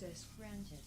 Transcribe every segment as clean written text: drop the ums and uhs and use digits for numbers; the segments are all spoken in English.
Access granted.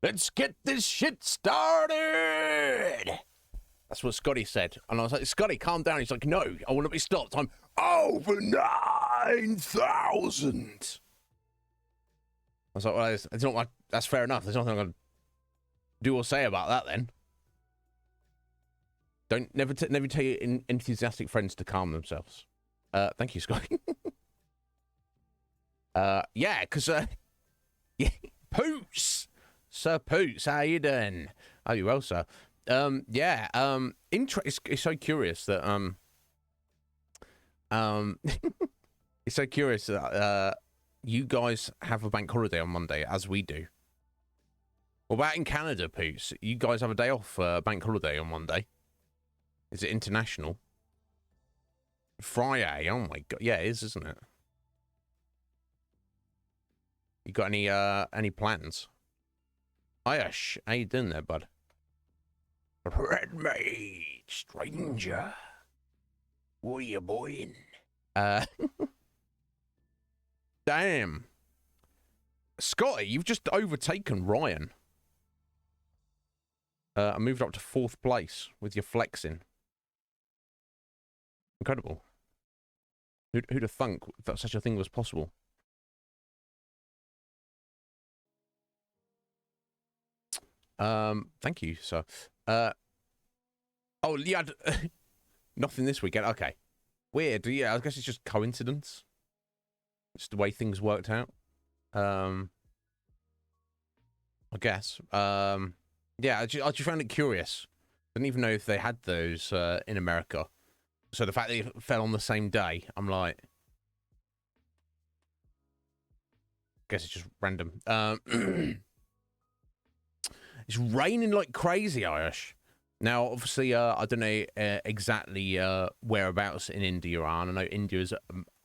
Let's get this shit started. That's what Scotty said. And I was like, Scotty, calm down. He's like, no, I want to be stopped. I'm over 9,000. I was like, well, it's not my, that's fair enough. There's nothing I'm going to do or say about that then. Don't never tell your enthusiastic friends to calm themselves. Thank you, Scotty. Yeah, because, yeah, Poots. Sir Poots, how you doing? Oh, you well, sir? Yeah, it's so curious that, it's so curious that, you guys have a bank holiday on Monday, as we do. What about in Canada, Poots? You guys have a day off, bank holiday on Monday? Is it international? Friday, oh my god, yeah, it is, isn't it? You got any plans? Hiyash, how you doing there, bud? Red Mage, stranger. What are you boying? Damn. Scotty, you've just overtaken Ryan. I moved up to 4th place with your flexing. Incredible. Who'd have thunk that such a thing was possible? Thank you, sir. Oh, yeah, nothing this weekend. Okay. Weird. Yeah, I guess it's just coincidence. It's the way things worked out. I guess. Yeah, I just found it curious. I didn't even know if they had those in America. So the fact that it fell on the same day, I'm like, guess it's just random. It's raining like crazy, Irish. Now, obviously, I don't know exactly whereabouts in India you are. I know India is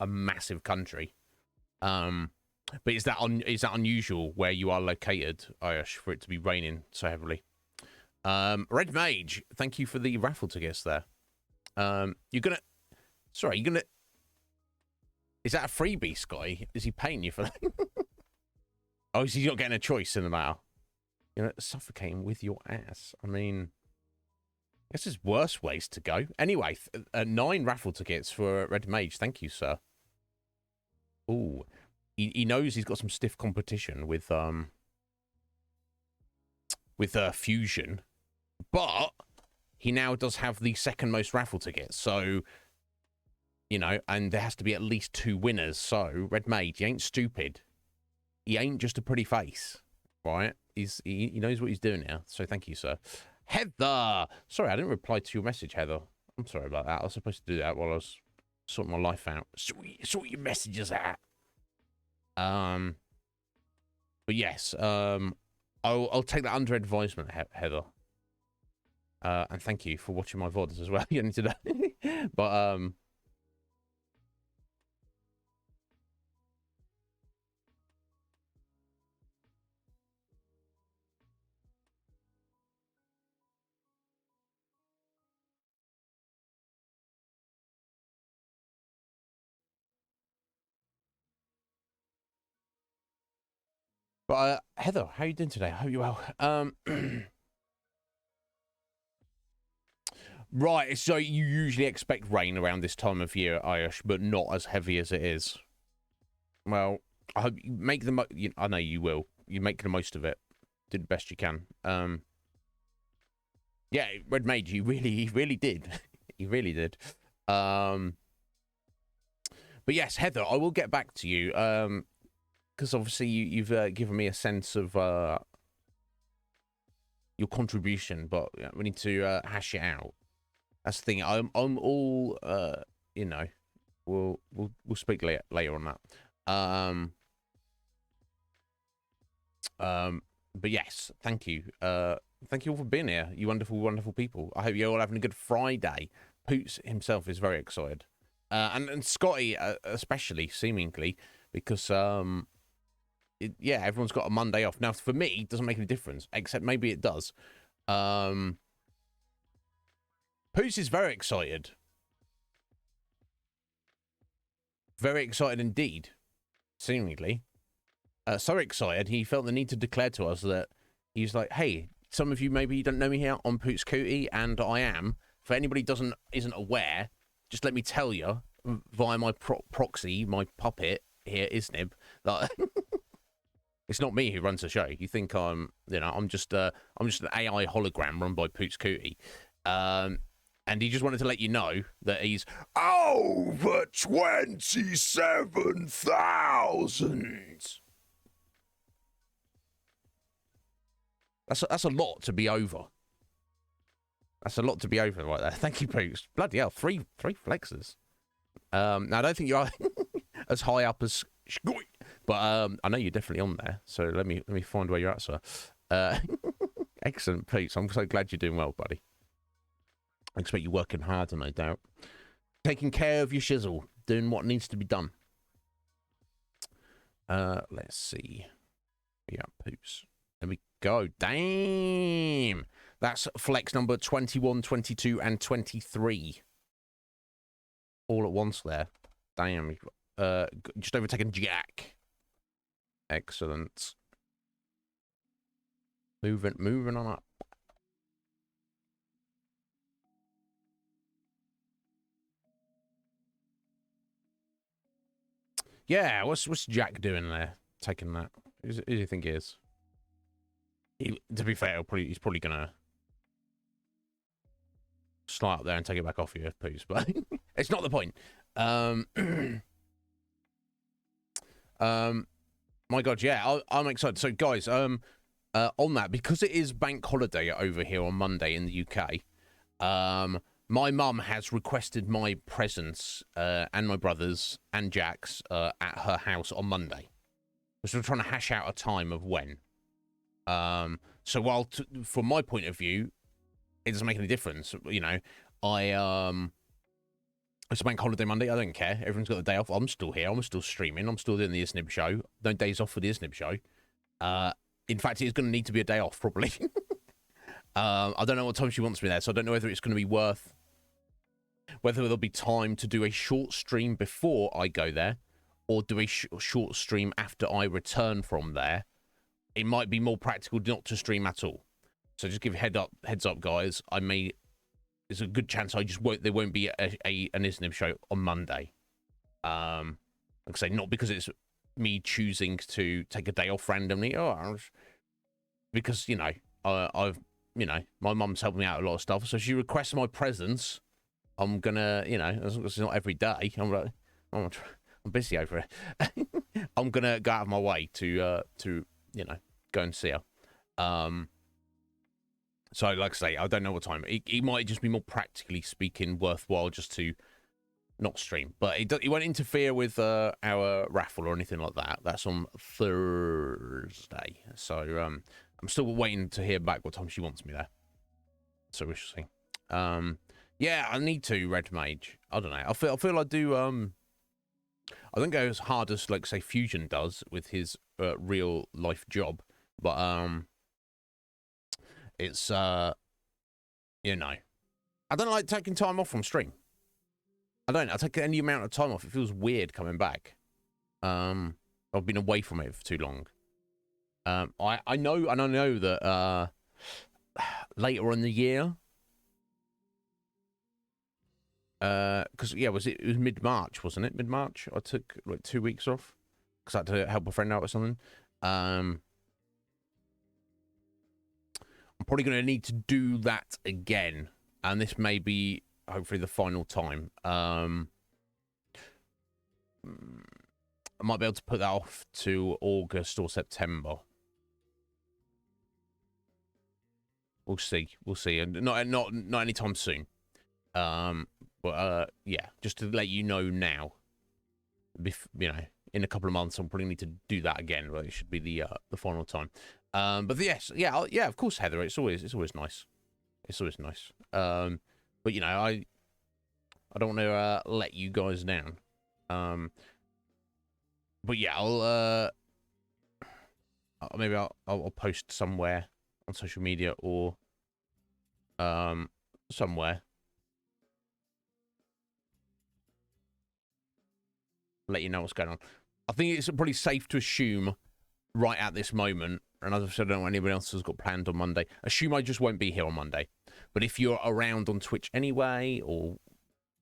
a massive country. But is that unusual where you are located, Irish, for it to be raining so heavily? Red Mage, thank you for the raffle tickets there. You're gonna... Sorry, you're gonna... Is that a freebie, Scotty? Is he paying you for that? Oh, is he not getting a choice in the matter? You know, suffocating with your ass. I mean, I guess there's worse ways to go. Anyway, 9 raffle tickets for Red Mage. Thank you, sir. Ooh, he knows he's got some stiff competition with Fusion, but he now does have the second most raffle tickets. So, you know, and there has to be at least 2 winners. So, Red Mage, he ain't stupid. He ain't just a pretty face, right? He knows what he's doing now. So thank you, sir. Heather! Sorry, I didn't reply to your message, Heather. I'm sorry about that. I was supposed to do that while I was sorting my life out. Sort your messages out. But yes, I'll take that under advisement, Heather. And thank you for watching my VODs as well. You need to know. But Heather, how you doing today? I hope you're well. Right, so you usually expect rain around this time of year, Ayush, but not as heavy as it is. Well, I hope you make the I know you will. You make the most of it. Do the best you can. Yeah, Red Mage, he really did. He really did. But yes, Heather, I will get back to you. Because obviously you've given me a sense of your contribution, but we need to hash it out. That's the thing. I'm all you know. We'll speak later on that. But yes, thank you. Thank you all for being here, you wonderful people. I hope you're all having a good Friday. Poots himself is very excited, and Scotty especially, seemingly, because yeah, everyone's got a Monday off. Now, for me, it doesn't make any difference, except maybe it does. Poots is very excited. Very excited indeed, seemingly. So excited, he felt the need to declare to us that he's like, hey, some of you maybe don't know me here on Poots Cootie, and I am. For anybody isn't aware, just let me tell you via my proxy, my puppet here, Iznib, that it's not me who runs the show. You think I'm just an AI hologram run by Poots Cootie. And he just wanted to let you know that he's over 27,000. That's a lot to be over. That's a lot to be over right there. Thank you, Poots. Bloody hell, three flexes. Now I don't think you're as high up as but I know you're definitely on there. So let me find where you're at, sir. Excellent, Poots. I'm so glad you're doing well, buddy. I expect you working hard, no doubt. Taking care of your shizzle, doing what needs to be done. Let's see. Yeah, Poots. There we go. Damn. That's flex number 21, 22, and 23. All at once there. Damn. Just overtaken Jack. Excellent. Moving on up. Yeah, what's Jack doing there? Taking that. Who do you think he is? To be fair, he's probably gonna slide up there and take it back off you, Poos, but it's not the point. My God, yeah, I'm excited. So, guys, on that, because it is bank holiday over here on Monday in the UK, my mum has requested my presence and my brother's and Jack's at her house on Monday. So we're trying to hash out a time of when. So while from my point of view, it doesn't make any difference. You know, it's a bank holiday Monday. I don't care. Everyone's got the day off. I'm still here. I'm still streaming. I'm still doing the Iznib Show. No days off for the Iznib Show. In fact, it's going to need to be a day off, probably. I don't know what time she wants me there, so I don't know whether it's going to be whether there'll be time to do a short stream before I go there, or do a short stream after I return from there. It might be more practical not to stream at all. So just give heads up, guys. There's a good chance there won't be an Iznib show on Monday. Like I say, not because it's me choosing to take a day off randomly, because my mum's helped me out a lot of stuff. So she requests my presence. I'm gonna, it's not every day. I'm busy over it. I'm gonna go out of my way to go and see her. So, like I say, I don't know what time. It might just be more practically speaking worthwhile just to not stream. But it won't interfere with our raffle or anything like that. That's on Thursday. So, I'm still waiting to hear back what time she wants me there. So, we shall see. Yeah, I need to, Red Mage. I don't know. I feel I do... I don't go as hard as, like, say, Fusion does with his real life job. But, it's, I don't like taking time off from stream. I take any amount of time off. It feels weird coming back. I've been away from it for too long. I know that, later in the year, Because yeah, it was mid-March, wasn't it? Mid-March. I took like 2 weeks off because I had to help a friend out or something. I'm probably going to need to do that again, and this may be hopefully the final time. I might be able to put that off to August or September. We'll see. We'll see, and not anytime soon. But yeah, just to let you know now, you know, in a couple of months, I'll probably need to do that again. But it should be the final time. But yes, yeah, yeah, of course, Heather. It's always nice. It's always nice. But you know, I don't want to let you guys down. But yeah, maybe I'll post somewhere on social media or somewhere. Let you know what's going on. I think it's probably safe to assume right at this moment, and as I've said, I don't know anybody else has got planned on Monday, assume I just won't be here on Monday. But if you're around on Twitch anyway, or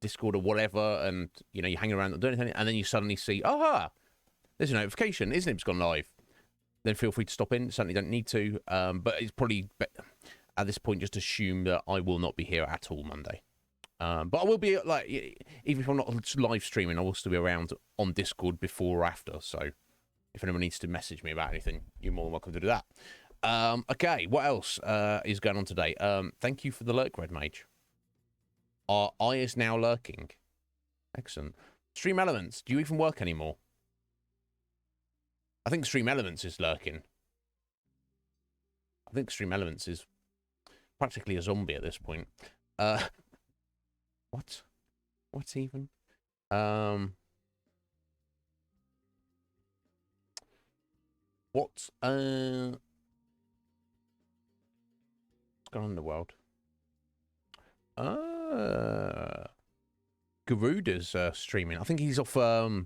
Discord or whatever, and you know, you hang around, not doing anything, and then you suddenly see, aha, there's a notification, Iznib's gone live, then feel free to stop in. Certainly don't need to, but it's probably at this point just assume that I will not be here at all Monday. But I will be, like, even if I'm not live streaming, I will still be around on Discord before or after. So if anyone needs to message me about anything, you're more than welcome to do that. Okay, what else is going on today? Thank you for the lurk, Red Mage. Our eye is now lurking. Excellent. Stream Elements, do you even work anymore? I think Stream Elements is lurking. I think Stream Elements is practically a zombie at this point. What? What even? What? What's going on in the world? Garuda's streaming. I think he's off. I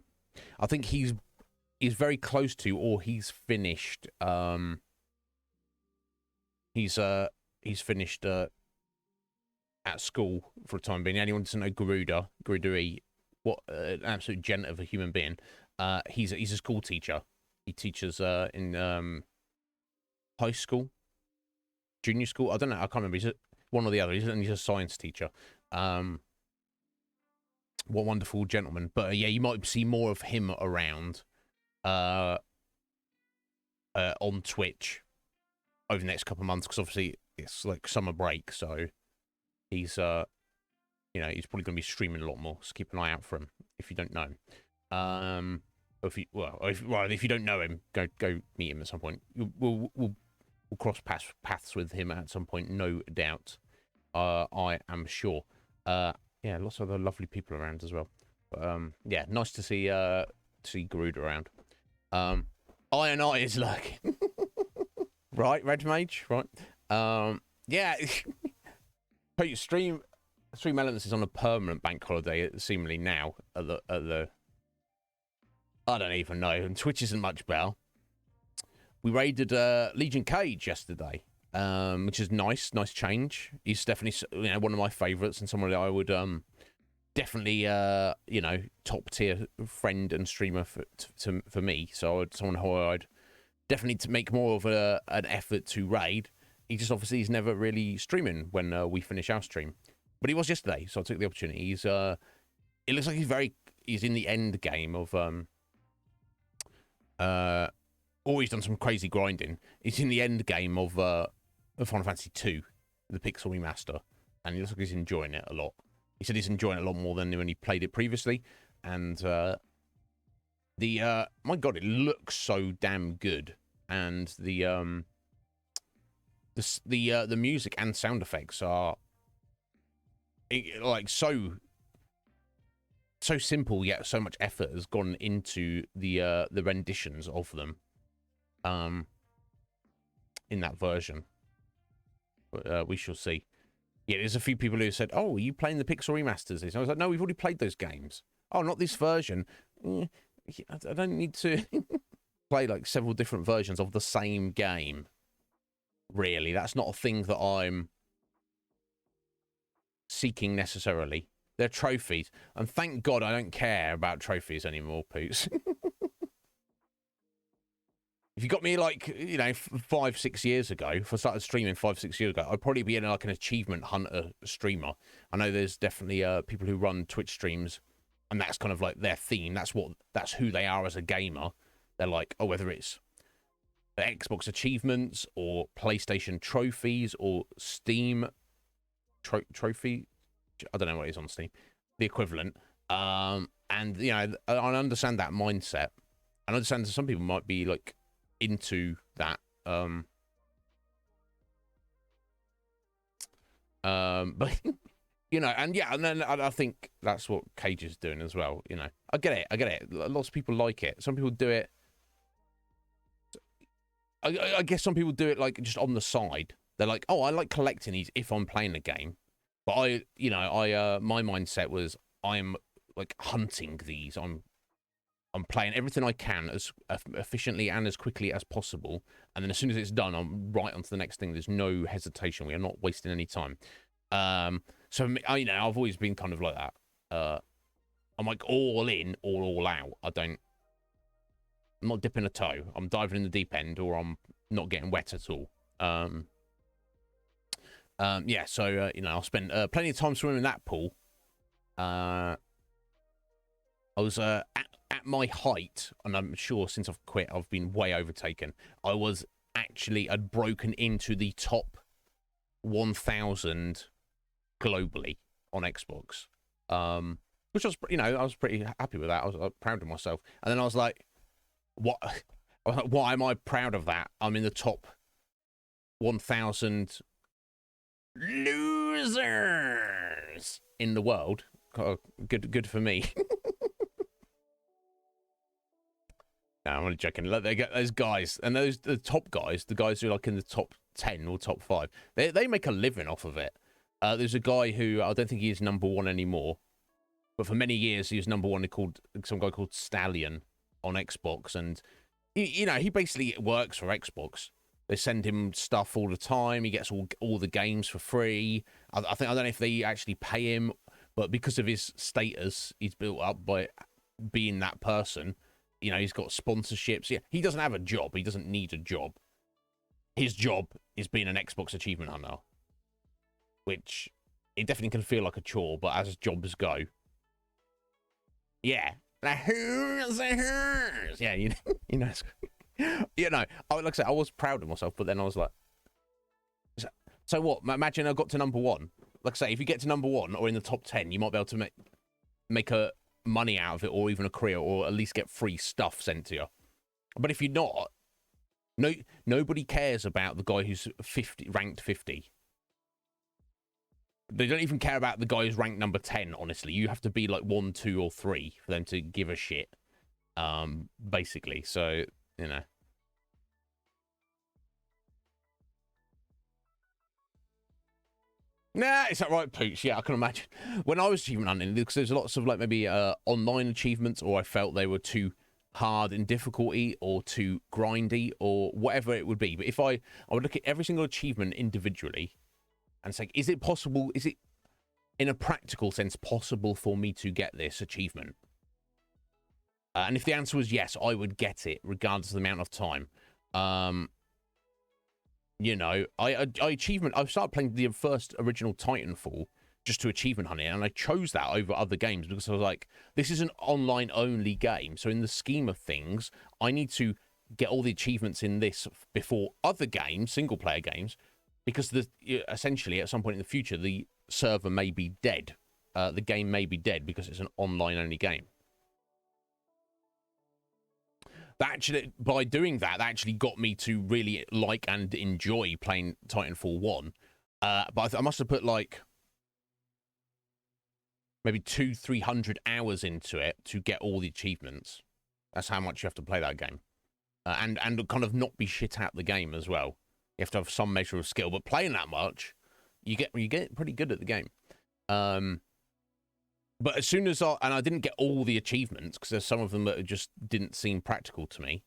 think he's very close to, or he's finished. He's finished at school for a time being. Anyone doesn't know Garuda, what an absolute gent of a human being. He's a school teacher. He teaches in high school, junior school. I don't know. I can't remember. He's one or the other. He's a science teacher. What wonderful gentleman. But yeah, you might see more of him around on Twitch over the next couple of months, because obviously it's like summer break, so he's you know, he's probably going to be streaming a lot more. So keep an eye out for him if you don't know him. If you don't know him, go meet him at some point. We'll cross paths with him at some point, no doubt. I am sure. Yeah, lots of other lovely people around as well. But, yeah, nice to see Garuda around. Iron Eye is lurking. Right, Red Mage, right? Yeah. Stream Elements is on a permanent bank holiday, seemingly now at the I don't even know. And Twitch isn't much better. We raided Legion Cage yesterday, which is nice change. He's definitely, you know, one of my favourites, and someone that I would definitely you know, top tier friend and streamer for me. So someone who I'd definitely to make more of an effort to raid. He just obviously he's never really streaming when we finish our stream, but he was yesterday, so I took the opportunity. He's it looks like he's in the end game of he's done some crazy grinding. He's in the end game of Final Fantasy 2, the Pixel remaster, and he looks like he's enjoying it a lot. He said he's enjoying it a lot more than when he played it previously, and my God, it looks so damn good, and the music and sound effects are like so simple, yet so much effort has gone into the renditions of them in that version. But we shall see. Yeah, there's a few people who said, "Oh, are you playing the Pixel remasters?" And I was like, "No, we've already played those games." "Oh, not this version." I don't need to play like several different versions of the same game. Really, that's not a thing that I'm seeking necessarily. They're trophies. And thank God I don't care about trophies anymore, Poots. If you got me, like, you know, 5, 6 years ago, if I started streaming 5, 6 years ago, I'd probably be in, like, an achievement hunter streamer. I know there's definitely people who run Twitch streams, and that's kind of, like, their theme. That's who they are as a gamer. They're like, oh, whether it's the Xbox achievements or PlayStation trophies or Steam trophy. I don't know what it is on Steam. The equivalent. And, you know, I understand that mindset. I understand that some people might be, like, into that. But, you know, and yeah, and then I think that's what Cage is doing as well, you know. I get it. Lots of people like it. Some people do it. I guess some people do it, like, just on the side. They're like, oh, I like collecting these if I'm playing a game. But my mindset was I'm like hunting these. I'm playing everything I can as efficiently and as quickly as possible, and then as soon as it's done, I'm right onto the next thing. There's no hesitation. We are not wasting any time. So you know, I've always been kind of like that. I'm like all in, or all out. I'm not dipping a toe. I'm diving in the deep end, or I'm not getting wet at all. Yeah, so, you know, I'll spend plenty of time swimming in that pool. I was at my height, and I'm sure since I've quit, I've been way overtaken. I'd broken into the top 1,000 globally on Xbox, which was, you know, I was pretty happy with that. I was proud of myself. And then I was like, what? Why am I proud of that? I'm in the top 1,000 losers in the world. Oh, good for me. No, I'm only joking. Look, they get those guys, and the top guys, the guys who are like in the top 10 or top 5, they make a living off of it. There's a guy who, I don't think he is number 1 anymore, but for many years he was number 1. Some guy called Stallion on Xbox, and you know, he basically works for Xbox. They send him stuff all the time. He gets all the games for free. I don't know if they actually pay him, but because of his status, he's built up by being that person. You know, he's got sponsorships. Yeah, he doesn't have a job. He doesn't need a job. His job is being an Xbox achievement hunter, which it definitely can feel like a chore, but as jobs go, yeah. Yeah, you know, you know, like I said, I was proud of myself, but then I was like, so what? Imagine I got to number 1. Like I say, if you get to number 1 or in the top 10, you might be able to make a money out of it, or even a career, or at least get free stuff sent to you. But if you're not, nobody cares about the guy who's ranked 50. They don't even care about the guy who's ranked number 10, honestly. You have to be like 1, 2, or 3 for them to give a shit. Basically. So, you know. Nah, it's that right, Pooch. Yeah, I can imagine. When I was achievement hunting, because there's lots of, like, maybe online achievements, or I felt they were too hard in difficulty, or too grindy, or whatever it would be. But I would look at every single achievement individually and say, is it possible, is it, in a practical sense, possible for me to get this achievement? And if the answer was yes, I would get it, regardless of the amount of time. You know, I started playing the first original Titanfall just to achievement hunt it, and I chose that over other games because I was like, this is an online only game, so in the scheme of things, I need to get all the achievements in this before other games, single player games, because essentially at some point in the future the server may be dead, the game may be dead because it's an online only game. That actually, by doing that, actually got me to really like and enjoy playing Titanfall 1. But I must have put like maybe 200-300 hours into it to get all the achievements. That's how much you have to play that game, and kind of not be shit at the game as well. You have to have some measure of skill, but playing that much, you get pretty good at the game. But as soon as I didn't get all the achievements, because there's some of them that just didn't seem practical to me,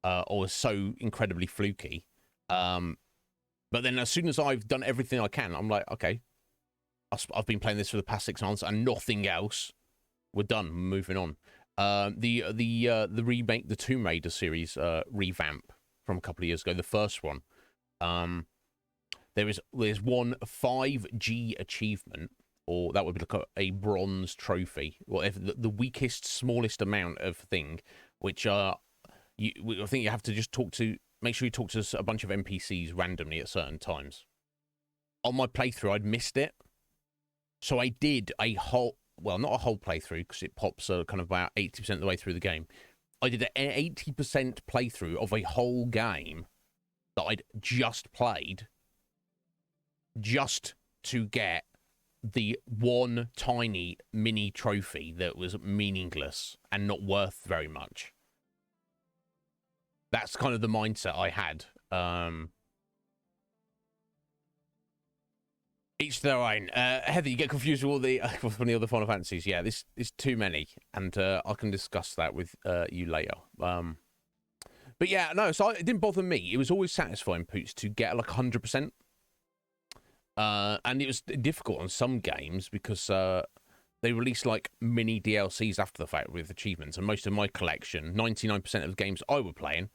or so incredibly fluky. But then as soon as I've done everything I can, I'm like, okay, I've been playing this for the past 6 months and nothing else. We're done. Moving on. The remake, the Tomb Raider series revamp from a couple of years ago, the first one. There's one 5G achievement, or that would be like a bronze trophy, whatever the weakest, smallest amount of thing, which I think you have to just make sure you talk to a bunch of NPCs randomly at certain times. On my playthrough, I'd missed it, so I did a whole. Well, not a whole playthrough, because it pops kind of about 80% of the way through the game. I did an 80% playthrough of a whole game that I'd just played just to get the one tiny mini trophy that was meaningless and not worth very much. That's kind of the mindset I had. Each their own. Heather, you get confused with all the other Final Fantasies. Yeah, this is too many, and I can discuss that with you later. But yeah, no, so it didn't bother me. It was always satisfying, Poots, to get like 100%. And it was difficult on some games because they released like mini DLCs after the fact with achievements, and most of my collection, 99% of the games I were playing,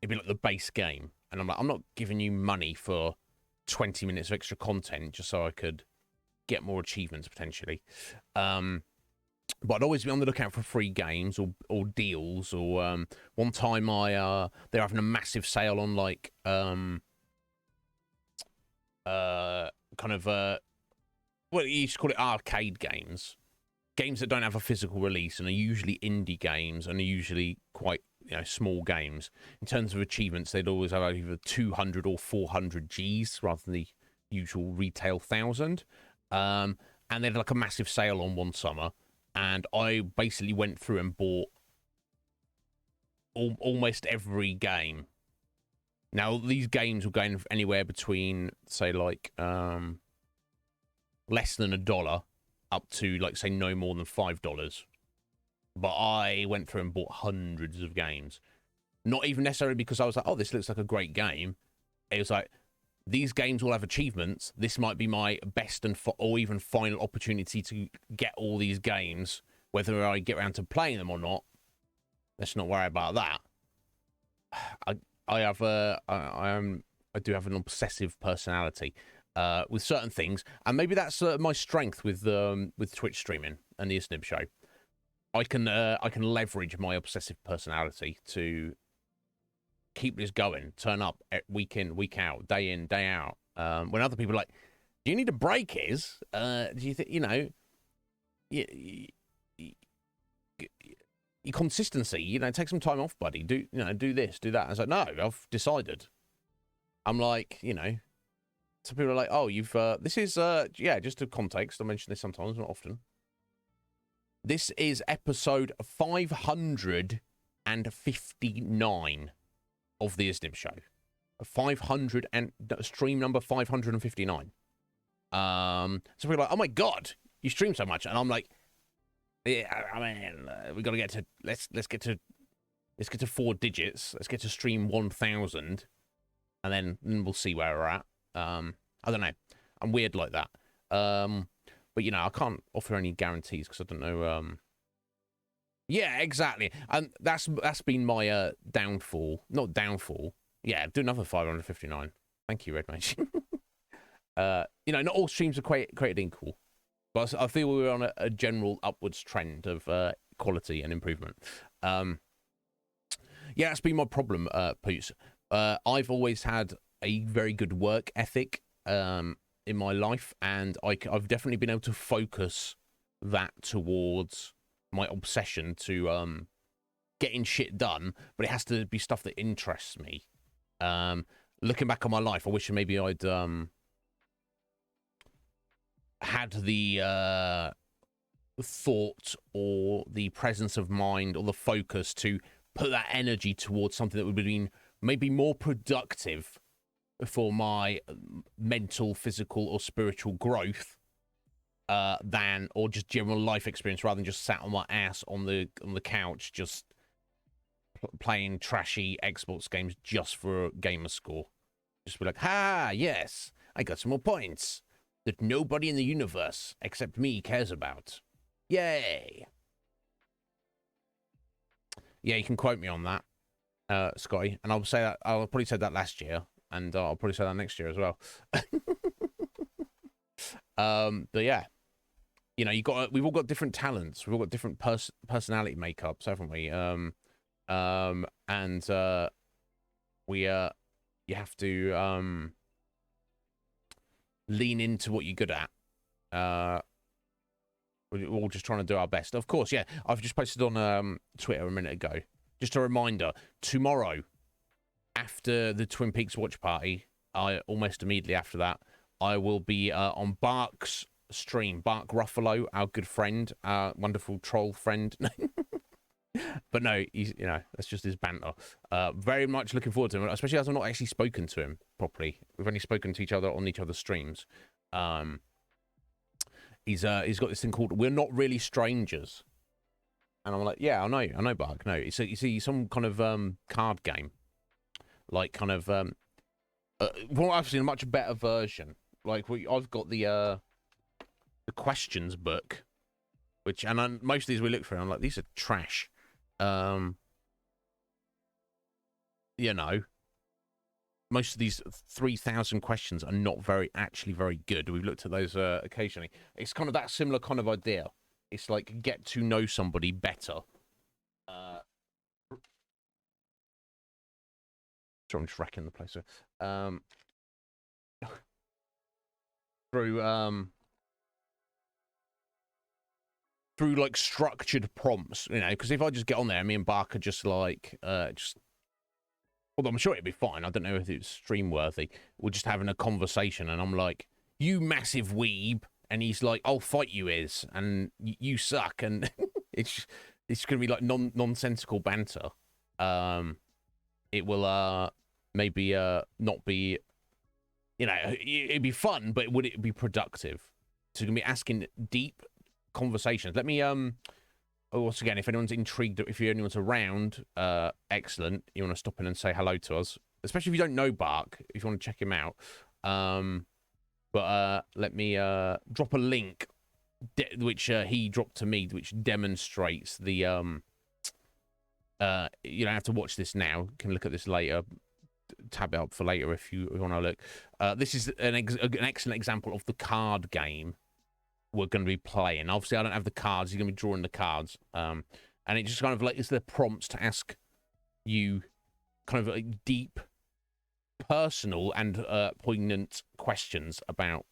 it'd be like the base game. And I'm like, I'm not giving you money for 20 minutes of extra content just so I could get more achievements potentially. But I'd always be on the lookout for free games or deals. Or one time they're having a massive sale on like well, you used to call it arcade games that don't have a physical release and are usually indie games and are usually quite small games. In terms of achievements, they'd always have either 200 or 400 Gs rather than the usual retail 1,000. And they had like a massive sale on one summer, and I basically went through and bought almost every game. Now, these games were going anywhere between, say, like less than $1 up to, like, say, no more than $5. But I went through and bought hundreds of games. Not even necessarily because I was like, oh, this looks like a great game. It was like, these games all have achievements. This might be my best or even final opportunity to get all these games. Whether I get around to playing them or not, let's not worry about that. I do have an obsessive personality with certain things, and maybe that's my strength with Twitch streaming and the Iznib Show. I can leverage my obsessive personality to keep this going, turn up week in, week out, day in, day out. When other people are like, do you need a break? Do you think, your consistency, take some time off, buddy. Do this, do that. I was like, no, I've decided. I'm like, so people are like, oh, you've, this is, just a context. I mention this sometimes, not often. This is episode 559 of the Iznib Show. 500 and stream number 559. So people are like, oh my God, you stream so much. And I'm like, yeah, I mean, we got to get to, let's get to 4 digits. Let's get to stream 1,000. And then we'll see where we're at. I don't know. I'm weird like that. But, I can't offer any guarantees because I don't know. Yeah, exactly. And that's been my downfall. Not downfall. Yeah, do another 559. Thank you, Red Mage. Not all streams are created equal. But I feel we're on a general upwards trend of quality and improvement. Yeah, that's been my problem, Poots. I've always had a very good work ethic in my life, and I've definitely been able to focus that towards my obsession to getting shit done, but it has to be stuff that interests me. Looking back on my life, I wish maybe I'd had the thought or the presence of mind or the focus to put that energy towards something that would have been maybe more productive for my mental, physical, or spiritual growth than, or just general life experience, rather than just sat on my ass on the couch just playing trashy Xbox games just for a gamer score. Just be like, yes, I got some more points. that nobody in the universe except me cares about. Yay! Yeah, you can quote me on that, Scotty, and I'll say that. I'll probably said that last year, and I'll probably say that next year as well. But yeah, you know, we've all got different talents. We've all got different personality makeups, haven't we? And you have to lean into what you're good at. We're all just trying to do our best. Of course, yeah. I've just posted on Twitter a minute ago. Just a reminder, tomorrow, after the Twin Peaks watch party, almost immediately after that, I will be on Bark's stream. Bark Ruffalo, our good friend, our wonderful troll friend. But no, he's, you know, that's just his banter. Very much looking forward to him, especially as I've not actually spoken to him properly. We've only spoken to each other on each other's streams. He's got this thing called "We're Not Really Strangers," and I'm like, yeah, I know, Bark. No, it's you see some kind of card game, like kind of well, I've seen a much better version. Like I've got the questions book, which most of these we look through, and I'm like, these are trash. You know, most of these 3,000 questions are not actually very good. We've looked at those occasionally. It's kind of that similar kind of idea. It's like get to know somebody better. So I'm just wrecking the place. Through like structured prompts, you know, because if I just get on there, me and Bark are just like although I'm sure it'd be fine. I don't know if it's stream worthy. We're just having a conversation, and I'm like, "You massive weeb," and he's like, "I'll fight you, and you suck," and it's gonna be like nonsensical banter. It will maybe not be, you know, it'd be fun, but would it be productive? So you're gonna be asking deep conversations. Let me once again, if anyone's intrigued, if anyone's around, excellent. You want to stop in and say hello to us, especially if you don't know Bark, if you want to check him out. But let me drop a link which he dropped to me, which demonstrates the you don't have to watch this now. You can look at this later. Tab it up for later if you want to look. This is an excellent example of the card game we're going to be playing. Obviously, I don't have the cards. You're going to be drawing the cards. And it just kind of like, it's the prompts to ask you kind of like deep, personal, and poignant questions about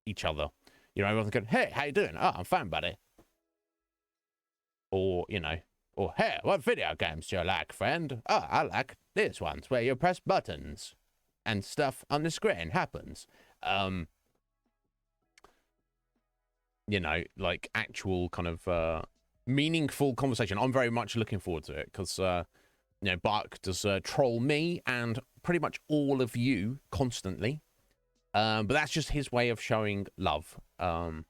each other. You know, everyone's going, "Hey, how you doing?" "Oh, I'm fine, buddy." Or, you know, or, "Hey, what video games do you like, friend?" "Oh, I like these ones where you press buttons and stuff on the screen happens." You know, like actual kind of meaningful conversation. I'm very much looking forward to it because, you know, Bark does troll me and pretty much all of you constantly. But that's just his way of showing love. And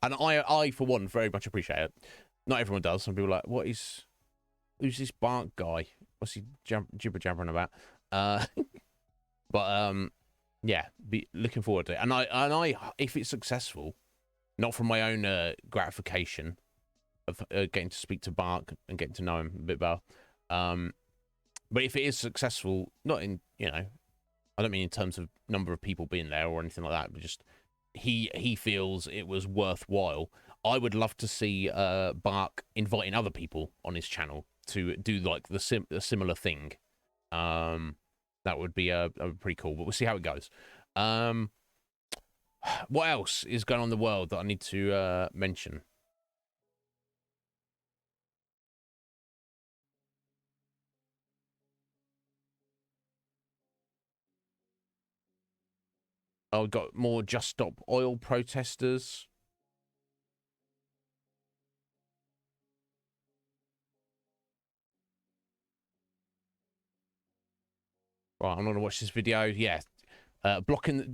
I, for one, very much appreciate it. Not everyone does. Some people are like, who's this Bark guy? What's he jibber jabbering about? But yeah, be looking forward to it. And I, if it's successful, not from my own gratification of getting to speak to Bark and getting to know him a bit better, but if it is successful, not in, you know, I don't mean in terms of number of people being there or anything like that, but just he feels it was worthwhile. I would love to see Bark inviting other people on his channel to do like a similar thing. That would be pretty cool, but we'll see how it goes. What else is going on in the world that I need to mention? Oh, we've got more Just Stop Oil protesters. Right, I'm going to watch this video. Yeah.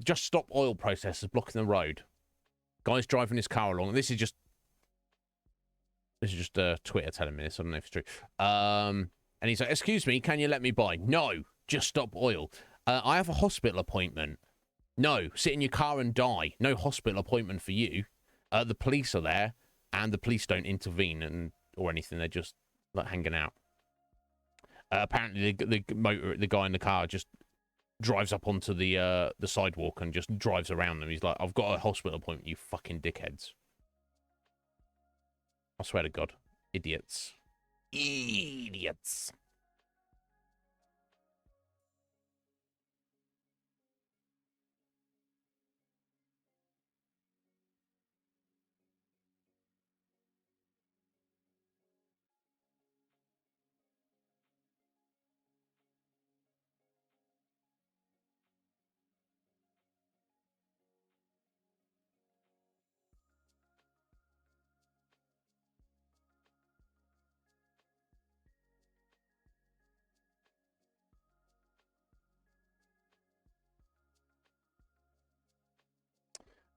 Just Stop Oil protesters blocking the road. Guy's driving his car along. This is just Twitter telling me this. I don't know if it's true. And he's like, "Excuse me, can you let me by?" "No, Just Stop Oil. I have a hospital appointment." No, sit in your car and die. No hospital appointment for you. The police are there, and the police don't intervene or anything. They're just like hanging out. Apparently, the guy in the car just drives up onto the sidewalk and just drives around them. He's like, "I've got a hospital appointment, you fucking dickheads." I swear to God, idiots, idiots.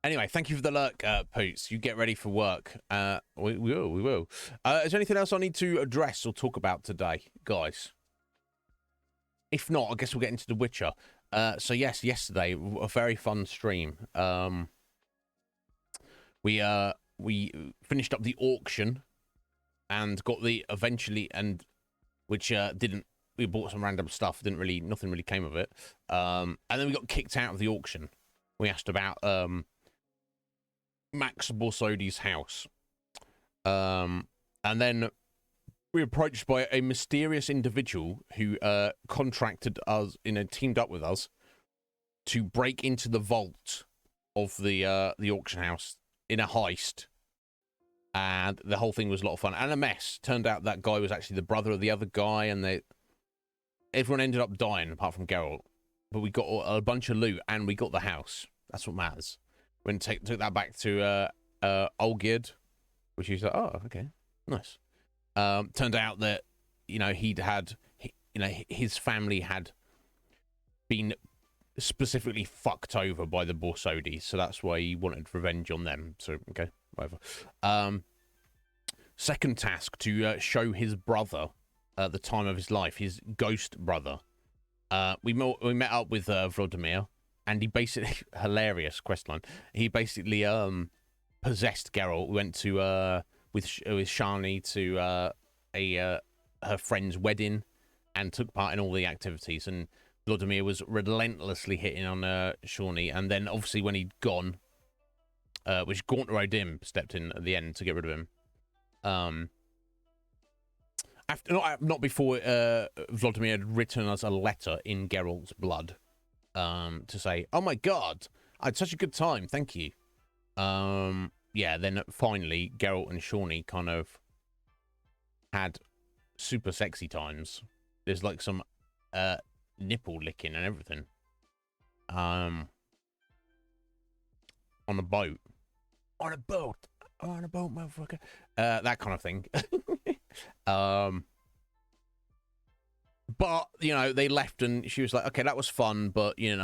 Anyway, thank you for the lurk, Poots. You get ready for work. We will. Is there anything else I need to address or talk about today, guys? If not, I guess we'll get into The Witcher. So yes, yesterday, a very fun stream. We finished up the auction and got which didn't. We bought some random stuff. Nothing really came of it. And then we got kicked out of the auction. We asked about Max Borsodi's house. And then we were approached by a mysterious individual who contracted us, teamed up with us to break into the vault of the auction house in a heist. And the whole thing was a lot of fun and a mess. Turned out that guy was actually the brother of the other guy, and everyone ended up dying apart from Geralt. But we got a bunch of loot and we got the house. That's what matters. When took that back to Olgierd, which he was like, "Oh, okay, nice." Turned out that his family had been specifically fucked over by the Borsodi, so that's why he wanted revenge on them. So okay, whatever. Second task, to show his brother at the time of his life, his ghost brother. We met up with Vladimir. And he basically, hilarious questline. He basically possessed Geralt. We went to with Shani to her friend's wedding, and took part in all the activities. And Vladimir was relentlessly hitting on Shawnee. And then obviously when he'd gone, which Gaunter O'Dim stepped in at the end to get rid of him. Not before Vladimir had written us a letter in Geralt's blood. To say, "Oh my God, I had such a good time, thank you." Yeah, then finally, Geralt and Shawnee kind of had super sexy times. There's like some nipple licking and everything. On a boat. On a boat, motherfucker. That kind of thing. But, they left and she was like, "Okay, that was fun, but, it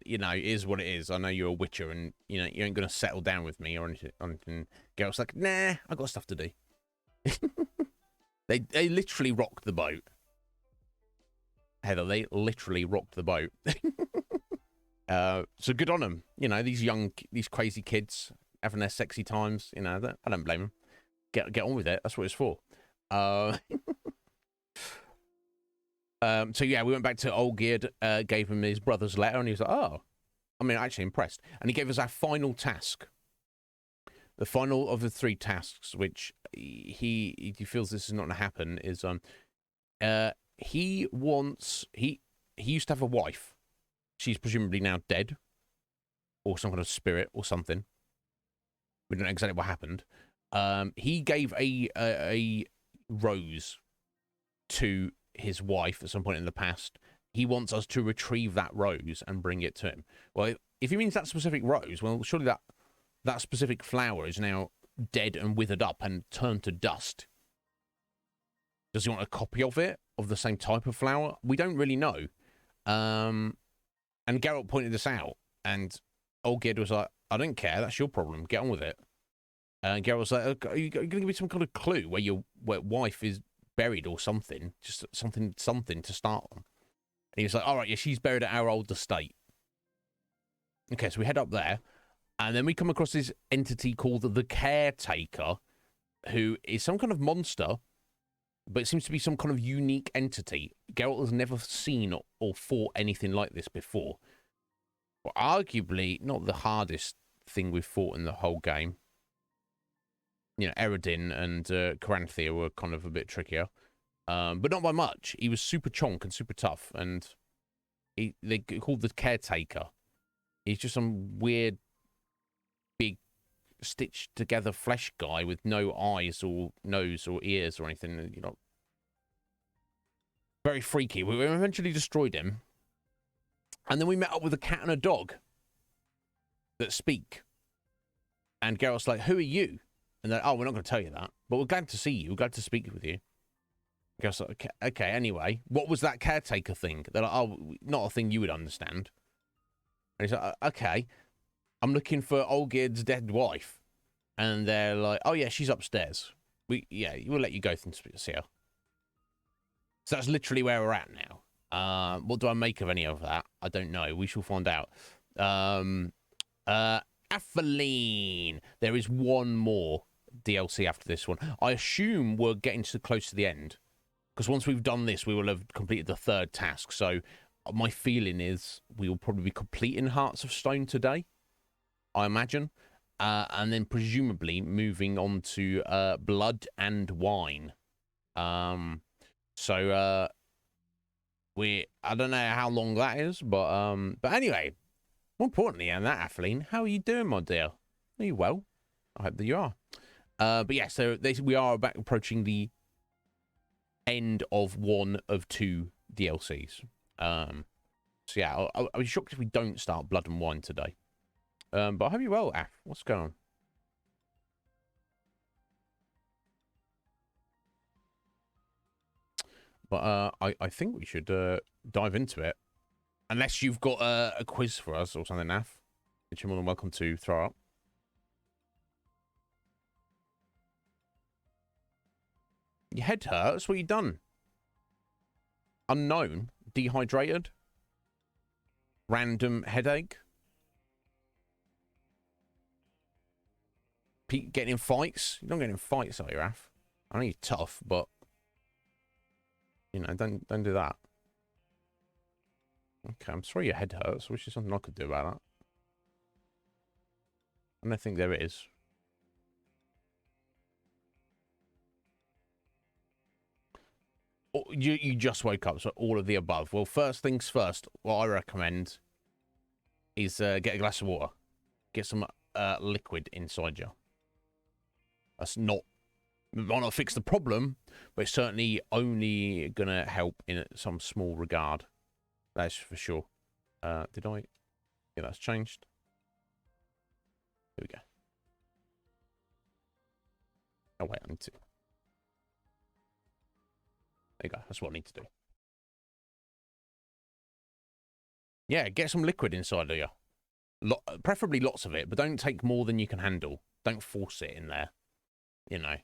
is what it is. I know you're a witcher and, you ain't going to settle down with me or anything." Geralt's like, "Nah, I got stuff to do." They literally rocked the boat. Heather, they literally rocked the boat. So good on them. These crazy kids having their sexy times. I don't blame them. Get on with it. That's what it's for. So yeah, we went back to Olgierd, gave him his brother's letter, and he was like, "Oh, actually impressed." And he gave us our final task. The final of the 3 tasks, which he feels this is not going to happen, is he used to have a wife. She's presumably now dead, or some kind of spirit or something. We don't know exactly what happened. He gave a rose to his wife at some point in the past. He wants us to retrieve that rose and bring it to him. Well, if he means that specific rose, well, surely that specific flower is now dead and withered up and turned to dust. Does he want a copy of it, of the same type of flower? We don't really know. And Geralt pointed this out, and Olgierd was like, "I don't care, that's your problem, get on with it." And Geralt was like, "Are you going to give me some kind of clue where your wife is buried or something? Just something to start on." he was like, all right, yeah, she's buried at our old estate. Okay, so we head up there, and then we come across this entity called the Caretaker, who is some kind of monster, but it seems to be some kind of unique entity. Geralt has never seen or fought anything like this before. Well, arguably, not the hardest thing we've fought in the whole game. You know, Eredin and Caranthea were kind of a bit trickier, but not by much. He was super chonk and super tough, and they called the Caretaker. He's just some weird, big, stitched together flesh guy with no eyes or nose or ears or anything. You know, very freaky. We eventually destroyed him, and then we met up with a cat and a dog that speak. And Geralt's like, "Who are you?" And they're, "Oh, we're not going to tell you that, but we're glad to see you. We're glad to speak with you." Geralt's like, "Okay, anyway, what was that caretaker thing?" They're like, "Oh, not a thing you would understand." And he's like, "Okay, I'm looking for Olgierd's dead wife." And they're like, "Oh, yeah, she's upstairs. We'll let you go and see her." So that's literally where we're at now. What do I make of any of that? I don't know. We shall find out. Atheline. There is one more DLC after this one. I assume we're getting close to the end, because once we've done this, we will have completed the third task. So my feeling is we will probably be completing Hearts of Stone today, I imagine, and then presumably moving on to Blood and Wine. I don't know how long that is, but anyway, more importantly, and that, Atheline, how are you doing, my dear? Are you well? I hope that you are. But yeah, so we are back approaching the end of one of two DLCs. So yeah, I'll be shocked if we don't start Blood and Wine today. But I hope you're well, Af. What's going on? But I think we should dive into it. Unless you've got a quiz for us or something, Af, which you're more than welcome to throw up. Your head hurts? What you done? Unknown? Dehydrated? Random headache? Getting in fights? You're not getting in fights, are you, Af? I know you're tough, but you know, don't do that. Okay, I'm sorry your head hurts. I wish there's something I could do about that. I don't think there is. Oh, you just woke up, so all of the above. Well, first things first, what I recommend is get a glass of water. Get some liquid inside you. That's not... might not fix the problem, but it's certainly only going to help in some small regard. That's for sure. Did I? Yeah, that's changed. Here we go. Oh, wait, I need to. There you go. That's what I need to do. Yeah, get some liquid inside of you. Preferably lots of it, but don't take more than you can handle. Don't force it in there. You know.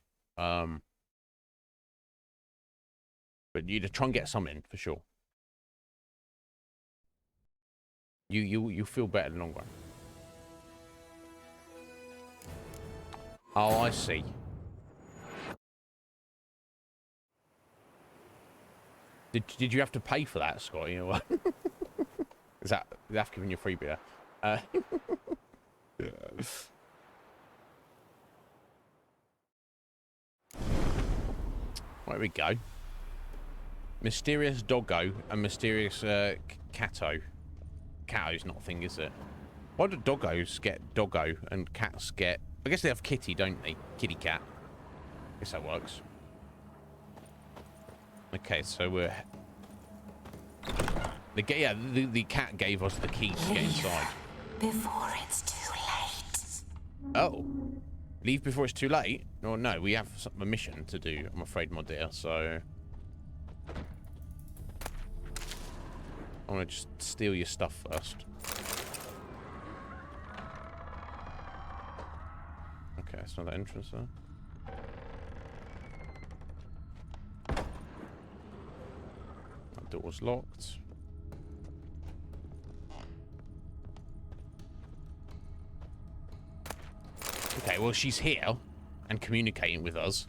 But you try and get some in, for sure. You feel better in the long run. Oh, I see. Did you have to pay for that, Scott? You know, is that giving you free beer? Yeah. There we go. Mysterious doggo and mysterious catto. Catto's not a thing, is it? Why do doggos get doggo and cats get... I guess they have kitty, don't they? Kitty cat. I guess that works. Okay, so we're... The cat gave us the keys to get inside. Before it's too late. Oh. Leave before it's too late? Oh, no, we have a mission to do, I'm afraid, my dear, so... I want to just steal your stuff first. Okay, it's not the entrance there. That door was locked. Okay, well, she's here and communicating with us.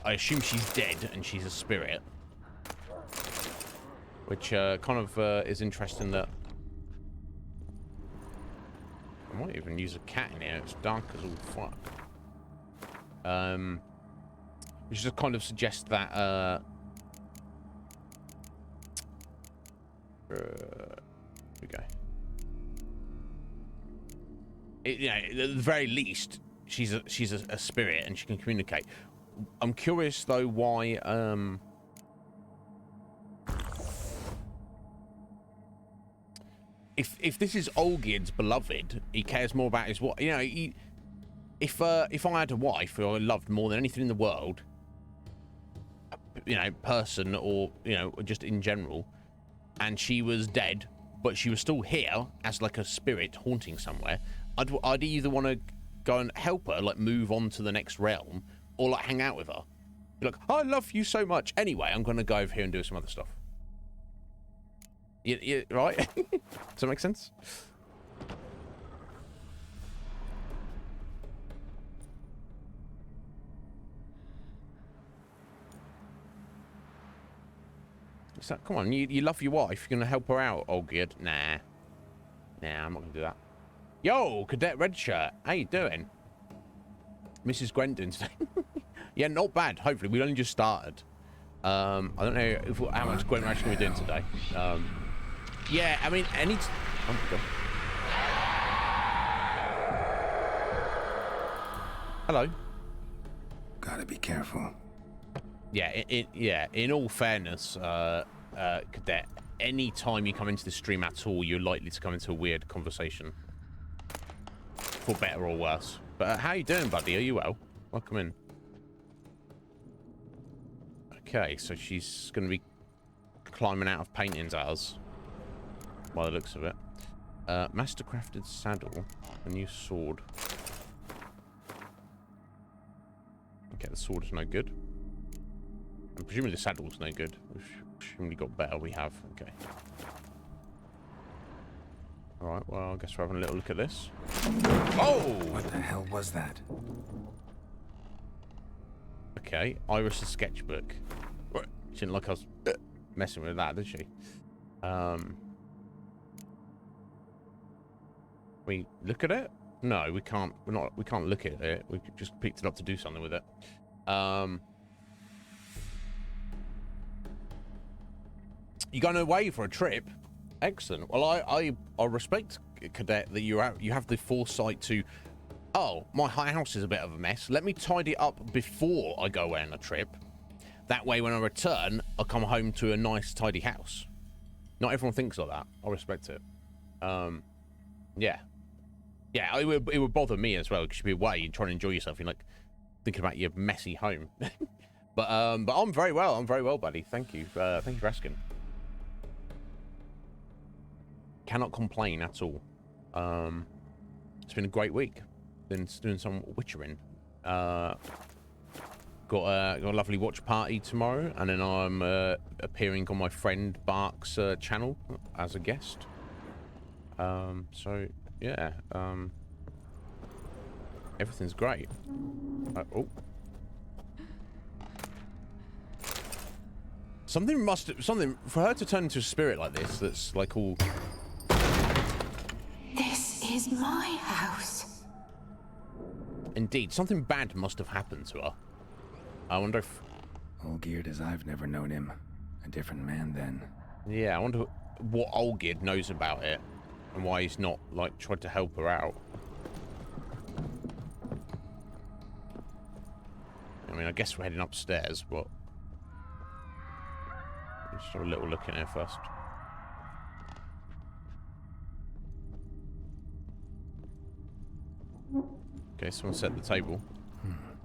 I assume she's dead and she's a spirit. Which kind of is interesting that... I might even use a cat in here. It's dark as all fuck. Which just kind of suggests that... here we go. You know, at the very least, she's a spirit and she can communicate. I'm curious though why if this is Olgierd's beloved, he cares more about his what, you know. If I had a wife who I loved more than anything in the world, you know, person or, you know, just in general, and she was dead but she was still here as like a spirit haunting somewhere, I'd either want to go and help her, like move on to the next realm, or like hang out with her. Be like, I love you so much. Anyway, I'm going to go over here and do some other stuff. You right? Does that make sense? So, come on, you love your wife. You're going to help her out, Olgierd. Nah, I'm not going to do that. Yo, Cadet Redshirt. How you doing? Mrs. Gwendon today. Yeah, not bad. Hopefully, we only just started. I don't know how much Gwendon actually we're doing today. Yeah, I mean, oh my God. Hello. Gotta be careful. Yeah, in all fairness, Cadet, any time you come into the stream at all, you're likely to come into a weird conversation. For better or worse. But how you doing, buddy? Are you well? Welcome in. Okay, so she's going to be climbing out of paintings at us. By the looks of it. Mastercrafted saddle. A new sword. Okay, the sword is no good. And presumably the saddle's no good. We've presumably got better. We have. Okay. Alright, well, I guess we're having a little look at this. Oh! What the hell was that? Okay, Iris's sketchbook. She didn't like us messing with that, did she? We look at it? No, we can't. We can't look at it. We just picked it up to do something with it. You going away for a trip? Excellent. Well, I respect, Cadet, that you have the foresight to. Oh, my house is a bit of a mess. Let me tidy it up before I go away on a trip. That way, when I return, I'll come home to a nice, tidy house. Not everyone thinks like that. I respect it. Yeah. Yeah, it would bother me as well, because you'd be away and trying to enjoy yourself. You're like thinking about your messy home. but I'm very well. I'm very well, buddy. Thank you. Thank you for asking. Cannot complain at all. It's been a great week. Been doing some witchering. Got a lovely watch party tomorrow, and then I'm appearing on my friend Bark's channel as a guest. So yeah, everything's great. Oh, something for her to turn into a spirit like this. That's like all. This is my house. Indeed, something bad must have happened to her. I wonder if... Olgierd as I've never known him. A different man then. Yeah, I wonder what Olgierd knows about it. And why he's not, like, tried to help her out. I mean, I guess we're heading upstairs, but... Let's have a little look in here first. Okay, someone set the table.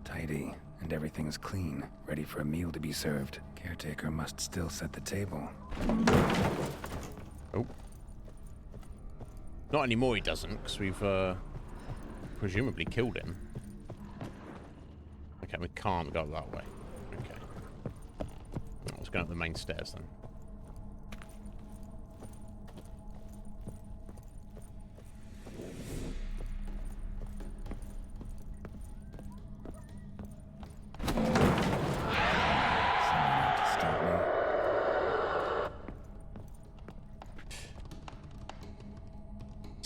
Tidy, and everything's clean, ready for a meal to be served. Caretaker must still set the table. Oh. Not anymore, he doesn't, because we've presumably killed him. Okay, we can't go that way. Okay. Let's go up the main stairs then.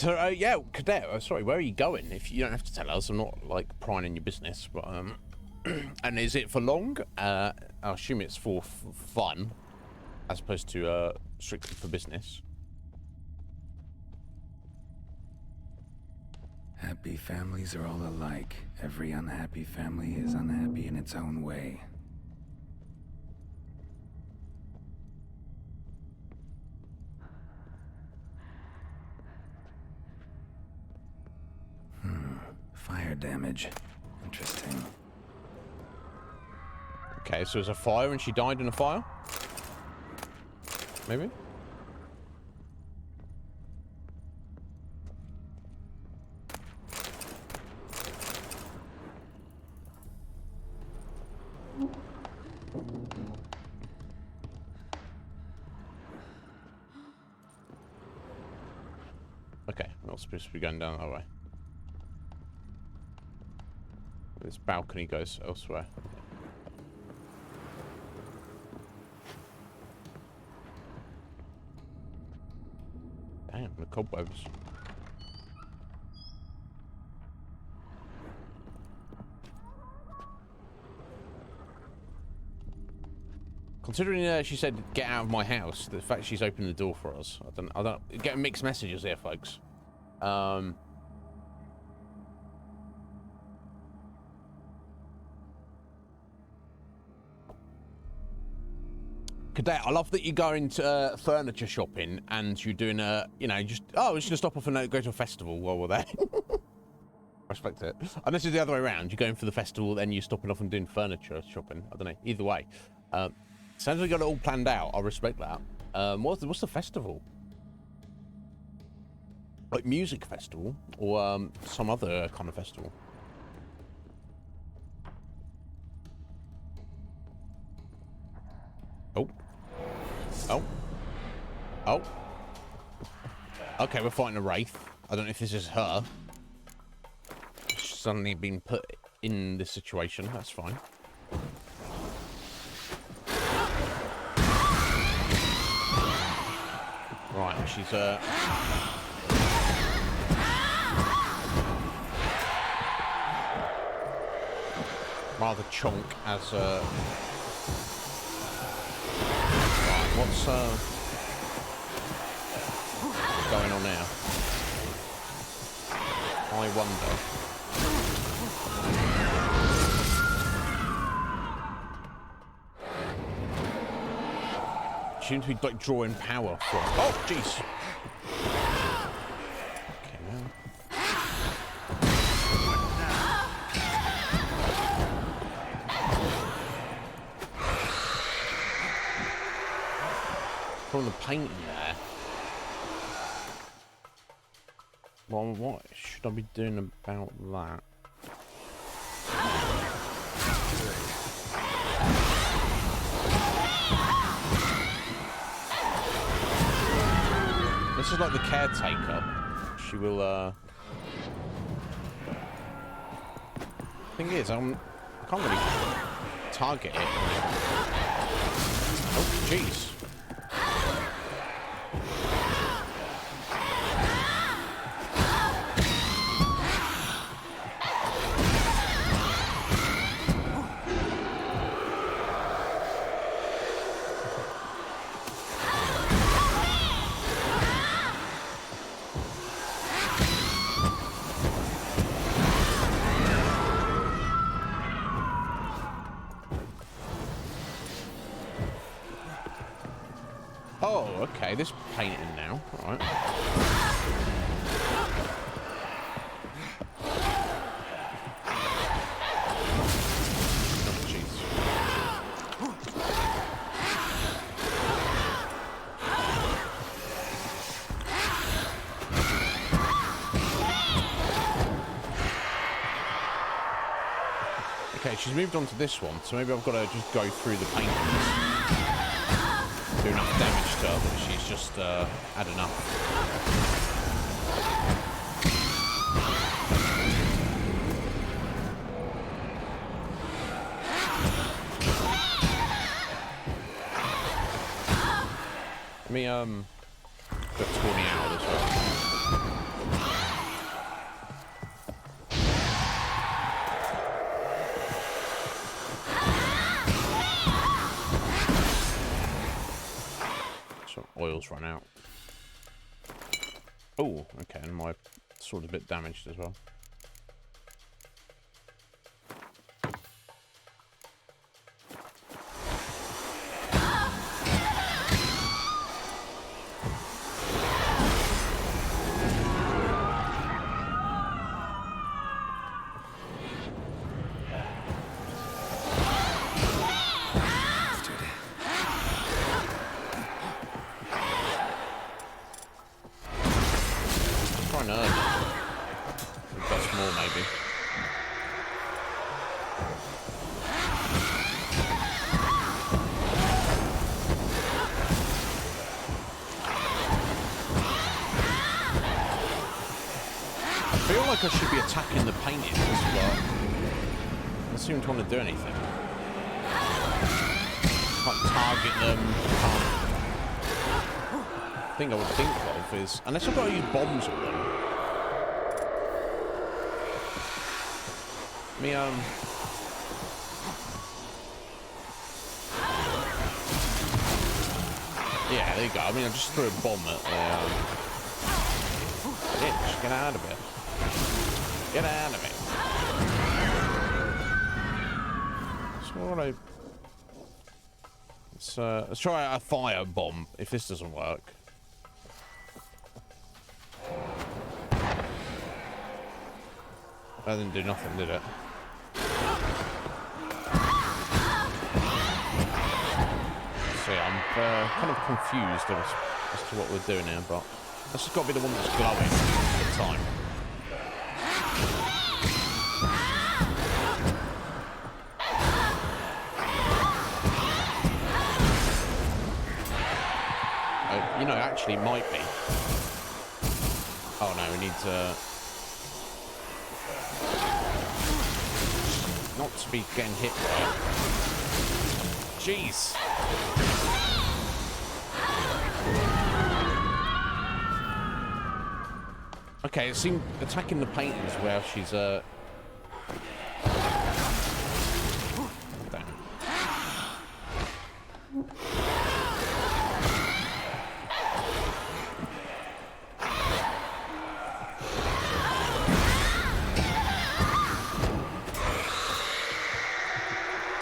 So, yeah, Cadet, sorry, where are you going? If you don't have to tell us, I'm not, like, prying in your business, but, and is it for long? I assume it's for fun, as opposed to, strictly for business. Happy families are all alike. Every unhappy family is unhappy in its own way. Fire damage. Interesting. Okay, so there's a fire and she died in a fire? Maybe? Okay, we're not supposed to be going down that way. This balcony goes elsewhere. Damn, the cobwebs. Considering she said get out of my house, the fact she's opened the door for us, I don't get mixed messages here, folks. Cadet, I love that you go into furniture shopping and you're doing you know, just, oh, we're just gonna stop off and go to a festival while we're there. Respect it. And this is the other way around. You're going for the festival, then you're stopping off and doing furniture shopping. I don't know. Either way. Sounds like we got it all planned out. I respect that. What's the festival? Like music festival or some other kind of festival? Oh. Oh. Oh. Okay, we're fighting a wraith. I don't know if this is her. She's suddenly been put in this situation. That's fine. Right, she's rather chonk as right, what's going on now? I wonder. She seems to be like drawing power from. Oh, jeez. Okay, now. From the painting there. Well, what should I be doing about that? This is like the caretaker. She will, thing is, I can't really target it. Oh, jeez. Okay, this painting now. All right. Oh, jeez. Okay, she's moved on to this one, so maybe I've got to just go through the paintings. Do enough damage to her, but she's just had enough. Let me got 20 out of this one. heal's run out. Oh, okay, and my sword's a bit damaged as well. I should be attacking the paintings, but I seem to want to do anything. Can't target them. The thing I would think of is, unless I've got to use bombs on them. Yeah, there you go. I mean, I just threw a bomb at the itch. Get out of it. Get out of it. So what let's try a fire bomb if this doesn't work. That didn't do nothing, did it? See, I'm kind of confused as to what we're doing here, but this has got to be the one that's glowing at the time. You know, actually might be. Oh no, we need to not to be getting hit by it. Jeez. Okay, it seemed attacking the paintings where she's damn.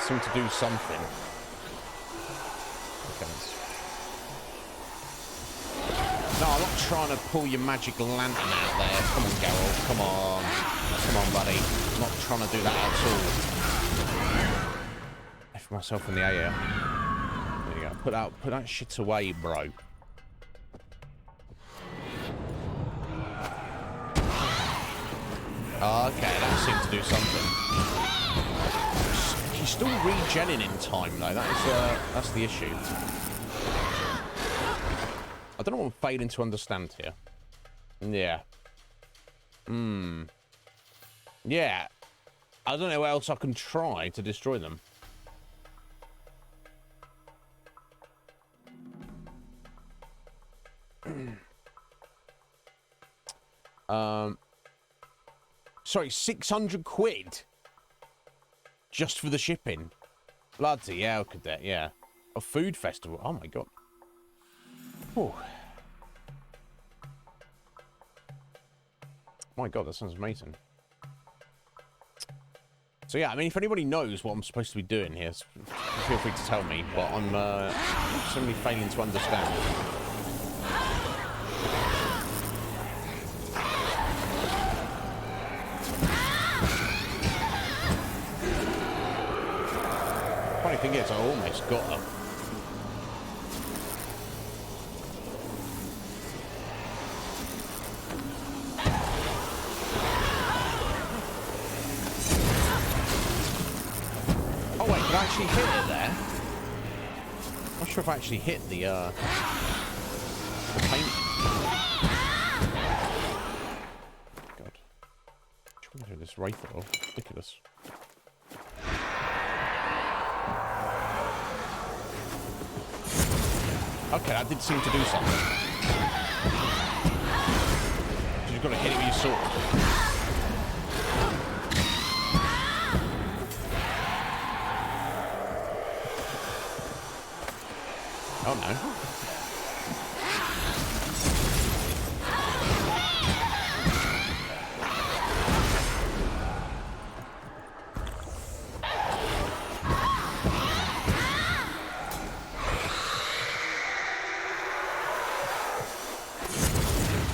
Seem to do something. Okay. No, I'm not trying to pull your magic lantern out there. Come on, Geralt. Come on. Come on, buddy. I'm not trying to do that at all. Left myself in the air. There you go. Put that shit away, bro. Okay, that seemed to do something. She's still regenning in time, though. That's the issue. I don't know what I'm failing to understand here. Yeah. Yeah. I don't know what else I can try to destroy them. Sorry, 600 quid? Just for the shipping? Bloody hell, could that, yeah. A food festival, oh my god. Oh my god, that sounds amazing. So yeah, I mean, if anybody knows what I'm supposed to be doing here, feel free to tell me, but I'm simply failing to understand. Funny thing is, I almost got them. Did I actually hit it there? I'm not sure if I actually hit the paint. God. Trying to do this right though. Ridiculous. Okay, that did seem to do something. You've got to hit it with your sword. Oh no.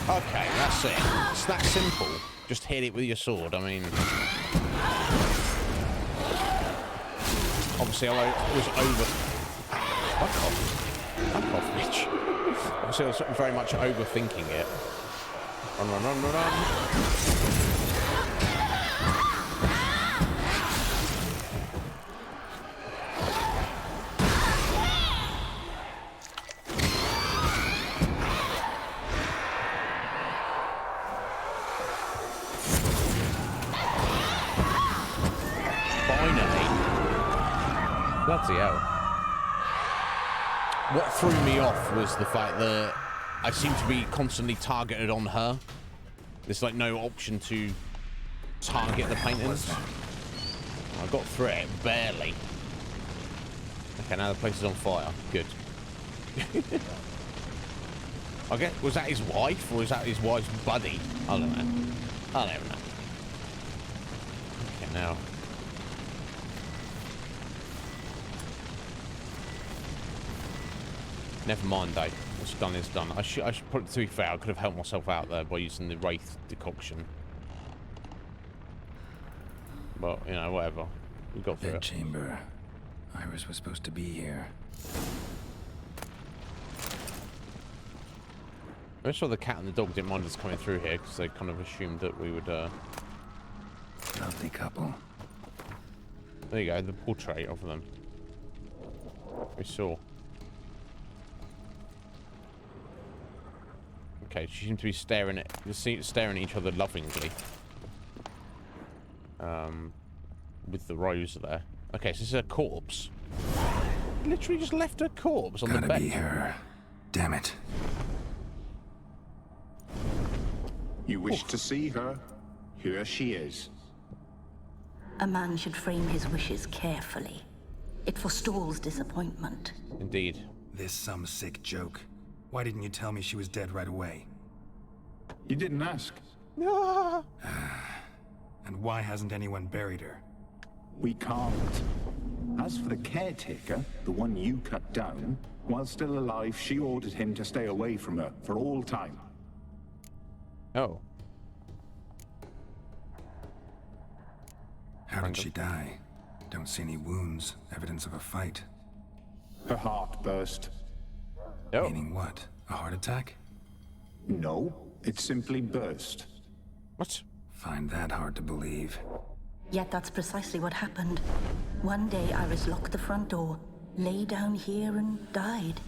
Okay, that's it. It's that simple. Just hit it with your sword. I mean, obviously I was over. Fuck off, bitch. Obviously I was very much overthinking it. Run, run, run, run, run. Bloody hell. What threw me off was the fact that I seem to be constantly targeted on her. There's like no option to target the paintings. I got through it, barely. Okay, now the place is on fire. Good. Okay, was that his wife or was that his wife's buddy? I don't know. I don't know. Okay, now. Never mind, though. What's done is done. I should put, to be fair, I could have helped myself out there by using the Wraith decoction. But, you know, whatever. We got through it. Chamber. Iris was supposed to be here. I'm sure the cat and the dog didn't mind us coming through here because they kind of assumed that we would, Lovely couple. There you go, the portrait of them. We saw. Okay, she seems to be staring at each other lovingly. With the rose there. Okay, so this is a corpse. Literally just left a corpse on the bed. Gotta be her. Damn it. You wish to see her? Here she is. A man should frame his wishes carefully. It forestalls disappointment. Indeed. This some sick joke. Why didn't you tell me she was dead right away? You didn't ask. And why hasn't anyone buried her? We can't. As for the caretaker, the one you cut down, while still alive, she ordered him to stay away from her for all time. Oh. How did she die? Don't see any wounds, evidence of a fight. Her heart burst. Oh. Meaning what? A heart attack? No, it simply burst. What? Find that hard to believe. Yet that's precisely what happened. One day Iris locked the front door, lay down here and died.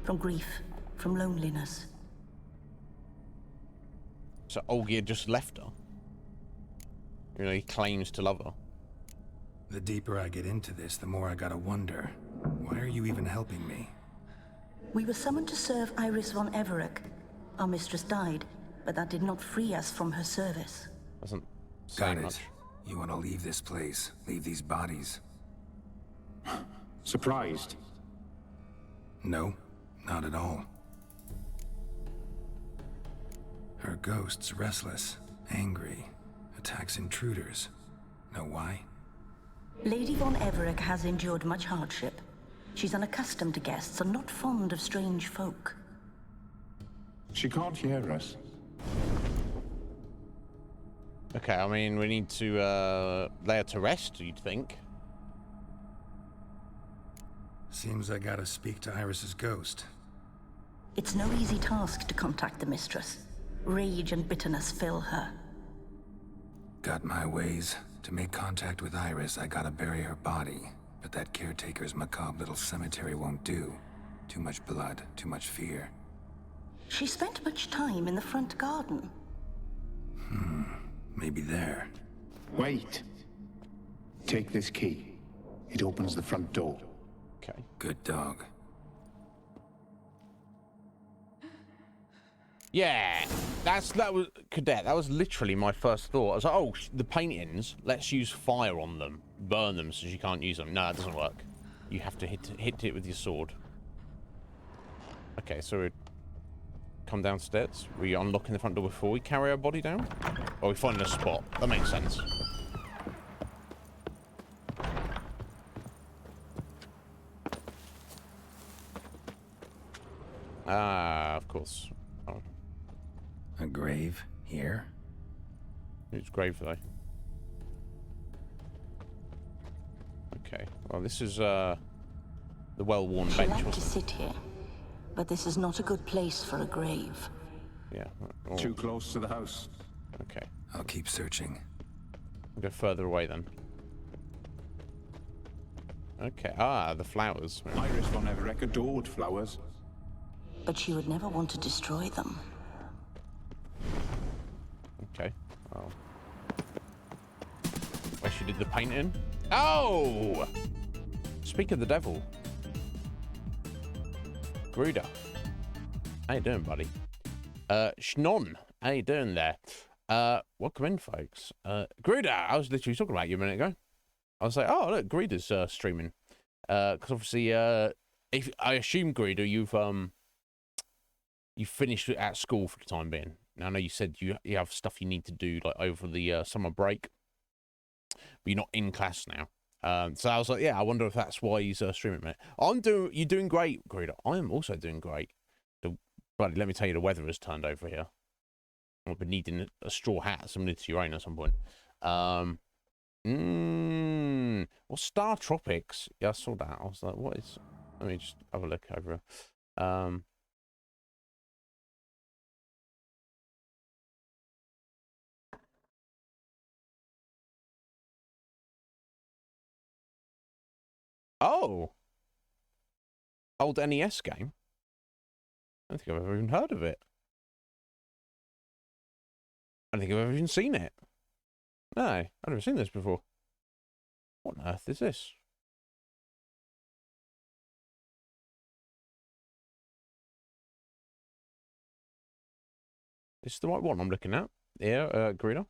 From grief, from loneliness. So Olgierd just left her? You know, he claims to love her. The deeper I get into this, the more I gotta wonder. Why are you even helping me? We were summoned to serve Iris von Everec. Our mistress died, but that did not free us from her service. Doesn't say Got it. much. You want to leave this place, leave these bodies? Surprised? No, not at all. Her ghost's restless, angry, attacks intruders. Know why? Lady von Everec has endured much hardship. She's unaccustomed to guests and not fond of strange folk. She can't hear us. Okay, I mean, we need to lay her to rest, you'd think. Seems I gotta speak to Iris's ghost. It's no easy task to contact the mistress. Rage and bitterness fill her. Got my ways. To make contact with Iris, I gotta bury her body. But that caretaker's macabre little cemetery won't do. Too much blood, too much fear. She spent much time in the front garden. Maybe there. Wait. Take this key. It opens the front door. Okay. Good dog. Yeah, that was Cadet. That was literally my first thought. I was like, oh, the paintings. Let's use fire on them, burn them, so she can't use them. No, that doesn't work. You have to hit it with your sword. Okay, so we come downstairs. We unlocking the front door before we carry our body down, or we find a spot. That makes sense. Ah, of course. Oh. A grave here? It's grave though. Okay. Well, this is the well-worn She bench. liked to sit here, but this is not a good place for a grave. Yeah. Oh, Too close to the house. okay. I'll keep searching. I'll go further away then. Okay. Ah, the flowers. Iris von Everett adored flowers. But she would never want to destroy them. Okay. Oh. Where she did the painting? Oh! Speak of the devil. Gruder. How you doing, buddy? Schnon. How you doing there? Welcome in, folks. Gruder, I was literally talking about you a minute ago. I was like, oh, look, Gruder's streaming. Because obviously, if I assume, Gruder, you finished at school for the time being. Now, I know you said you have stuff you need to do like over the summer break, but you're not in class now. So I was like, yeah, I wonder if that's why he's streaming, man. You're doing great, Gruder. I am also doing great. Buddy, let me tell you, the weather has turned over here. I've been needing a straw hat similar to your own at some point. Well, Star Tropics. Yeah, I saw that. I was like, what is... Let me just have a look over. Oh! Old NES game? I don't think I've ever even heard of it. I don't think I've ever even seen it. No, I've never seen this before. What on earth is this? Is this the right one I'm looking at? Yeah, Greener.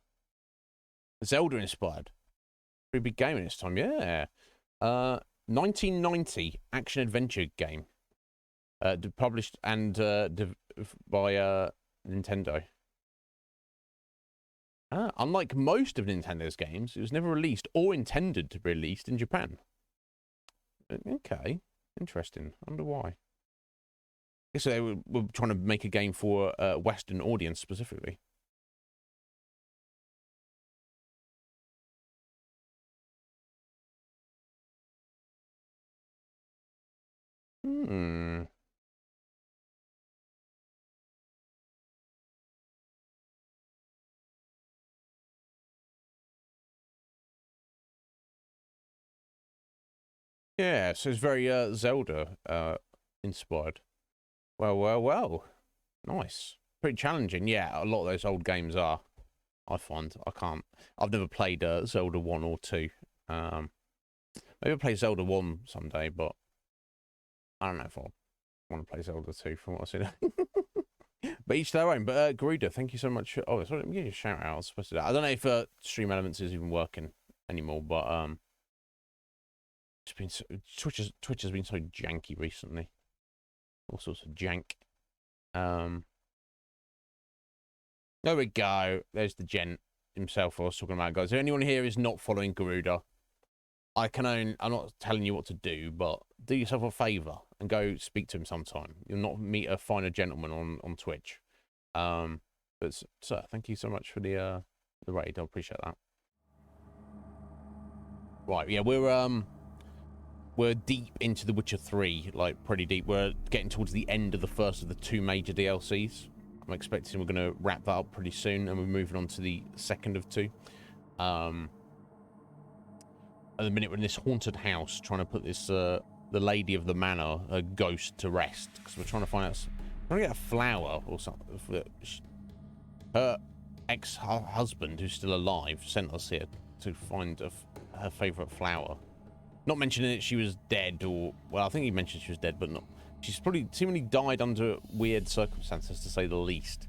Zelda inspired. Pretty big game in its time, yeah. 1990 action adventure game. Published and by Nintendo. Unlike most of Nintendo's games, it was never released or intended to be released in Japan. Okay, interesting. I wonder why. I guess they were trying to make a game for a Western audience specifically. Yeah, so it's very Zelda inspired. Well. Nice. Pretty challenging. Yeah, a lot of those old games are. I find. I've never played Zelda 1 or 2. Maybe I'll play Zelda 1 someday, but I don't know if I'll want to play Zelda 2 from what I've seen. But each their own. But Garuda, thank you so much. Oh, sorry, let me give you a shout out. I was supposed to do that. I don't know if Stream Elements is even working anymore, but it's been Twitch has been so janky recently. All sorts of jank. There we go. There's the gent himself I was talking about, guys. Is there anyone here who's not following Garuda? I'm not telling you what to do, but do yourself a favour and go speak to him sometime. You'll not meet a finer gentleman on Twitch. But sir, thank you so much for the raid. I appreciate that. Right, yeah, we're deep into The Witcher 3, like pretty deep. We're getting towards the end of the first of the 2 major DLCs. I'm expecting we're going to wrap that up pretty soon, and we're moving on to the second of 2. At the minute, we're in this haunted house trying to put this the lady of the manor, a ghost, to rest, because we're trying to find out, trying to get a flower or something. Her ex-husband, who's still alive, sent us here to find her favourite flower. Not mentioning that she was dead, or well, I think he mentioned she was dead, but not. She's probably seemingly died under weird circumstances, to say the least.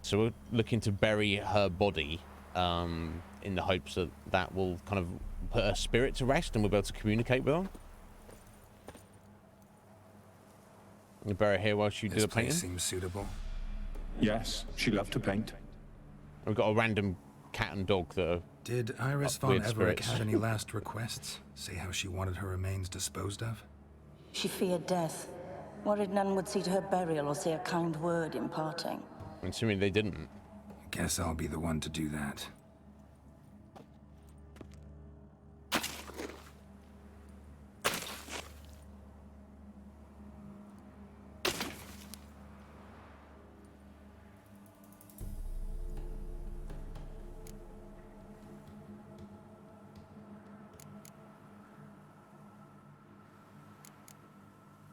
So we're looking to bury her body in the hopes that that will kind of put her spirit to rest and we'll be able to communicate with her. You bury her here while she did a painting? This place seems suitable. Yes, she loved to paint. We've got a random cat and dog that are... Did Iris von weird Everett spirits. have any last requests? Say how she wanted her remains disposed of? She feared death, worried none would see to her burial or say a kind word in parting. Assuming they didn't. Guess I'll be the one to do that.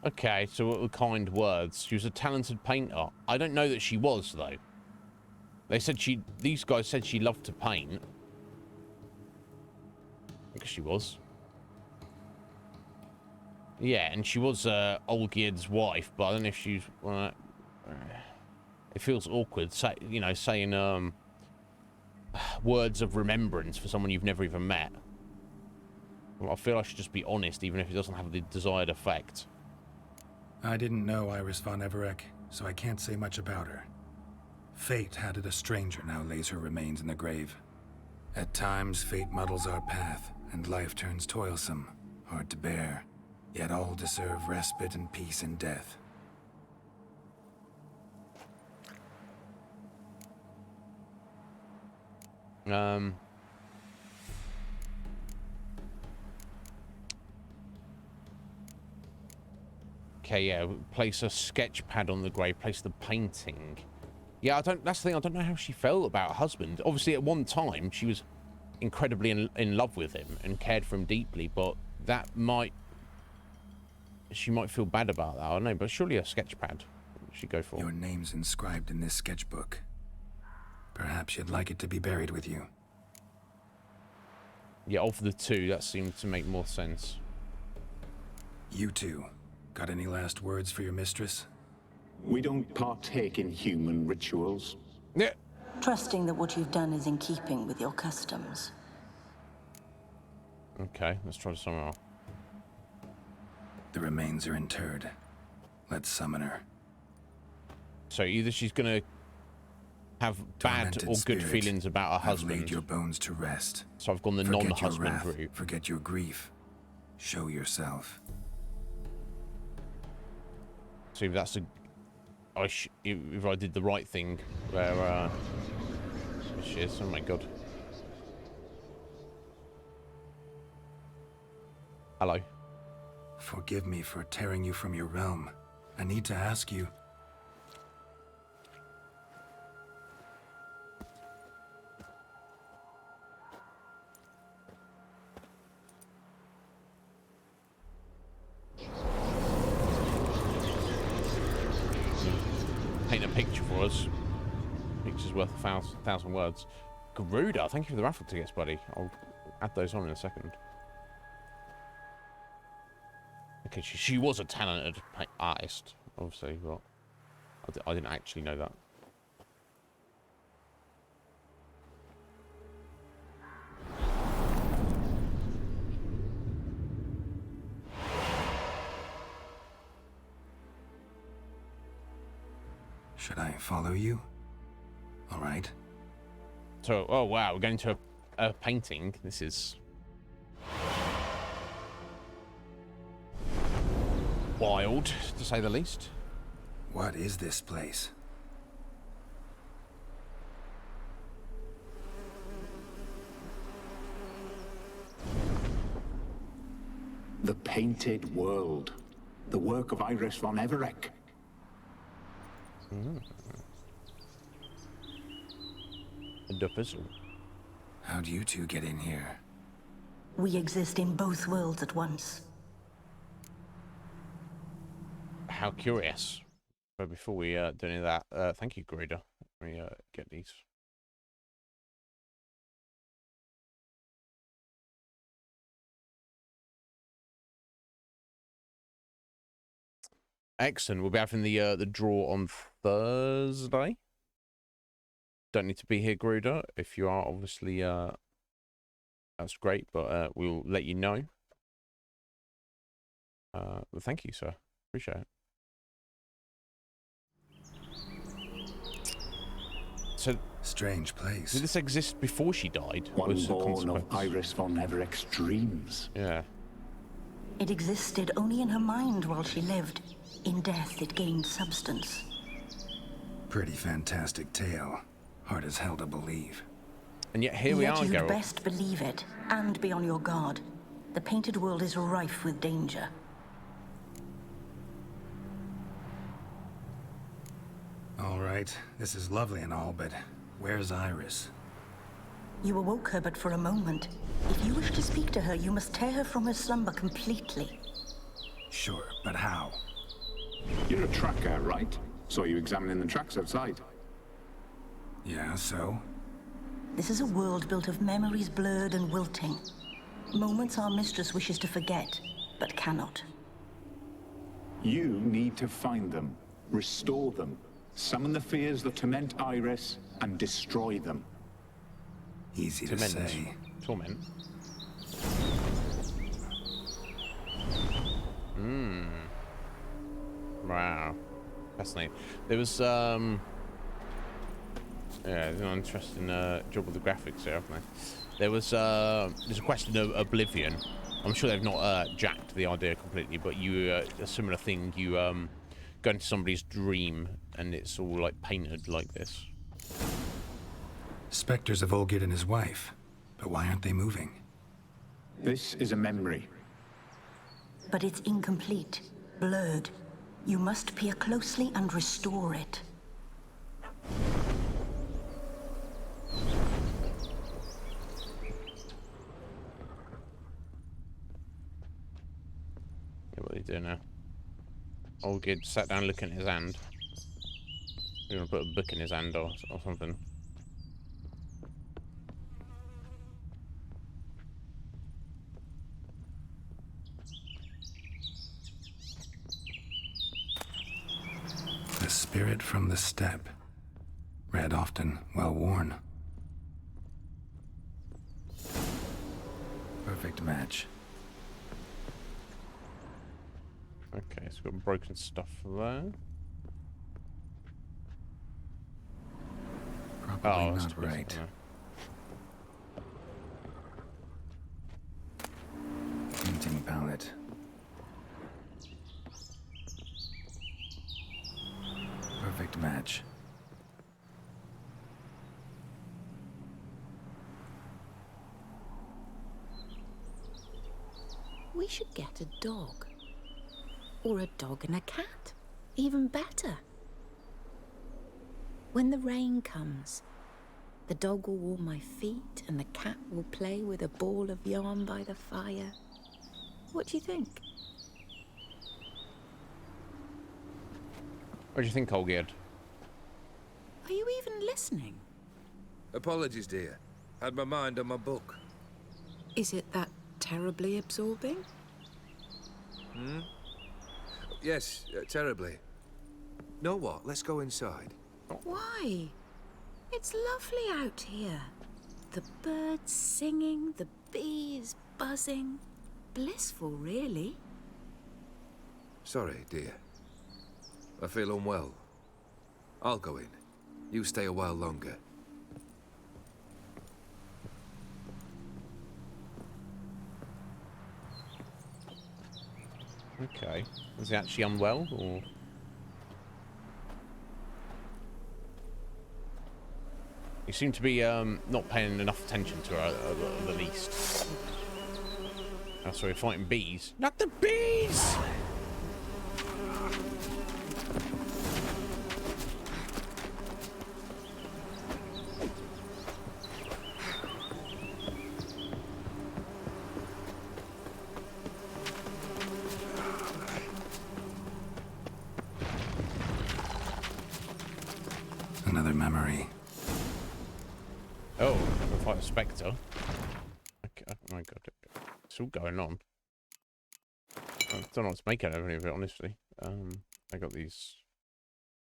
Okay, so what were kind words? She was a talented painter. I don't know that she was, though. They said these guys said she loved to paint. I guess she was. Yeah, and she was Olgierd's wife, but I don't know if she's... it feels awkward, saying words of remembrance for someone you've never even met. Well, I feel I should just be honest, even if it doesn't have the desired effect. I didn't know Iris von Everec, so I can't say much about her. Fate had it a stranger now lays her remains in the grave. At times, fate muddles our path, and life turns toilsome, hard to bear. Yet all deserve respite and peace in death. Okay, yeah, place a sketch pad on the grave, place the painting. Yeah, that's the thing, I don't know how she felt about her husband. Obviously, at one time, she was incredibly in love with him and cared for him deeply, but she might feel bad about that, I don't know, but surely a sketch pad she'd go for. Your name's inscribed in this sketchbook. Perhaps you'd like it to be buried with you. Yeah, of the two, that seemed to make more sense. You two, got any last words for your mistress? We don't partake in human rituals. Yeah. Trusting that what you've done is in keeping with your customs. Okay, let's try to summon her. The remains are interred. Let's summon her. So either she's gonna have bad Tormented or good spirit, feelings about her I've husband. laid your bones to rest. So I've gone the Forget your non-husband wrath, route. forget your grief. Show yourself. So that's if I did the right thing, where she is. Oh my god. Hello. Forgive me for tearing you from your realm. I need to ask you. Paint a picture for us. Picture's worth a thousand words. Garuda, thank you for the raffle tickets, buddy. I'll add those on in a second. Okay, she was a talented artist, obviously, but I didn't actually know that. Should I follow you? All right. So, oh wow, we're going to a painting. This is wild, to say the least. What is this place? The Painted World. The work of Iris von Everec. The puzzle. How'd you two get in here? We exist in both worlds at once. How curious. But before we do any of that, thank you, Garuda. Let me get these. Excellent. We'll be having the draw on Thursday. Don't need to be here, Garuda. If you are, obviously, that's great. But we'll let you know. Well, thank you, sir. Appreciate it. So, strange place. Did this exist before she died? One born of Iris von Everec's dreams. Yeah. It existed only in her mind while she lived. In death, it gained substance. Pretty fantastic tale. Hard as hell to believe. And yet here we Yet are, you'd Geralt. best believe it, and be on your guard. The painted world is rife with danger. All right, this is lovely and all, but where's Iris? You awoke her but for a moment. If you wish to speak to her, you must tear her from her slumber completely. Sure, but how? You're a tracker, right? Saw you examining the tracks outside. Yeah, so? This is a world built of memories blurred and wilting. Moments our mistress wishes to forget, but cannot. You need to find them, restore them, summon the fears that torment Iris, and destroy them. Easy to say. Torment. Wow. Fascinating. There was yeah, there's an interesting job with the graphics there, haven't they? There was there's a question of Oblivion. I'm sure they've not jacked the idea completely, but you a similar thing. You go into somebody's dream and it's all like painted like this. Spectres of Olgid and his wife. But why aren't they moving? This is a memory. But it's incomplete, blurred. You must peer closely and restore it. Yeah, what are they doing now? Olgid sat down looking at his hand. We're gonna put a book in his hand or something. The spirit from the steppe. Read often, well worn. Perfect match. Okay, so we've got broken stuff there. Probably that's not right. something Painting palette. Perfect match. We should get a dog. Or a dog and a cat. Even better. When the rain comes, the dog will warm my feet and the cat will play with a ball of yarn by the fire. What do you think? What do you think, Olgid? Are you even listening? Apologies, dear. Had my mind on my book. Is it that terribly absorbing? Yes, terribly. Know what? Let's go inside. Why? It's lovely out here. The birds singing, the bees buzzing. Blissful, really. Sorry, dear. I feel unwell. I'll go in. You stay a while longer. Okay. Is he actually unwell, or...? You seem to be not paying enough attention to her, at the least. Oh, sorry, fighting bees. Not the bees! Another memory. Oh, we'll fight a spectre. Okay, oh my god, it's all going on. I don't know what's making out of any of it, honestly. I got these.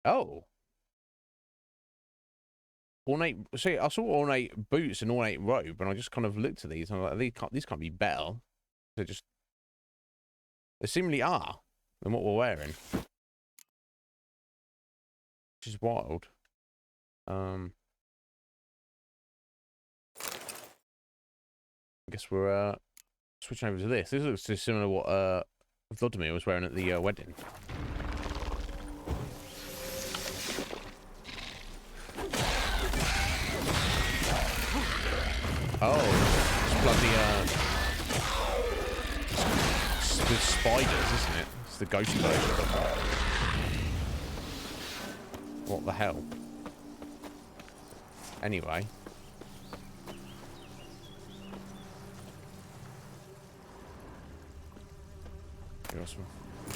Oh, ornate. See, I saw ornate boots and ornate robe, and I just kind of looked at these, and I'm like, these can't be better. They seemingly are than what we're wearing, which is wild. I guess we're switching over to this. This looks too similar to what Vladimir was wearing at the wedding. Oh, it's bloody, it's the spiders, isn't it? It's the ghost version. What the hell? Anyway. Got some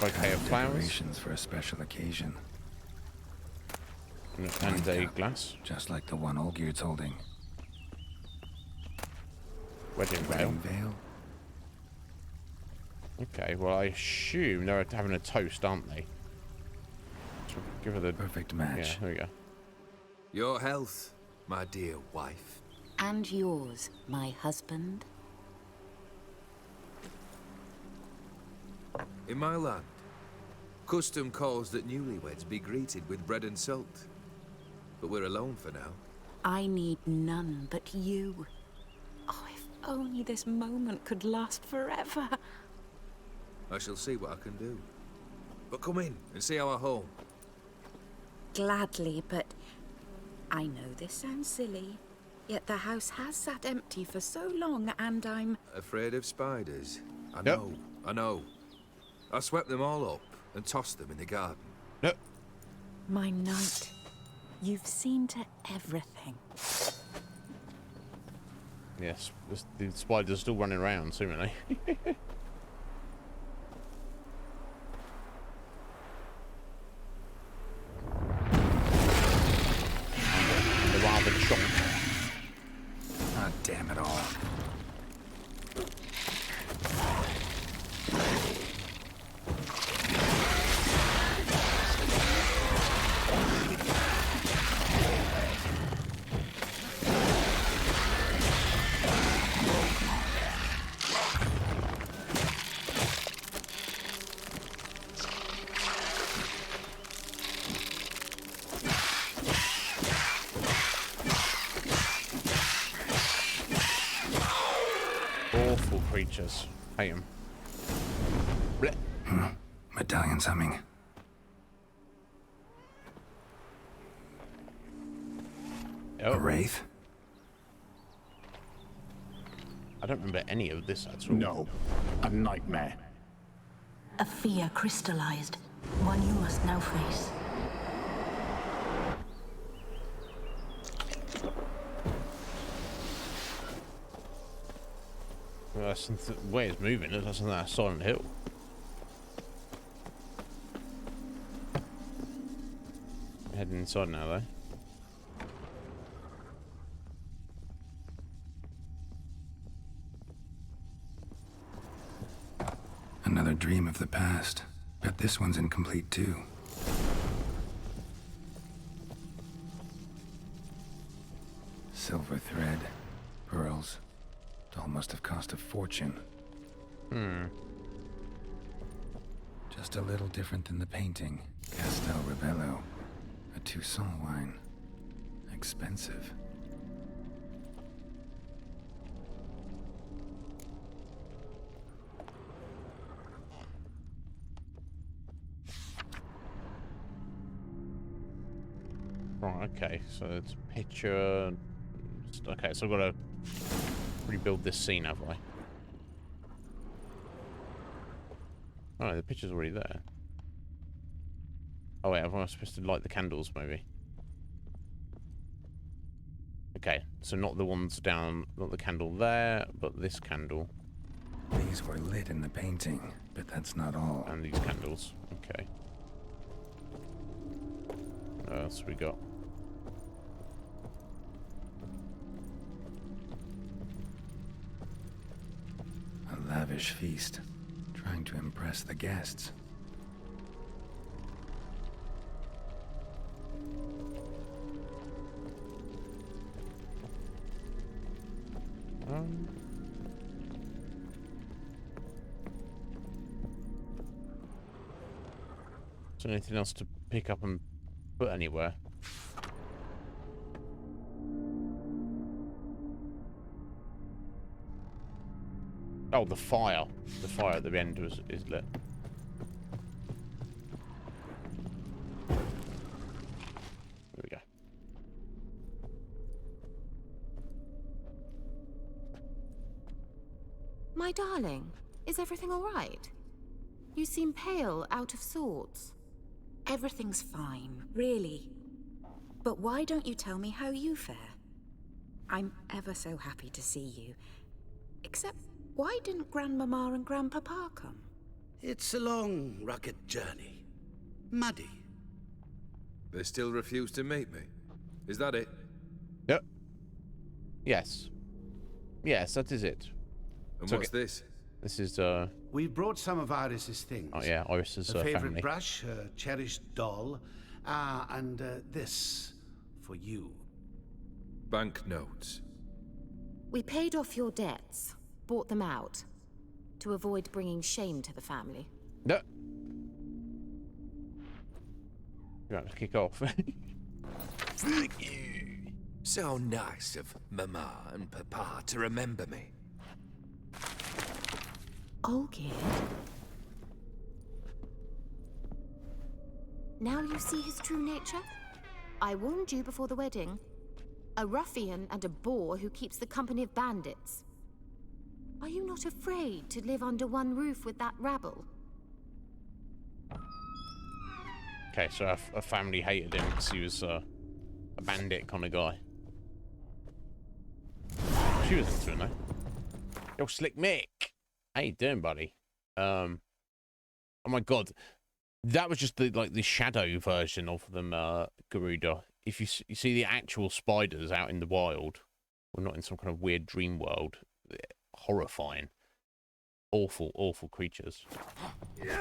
bouquet of flowers. Decorations for a special occasion. And a glass. Just like the one Olgierd's holding. Wedding veil. Wedding veil. Okay, well I assume they're having a toast, aren't they? So give her the Perfect match. Yeah, there we go. Your health, my dear wife. And yours, my husband. In my land, custom calls that newlyweds be greeted with bread and salt. But we're alone for now. I need none but you. Oh, if only this moment could last forever. I shall see what I can do. But come in and see our home. Gladly, but I know this sounds silly, yet the house has sat empty for so long, and I'm... Afraid of spiders? I Yep. know, I know. I swept them all up and tossed them in the garden. Yep. My knight, you've seen to everything. Yes, the spiders are still running around, seemingly. The rather chomp. Ah, damn it all. Awful creatures. Hate them. Medallion's humming. Oh, A wraith? I don't remember any of this at all. No, a nightmare. A fear crystallized, one you must now face. Well, that's the way it's moving. It looks like that Silent Hill. Heading inside now, though. Another dream of the past. Bet this one's incomplete too. Silver thread, pearls. Doll must have cost a fortune. Just a little different than the painting. Castel Rebello. A Toussaint wine. Expensive. Right, okay, so it's a picture. Okay, so I've got to rebuild this scene, have I? Oh, the picture's already there. Oh wait, am I supposed to light the candles, maybe? Okay, so not the ones down, not the candle there, but this candle. These were lit in the painting, but that's not all. And these candles. Okay. What else we got? A lavish feast, trying to impress the guests. Is there anything else to pick up and put anywhere? Oh, the fire. The fire at the end is lit. There we go. My darling, is everything all right? You seem pale, out of sorts. Everything's fine, really. But why don't you tell me how you fare? I'm ever so happy to see you. Except, why didn't Grandmama and Grandpapa come? It's a long, rugged journey. Muddy. They still refuse to meet me. Is that it? Yep. Yes. Yes, that is it. And So what's this? This is, We've brought some of Iris's things. oh yeah, Iris's Her favorite family. brush, her cherished doll, and this for you. Banknotes. We paid off your debts, bought them out, to avoid bringing shame to the family. No. You have to kick off. Thank you. So nice of Mama and Papa to remember me. Olgierd? Now you see his true nature? I warned you before the wedding. A ruffian and a boor who keeps the company of bandits. Are you not afraid to live under one roof with that rabble? Okay, so our family hated him because he was a bandit kind of guy. She was into it, though. Yo, Slick Mick. How you doing, buddy? Oh my god. That was just the shadow version of them, Garuda. If you see the actual spiders out in the wild, we're not in some kind of weird dream world. They're horrifying. Awful, awful creatures. Okay.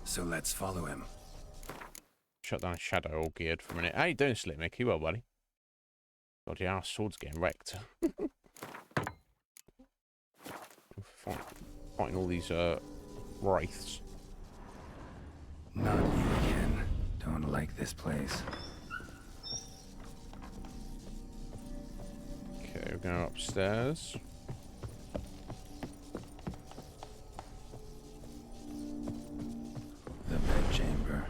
So let's follow him. Shut down Shadow all geared for a minute. How you doing, Slick Mick? You well, buddy? God, yeah, our sword's getting wrecked. Fighting all these wraiths. Not you again. Don't like this place. Okay, we're going upstairs. The bedchamber.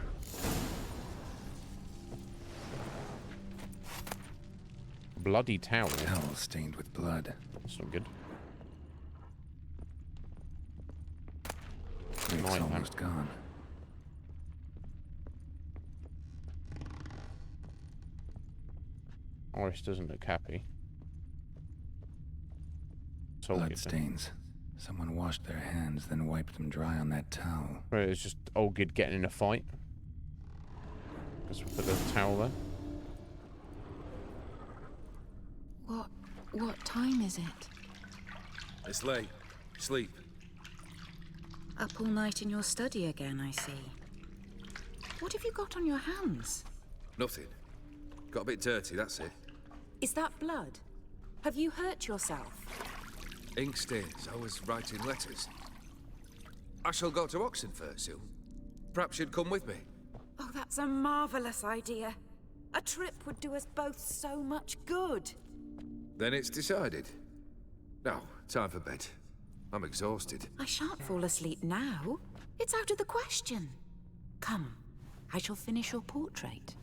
Bloody towel. Towel stained with blood. That's not good. It's Night almost gone. Iris doesn't look happy. So Blood stains. Someone washed their hands, then wiped them dry on that towel. Right, it's just Olgid getting in a fight. Guess we'll put the towel there. What time is it? It's late. Sleep. Up all night in your study again, I see. What have you got on your hands? Nothing. Got a bit dirty, that's it. Is that blood? Have you hurt yourself? Ink stains. I was writing letters. I shall go to Oxenfurt soon. Perhaps you'd come with me. Oh, that's a marvelous idea. A trip would do us both so much good. Then it's decided. Now, time for bed. I'm exhausted. I shan't fall asleep now. It's out of the question. Come, I shall finish your portrait.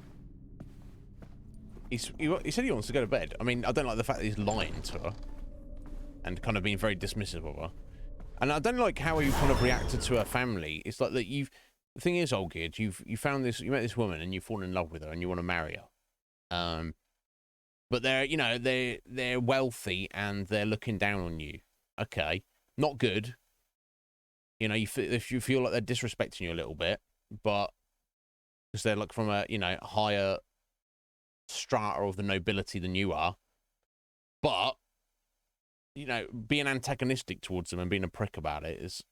He said he wants to go to bed. I mean, I don't like the fact that he's lying to her. And kind of being very dismissive of her. And I don't like how he kind of reacted to her family. It's like that the thing is, Olgid, you met this woman and you've fallen in love with her and you want to marry her. But they're wealthy and they're looking down on you. Okay. Not good. If you feel like they're disrespecting you a little bit, but because they're like from a, higher strata of the nobility than you are. But, being antagonistic towards them and being a prick about it is,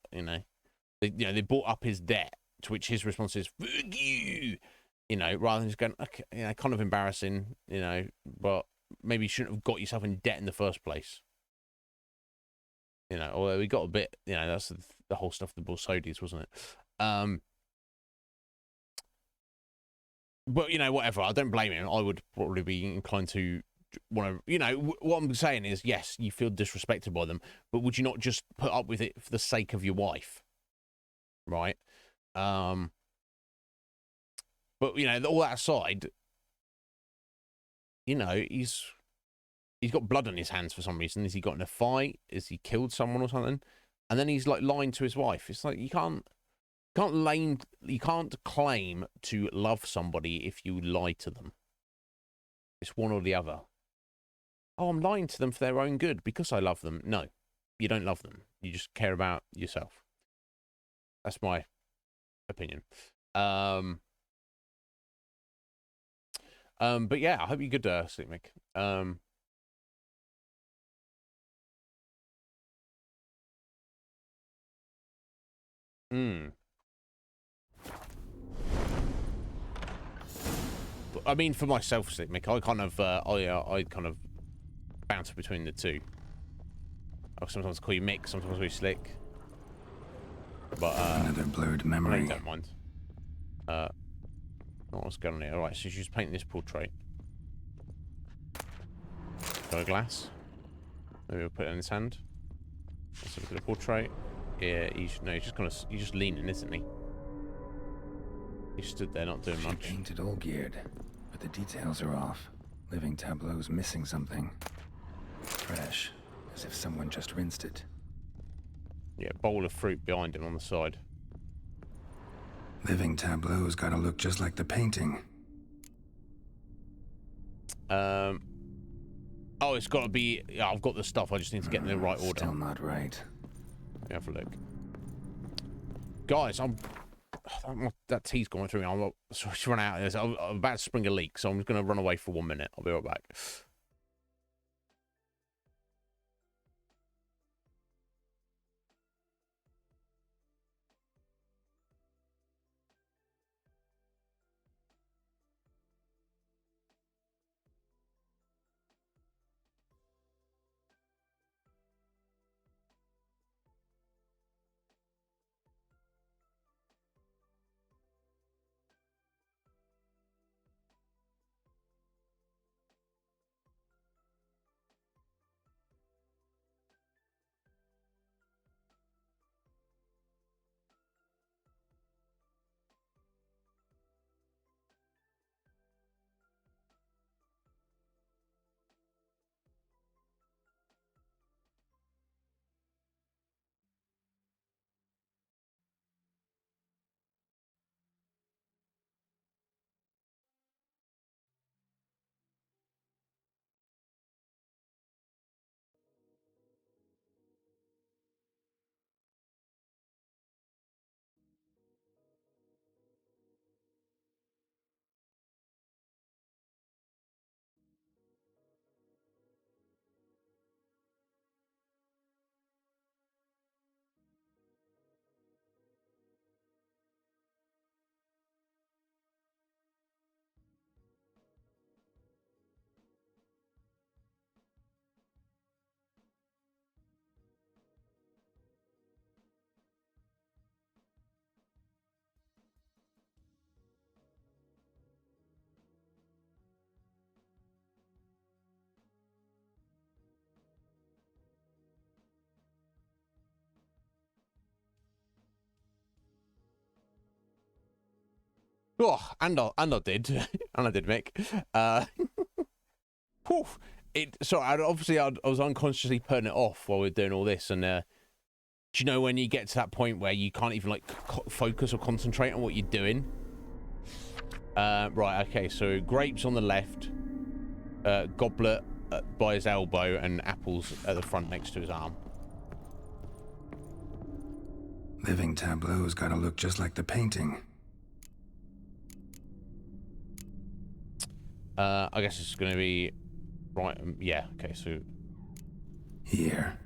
they brought up his debt, to which his response is, fuck you, rather than just going, okay, kind of embarrassing, but maybe you shouldn't have got yourself in debt in the first place. Although we got a bit, that's the whole stuff the Borsodis, wasn't it? But, whatever, I don't blame him. I would probably be inclined to want to, what I'm saying is, yes, you feel disrespected by them, but would you not just put up with it for the sake of your wife? Right? But, all that aside, you know, he's got blood on his hands for some reason. Has he got in a fight? Has he killed someone or something? And then he's like lying to his wife. It's like you can't claim to love somebody if you lie to them. It's one or the other. Oh, I'm lying to them for their own good because I love them. No, you don't love them. You just care about yourself. That's my opinion. But yeah, I hope you're good, Sleep Mick. I mean, for myself, Sleep Mick, I kind of, I kind of bounce between the two. I'll sometimes call you Mick, sometimes call you Slick. But another blurred memory. I don't mind. What's going on here? All right, so she's painting this portrait. Got a glass. Maybe we'll put it in his hand. Let's look at the portrait. Yeah, he's just leaning, isn't he? He stood there, not doing much. Painted all geared, but the details are off. Living tableau's missing something. Fresh, as if someone just rinsed it. Yeah, bowl of fruit behind him on the side. Living tableau's gotta look just like the painting. Oh, it's got to be... Yeah, I've got the stuff. I just need to get in the right order. Still not right. Let me have a look. Guys, that tea's going through me. I'm sorry to run out of this. I'm about to spring a leak, so I'm just going to run away for 1 minute. I'll be right back. Oh, and I did, and I did, Mick. Whew, so I was unconsciously putting it off while we are doing all this, and do you know when you get to that point where you can't even like focus or concentrate on what you're doing? Right, okay, so grapes on the left, goblet by his elbow, and apples at the front next to his arm. Living tableau's gotta look just like the painting. I guess it's going to be right. Yeah. Okay. So here.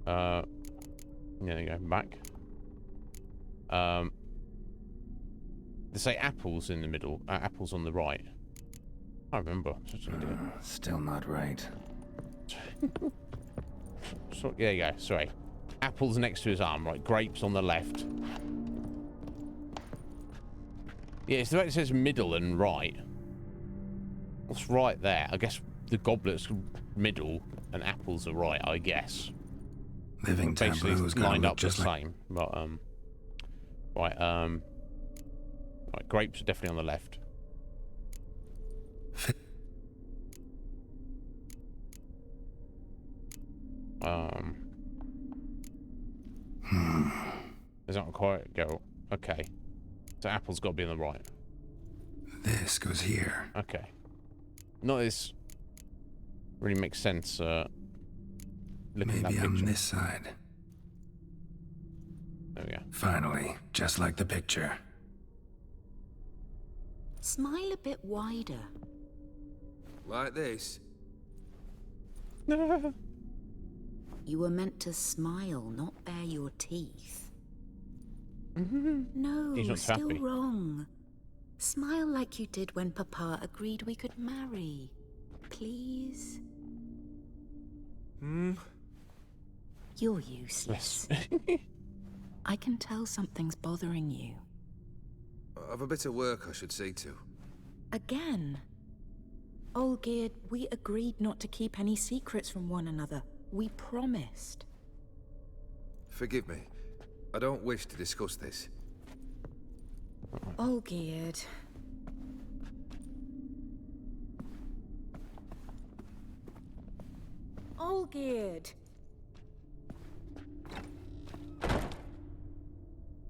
Yeah. There you go. Back. They say apples in the middle. Apples on the right. I remember. Such an idiot. Still not right. So there you go. Sorry. Apples next to his arm. Right. Grapes on the left. Yeah, it's the fact it says middle and right. What's right there? I guess the goblet's middle and apples are right, I guess. Living tableau's lined up just the same. But right, grapes are definitely on the left. Fi- Is that quite go? Okay. So apple's got to be on the right. This goes here. Okay. No, this really makes sense. Looking at that Maybe picture. on this side. There we go. Finally, just like the picture. Smile a bit wider. Like this? You were meant to smile, not bare your teeth. No, He's not still happy. wrong. Smile like you did when Papa agreed we could marry. Please? You're useless. I can tell something's bothering you. I've a bit of work I should see to. Again? Olgierd, we agreed not to keep any secrets from one another. We promised. Forgive me. I don't wish to discuss this. Olgierd. Olgierd.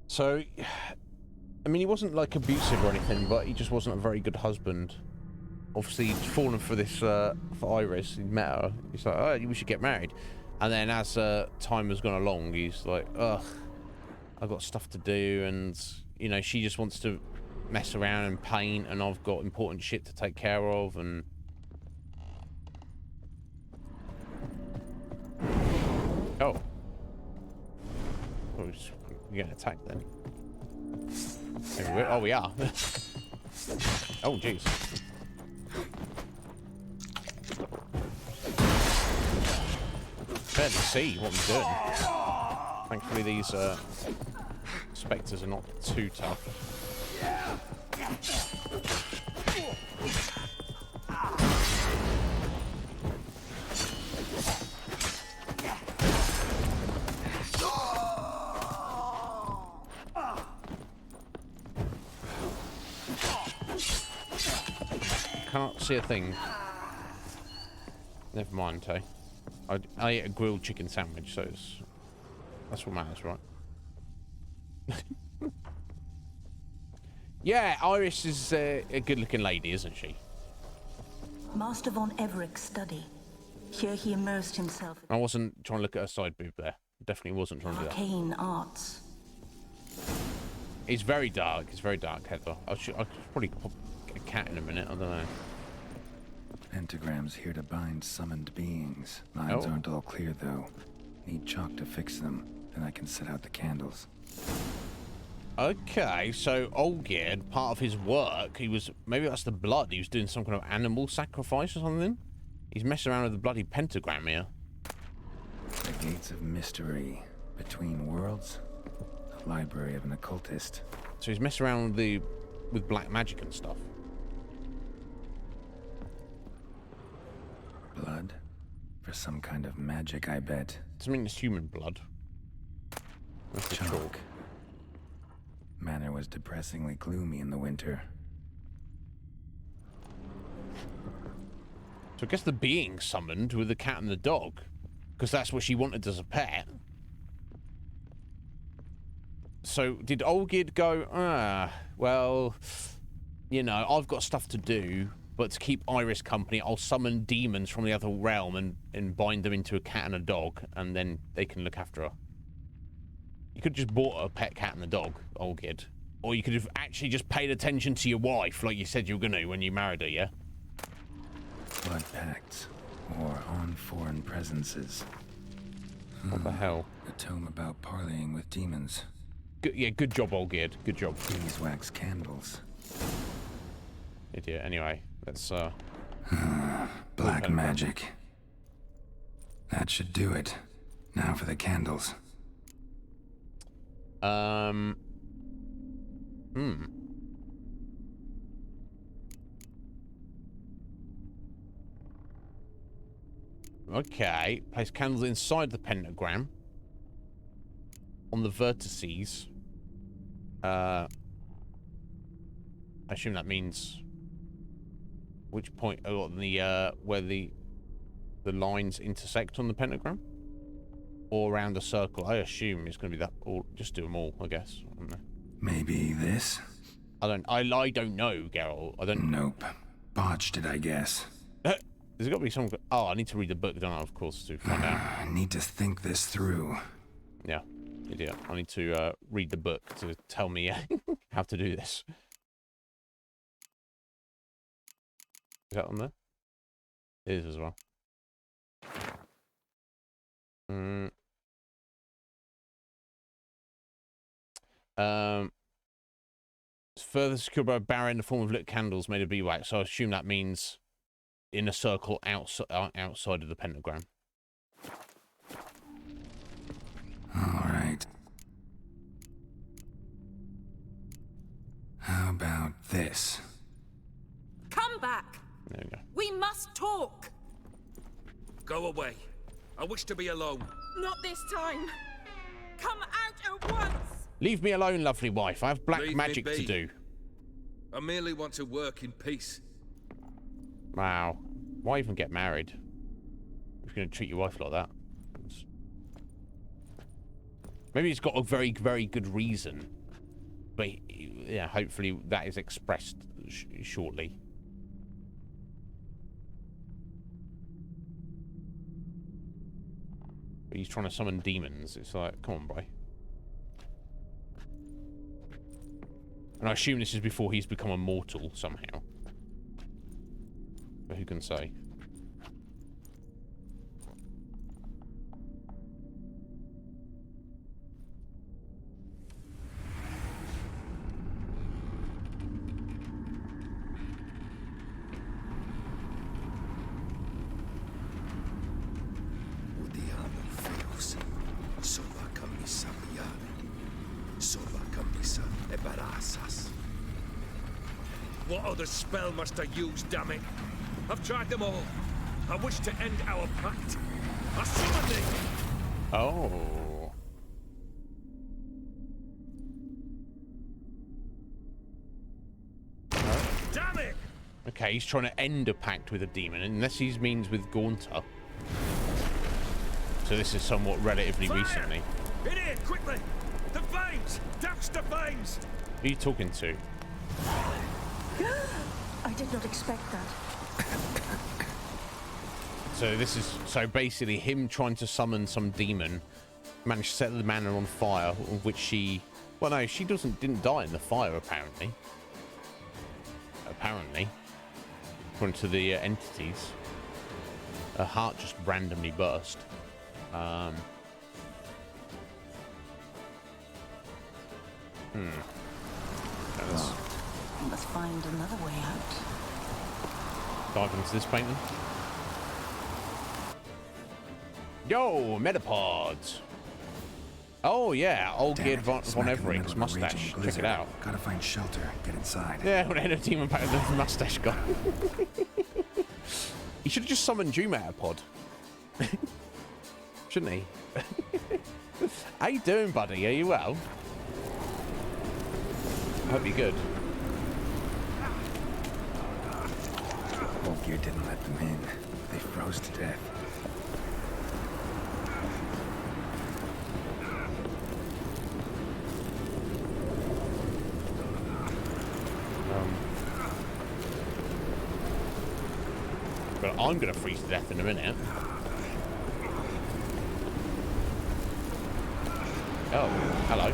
So, I mean, he wasn't like abusive or anything, but he just wasn't a very good husband. Obviously, he'd fallen for this, for Iris. He'd met her. He's like, oh, we should get married. And then as time has gone along, he's like, ugh, I've got stuff to do. And, you know, she just wants to mess around and paint, and I've got important shit to take care of. And oh. We're getting attacked then. Oh, we are. Oh, jeez. Fair to see what I'm doing. Thankfully, these spectres are not too tough. Can't see a thing. Never mind, hey. I ate a grilled chicken sandwich, so that's what matters, right? Yeah, Iris is a good-looking lady, isn't she? Master von Everett's study. Here he immersed himself I wasn't trying to look at her side boob there. Definitely wasn't trying to in do that. arcane arts. It's very dark. It's very dark, Heather. I'll probably pop a cat in a minute. I don't know. Pentagrams here to bind summoned beings. Lines aren't all clear, though. Need chalk to fix them. Then I can set out the candles. Okay, so Olgierd, part of his work, maybe that's the blood. He was doing some kind of animal sacrifice or something. He's messing around with the bloody pentagram here. The gates of mystery. Between worlds. The library of an occultist. So he's messing around with black magic and stuff. Blood? For some kind of magic, I bet. Doesn't mean it's human blood. That's the chalk. Manor was depressingly gloomy in the winter. So I guess the being summoned with the cat and the dog, because that's what she wanted as a pet. So did Olgierd go, well, you know, I've got stuff to do, but to keep Iris company, I'll summon demons from the other realm and bind them into a cat and a dog, and then they can look after her. You could have just bought a pet cat and a dog, Olgierd. Or you could have actually just paid attention to your wife, like you said you were going to when you married her, yeah? Blood pacts. Or on foreign presences. What the hell? A tome about parleying with demons. Good job, Olgierd. Good job. Beeswax candles. Idiot. Anyway, let's, Black magic. That should do it. Now for the candles. Okay. Place candles inside the pentagram. On the vertices. I assume that means Which point? Oh, the where the lines intersect on the pentagram, or around the circle. I assume it's going to be that. Or just do them all, I guess. I don't know. Maybe this? I don't know, Geralt. I don't. Nope. Botched it, I guess. There's got to be some. Oh, I need to read the book, don't I? Of course, to find out. I need to think this through. Yeah, idiot. I need to read the book to tell me how to do this. Is that on there? It is as well. It's further secured by a barrier in the form of lit candles made of beeswax. So I assume that means in a circle outside of the pentagram. All right. How about this? Come back! There we go. We must talk! Go away. I wish to be alone. Not this time! Come out at once! Leave me alone, lovely wife. I have black Leave me magic to be. do. I merely want to work in peace. Wow. Why even get married? If you're going to treat your wife like that. Maybe he's got a very, very good reason. But, yeah, hopefully that is expressed shortly. But he's trying to summon demons. It's like, come on, bro. And I assume this is before he's become immortal somehow. But who can say? What other spell must I use, damn it? I've tried them all. I wish to end our pact. I summon thee! Oh. Damn it! Okay, he's trying to end a pact with a demon, unless he means with Gaunter. So this is somewhat relatively Fire! recently. In here, quickly! The flames! Douse the flames! Who are you talking to? I did not expect that. So basically him trying to summon some demon, managed to set the manor on fire, of which she, well no, she didn't die in the fire apparently. According to the entities, her heart just randomly burst. We must find another way out. Dive into this painting. Yo, Metapods. Oh yeah, old Damn Geared it, Von smack in the middle Evering's of a mustache. raging Check it blizzard. out. Gotta find shelter. Get inside. Yeah, when I had a demon pack with the mustache guy. He should have just summoned you, Metapod. Shouldn't he? How you doing, buddy? Are you well? I hope you're good. Old Gear didn't let them in. They froze to death. But I'm gonna freeze to death in a minute. Oh, hello.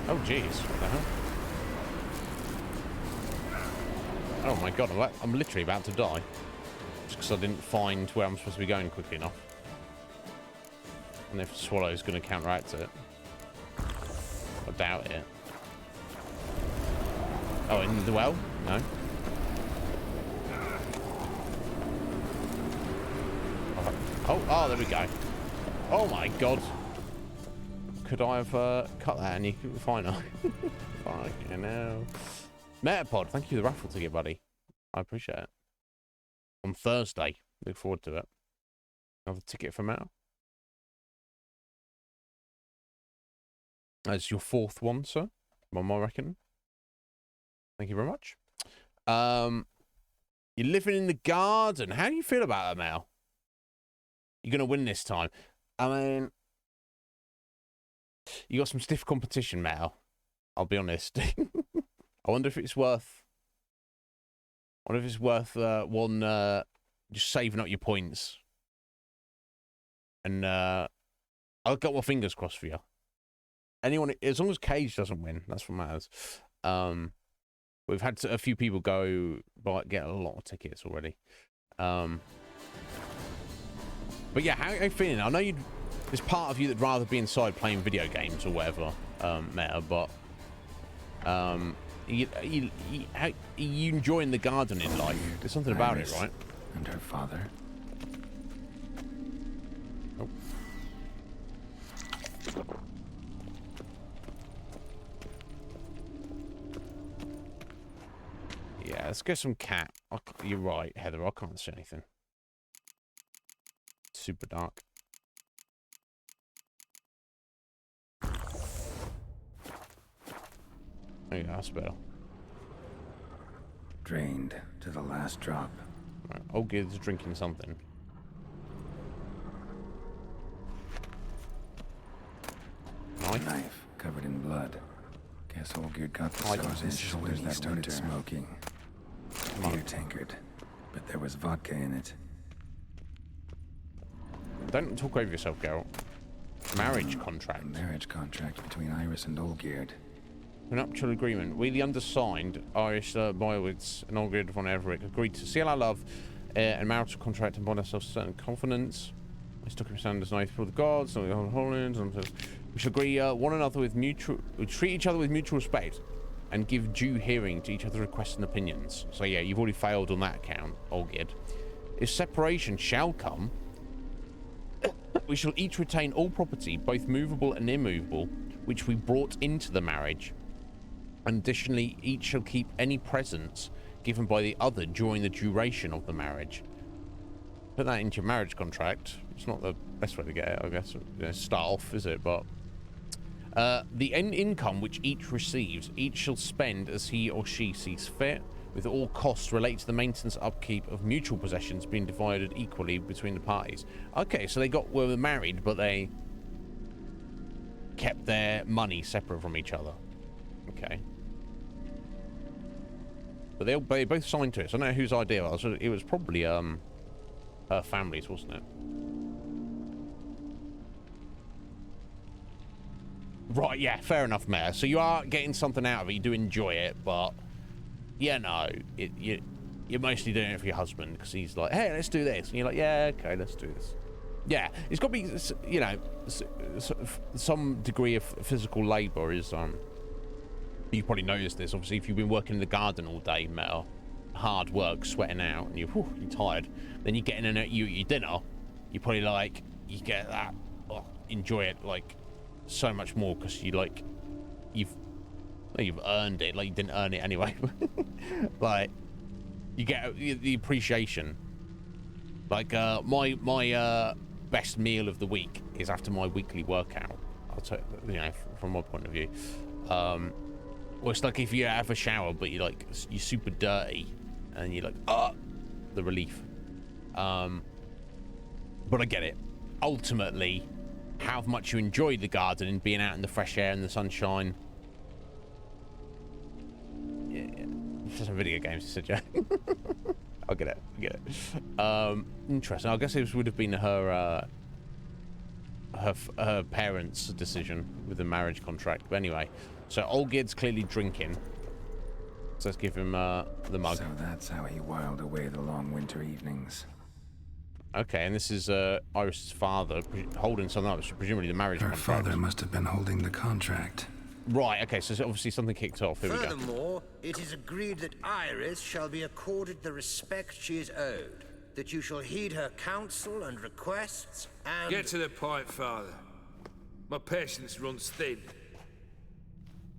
Oh, jeez. What the hell? Oh my god, I'm literally about to die. Just because I didn't find where I'm supposed to be going quickly enough. And if Swallow's going to counteract it. I doubt it. Oh, in the well? No. Oh, there we go. Oh my god. Could I have cut that and you couldn't find her? Fucking hell. Metapod, thank you for the raffle ticket, buddy. I appreciate it. On Thursday. Look forward to it. Another ticket for Meta. That's your fourth one, sir. By my reckoning. Thank you very much. You're living in the garden. How do you feel about that, Mel? You're going to win this time. I mean, you got some stiff competition, Mel. I'll be honest. I wonder if it's worth... one, just saving up your points. And I've got my fingers crossed for you. Anyone, as long as Cage doesn't win, that's what matters. We've had a few people get a lot of tickets already. But yeah, how are you feeling? I know there's part of you that'd rather be inside playing video games or whatever, Meta, but are you enjoying the gardening life? There's something about it, right? And her father. Oh. Yeah, let's get some cat. You're right, Heather. I can't see anything. Super dark. There you go, that's better. Drained to the last drop. Right, Olgid's drinking something. Knife covered in blood. Guess Olgid got the scars on his shoulders that started smoking. Beer tankard, but there was vodka in it. Don't talk over yourself, Geralt. Marriage contract. A marriage contract between Iris and Olgerd. An nuptial agreement. We, the undersigned, Irish Boywitz and Olgerd von Everett, agreed to seal our love and marital contract and bond ourselves to certain confidence. We took him stand as an oath for the gods, and we shall agree we treat each other with mutual respect and give due hearing to each other's requests and opinions. So yeah, you've already failed on that account, Olgerd. If separation shall come, we shall each retain all property, both movable and immovable, which we brought into the marriage. And additionally, each shall keep any presents given by the other during the duration of the marriage. Put that into your marriage contract. It's not the best way to get it, I guess. Start off, is it? But the income which each receives, each shall spend as he or she sees fit, with all costs related to the maintenance upkeep of mutual possessions being divided equally between the parties. Okay, so they were married, but they kept their money separate from each other. Okay. But they both signed to it. So I don't know whose idea it was. It was probably her family's, wasn't it? Right, yeah, fair enough, Mayor. So you are getting something out of it. You do enjoy it, but yeah, no, you're mostly doing it for your husband because he's like, hey, let's do this, and you're like, yeah, okay, let's do this. Yeah, it's got to be, you know, some degree of physical labor is you probably noticed this. Obviously, if you've been working in the garden all day, Mel, hard work, sweating out, and you're tired, then you get in and you eat your dinner, you probably like, you get that, enjoy it like so much more because you like, you've earned it. Like you didn't earn it anyway. Like you get the appreciation. Like my best meal of the week is after my weekly workout. I'll tell you, from my point of view. Well, it's like if you have a shower, but you're super dirty, and you're like, the relief. But I get it. Ultimately, how much you enjoy the garden and being out in the fresh air and the sunshine. Yeah. It's some video games, said Joe. I'll get it. Interesting. I guess it would have been her parents' decision with the marriage contract. But anyway, so Olgid's clearly drinking. So let's give him the mug. So that's how he whiled away the long winter evenings. Okay, and this is Iris' father holding something up, presumably the marriage contract. Her father must have been holding the contract. Right, okay, so obviously something kicked off. Here we go. Furthermore, it is agreed that Iris shall be accorded the respect she is owed, that you shall heed her counsel and requests, and... Get to the point, Father. My patience runs thin.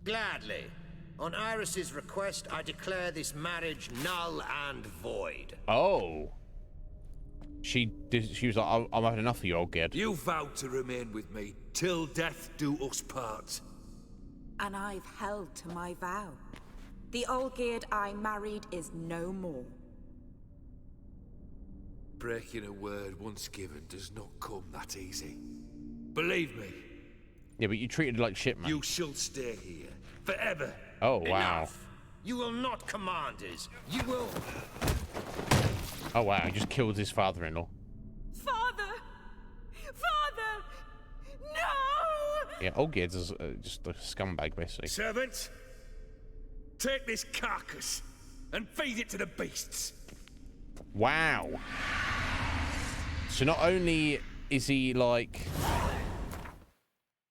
Gladly. On Iris's request, I declare this marriage null and void. Oh. She was like, I'm having enough of you, Olgerd. You vowed to remain with me till death do us part. And I've held to my vow. The Olgierd I married is no more. Breaking a word once given does not come that easy. Believe me. Yeah, but you treated her like shit, mate. You shall stay here forever. Oh, wow. Enough. You will not command us. You will... Oh, wow. He just killed his father-in-law. Father! Father! No! Yeah, Olgierd's is just a scumbag, basically. Servants, take this carcass and feed it to the beasts. Wow. So not only is he like...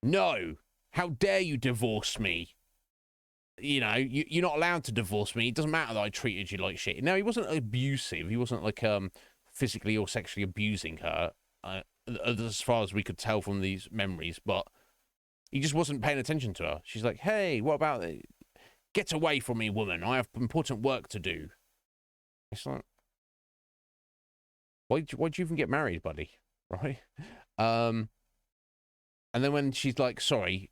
No! How dare you divorce me? You know, you're not allowed to divorce me. It doesn't matter that I treated you like shit. No, he wasn't abusive. He wasn't like physically or sexually abusing her, as far as we could tell from these memories. But he just wasn't paying attention to her. She's like, "Hey, what about it? Get away from me, woman. I have important work to do." It's like, why'd you even get married, buddy? Right? And then when she's like, "Sorry,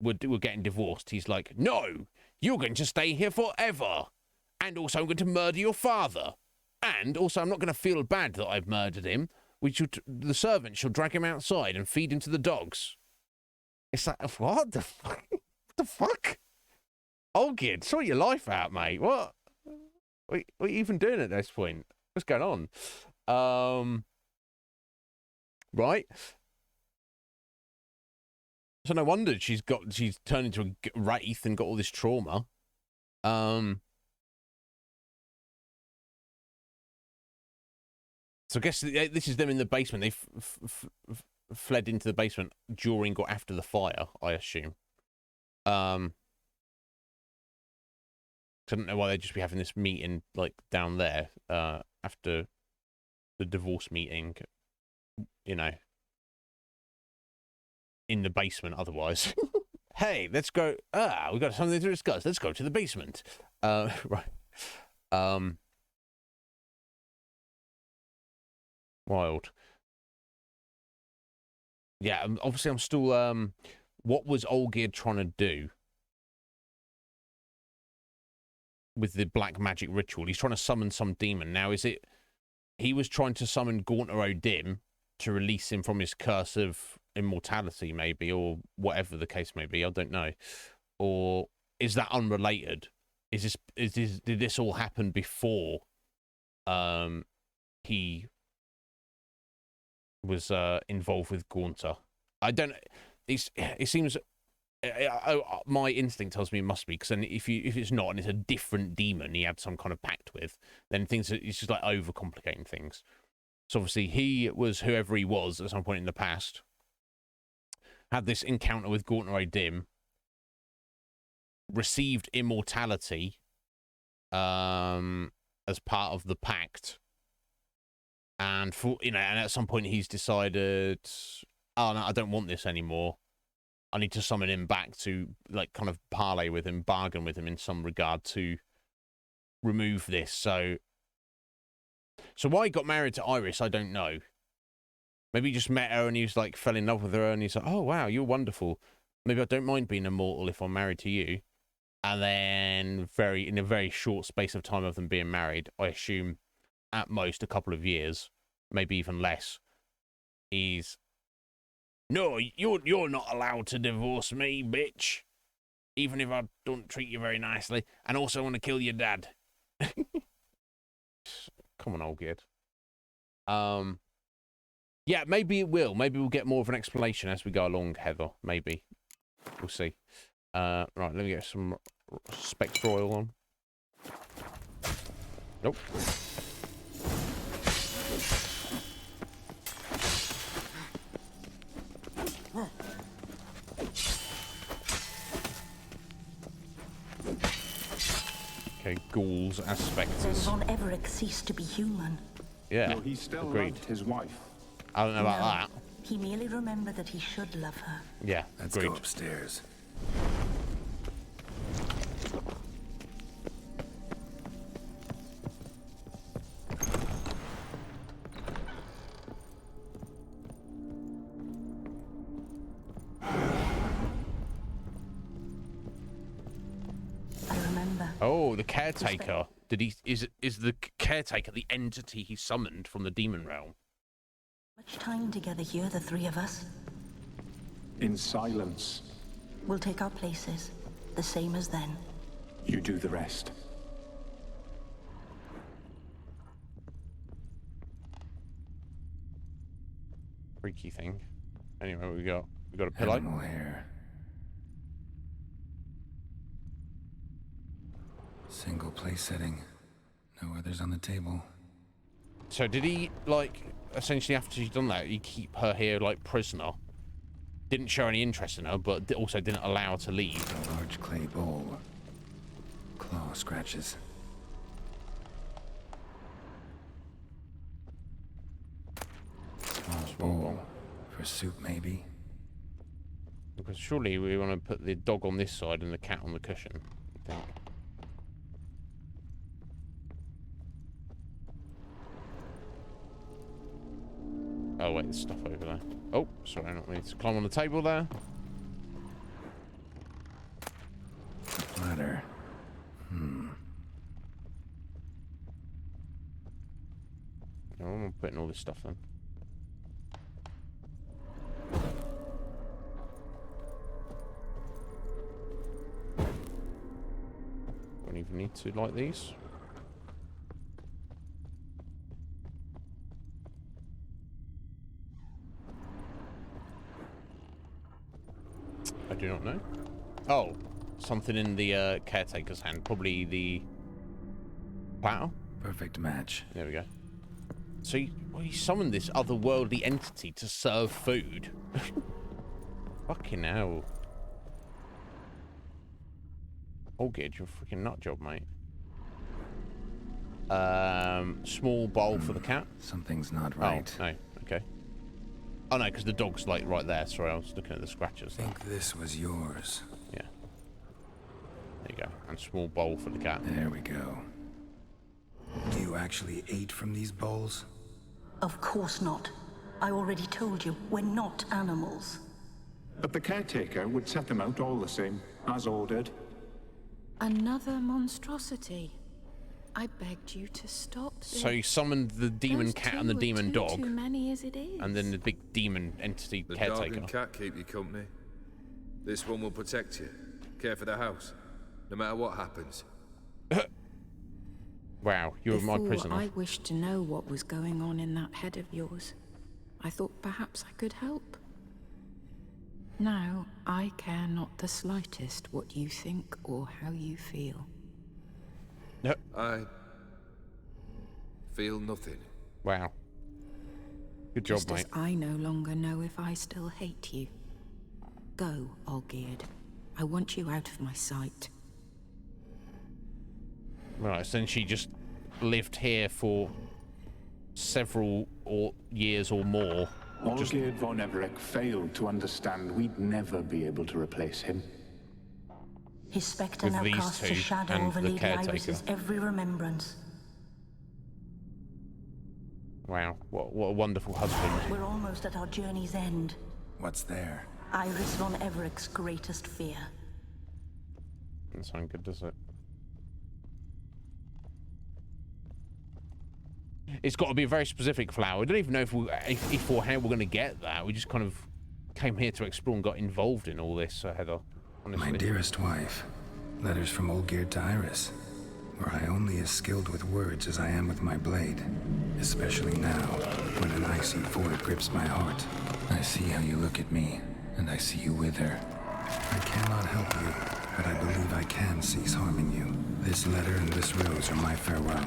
we're getting divorced," he's like, "No, you're going to stay here forever. And also I'm going to murder your father. And also I'm not going to feel bad that I've murdered him. The servant shall drag him outside and feed him to the dogs." It's like, what the fuck? What the fuck? Olgierd, sort your life out, mate. What are you even doing at this point? What's going on? Right. So no wonder she's turned into a wraith and got all this trauma. So I guess this is them in the basement. They fled into the basement during or after the fire, I assume. I don't know why they'd just be having this meeting like down there after the divorce meeting, you know, in the basement otherwise. Hey, let's go. We've got something to discuss. Let's go to the basement. Right. Wild. Yeah, obviously I'm still, what was Olgierd trying to do with the black magic ritual? He's trying to summon some demon. Now, is it, he was trying to summon Gaunter O'Dim to release him from his curse of immortality, maybe, or whatever the case may be, I don't know. Or is that unrelated? Did this all happen before he was involved with Gaunter? I don't. It seems. My instinct tells me it must be, because then if it's not and it's a different demon he had some kind of pact with, then it's just like overcomplicating things. So obviously he was whoever he was at some point in the past, had this encounter with Gaunter O'Dim, received immortality as part of the pact. And and at some point he's decided, oh no, I don't want this anymore. I need to summon him back to like kind of parley with him, bargain with him in some regard to remove this. So why he got married to Iris, I don't know. Maybe he just met her and he was like fell in love with her and he's like, oh wow, you're wonderful. Maybe I don't mind being immortal if I'm married to you. And then in a very short space of time of them being married, I assume at most a couple of years, maybe even less, he's, no, you're not allowed to divorce me, bitch. Even if I don't treat you very nicely. And also I want to kill your dad. Come on, Olgierd. Yeah, maybe it will. Maybe we'll get more of an explanation as we go along, Heather. Maybe. We'll see. Right, let me get some Spectre oil on. Nope. Okay, ghouls as spectres. Then Von Everett ceased to be human. Yeah, No, he still agreed. loved his wife. I don't know about No, that. he merely remembered that he should love her. Yeah, Let's agreed. go upstairs. I remember Oh, the caretaker. Did he? Is the caretaker the entity he summoned from the demon realm? Much time together here, the three of us. In silence. We'll take our places, the same as then. You do the rest. Freaky thing. Anyway, we got a pillow. Animal hair. Single place setting. No others on the table. So did he, like, essentially after she's done that, he keep her here like prisoner? Didn't show any interest in her, but also didn't allow her to leave. A large clay bowl. Claw scratches. Small bowl. For soup, maybe? Because surely we want to put the dog on this side and the cat on the cushion, I think. Oh wait, there's stuff over there. Oh, sorry, not me. To climb on the table there. Ladder. Oh, I'm putting all this stuff then. Don't even need to light these. I do not know. Oh, something in the caretaker's hand. Probably the platter. Perfect match. There we go. So he summoned this otherworldly entity to serve food. Fucking hell. Oh, good. You're a freaking nut job, mate. Small bowl for the cat. Something's not right. Oh, no. Okay. Oh, no, because the dog's, like, right there. Sorry, I was looking at the scratches. I think this was yours. Yeah. There you go. And small bowl for the cat. There we go. You actually ate from these bowls? Of course not. I already told you, we're not animals. But the caretaker would set them out all the same, as ordered. Another monstrosity. I begged you to stop this. So you summoned the demon Those cat two and the were demon dog. Too many as it is. And then the big demon entity The caretaker. dog and cat keep you company. This one will protect you. Care for the house. No matter what happens. Wow, you were my prisoner. I wished to know what was going on in that head of yours. I thought perhaps I could help. Now, I care not the slightest what you think or how you feel. No. I feel nothing. Wow. Good job, Just mate. as I no longer know if I still hate you. Go, Olgierd. I want you out of my sight. Right, so then she just lived here for several years or more. Olgierd von Everec failed to understand we'd never be able to replace him. His spectre With now these casts a two shadow and over the Lady caretaker. Iris's every remembrance. Wow, what a wonderful husband. We're almost at our journey's end. What's there? Iris von Everec's greatest fear. Doesn't sound good, does it? It's got to be a very specific flower. I don't even know if or how we're going to get that. We just kind of came here to explore and got involved in all this, Heather. Honestly. My dearest wife. Letters from Olgierd to Iris. Were I only as skilled with words as I am with my blade. Especially now, when an icy void grips my heart. I see how you look at me, and I see you with her. I cannot help you, but I believe I can cease harming you. This letter and this rose are my farewell.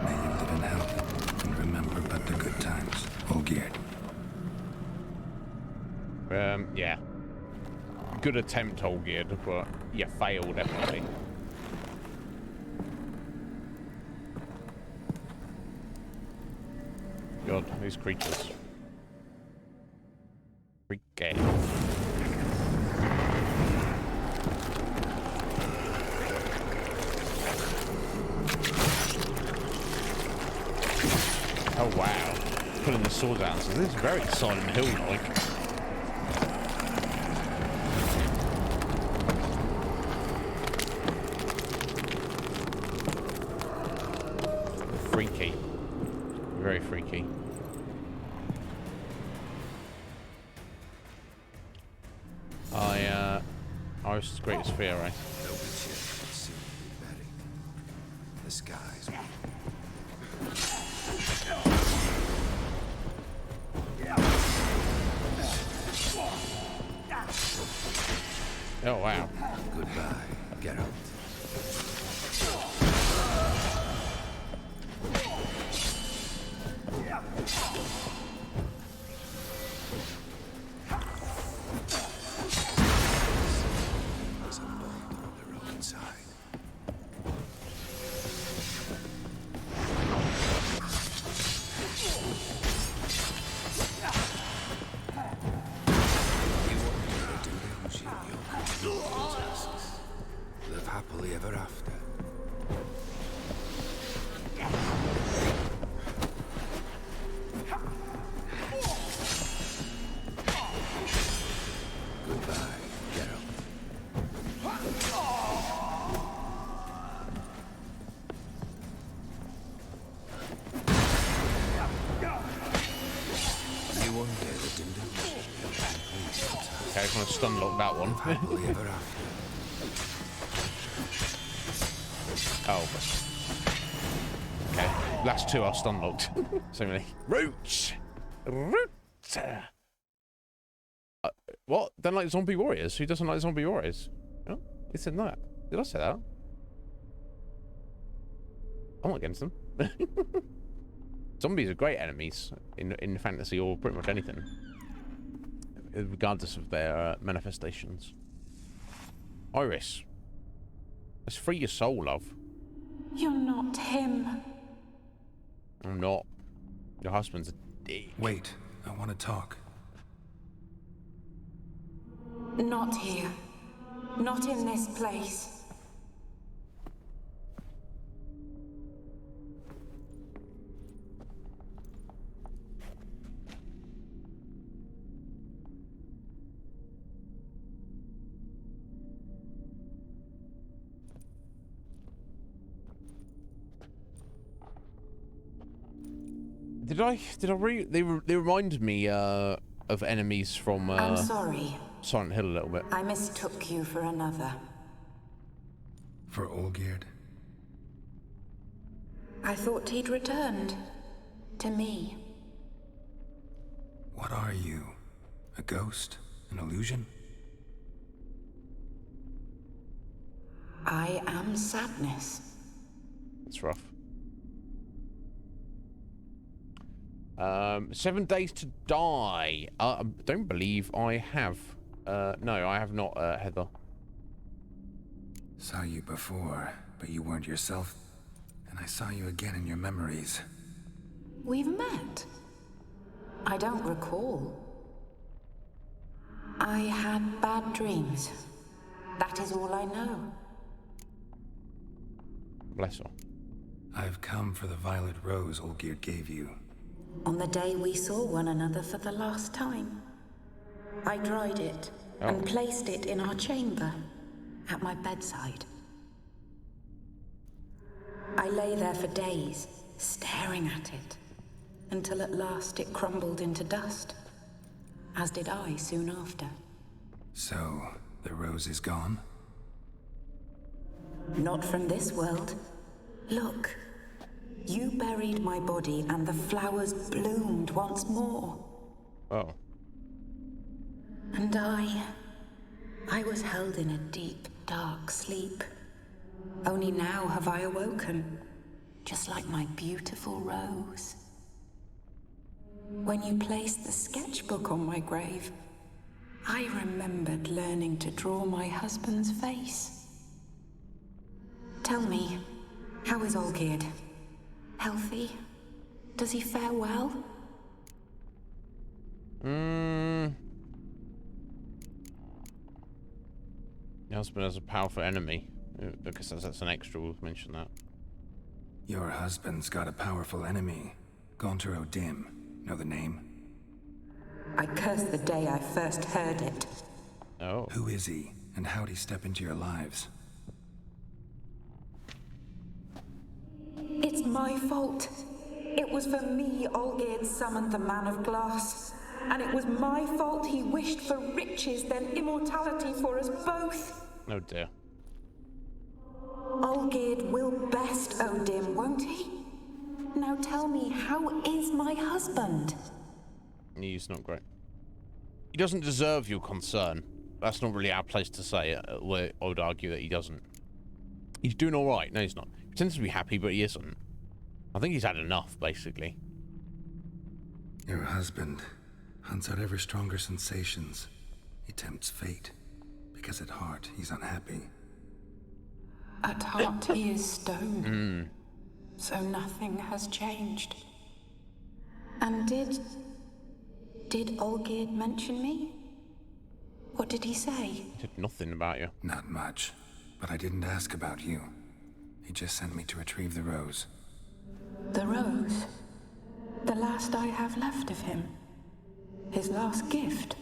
May you live in health, and remember but the good times. Olgierd. Yeah. Good attempt, Olgierd, but you failed, definitely. God, these creatures. Freaky. Oh wow. Pulling the sword out. So this is very Silent Hill-like. Iris' greatest fear, right? The witcher will soon be buried. The skies will. Oh, wow. Goodbye, Geralt. There's a boulder on the roadside. You won't be able to do the Hushim tasks. Live happily ever after. Goodbye, Geralt. You won't get it in the Okay, I just want to stun lock that one. happily ever after. Oh. Okay, last two are stun locked. So many. Roots! Roots! What? Don't like zombie warriors? Who doesn't like zombie warriors? Oh, he said that. Did I say that? I'm not against them. Zombies are great enemies in fantasy or pretty much anything, regardless of their manifestations. Iris, let's free your soul, love. You're not him. I'm not. Your husband's a dick. Wait, I want to talk. Not here. Not in this place. Did I they reminded me of enemies from I'm sorry. Silent Hill a little bit. I mistook you for another. For Olgierd? I thought he'd returned. To me. What are you? A ghost? An illusion? I am sadness. It's rough. 7 days to die. I don't believe I have. No, I have not, Heather. Saw you before, but you weren't yourself. And I saw you again in your memories. We've met. I don't recall. I had bad dreams. That is all I know. Bless her. I've come for the violet rose Olgierd gave you. On the day we saw one another for the last time, I dried it and placed it in our chamber, at my bedside. I lay there for days, staring at it, until at last it crumbled into dust, as did I soon after. So, the rose is gone? Not from this world. Look. You buried my body and the flowers bloomed once more. Oh. And I was held in a deep, dark sleep. Only now have I awoken, just like my beautiful rose. When you placed the sketchbook on my grave, I remembered learning to draw my husband's face. Tell me, how is Olgierd? Healthy? Does he fare well? Your husband has a powerful enemy. Because that's an extra, we'll mention that. Your husband's got a powerful enemy. Gaunter O'Dim. Know the name? I curse the day I first heard it. Oh. Who is he, and how'd he step into your lives? It's my fault. It was for me Olgierd summoned the Man of Glass. and it was my fault he wished for riches then immortality for us both. Oh dear. Olgierd will best Odin, won't he? Now tell me, how is my husband? He's not great. He doesn't deserve your concern. That's not really our place to say it. I would argue that he doesn't. He's doing all right. No, he's not. He tends to be happy, but he isn't. I think he's had enough, basically. Your husband hunts out ever stronger sensations. He tempts fate, because at heart he's unhappy. At heart he is stone. So nothing has changed. And did Olgierd mention me? What did he say? He said nothing about you. Not much, but I didn't ask about you. He just sent me to retrieve the rose. The rose? The last I have left of him? His last gift?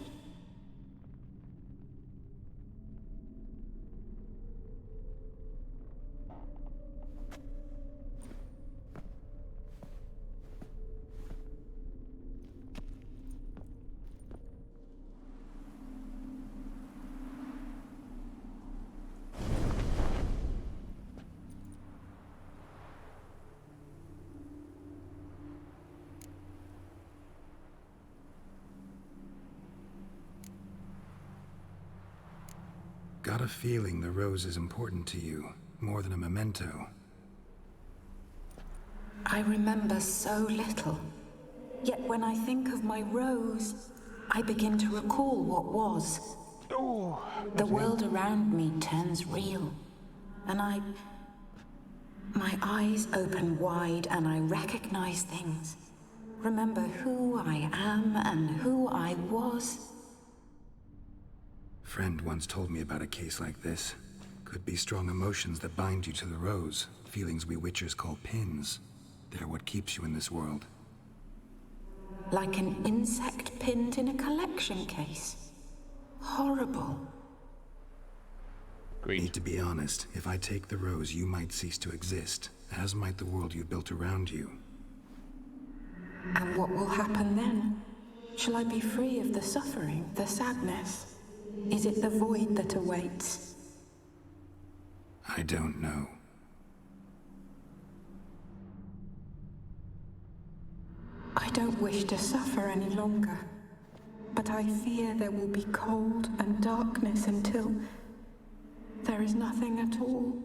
Got a feeling the rose is important to you, more than a memento. I remember so little. Yet when I think of my rose, I begin to recall what was. The world around me turns real, and my eyes open wide and I recognize things. Remember who I am and who I was. Friend once told me about a case like this. Could be strong emotions that bind you to the rose, feelings we witchers call pins. They're what keeps you in this world. Like an insect pinned in a collection case. Horrible. Agreed. Need to be honest, if I take the rose, you might cease to exist, as might the world you built around you. And what will happen then? Shall I be free of the suffering, the sadness? Is it the void that awaits? I don't know. I don't wish to suffer any longer, but I fear there will be cold and darkness until there is nothing at all.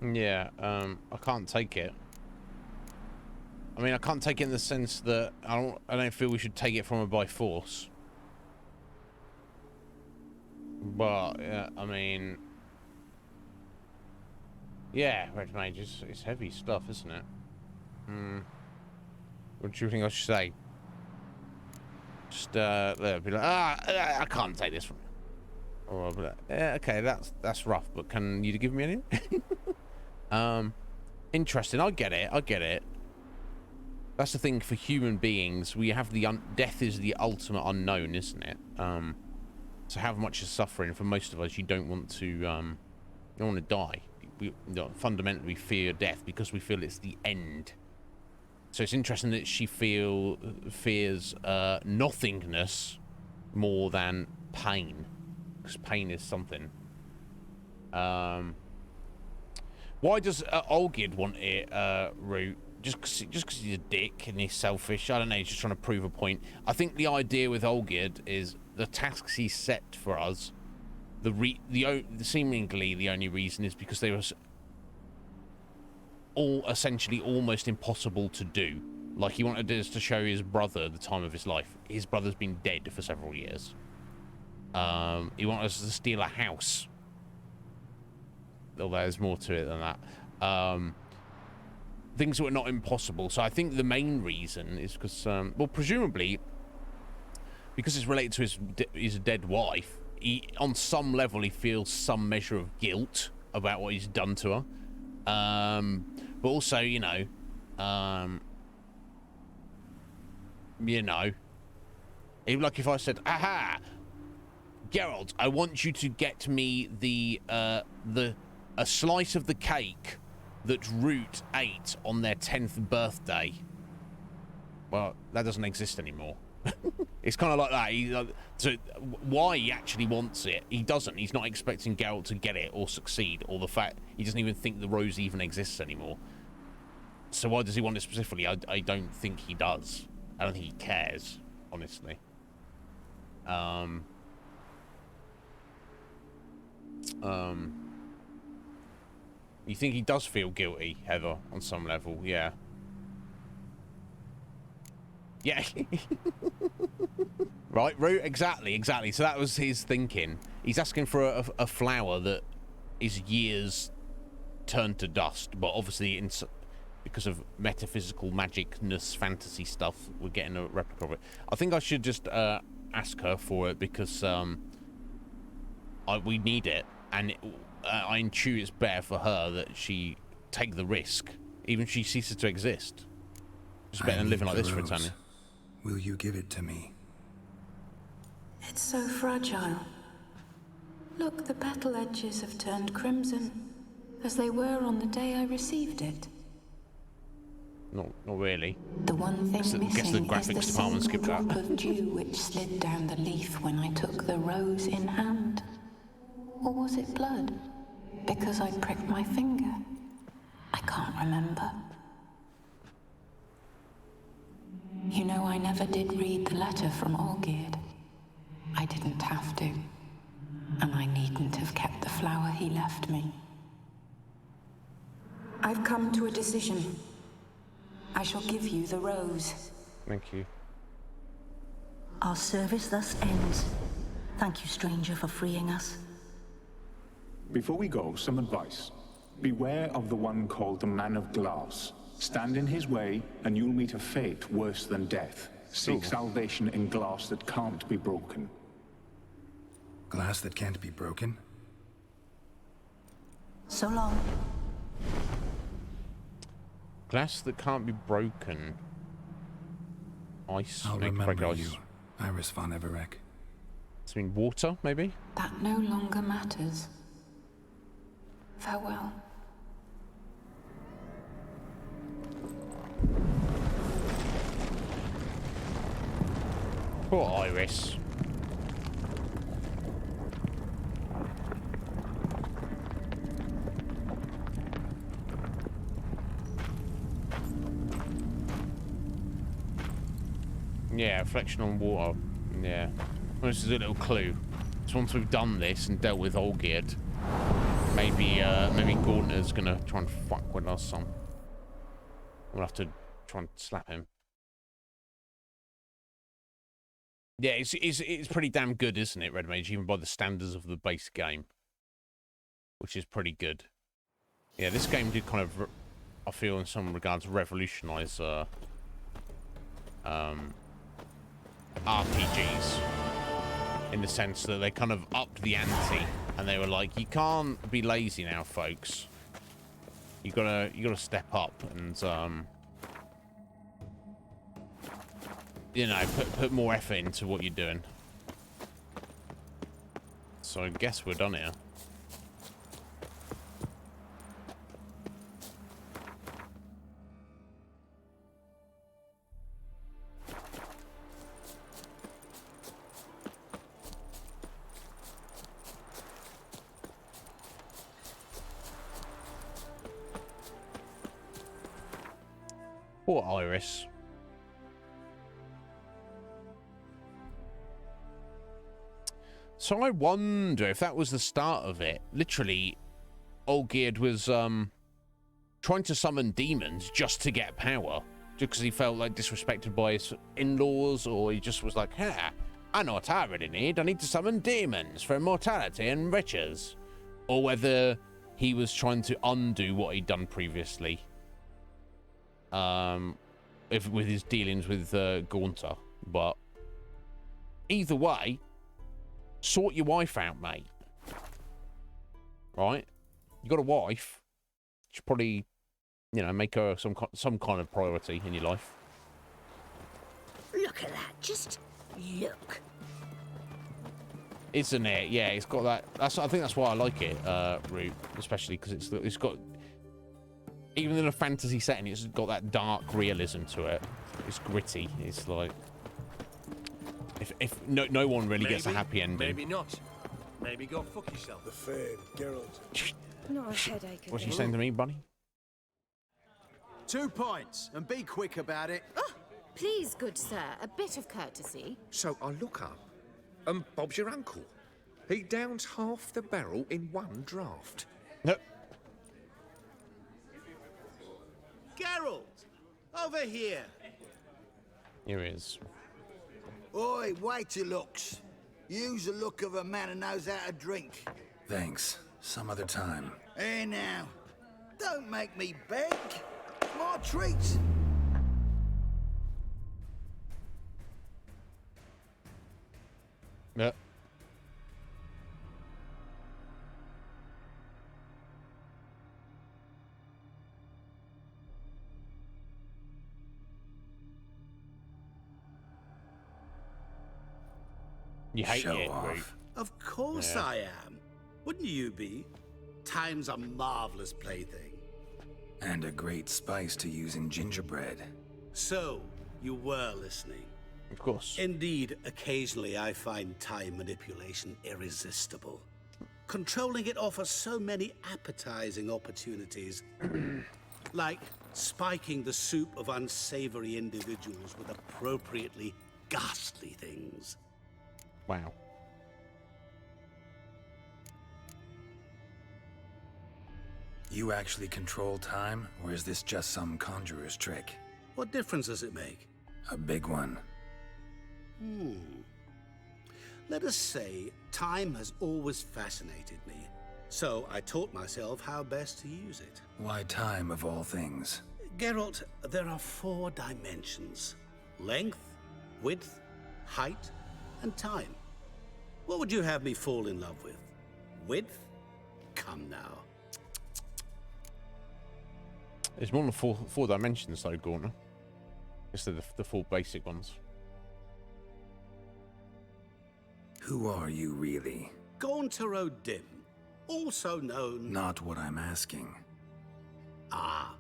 Yeah, I can't take it. I mean, I can't take it in the sense that I don't feel we should take it from her by force. But yeah, I mean, yeah, Red Mage is heavy stuff, isn't it? What do you think I should say? Just be like, I can't take this from you. Or I'll be like, yeah, okay, that's rough, but can you give me anything? Interesting. I get it. That's the thing for human beings. We have the death is the ultimate unknown, isn't it? So how much is suffering for most of us? You don't want to, you don't want to die. We fundamentally fear death because we feel it's the end. So it's interesting that she fears nothingness more than pain, because pain is something. Why does Olgierd want it, Root? Just because he's a dick and he's selfish? I don't know, he's just trying to prove a point. I think the idea with Olgierd is the tasks he set for us, seemingly the only reason is because they were all essentially almost impossible to do. Like, he wanted us to show his brother the time of his life. His brother's been dead for several years. He wanted us to steal a house. Although there's more to it than that. Things that were not impossible. So I think the main reason is because, well, presumably, because it's related to his dead wife, on some level he feels some measure of guilt about what he's done to her. But also, you know, like if I said, aha, Geralt, I want you to get me a slice of the cake that Root ate on their 10th birthday. Well, that doesn't exist anymore. It's kind of like that. So why he actually wants it, he doesn't. He's not expecting Geralt to get it or succeed, or the fact he doesn't even think the rose even exists anymore. So why does he want it specifically? I don't think he does. I don't think he cares, honestly. You think he does feel guilty, Heather, on some level? Yeah. Yeah. Right, Root? Exactly. So that was his thinking. He's asking for a flower that is years turned to dust, but obviously because of metaphysical magicness, fantasy stuff, we're getting a replica of it. I think I should just ask her for it because we need it, and I intuit it's better for her that she take the risk, even if she ceases to exist. It's better than living like this for eternity. Will you give it to me? It's so fragile. Look, the petal edges have turned crimson, as they were on the day I received it. Not really. The one thing missing guess the is graphics the department skipped single that. drop of dew which slid down the leaf when I took the rose in hand. Or was it blood? Because I pricked my finger. I can't remember. You know, I never did read the letter from Olgierd. I didn't have to. And I needn't have kept the flower he left me. I've come to a decision. I shall give you the rose. Thank you. Our service thus ends. Thank you, stranger, for freeing us. Before we go, some advice. Beware of the one called the Man of Glass. Stand in his way, and you'll meet a fate worse than death. Seek salvation in glass that can't be broken. Glass that can't be broken? So long. Glass that can't be broken. Ice. I'll Make break remember ice. you, Iris von Everec. I mean water, maybe? That no longer matters. Farewell. Poor Iris. Yeah, reflection on water. Yeah. Well, this is a little clue. So once we've done this and dealt with Olgierd, maybe Gauntlet's gonna try and fuck with us some. We'll have to try and slap him. Yeah, it's pretty damn good, isn't it, Red Mage, even by the standards of the base game. Which is pretty good. Yeah, this game did kind of, I feel in some regards, revolutionise RPGs. In the sense that they kind of upped the ante and they were like, you can't be lazy now, folks. You gotta step up and you know, put more effort into what you're doing. So I guess we're done here. Poor Iris. So I wonder if that was the start of it. Literally, Olgierd was trying to summon demons just to get power. Just because he felt like disrespected by his in-laws, or he just was like, hey, I know what I really need. I need to summon demons for immortality and riches. Or whether he was trying to undo what he'd done previously. With his dealings with Gaunter. But either way, sort your wife out, mate. Right? You got a wife. You should probably, you know, make her some kind of priority in your life. Look at that. Just look. Isn't it? Yeah, it's got that. I think that's why I like it, Root, especially because it's got. Even in a fantasy setting, it's got that dark realism to it. It's gritty. It's like if no one really gets a happy ending. Maybe not. Maybe go fuck yourself. The Fade, Geralt. Not a headache. What's she saying to me, buddy? 2 points, and be quick about it. Oh, please, good sir, a bit of courtesy. So I look up, and Bob's your uncle. He downs half the barrel in one draft. No. Geralt, over here. Here he is. Oi, wait your looks. Use the look of a man who knows how to drink. Thanks. Some other time. Hey now, don't make me beg. More treats. Yeah. You hate Show it, off. Groot. Of course Yeah. I am. Wouldn't you be? Time's a marvelous plaything. And a great spice to use in gingerbread. So, you were listening. Of course. Indeed, occasionally I find time manipulation irresistible. Controlling it offers so many appetizing opportunities. Like spiking the soup of unsavory individuals with appropriately ghastly things. Wow. You actually control time, or is this just some conjurer's trick? What difference does it make? A big one. Let us say time has always fascinated me. So I taught myself how best to use it. Why time of all things? Geralt, there are 4 dimensions. Length, width, height, and time. What would you have me fall in love with? Width? Come now. There's more than four dimensions though, Gorner. Just the 4 basic ones. Who are you really? Gaunter O'Dim, also known... Not what I'm asking. Ah,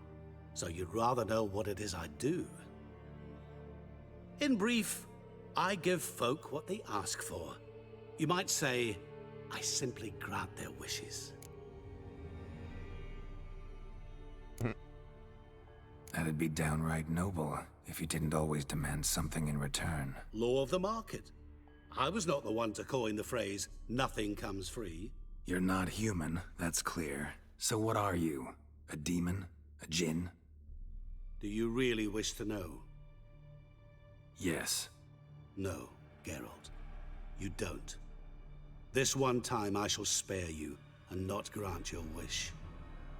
so you'd rather know what it is I do. In brief, I give folk what they ask for. You might say, I simply grant their wishes. That'd be downright noble if you didn't always demand something in return. Law of the market. I was not the one to coin the phrase, nothing comes free. You're not human, that's clear. So what are you? A demon? A djinn? Do you really wish to know? Yes. No, Geralt. You don't. This one time I shall spare you and not grant your wish.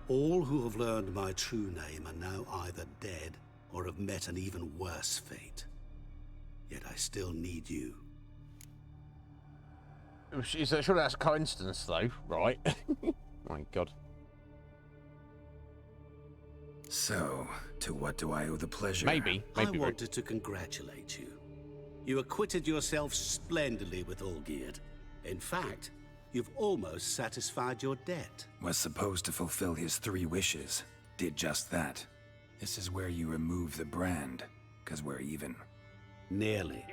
All who have learned my true name are now either dead or have met an even worse fate. Yet I still need you. Surely that's a coincidence, though, right? My God. So, to what do I owe the pleasure? Maybe. I wanted to congratulate you. You acquitted yourself splendidly with Olgierd. In fact, you've almost satisfied your debt. Was supposed to fulfill his 3 wishes. Did just that. This is where you remove the brand, 'cause we're even. Nearly.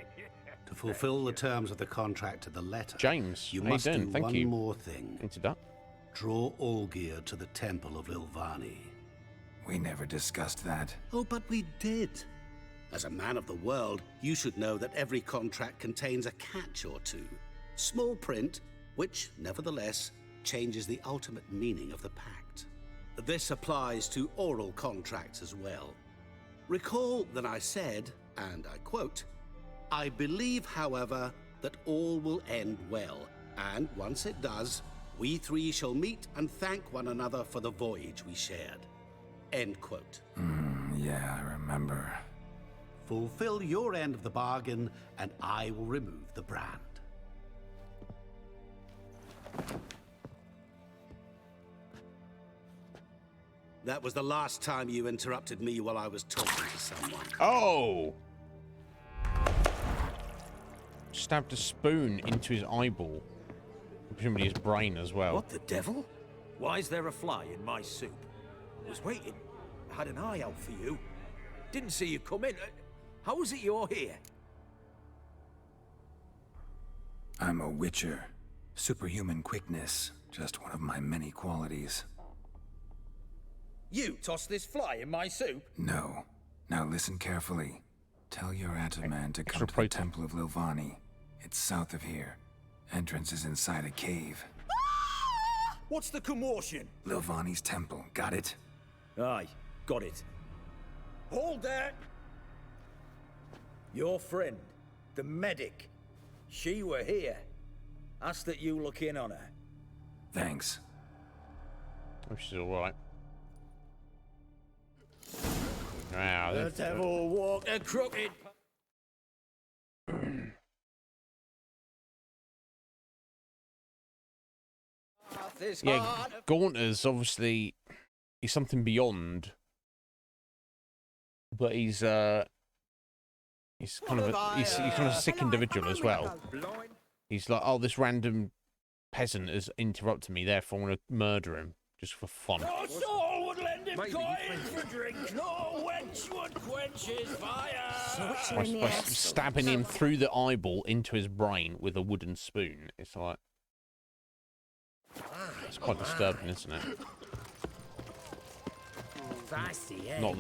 To fulfill the terms of the contract to the letter, James, you how you must do doing? Thank one you. more thing. Into that. Draw Olgierd to the Temple of Lilvani. We never discussed that. Oh, but we did. As a man of the world, you should know that every contract contains a catch or two. Small print, which, nevertheless, changes the ultimate meaning of the pact. This applies to oral contracts as well. Recall that I said, and I quote, I believe, however, that all will end well, and once it does, we 3 shall meet and thank one another for the voyage we shared. End quote. Yeah, I remember. Fulfill your end of the bargain, and I will remove the brand. That was the last time you interrupted me while I was talking to someone. Oh! Stabbed a spoon into his eyeball. Presumably his brain as well. What the devil? Why is there a fly in my soup? I was waiting. had an eye out for you. Didn't see you come in. How is it you're here? I'm a witcher. Superhuman quickness, just one of my many qualities. You tossed this fly in my soup? No. Now listen carefully. Tell your Ataman to come to the Temple of Lilvani. It's south of here. Entrance is inside a cave. What's the commotion? Lilvani's temple, got it? Aye, got it. Hold there! Your friend, the medic, she were here. Ask that you look in on her. Thanks. Oh, she's alright. Wow, the devil walked a crooked... Yeah, Gaunter's obviously... He's something beyond. But he's kind of he's kind of a sick individual as well. He's like, oh, this random peasant has interrupted me, therefore I'm going to murder him just for fun. No soul would lend him coin for drink, no wench would quench his fire. By stabbing him through the eyeball into his brain with a wooden spoon. It's like... It's quite disturbing, isn't it? Not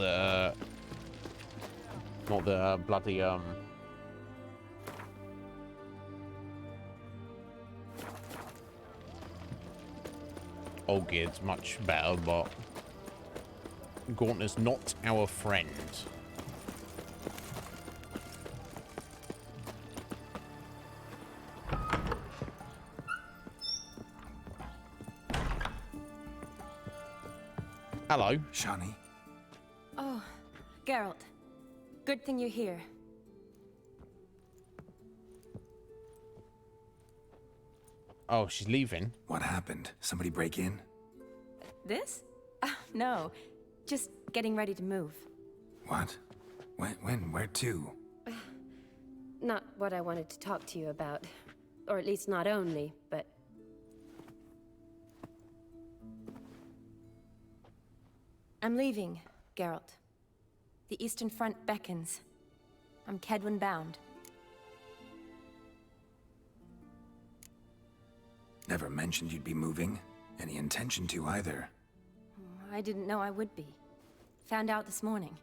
the bloody Olgierd's much better, but Gaunter's not our friend. Hello. Shani. Oh, Geralt. Good thing you're here. Oh, she's leaving. What happened? Somebody break in? This? No. Just getting ready to move. What? When? Where to? Not what I wanted to talk to you about. Or at least not only, but... I'm leaving, Geralt. The Eastern Front beckons. I'm Kedwin bound. Never mentioned you'd be moving. Any intention to either. I didn't know I would be. Found out this morning.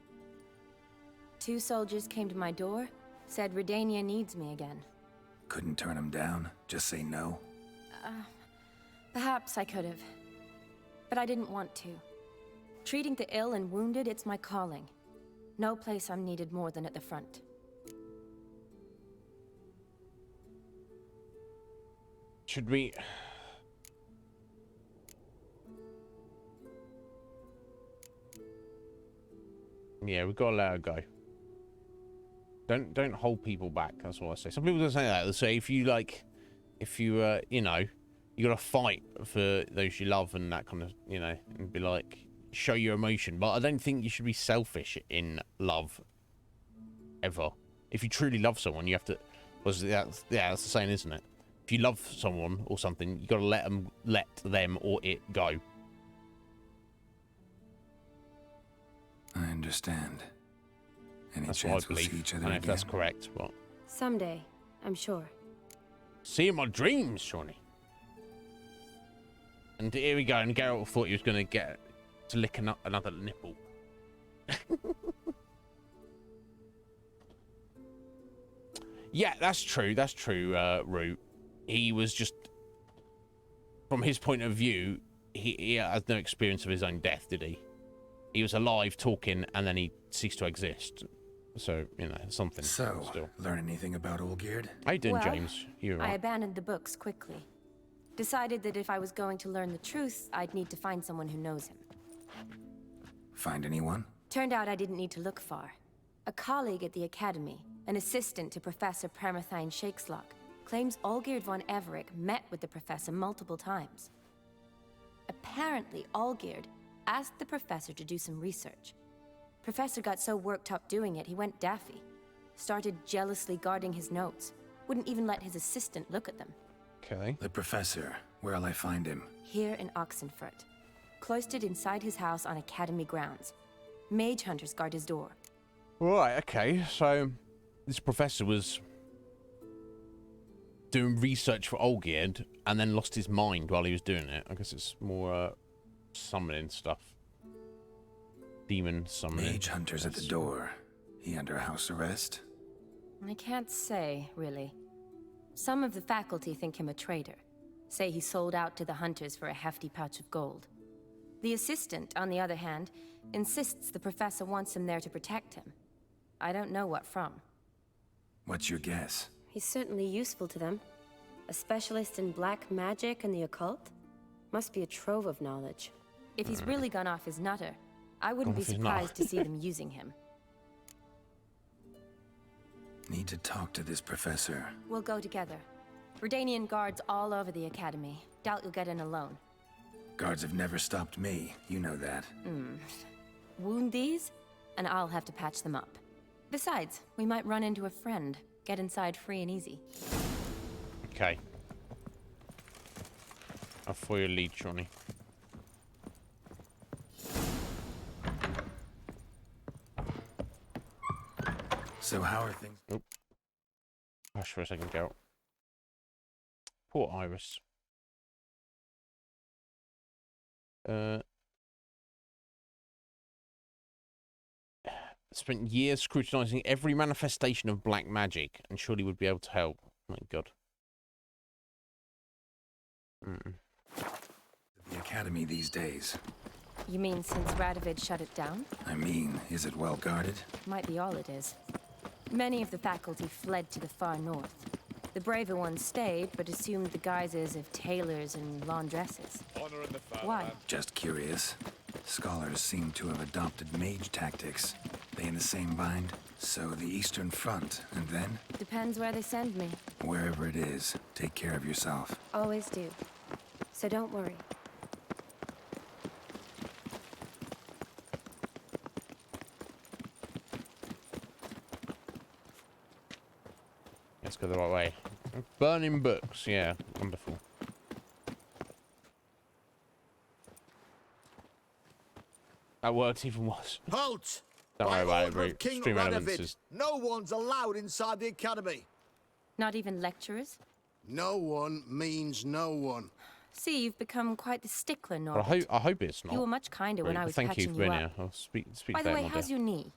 2 soldiers came to my door, said Redania needs me again. Couldn't turn them down? Just say no? Perhaps I could have. But I didn't want to. Treating the ill and wounded, it's my calling. No place I'm needed more than at the front. Should we... Yeah, we've got to let her go. Don't hold people back, that's what I say. Some people don't say that. They say if you you know, you got to fight for those you love and that kind of, you know, and be like, show your emotion. But I don't think you should be selfish in love, ever. If you truly love someone, you have to... that's the saying, isn't it? If you love someone or something, you got to let them or it go. I understand. Any That's chance what I we'll believe. see each other And if again? that's correct, well... Someday, I'm sure. See in my dreams, Shawnee. And here we go. And Geralt thought he was going to get to lick another nipple. Yeah, that's true. That's true, Root. He was just... From his point of view, he had no experience of his own death, did he? He was alive, talking, and then he ceased to exist. So, you know, something. So, still. learn anything about Olgierd? How you doing, Well, James? You're I right. abandoned the books quickly. Decided that if I was going to learn the truth, I'd need to find someone who knows him. Find anyone? Turned out I didn't need to look far. A colleague at the Academy, an assistant to Professor Permathine Shakeslock, claims Olgierd von Everec met with the professor multiple times. Apparently, Olgierd asked the professor to do some research. Professor got so worked up doing it, he went daffy. Started jealously guarding his notes. Wouldn't even let his assistant look at them. Okay. The professor. Where'll I find him? Here in Oxenfurt. Cloistered inside his house on Academy grounds. Mage hunters guard his door. Right, okay. So this professor was doing research for Olgierd and then lost his mind while he was doing it. I guess it's more summoning stuff. Demon summoning. Mage hunters at the door. He under house arrest? I can't say, really. Some of the faculty think him a traitor. Say he sold out to the hunters for a hefty pouch of gold. The assistant, on the other hand, insists the professor wants him there to protect him. I don't know what from. What's your guess? He's certainly useful to them. A specialist in black magic and the occult? Must be a trove of knowledge. If he's really gone off his nutter, I wouldn't be surprised to see them using him. Need to talk to this professor. We'll go together. Redanian guards all over the academy. Doubt you'll get in alone. Guards have never stopped me. You know that. Wound these, and I'll have to patch them up. Besides, we might run into a friend. Get inside free and easy. Okay. I'll follow your lead, Johnny. So how are things? Nope. Hush for a second, Geralt. Poor Iris. Spent years scrutinizing every manifestation of black magic and surely would be able to help. Oh my god. The academy these days. You mean since Radovid shut it down? I mean, is it well guarded? Might be all it is. Many of the faculty fled to the far north. The braver ones stayed, but assumed the guises of tailors and laundresses. Why? Just curious. Scholars seem to have adopted mage tactics. They in the same bind? So the Eastern Front, and then? Depends where they send me. Wherever it is, take care of yourself. Always do. So don't worry. Let's go the right way. Burning books, yeah, wonderful. That worked even worse. Halt! Don't worry about it, bro. King Stream relevance Radovid, is... no one's allowed inside the academy. Not even lecturers? No one means no one. See, you've become quite the stickler, Well, Norbert. I hope it's not. You were much kinder when I was Thank you patching for being you here. up. I'll speak By to the that way, one how's day. your knee?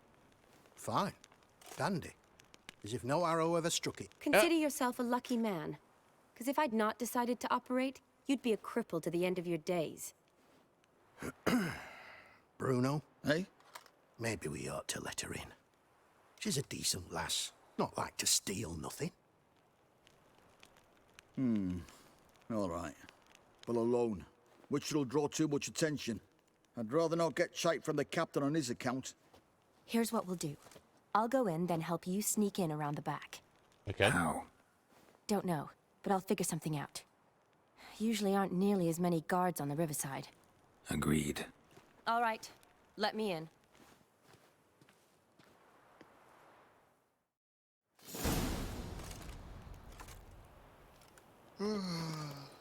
Fine. Dandy. As if no arrow ever struck it. Consider yourself a lucky man. Because if I'd not decided to operate, you'd be a cripple to the end of your days. Bruno, eh? Maybe we ought to let her in. She's a decent lass. Not like to steal nothing. All right. But alone, which will draw too much attention. I'd rather not get shite from the captain on his account. Here's what we'll do. I'll go in, then help you sneak in around the back. Okay. How? Don't know, but I'll figure something out. Usually aren't nearly as many guards on the riverside. Agreed. All right, let me in.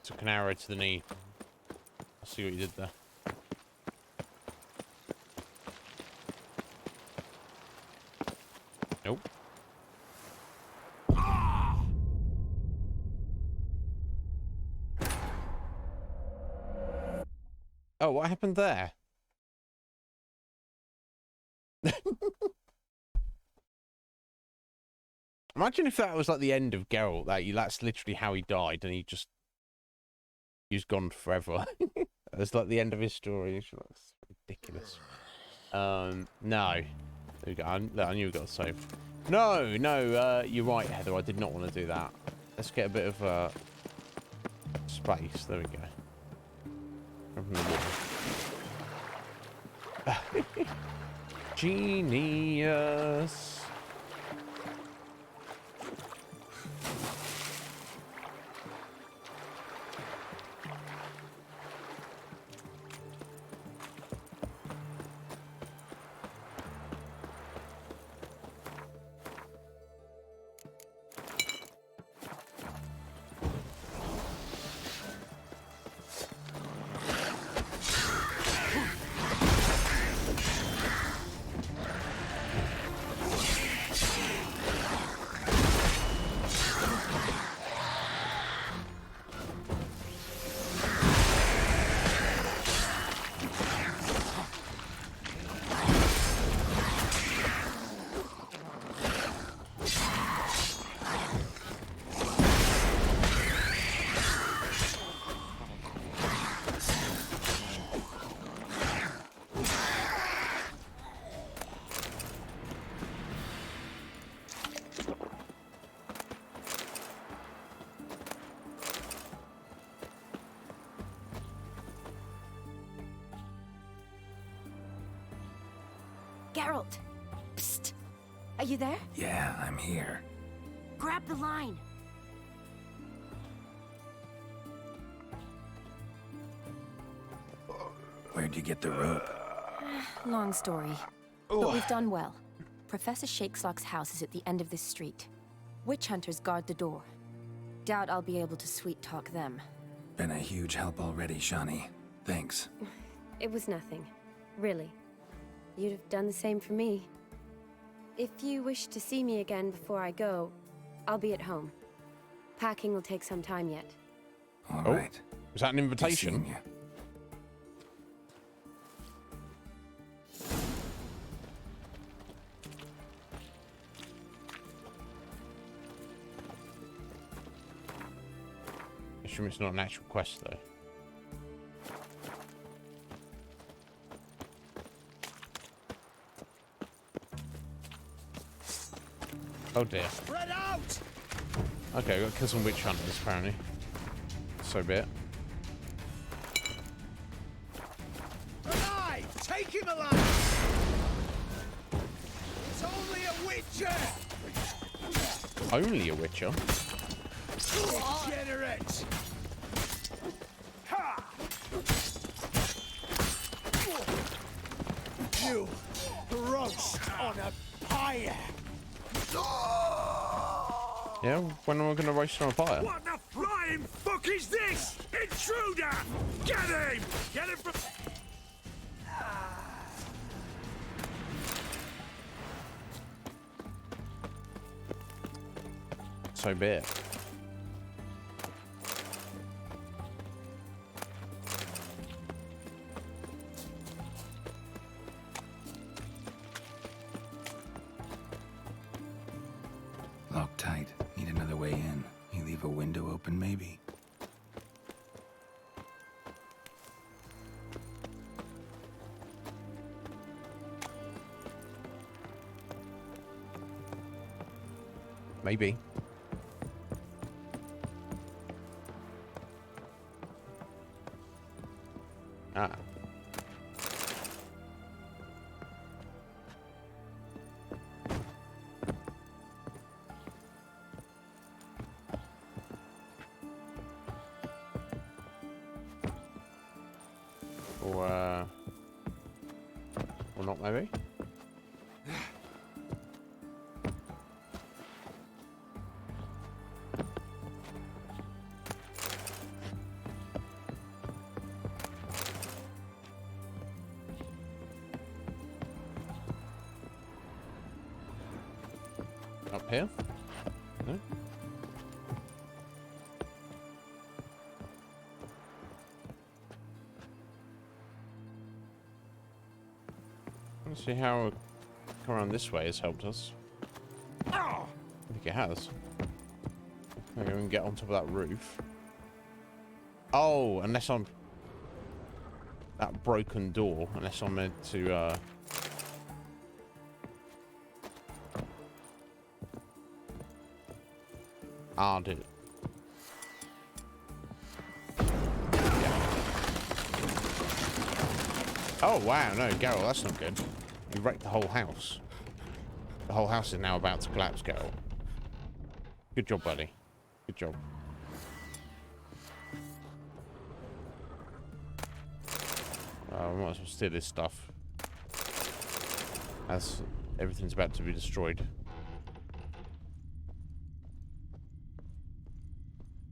Took an arrow to the knee. I'll see what you did there. Nope. Oh, what happened there? Imagine if that was like the end of Geralt. That's literally how he died, and he's gone forever. It's like the end of his story. That's ridiculous. No. There we go. I knew we got to save. No, you're right, Heather. I did not want to do that. Let's get a bit of space. There we go. From the water. Genius. Geralt! Psst! Are you there? Yeah, I'm here. Grab the line! Where'd you get the rope? Long story. But we've done well. Professor Shakeslock's house is at the end of this street. Witch hunters guard the door. Doubt I'll be able to sweet-talk them. Been a huge help already, Shawnee. Thanks. It was nothing. Really. You'd have done the same for me. If you wish to see me again before I go, I'll be at home. Packing will take some time yet. All right. Was that an invitation? Assume it's not an actual quest though. Oh dear. Spread out! Okay, we've got to kill some witch hunters apparently. So be it. Alive! Take him alive! It's only a witcher! Only a witcher? Degenerate! Ha! You roast on a pyre! Yeah, when am I going to roast on a fire? What the flying fuck is this? Intruder! Get him! Get him from... So be it. Locked tight. Need another way in. You leave a window open, maybe? Maybe. Ah. Or not, maybe? Up here? No? Let's see how come around this way has helped us. I think it has. Maybe we can get on top of that roof. Oh, unless I'm... That broken door, unless I'm meant to, did it. Oh, wow, no, Geralt, that's not good. You wrecked the whole house. The whole house is now about to collapse, Geralt. Good job, buddy. Good job. I might as well steal this stuff, as everything's about to be destroyed.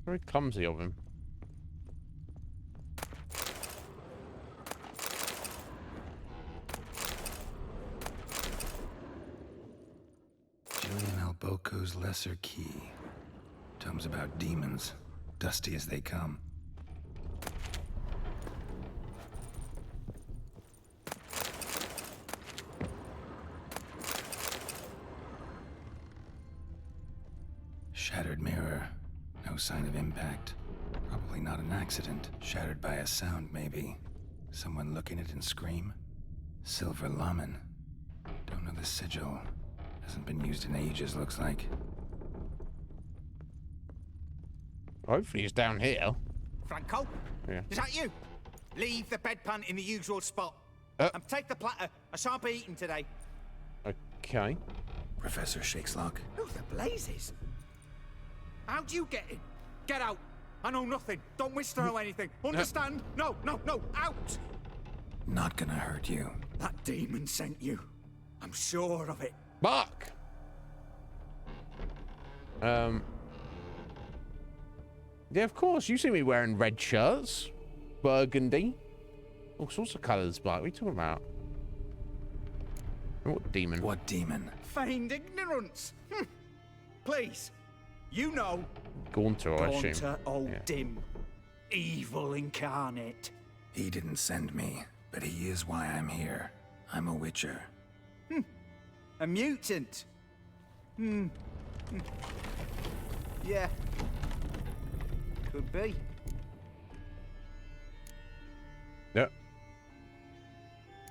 Very clumsy of him. Julian Alboco's Lesser Key. Tomes about demons, dusty as they come. Shattered mirror. No sign of impact. Probably not an accident. Shattered by a sound, maybe. Someone look in it and scream. Silver Lamen. Don't know the sigil. Hasn't been used in ages, looks like. Hopefully he's down here. Franco? Yeah. Is that you? Leave the bedpan in the usual spot. And take the platter. I shan't be eating today. Okay. Professor Shakeslock. Who the blazes? How'd you get in? Get out! I know nothing. Don't wish to know anything. Understand? No, no, no, out! Not gonna hurt you. That demon sent you. I'm sure of it. Fuck! Yeah, of course. You see me wearing red shirts. Burgundy. All sorts of colours, Buck. What are you talking about? What demon? What demon? Feigned ignorance. Please. You know. Gaunter, I assume. Gaunter O'Dim. Evil incarnate. He didn't send me, but he is why I'm here. I'm a witcher. A mutant. Yeah. Could be. Yep.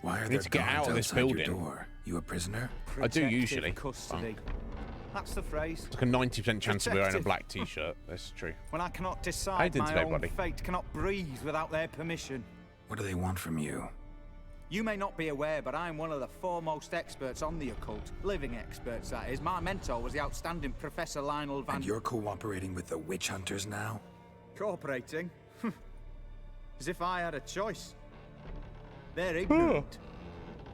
Why are We there need to get out guards of this outside your building. door? You a prisoner? I do usually. Custody. That's the phrase. It's like a 90% chance of wearing a Protective. black t-shirt. That's true. When I cannot How you decide doing my today, own buddy? fate, cannot breathe without their permission. What do they want from you? You may not be aware, but I'm one of the foremost experts on the occult. Living experts, that is. My mentor was the outstanding Professor Lionel Van... And you're cooperating with the witch hunters now? Cooperating? As if I had a choice. They're ignorant.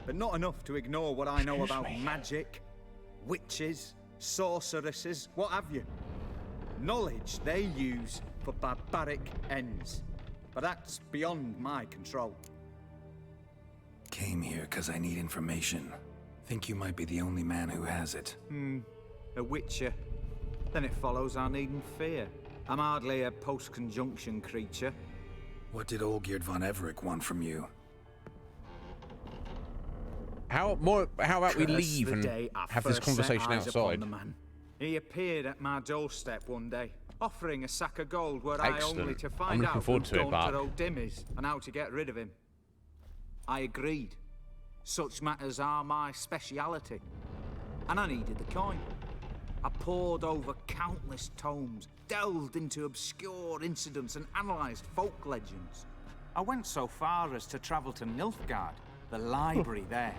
But not enough to ignore what I know about magic, witches, sorceresses, what have you. Knowledge they use for barbaric ends. But that's beyond my control. Came here because I need information. Think you might be the only man who has it. A witcher. Then it follows I needn't fear. I'm hardly a post-conjunction creature. What did Olgierd von Everec want from you? How about we Curse leave the and day I have this first set conversation eyes upon outside? the man. He appeared at my doorstep one day, offering a sack of gold were Excellent. I only to I'm find looking out forward who to it, Bart. Gaunter O'Dim is and how to get rid of him. I agreed. Such matters are my speciality. And I needed the coin. I pored over countless tomes, delved into obscure incidents and analysed folk legends. I went so far as to travel to Nilfgaard, the library there,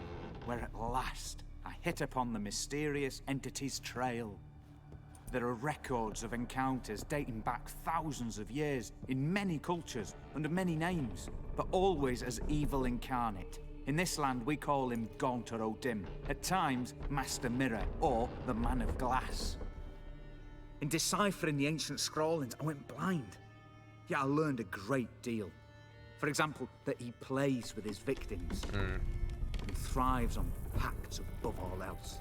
where at last I hit upon the mysterious entity's trail. There are records of encounters dating back thousands of years in many cultures under many names, but always as evil incarnate. In this land, we call him Gaunter O'Dim, at times Master Mirror or the Man of Glass. In deciphering the ancient scrawlings, I went blind. Yet I learned a great deal. For example, that he plays with his victims and thrives on pacts above all else.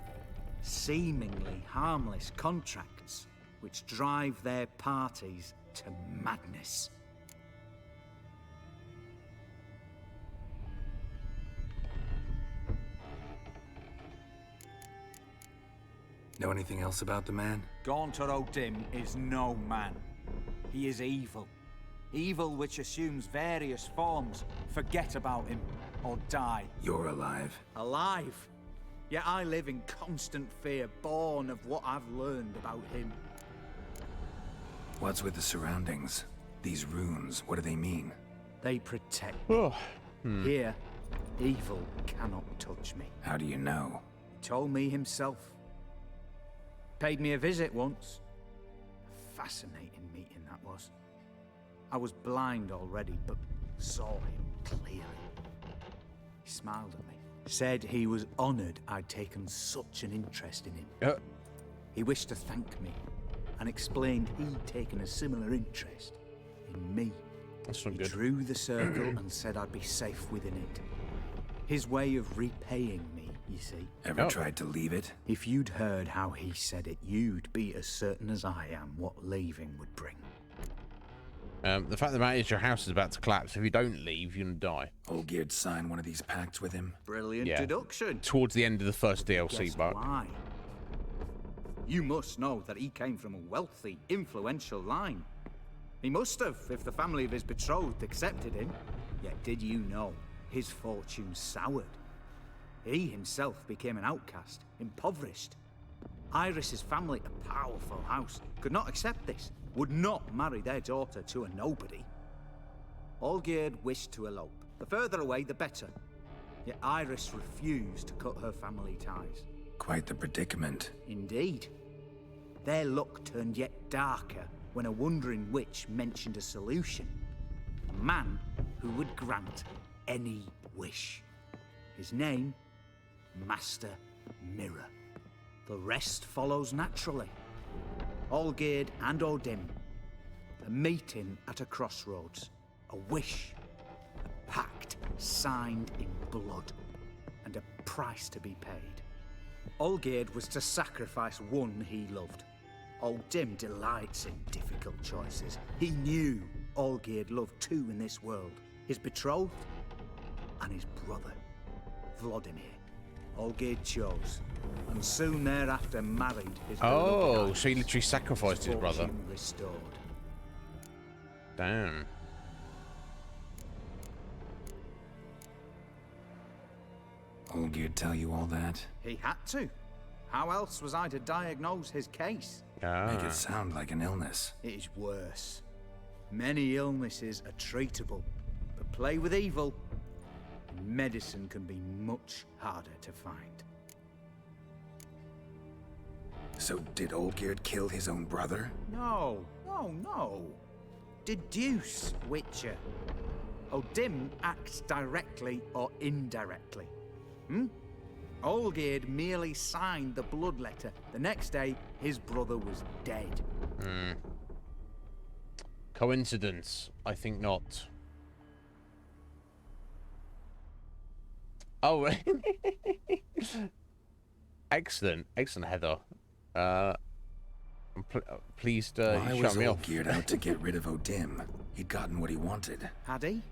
Seemingly harmless contracts which drive their parties to madness. Know anything else about the man? Gaunter O'Dim is no man. He is evil. Evil which assumes various forms. Forget about him, or die. You're alive. Alive? Yet I live in constant fear, born of what I've learned about him. What's with the surroundings? These runes, what do they mean? They protect me. Here, evil cannot touch me. How do you know? He told me himself. Paid me a visit once. A fascinating meeting that was. I was blind already, but saw him clearly. He smiled at me. Said he was honoured I'd taken such an interest in him. He wished to thank me and explained he'd taken a similar interest in me. That's not He good. drew the circle and said I'd be safe within it. His way of repaying me, you see. Ever tried to leave it? If you'd heard how he said it, you'd be as certain as I am what leaving would bring. The fact of the matter is your house is about to collapse. If you don't leave, you're going to die. Olgierd signed one of these pacts with him. Brilliant Yeah. deduction. Towards the end of the first DLC, Guess but why? You must know that he came from a wealthy, influential line. He must have, if the family of his betrothed accepted him. Yet did you know his fortune soured? He himself became an outcast, impoverished. Iris's family, a powerful house, could not accept this, would not marry their daughter to a nobody. Olgierd wished to elope. The further away, the better. Yet Iris refused to cut her family ties. Quite the predicament. Indeed. Their luck turned yet darker when a wandering witch mentioned a solution. A man who would grant any wish. His name, Master Mirror. The rest follows naturally. Olgierd and Odim, a meeting at a crossroads, a wish, a pact signed in blood, and a price to be paid. Olgierd was to sacrifice one he loved. Odim delights in difficult choices. He knew Olgierd loved two in this world, his betrothed and his brother, Vladimir. Olgierd chose, and soon thereafter married his brother. Oh, so he literally sacrificed his brother. Restored. Damn. Olgierd tell you all that? He had to. How else was I to diagnose his case? Make it sound like an illness. It is worse. Many illnesses are treatable, but play with evil, and medicine can be much harder to find. So did Olgierd kill his own brother? No. Deduce, Witcher. Odim acts directly or indirectly. Olgierd merely signed the blood letter. The next day, his brother was dead. Coincidence? I think not. Oh, excellent, Heather. I'm pleased Why you was shut me off. Olgierd out to get rid of Odim? He'd gotten what he wanted. Had he?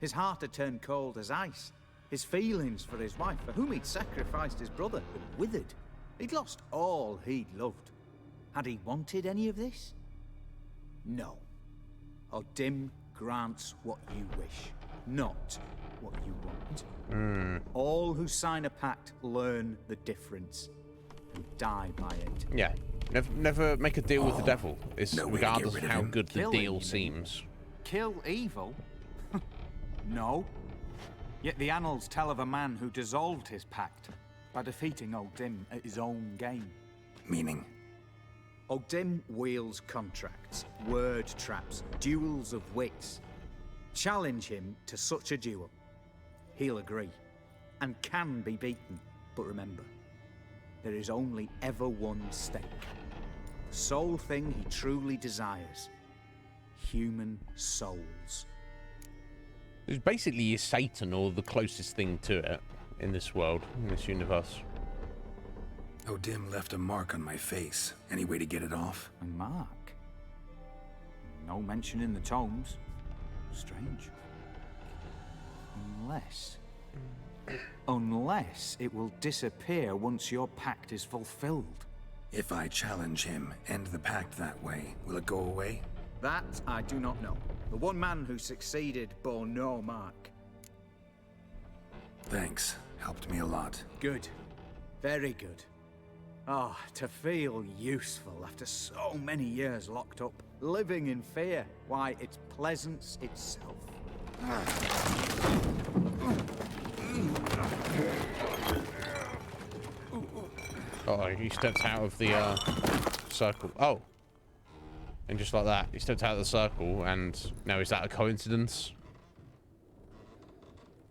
His heart had turned cold as ice. His feelings for his wife, for whom he'd sacrificed his brother, had withered. He'd lost all he'd loved. Had he wanted any of this? No. Odim grants what you wish, not what you want. All who sign a pact learn the difference and die by it. Yeah, never make a deal with the devil. It's no way to regardless get of rid of how him. good the Kill him, deal you mean? seems. Kill evil? No. Yet the annals tell of a man who dissolved his pact by defeating Odim at his own game. Meaning? Odim wields contracts, word traps, duels of wits. Challenge him to such a duel. He'll agree, and can be beaten. But remember, there is only ever one stake. The sole thing he truly desires. Human souls. It's basically Satan, or the closest thing to it in this world, in this universe. Odim left a mark on my face. Any way to get it off? A mark? No mention in the tomes. Strange. Unless it will disappear once your pact is fulfilled. If I challenge him, end the pact that way, will it go away? That I do not know. The one man who succeeded bore no mark. Thanks. Helped me a lot. Good. Very good. Oh, to feel useful after so many years locked up, living in fear. Why, it's pleasance itself. Oh, he stepped out of the circle. Oh. And just like that, he stepped out of the circle, and now is that a coincidence?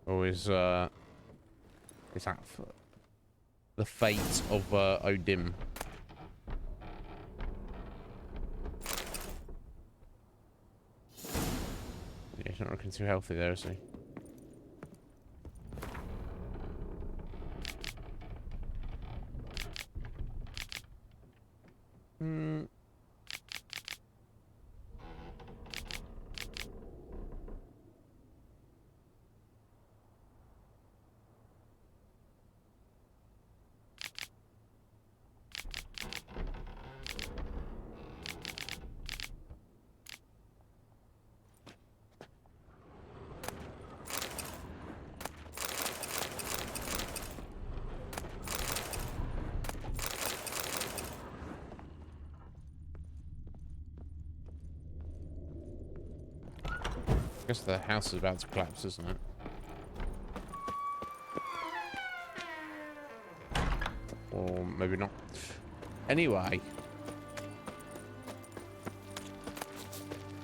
Or is that the fate of Odim? Yeah, he's not looking too healthy there, is he? I guess the house is about to collapse, isn't it? maybe not. Anyway.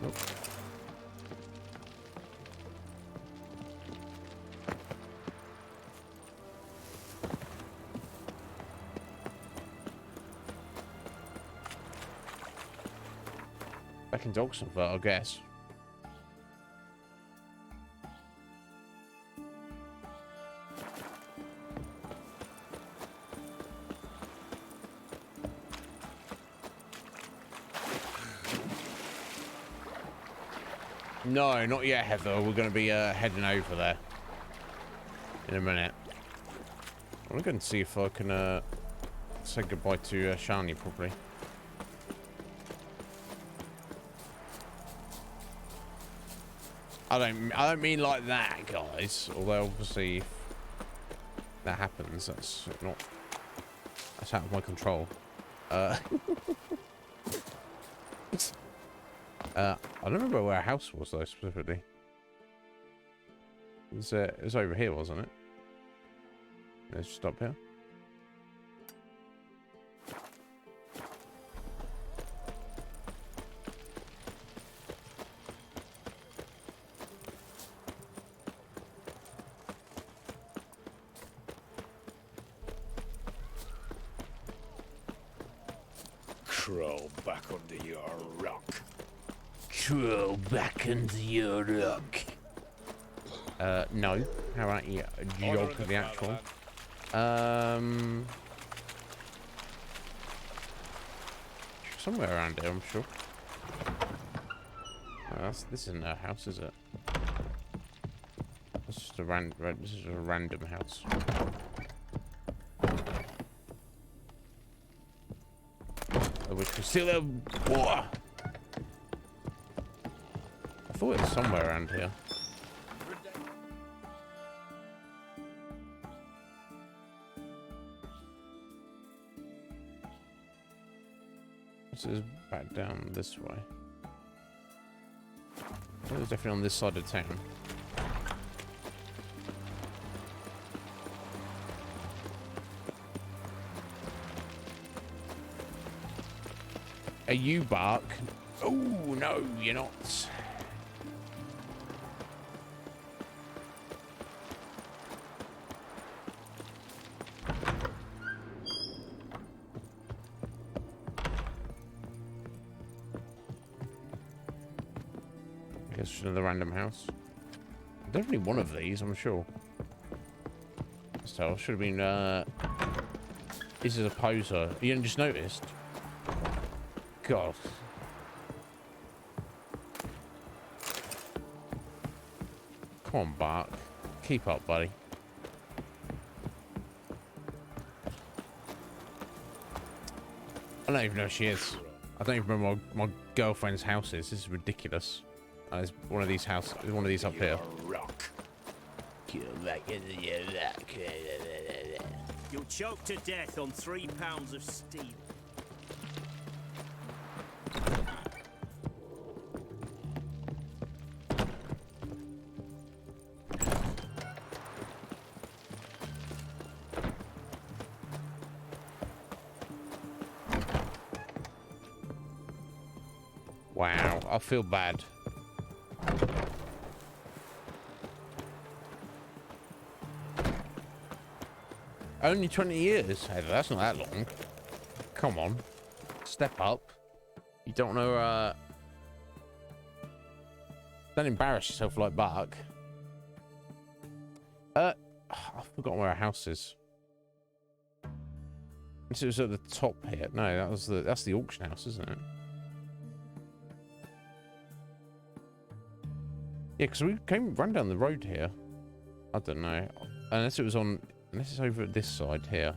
Oh. Back into Oxford, I guess. No, not yet, Heather. We're going to be heading over there in a minute. I'm going to see if I can say goodbye to Shani properly. I don't mean like that, guys. Although obviously, if that happens, that's out of my control. I don't remember where our house was though specifically. It was over here, wasn't it? Let's just stop here. Crawl back under your rock. Crawl back into your rock. No. How about you jog to the actual? Somewhere around here, I'm sure. This isn't a house, is it? This is just a random house. Which we still have. Whoa. I thought it was somewhere around here. This is back down this way. It was definitely on this side of town. Are you bark? Oh no, you're not. I guess it's another random house. Definitely one of these, I'm sure. So I should have been. This is a poser. You just noticed. God. Come on, Bark. Keep up, buddy. I don't even know who she is. I don't even remember my girlfriend's house is. This is ridiculous. There's one of these up here. You'll choke to death on 3 pounds of steel. Wow, I feel bad. Only 20 years? Hey, that's not that long. Come on. Step up. You don't know, don't embarrass yourself like Bark. I've forgotten where our house is. This was at the top here. No, that's the auction house, isn't it? Yeah, because we ran down the road here. I don't know. Unless it's over at this side here.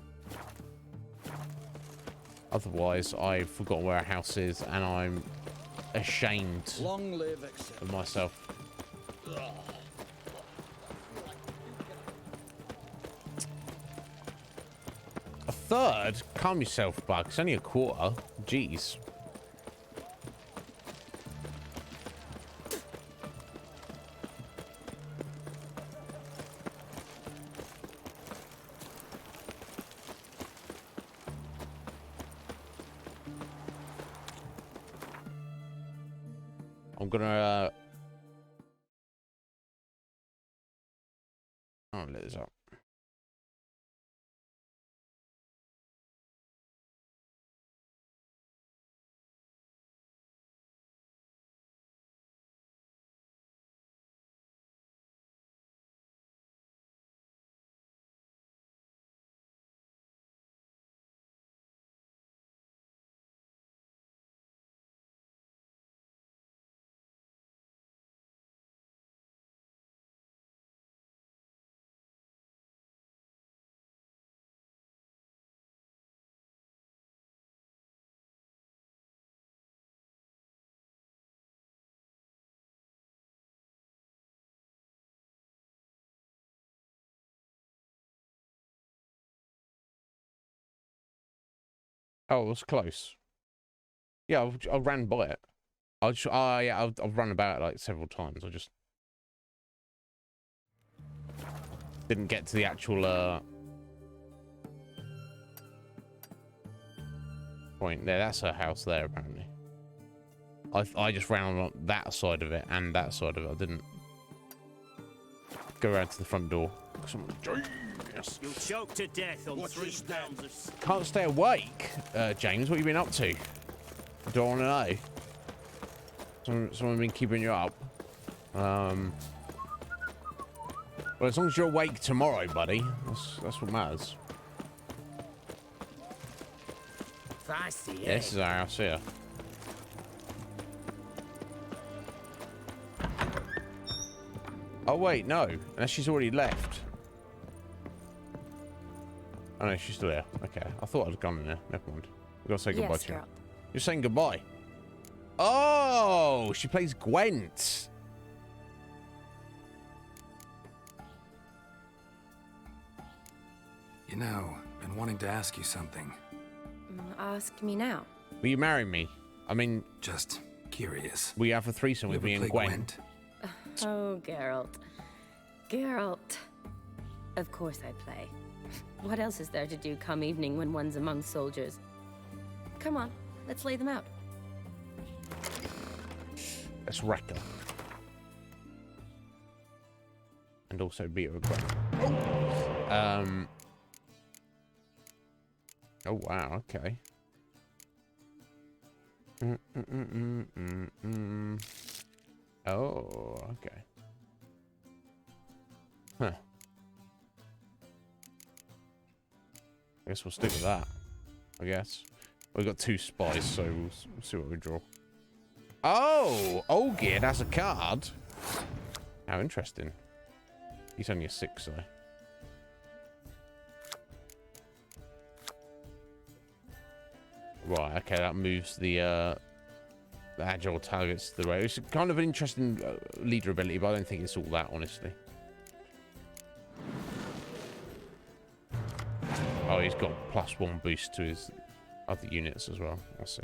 Otherwise, I've forgotten where our house is, and I'm ashamed of myself. A third? Calm yourself, Bug. It's only a quarter. Jeez. I'm gonna I'll let this up. Oh, it was close. Yeah, I ran by it. I've run about it like several times. I just didn't get to the actual point there. That's her house there, apparently. I just ran on that side of it and that side of it. I didn't go around to the front door. Yes. You'll choke to death on 3 pounds of... Can't stay awake, James. What have you been up to? Don't want to know. Someone been keeping you up. Well, as long as you're awake tomorrow, buddy, that's what matters. Feisty, Yeah, this is our house here. Oh wait, no. Unless she's already left. Oh no, she's still there. Okay, I thought I'd gone in there. Never mind. We've got to say goodbye to her. You're saying goodbye. Oh, she plays Gwent. You know, been wanting to ask you something. Ask me now. Will you marry me? I mean, just curious. Will you have a threesome with me and Gwent? Oh, Geralt. Geralt. Of course I play. What else is there to do come evening when one's among soldiers? Come on, let's lay them out. Let's wreck her. And also beat her with Gwent. Oh wow, okay. Oh, okay. Huh. I guess we'll stick with that. I guess. We've got 2 spies, so we'll see what we draw. Oh! Olgierd has a card. How interesting. He's only a 6, though. Right, okay, that moves the agile targets to the right. It's kind of an interesting leader ability, but I don't think it's all that, honestly. Oh, he's got +1 boost to his other units as well. I'll see.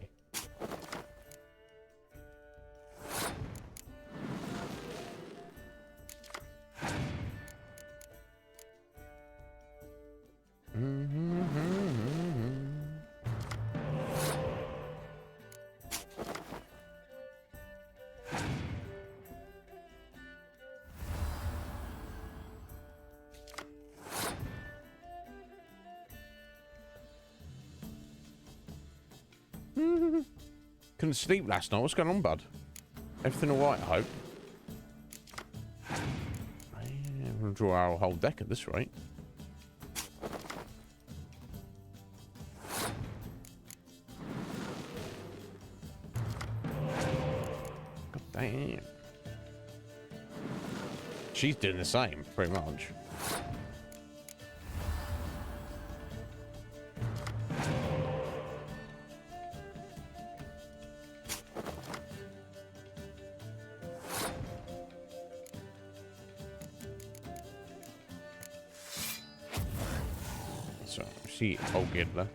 Couldn't sleep last night. What's going on, bud? Everything all right, I hope. Yeah, we'll draw our whole deck at this rate. God damn. She's doing the same, pretty much. See Olgierd there.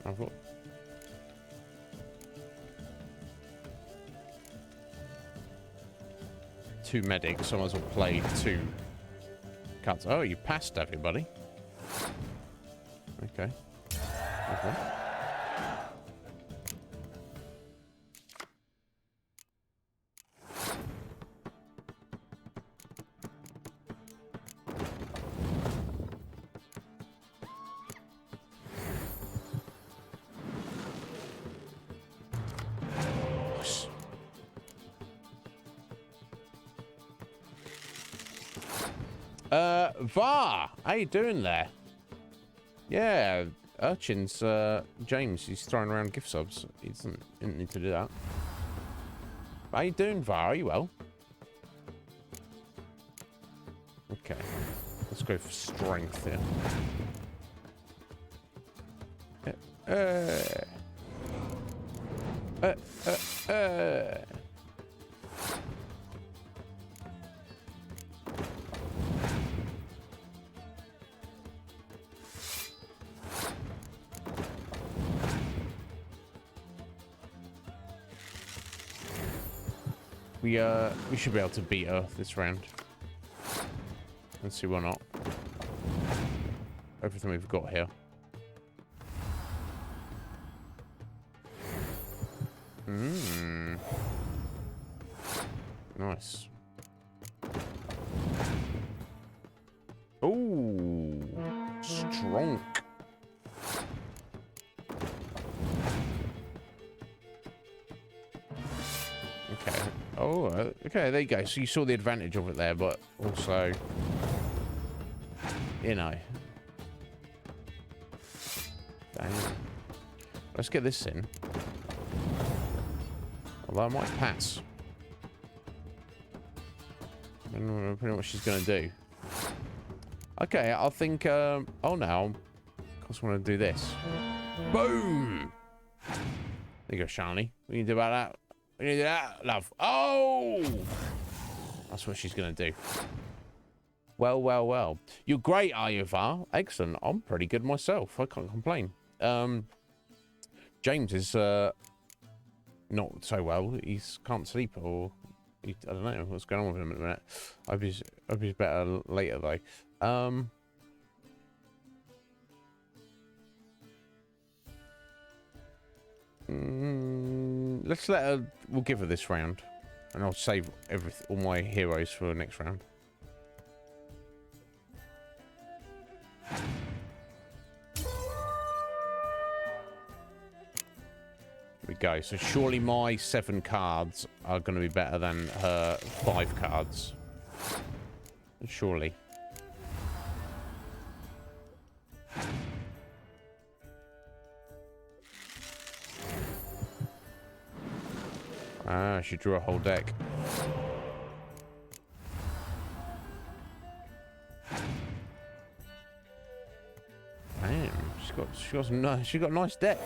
I've got two medics, so I might as well play 2 Cuts. Oh, you passed everybody. Okay. Okay. Var, how you doing there? Yeah, Urchin's, James, he's throwing around gift subs. He didn't need to do that. How you doing, Var? Are you well? Okay, let's go for strength here. We should be able to beat Earth this round. Let's see why not. Everything we've got here. Nice. Ooh, strong. Okay. Oh, okay, there you go. So you saw the advantage of it there, but also, you know. Damn. Let's get this in. Although I might pass. I don't know pretty much what she's going to do. Okay, I think, oh no. Of course I want to do this. Boom! There you go, Shani. What do you do about that? What do you do that, love? Oh! That's what she's going to do. Well, well, well. You're great, are you, Var? Excellent. I'm pretty good myself. I can't complain. James is, not so well. He can't sleep, or I don't know what's going on with him at the minute. I hope he's better later though. Let's let her. We'll give her this round, and I'll save all my heroes for the next round. We go. So surely my 7 cards are going to be better than her 5 cards. Surely. Ah, she drew a whole deck. Damn, she got a nice deck.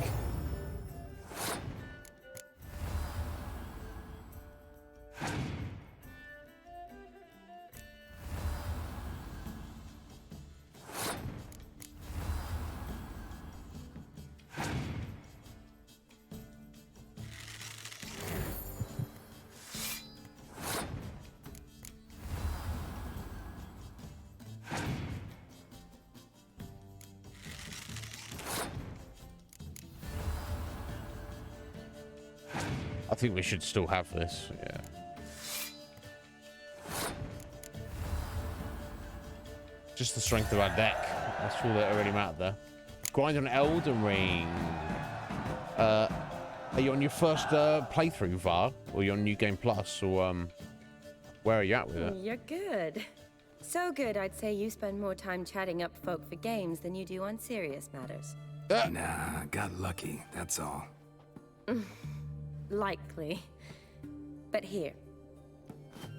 I think we should still have this, yeah. Just the strength of our deck. That's all that really mattered there. Grind on Elden Ring. Are you on your first playthrough, Var? Or you on New Game Plus? Or where are you at with it? You're good. So good, I'd say you spend more time chatting up folk for games than you do on serious matters. Nah, got lucky, that's all. Likely. But here.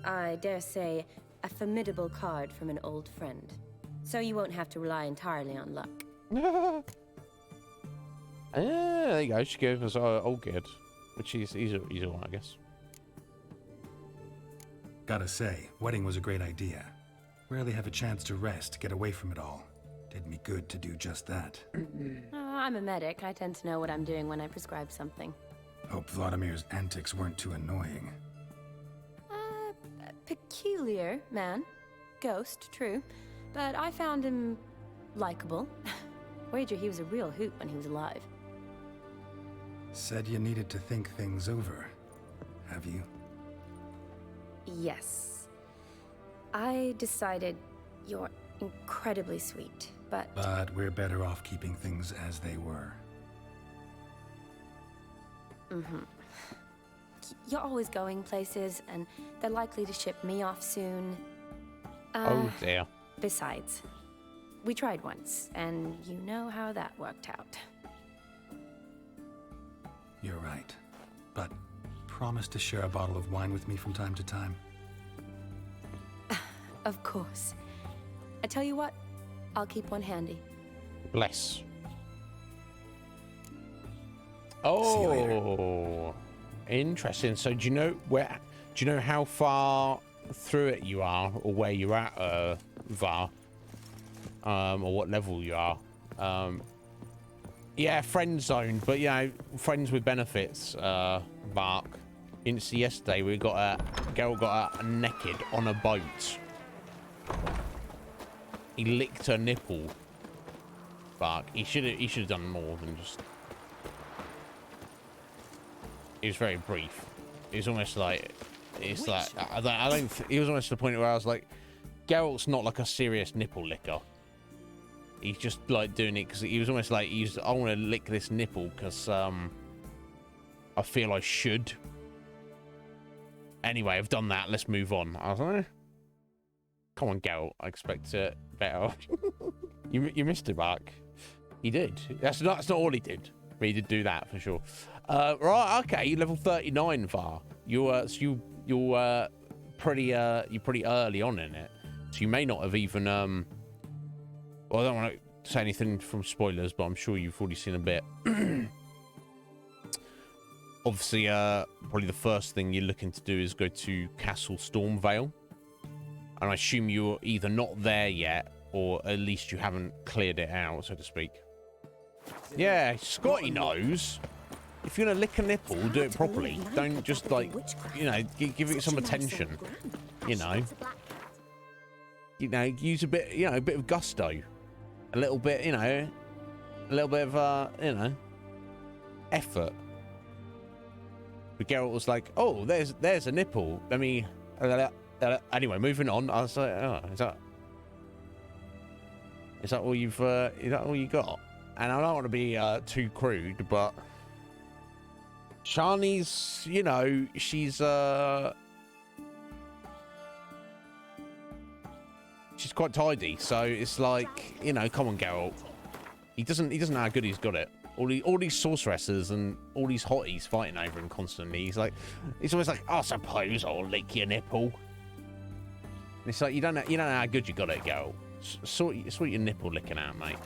I dare say, a formidable card from an old friend. So you won't have to rely entirely on luck. There you go. She gave us old kid, which he's one, I guess. Gotta say, wedding was a great idea. Rarely have a chance to rest, get away from it all. Did me good to do just that. I'm a medic. I tend to know what I'm doing when I prescribe something. Hope Vladimir's antics weren't too annoying. Peculiar man. Ghost, true. but I found him likable. Wager he was a real hoot when he was alive. Said you needed to think things over. Have you? Yes. I decided you're incredibly sweet, but... But we're better off keeping things as they were. Mm-hmm. You're always going places, and they're likely to ship me off soon. Oh dear. Besides, we tried once, and you know how that worked out. You're right. But promise to share a bottle of wine with me from time to time. Of course. I tell you what, I'll keep one handy. Bless. Oh, interesting. So do you know how far through it you are, or where you're at, Var? Or what level you are? Yeah, friend zone, but yeah, friends with benefits, Mark. Didn't see yesterday we got Geralt got naked on a boat. He licked her nipple. Mark. He should have done more than just. It was very brief. It was almost like it's like I don't. It was almost to the point where I was like, Geralt's not like a serious nipple licker. He's just like doing it because he was almost like I want to lick this nipple because I feel I should. Anyway, I've done that. Let's move on. I was like, come on, Geralt. I expect it better. you missed it, Mark. He did. That's not all he did. But he did do that for sure. Right. Okay. Level 39, Var. You're pretty early on in it, so you may not have even Well, I don't want to say anything from spoilers, but I'm sure you've already seen a bit. Obviously, probably the first thing you're looking to do is go to Castle Stormvale. And I assume you're either not there yet, or at least you haven't cleared it out, so to speak. Yeah, Scotty knows. If you're going to lick a nipple, do it properly. Don't just, like, you know, give it some attention. You know, use a bit, a bit of gusto. A little bit, a little bit of, effort. But Geralt was like, oh, there's a nipple. Let me, anyway, moving on. I was like, oh, is that all you've, is that all you got? And I don't want to be too crude, but Shani's, she's quite tidy, so it's like, come on, Geralt. He doesn't know how good he's got it. All these sorceresses and all these hotties fighting over him constantly. He's always like, I suppose I'll lick your nipple. And it's like you don't know how good you got it, Geralt. Sort your nipple licking out, mate.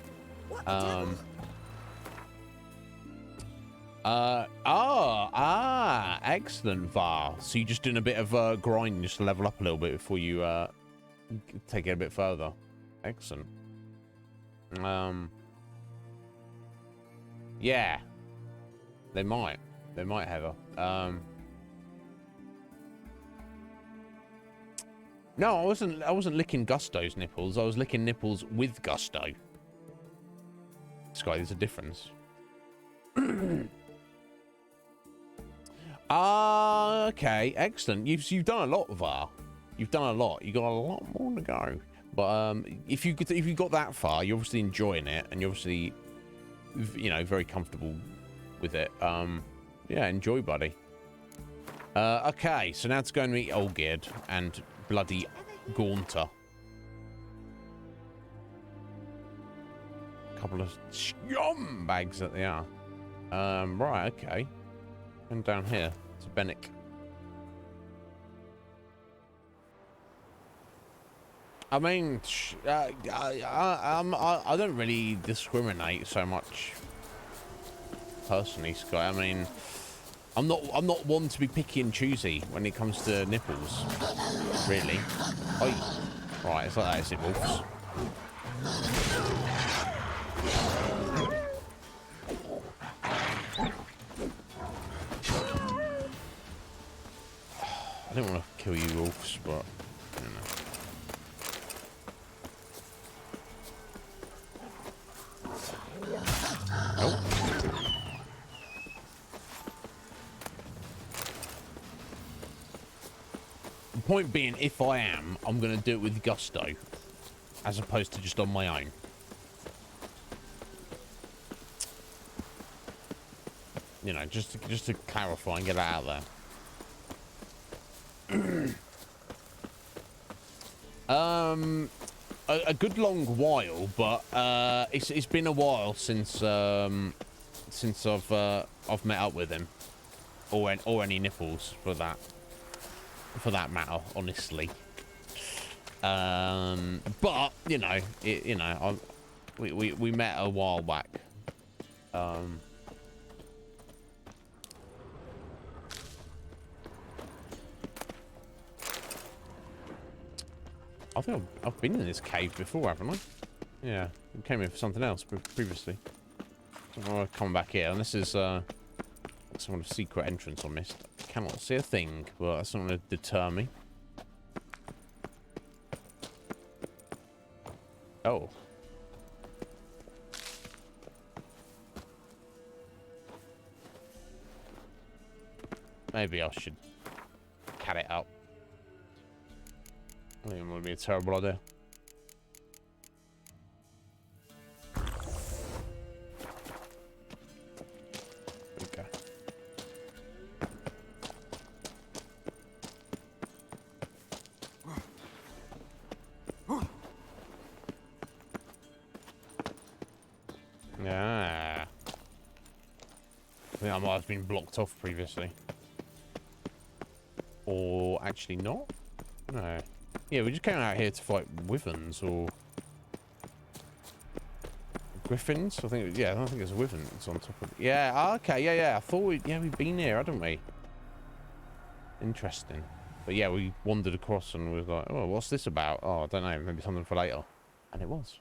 Excellent, Var. So you're just doing a bit of grinding just to level up a little bit before you take it a bit further. Excellent. Yeah. They might have her. No, I wasn't licking Gusto's nipples. I was licking nipples with gusto. Sky, there's a difference. Okay, excellent. You've done a lot, Var. You've done a lot. You got a lot more to go. But if you got that far, you're obviously enjoying it, and you're obviously, very comfortable with it. Yeah, enjoy, buddy. Okay, so now it's going to meet Olgierd and bloody Gaunter. Couple of scumbags that they are. Right, okay. And down here to Bennick. I mean, I don't really discriminate so much personally, Scott. I mean, I'm not one to be picky and choosy when it comes to nipples, really. Oh, right, it's like that, is it, Wolves? I don't want to kill you, Wolves, but I don't know. point being, if I am, I'm going to do it with gusto, as opposed to just on my own. You know, just to clarify and get that out there. A good long while, but it's been a while since I've met up with him, or any nipples for that matter, honestly. But you know, we met a while back. I think I've been in this cave before, haven't I? Yeah, we came here for something else previously. So I'll come back here, and this is some kind of secret entrance I missed. I cannot see a thing, but that's not going to deter me. Oh. Maybe I should cut it out. I think it would be a terrible idea. Okay. Yeah. I think I might have been blocked off previously. Or actually not? No. Yeah, we just came out here to fight wyverns or griffins. I think, yeah, I don't think it's wyverns on top of it. Yeah, okay, yeah. I thought we'd been here, hadn't we? Interesting. But yeah, we wandered across and was like, oh, what's this about? Oh, I don't know, maybe something for later. And it was.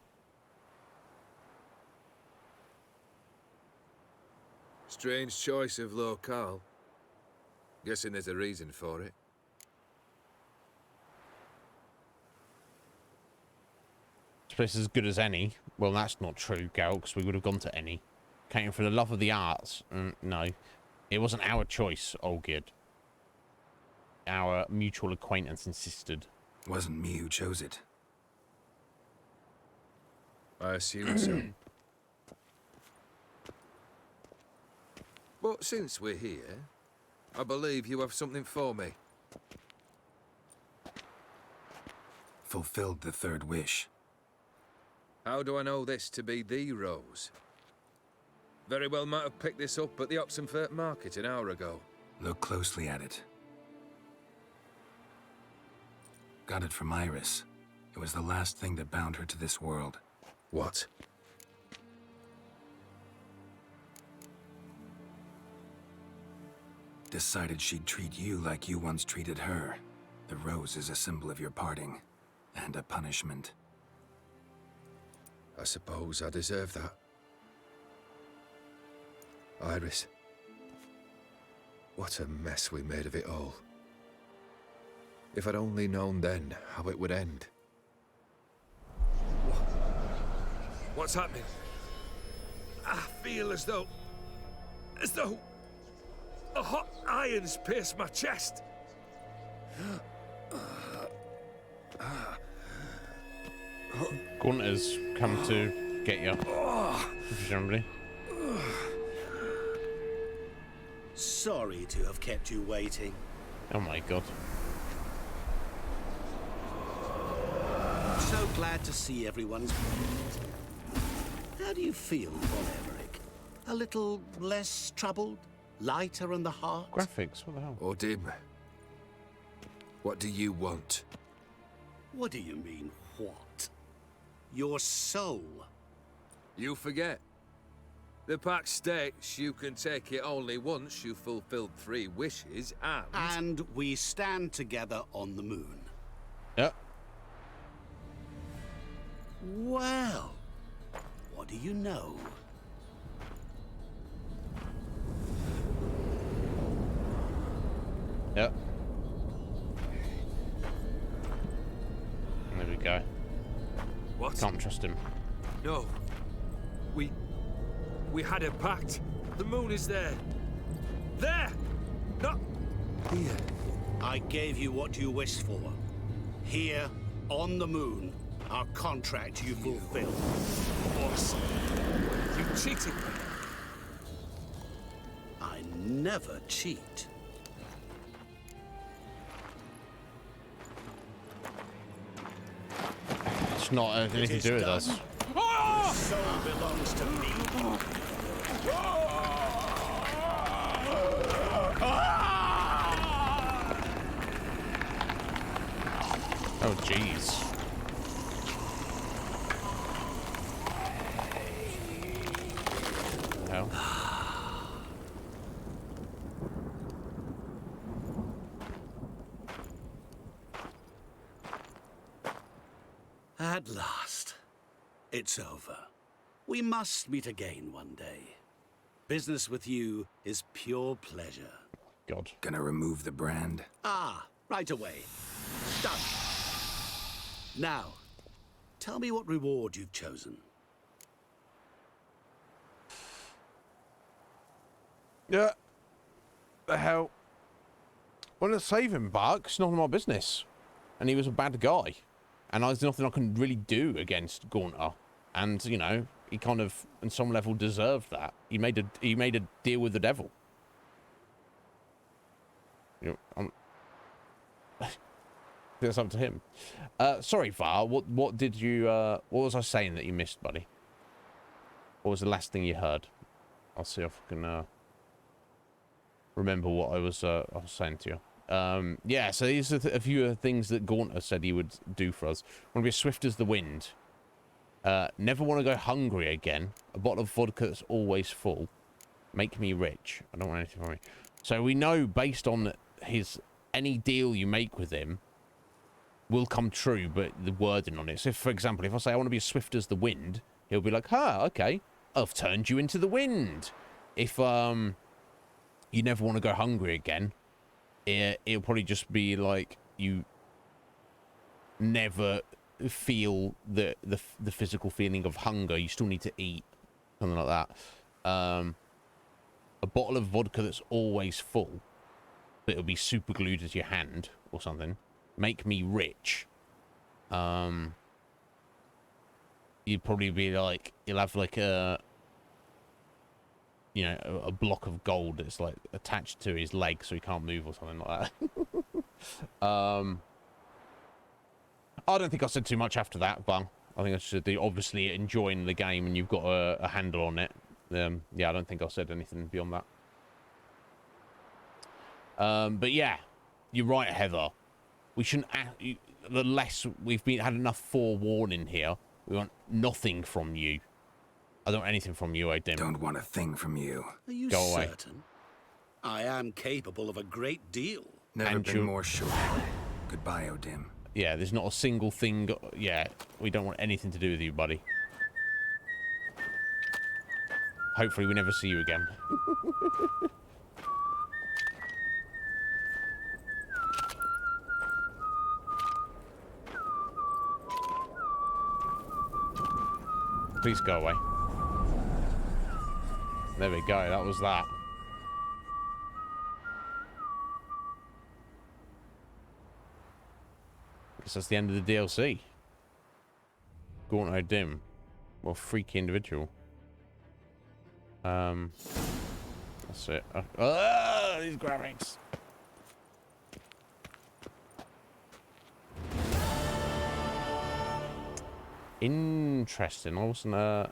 Strange choice of locale. Guessing there's a reason for it. This place is as good as any. Well, that's not true, Geralt, because we would have gone to any. Came for the love of the arts. No. It wasn't our choice, Olgierd. Our mutual acquaintance insisted. Wasn't me who chose it. I assume so. But since we're here, I believe you have something for me. Fulfilled the third wish. How do I know this to be the rose? Very well might have picked this up at the Oxenfurt market an hour ago. Look closely at it. Got it from Iris. It was the last thing that bound her to this world. What? Decided she'd treat you like you once treated her. The rose is a symbol of your parting, and a punishment. I suppose I deserve that. Iris. What a mess we made of it all. If I'd only known then how it would end. What's happening? I feel as though a hot iron's pierced my chest. Gunther's come to get you, presumably. Sorry to have kept you waiting. Oh my god. So glad to see everyone's... How do you feel, Von Emmerich? A little less troubled? Lighter in the heart? Graphics, what the hell? Or dim. What do you want? What do you mean, what? Your soul. You forget. The pact states you can take it only once you've fulfilled 3 wishes, and... And we stand together on the moon. Yep. Well, what do you know? Yep. There we go. What? Can't trust him. No. We had a pact. The moon is there. There! Not here. I gave you what you wished for. Here, on the moon, our contract you fulfilled. Awesome. You cheated me. I never cheat. It's not anything to do with us. Your soul belongs to me. Oh, jeez. Hell. At last. It's over. We must meet again one day. Business with you is pure pleasure. God. Gonna remove the brand? Ah, right away. Done. Now, tell me what reward you've chosen. Yeah. The hell? Well, to save him, Buck. It's none of my business. And he was a bad guy. And there's nothing I can really do against Gaunter. And, you know, he kind of, on some level, deserved that. He made a deal with the devil. You know, that's up to him. Sorry, Var. What did you? What was I saying that you missed, buddy? What was the last thing you heard? I'll see if I can remember what I was saying to you. Yeah. So these are a few of the things that Gaunter said he would do for us. Want to be as swift as the wind. Never want to go hungry again. A bottle of vodka that's always full. Make me rich. I don't want anything from me. So we know based on any deal you make with him will come true, but the wording on it. So, if, for example, if I say I want to be as swift as the wind, he'll be like, okay, I've turned you into the wind. If you never want to go hungry again, it'll probably just be like you never feel the physical feeling of hunger. You still need to eat, something like that. A bottle of vodka that's always full, but it'll be super glued to your hand or something. Make me rich. You'd probably be like, you'll have like a block of gold that's like attached to his leg so he can't move or something like that. I don't think I said too much after that, but I think I should be obviously enjoying the game and you've got a handle on it. Yeah, I don't think I said anything beyond that. But yeah, you're right, Heather. We shouldn't. The less we've had enough forewarning here. We want nothing from you. I don't want anything from you, Odim. Don't want a thing from you. Are you Go away. certain? I am capable of a great deal. Never been more sure. Goodbye, Odim. Yeah, there's not a single thing. Yeah, we don't want anything to do with you, buddy. Hopefully we never see you again. Please go away. There we go, that was that. Guess that's the end of the DLC. Gaunter Dim. Well, freaky individual. That's it. These graphics. Interesting. I wasn't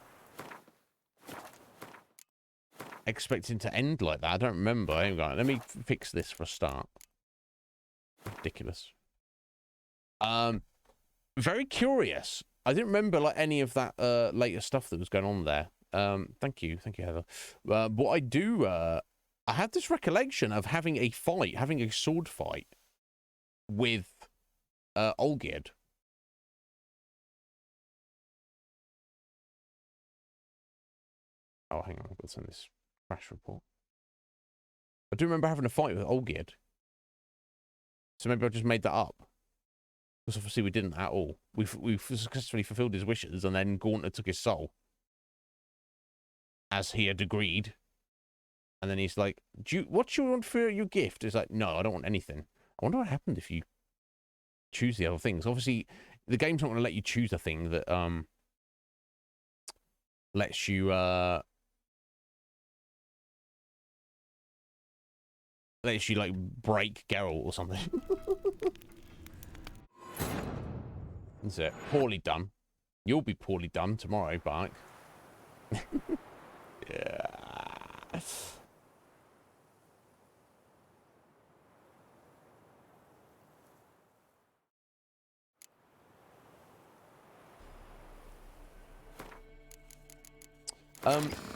expecting to end like that. I don't remember. Hang on. Let me fix this for a start. Ridiculous. Very curious. I didn't remember like any of that later stuff that was going on there. Thank you, Heather. What I do, I had this recollection of having a sword fight with Olgierd. Oh, hang on, I've got to send this crash report. I do remember having a fight with Olgierd. So maybe I just made that up. Because obviously we didn't at all. We've successfully fulfilled his wishes, and then Gaunter took his soul. As he had agreed. And then he's like, what do you want for your gift? It's like, no, I don't want anything. I wonder what happened if you choose the other things. Obviously, the game's not going to let you choose a thing that lets you like break Geralt or something. That's it. Poorly done. You'll be poorly done tomorrow, Bark. Yeah.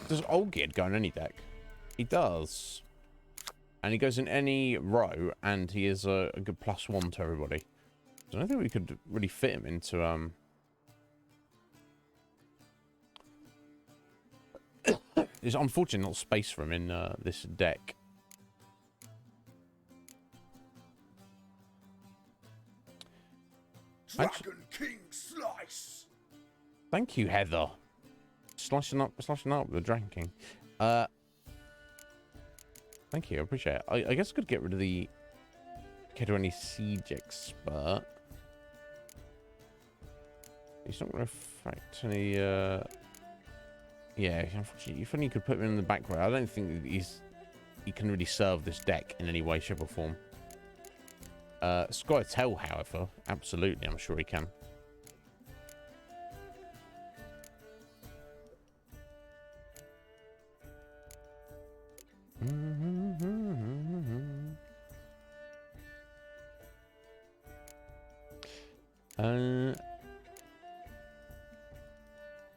Does Olgierd go on any deck? He does. And he goes in any row, and he is a good +1 to everybody. So I don't think we could really fit him into, There's unfortunately not space for him in this deck. Dragon King Slice! Thank you, Heather. Slashing up with the Dragon King. Thank you, I appreciate it. I guess I could get rid of the Kedreni Siege Expert. He's not going to affect any, yeah, unfortunately, if only you could put him in the back row. I don't think that he can really serve this deck in any way, shape, or form. Squire Tell, however, absolutely, I'm sure he can.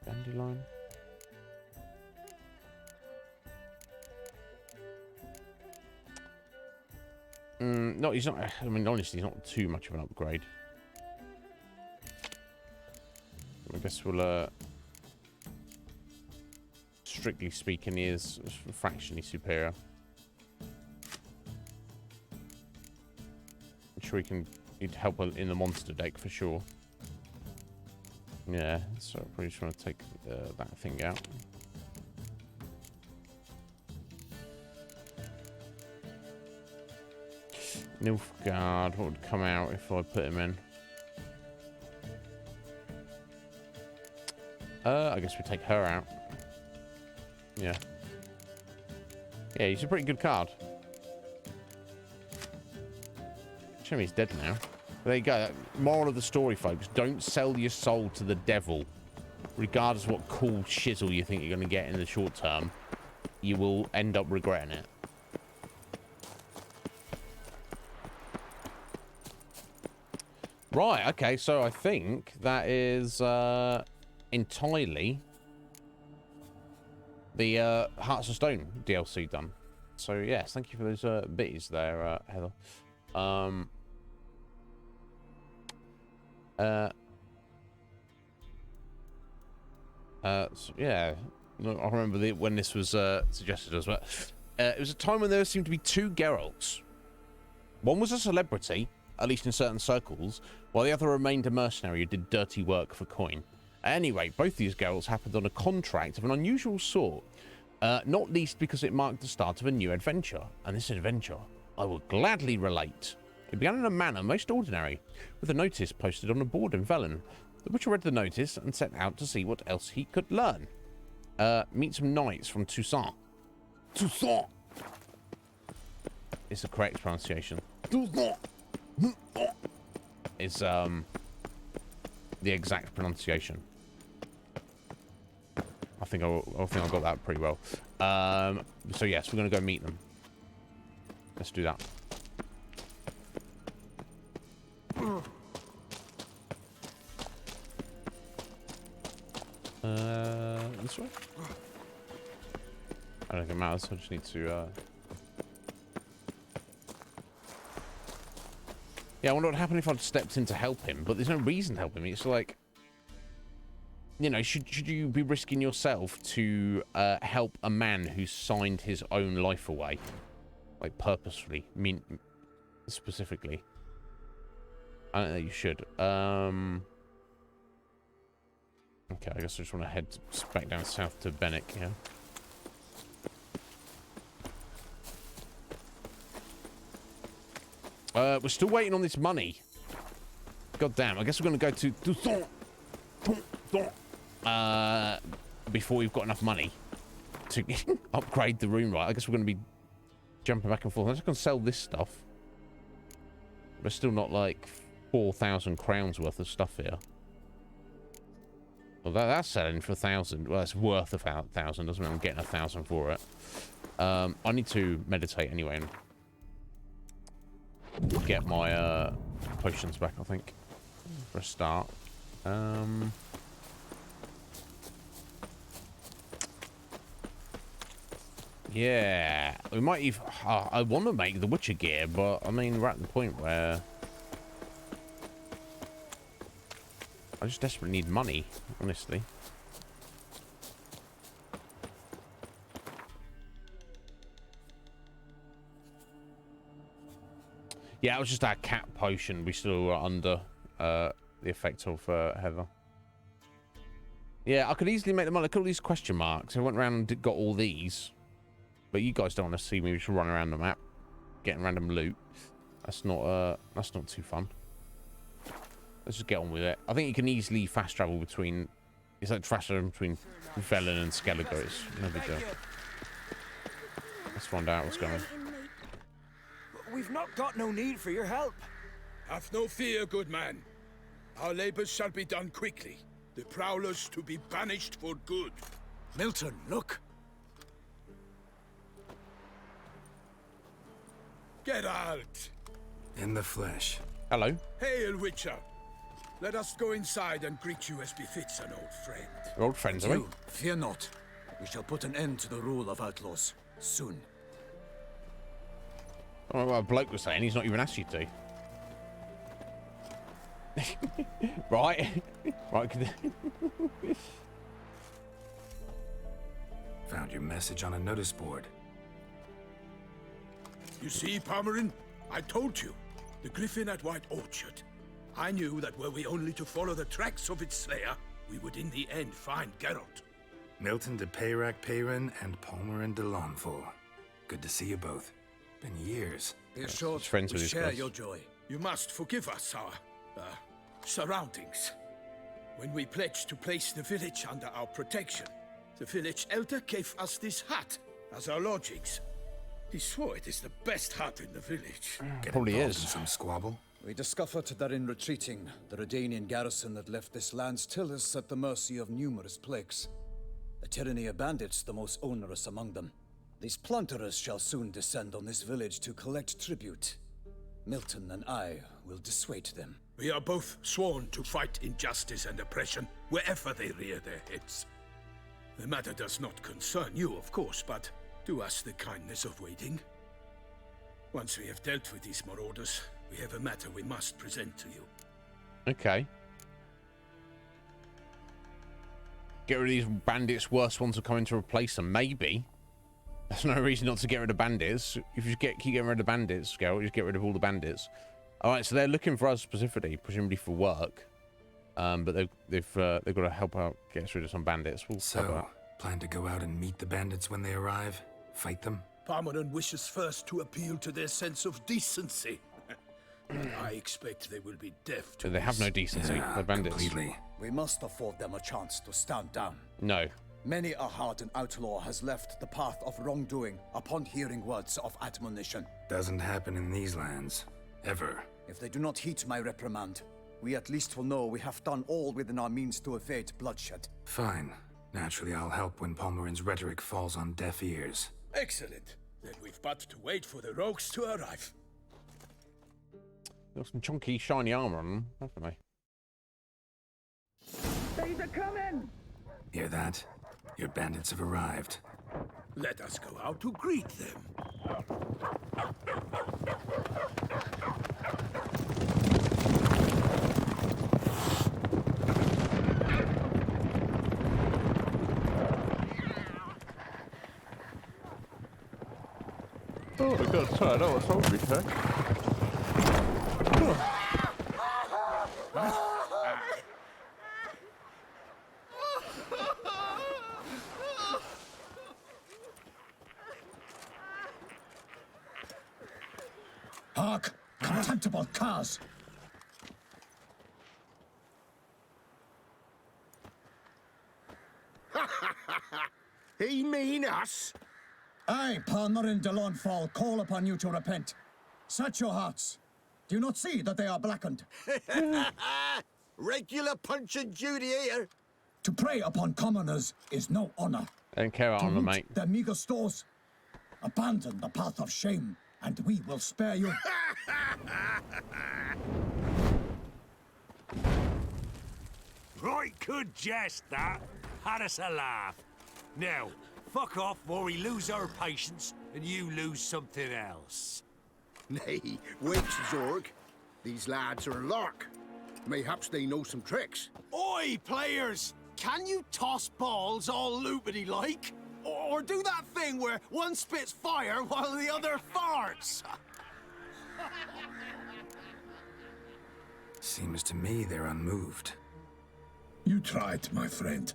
Dandelion. No, he's not. I mean, honestly, he's not too much of an upgrade. I guess we'll, strictly speaking, he is fractionally superior. I'm sure he'd help in the monster deck for sure. Yeah, so I probably just want to take that thing out. Nilfgaard, what would come out if I put him in? I guess we take her out. Yeah. Yeah, he's a pretty good card. Show me he's dead now. There you go. Moral of the story, folks. Don't sell your soul to the devil. Regardless of what cool shizzle you think you're going to get in the short term, you will end up regretting it. Right, okay, so I think that is entirely the Hearts of Stone DLC done. So, yes, thank you for those bits there, Heather. So, yeah, I remember when this was suggested as well. It was a time when there seemed to be two Geralts. One was a celebrity, at least in certain circles, while the other remained a mercenary who did dirty work for coin. At any rate, both these Geralts happened on a contract of an unusual sort, not least because it marked the start of a new adventure, and this adventure I will gladly relate. It began in a manner most ordinary, with a notice posted on a board in Velen. The Witcher read the notice and set out to see what else he could learn. Meet some knights from Toussaint. Toussaint is the correct pronunciation. Toussaint is the exact pronunciation. I think I got that pretty well. So yes, we're gonna go meet them. Let's do that. This way? I don't think it matters, I just need to yeah, I wonder what happened if I'd stepped in to help him, but there's no reason to help him. It's like, you know, should you be risking yourself to help a man who's signed his own life away? Like, purposefully. I mean, specifically. I don't think you should. Okay, I guess I just want to head back down south to Bennick, yeah? We're still waiting on this money. God damn, I guess we're going to go to... before we've got enough money to upgrade the room, right? I guess we're going to be jumping back and forth. I'm just going to sell this stuff. There's still not like 4,000 crowns worth of stuff here. Well, that's selling for 1,000. Well, it's worth 1,000. Doesn't mean I'm getting 1,000 for it. I need to meditate anyway and get my potions back, I think, for a start. Yeah, we might even... I want to make the Witcher gear, but I mean, we're at the point where I just desperately need money, honestly. Yeah, it was just our cat potion. We still were under the effect of Heather. Yeah, I could easily make the money. Look at all these question marks. I went around and got all these. But you guys don't want to see me just run around the map, getting random loot. That's not too fun. Let's just get on with it. I think you can easily fast travel between... It's like fast travel between Velen and Skellige. It's no big deal. Let's find out what's going on. We've not got no need for your help. Have no fear, good man. Our labors shall be done quickly. The prowlers to be banished for good. Milton, look. Geralt! In the flesh. Hello. Hail, Witcher. Let us go inside and greet you as befits an old friend. We're old friends, are we? Fear not. We shall put an end to the rule of outlaws soon. Oh, what a bloke was saying. He's not even asked you to. Right. Right. Found your message on a notice board. You see, Palmerin? I told you. The griffin at White Orchard. I knew that were we only to follow the tracks of its slayer, we would in the end find Geralt. Milton de Peyrac Peyrin and Palmerin de Lawnful. Good to see you both. Been years. Be assured, friends we with share guys. your joy. You must forgive us our surroundings. When we pledged to place the village under our protection, the village elder gave us this hut as our lodgings. He swore it is the best hut in the village. Probably is. In some squabble? We discovered that in retreating, the Redanian garrison that left this land still is at the mercy of numerous plagues. The tyranny of bandits the most onerous among them. These plunderers shall soon descend on this village to collect tribute. Milton and I will dissuade them. We are both sworn to fight injustice and oppression wherever they rear their heads. The matter does not concern you, of course, but do us the kindness of waiting. Once we have dealt with these marauders, we have a matter we must present to you. Okay. Get rid of these bandits. Worse ones are coming to replace them. Maybe. That's no reason not to get rid of bandits. If you keep getting rid of bandits, Geralt, just get rid of all the bandits. All right, so they're looking for us specifically, presumably for work. But they've got to help out, get rid of some bandits. We'll So, plan to go out and meet the bandits when they arrive? Fight them? Palmerin wishes first to appeal to their sense of decency. I expect they will be deaf to They have no decency. Yeah, They're bandits. completely. We must afford them a chance to stand down. No. Many a hardened outlaw has left the path of wrongdoing upon hearing words of admonition. Doesn't happen in these lands. Ever. If they do not heed my reprimand, we at least will know we have done all within our means to evade bloodshed. Fine. Naturally, I'll help when Palmerin's rhetoric falls on deaf ears. Excellent. Then we've but to wait for the rogues to arrive. Got some chunky, shiny armor on them, haven't they? They're coming! Hear that? Your bandits have arrived. Let us go out to greet them. Oh, I got tired. Oh, what's wrong with me, Hark! Contemptible curs! He mean us? I, Palmerin de Lawnfall, call upon you to repent. Search your hearts. Do you not see that they are blackened? Regular Punch and Judy here. To prey upon commoners is no honor. I don't care To on the loot mate. their meager stores. Abandon the path of shame, and we will spare you. Right good jest, that. Had us a laugh. Now, fuck off or we lose our patience and you lose something else. Nay, wait, Zorg. These lads are a lark. Mayhaps they know some tricks. Oi, players! Can you toss balls all loopity-like? Or do that thing where one spits fire while the other farts? Seems to me they're unmoved. You tried, my friend.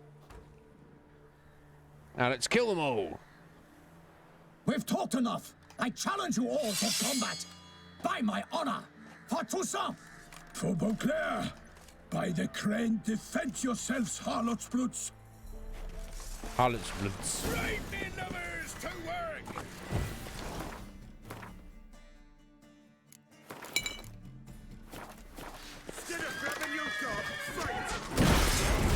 Now let's kill them all. We've talked enough. I challenge you all to combat. By my honor, for Toussaint. For Beauclair, by the crane, defend yourselves, harlots bloods. Harlots bloods. Right, the numbers to work! Instead of grabbing your dog, fight!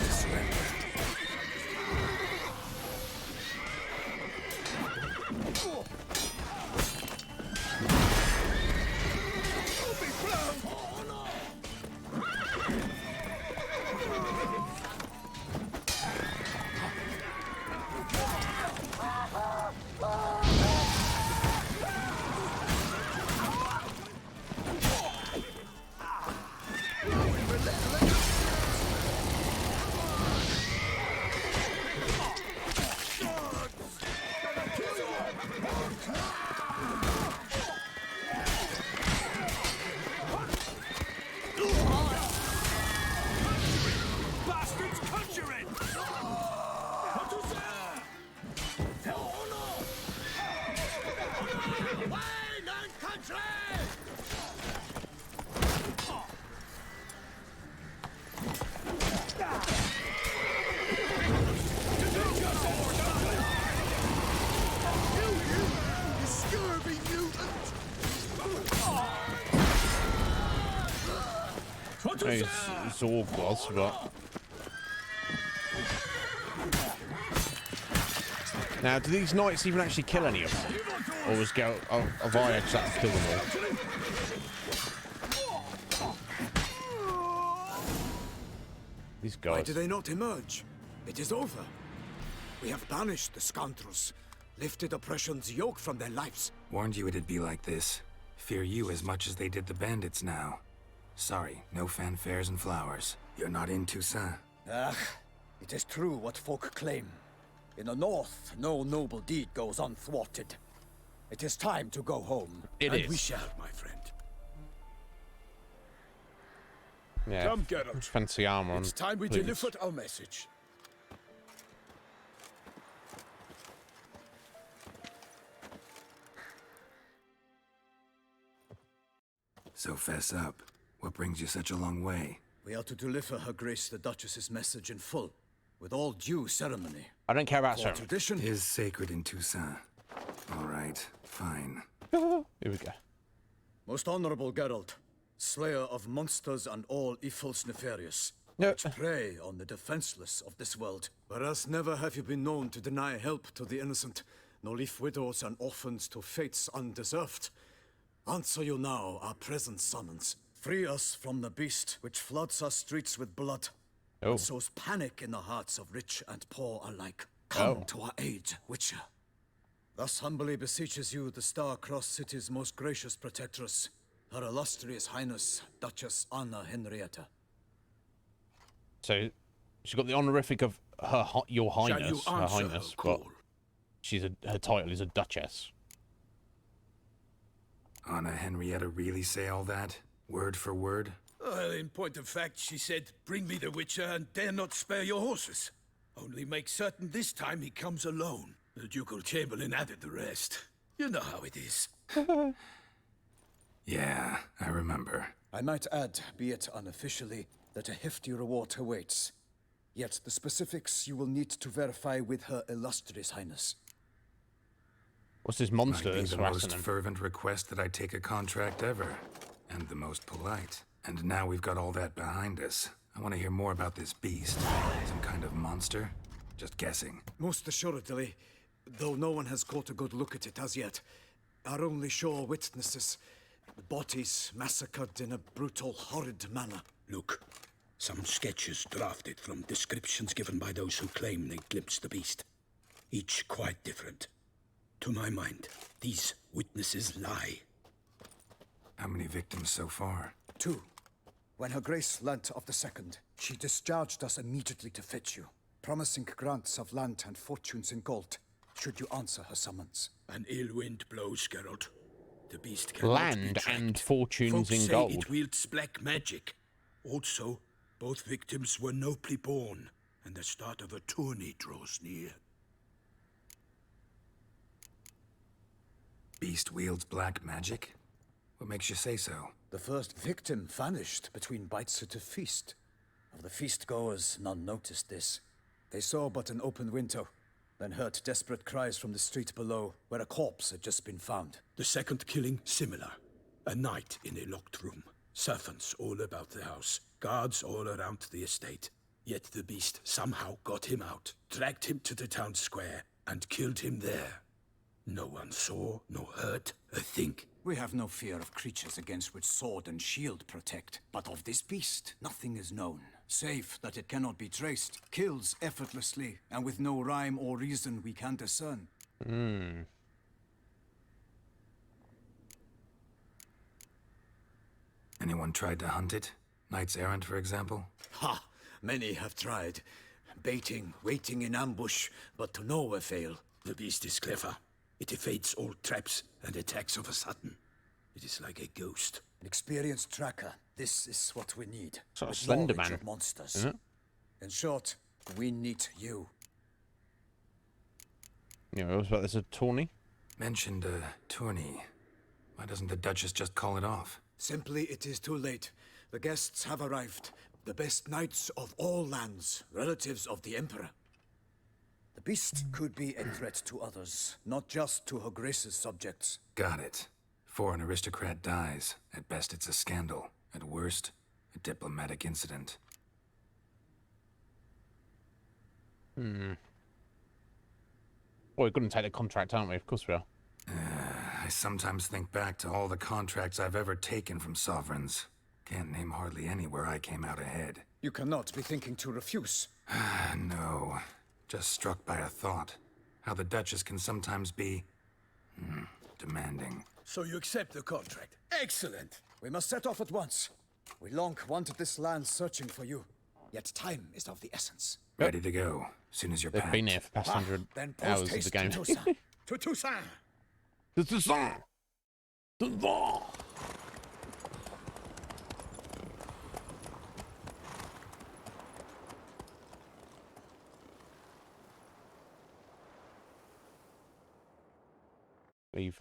Bastards conjuring! Wine and country! You scurvy mutant! Zorg was, but... Now, do these knights even actually kill any of them? Or was Geralt... have I actually killed them all? These guys. Why do they not emerge? It is over. We have banished the scoundrels, lifted oppression's yoke from their lives. Warned you it'd be like this. Fear you as much as they did the bandits now. Sorry, no fanfares and flowers. You're not in Toussaint. Ah, it is true what folk claim. In the north, no noble deed goes unthwarted. It is time to go home. It and is. we shall, my friend. Yeah, Come, Geralt. fancy armor on. It's time we please. delivered our message. So fess up. What brings you such a long way? We are to deliver Her Grace the Duchess's message in full, with all due ceremony. I don't care about For ceremony. tradition Is sacred in Toussaint. All right, fine. Here we go. Most honorable Geralt, slayer of monsters and all evils nefarious, Yep. which prey on the defenseless of this world. Whereas never have you been known to deny help to the innocent, nor leave widows and orphans to fates undeserved. Answer you now our present summons. Free us from the beast which floods our streets with blood, and sows panic in the hearts of rich and poor alike. Come to our aid, Witcher. Thus humbly beseeches you the star-crossed city's most gracious protectress, Her illustrious Highness, Duchess Anna Henrietta. So, she's got the honorific of Your Shall you Highness, Her answer Highness, her but call? her title is a Duchess. Anna Henrietta really say all that? Word for word? Well, in point of fact, she said, bring me the Witcher and dare not spare your horses. Only make certain this time he comes alone. The Ducal Chamberlain added the rest. You know how it is. Yeah, I remember. I might add, be it unofficially, that a hefty reward awaits. Yet the specifics you will need to verify with Her Illustrious Highness. What's this monster Might be that's the harassing most him? fervent request that I take a contract ever. And the most polite. And now we've got all that behind us. I want to hear more about this beast. Some kind of monster? Just guessing. Most assuredly, though no one has caught a good look at it as yet. Our only sure witnesses. Bodies massacred in a brutal, horrid manner. Look, some sketches drafted from descriptions given by those who claim they glimpsed the beast. Each quite different. To my mind, these witnesses lie. How many victims so far? 2. When Her Grace learnt of the second, she discharged us immediately to fetch you, promising grants of land and fortunes in gold, should you answer her summons. An ill wind blows, Geralt. The beast cannot be Land tracked. and fortunes Folks in say gold. it wields black magic. Also, both victims were nobly born, and the start of a tourney draws near. Beast wields black magic? What makes you say so? The first victim vanished between bites at a feast. Of the feast-goers, none noticed this. They saw but an open window, then heard desperate cries from the street below, where a corpse had just been found. The second killing, similar. A night in a locked room. Servants all about the house. Guards all around the estate. Yet the beast somehow got him out, dragged him to the town square, and killed him there. No one saw, nor heard a thing. We have no fear of creatures against which sword and shield protect. But of this beast, nothing is known, save that it cannot be traced, kills effortlessly, and with no rhyme or reason we can discern. Anyone tried to hunt it? Knights errant, for example? Ha! Many have tried. Baiting, waiting in ambush, but to no avail. The beast is clever. It evades all traps and attacks of a sudden. It is like a ghost. An experienced tracker. This is what we need. Sort of With Slender knowledge Man, of monsters. isn't it? In short, we need you. You know, there's a tourney. Mentioned a tourney. Why doesn't the Duchess just call it off? Simply, it is too late. The guests have arrived. The best knights of all lands, relatives of the Emperor. The beast could be a threat to others, not just to Her Grace's subjects. Got it. Before an aristocrat dies, at best it's a scandal. At worst, a diplomatic incident. Well, we're going to take the contract, aren't we? Of course we are. I sometimes think back to all the contracts I've ever taken from sovereigns. Can't name hardly any where I came out ahead. You cannot be thinking to refuse. No. Just struck by a thought. How the Duchess can sometimes be... demanding. So you accept the contract. Excellent! We must set off at once. We long wanted this land searching for you. Yet time is of the essence. Ready to go, as soon as you're They've packed. been here for past 100 then hours of post-haste the game. to Toussaint. To Toussaint! To Toussaint! Toussaint! Leave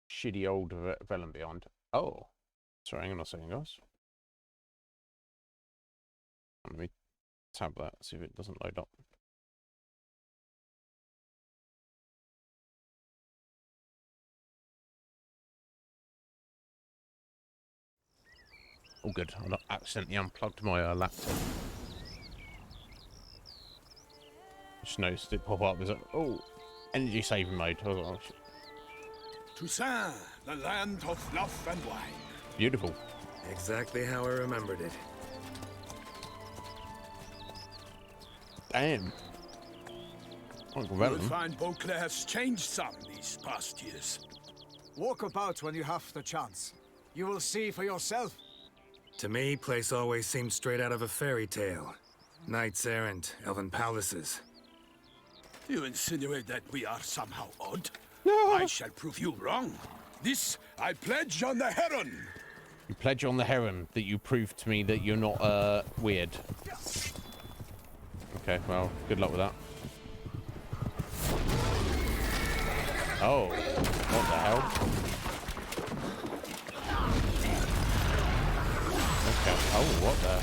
shitty old Velen behind. Oh, sorry, hang on a second, guys. Let me tab that, see if it doesn't load up. Oh, good. I accidentally unplugged my laptop. Just noticed it pop up. It's like, oh, energy saving mode. Oh, shit. Toussaint, the land of fluff and wine. Beautiful. Exactly how I remembered it. Damn. You'll find Beauclair has changed some these past years. Walk about when you have the chance. You will see for yourself. To me, place always seemed straight out of a fairy tale. Knights errant, elven palaces. You insinuate that we are somehow odd? I shall prove you wrong. This I pledge on the Heron. You pledge on the Heron that you prove to me that you're not weird. Okay, well, good luck with that. Oh, what the hell? Okay. Oh, what the?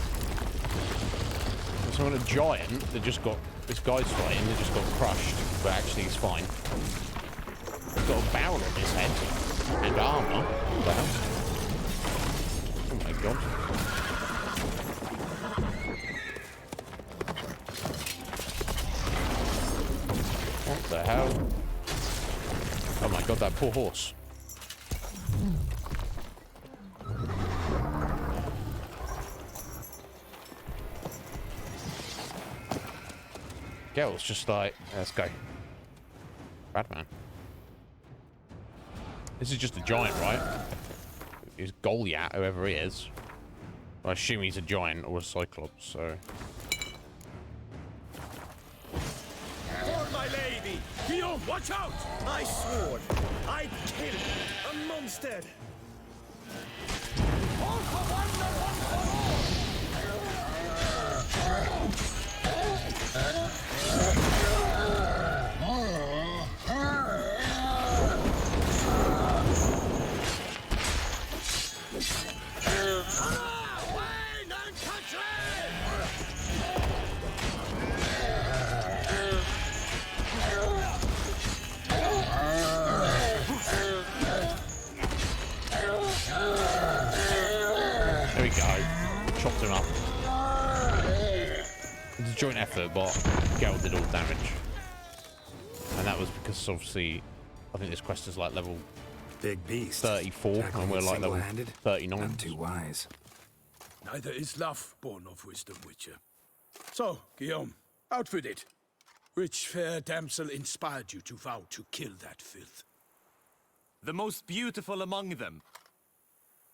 So on a giant that just got... This guy's fighting, that just got crushed, but actually he's fine. He's got a barrel on his head. And armour. What the hell? Oh my god. What the hell? Oh my god, that poor horse. Geralt's just like, let's go. Bad man. This is just a giant, right? He's Goliath, whoever he is. I assume he's a giant or a cyclops, so... For my lady! Guillaume, watch out! I swore I'd kill a monster! All for one and one for There we go. Chopped him up. It's a joint effort, but Geralt did all the damage. And that was because, obviously, I think this quest is like level Big beast. 34, and we're like level 39. Not too wise. Neither is love born of wisdom, Witcher. So, Guillaume, out with it. Which fair damsel inspired you to vow to kill that filth? The most beautiful among them.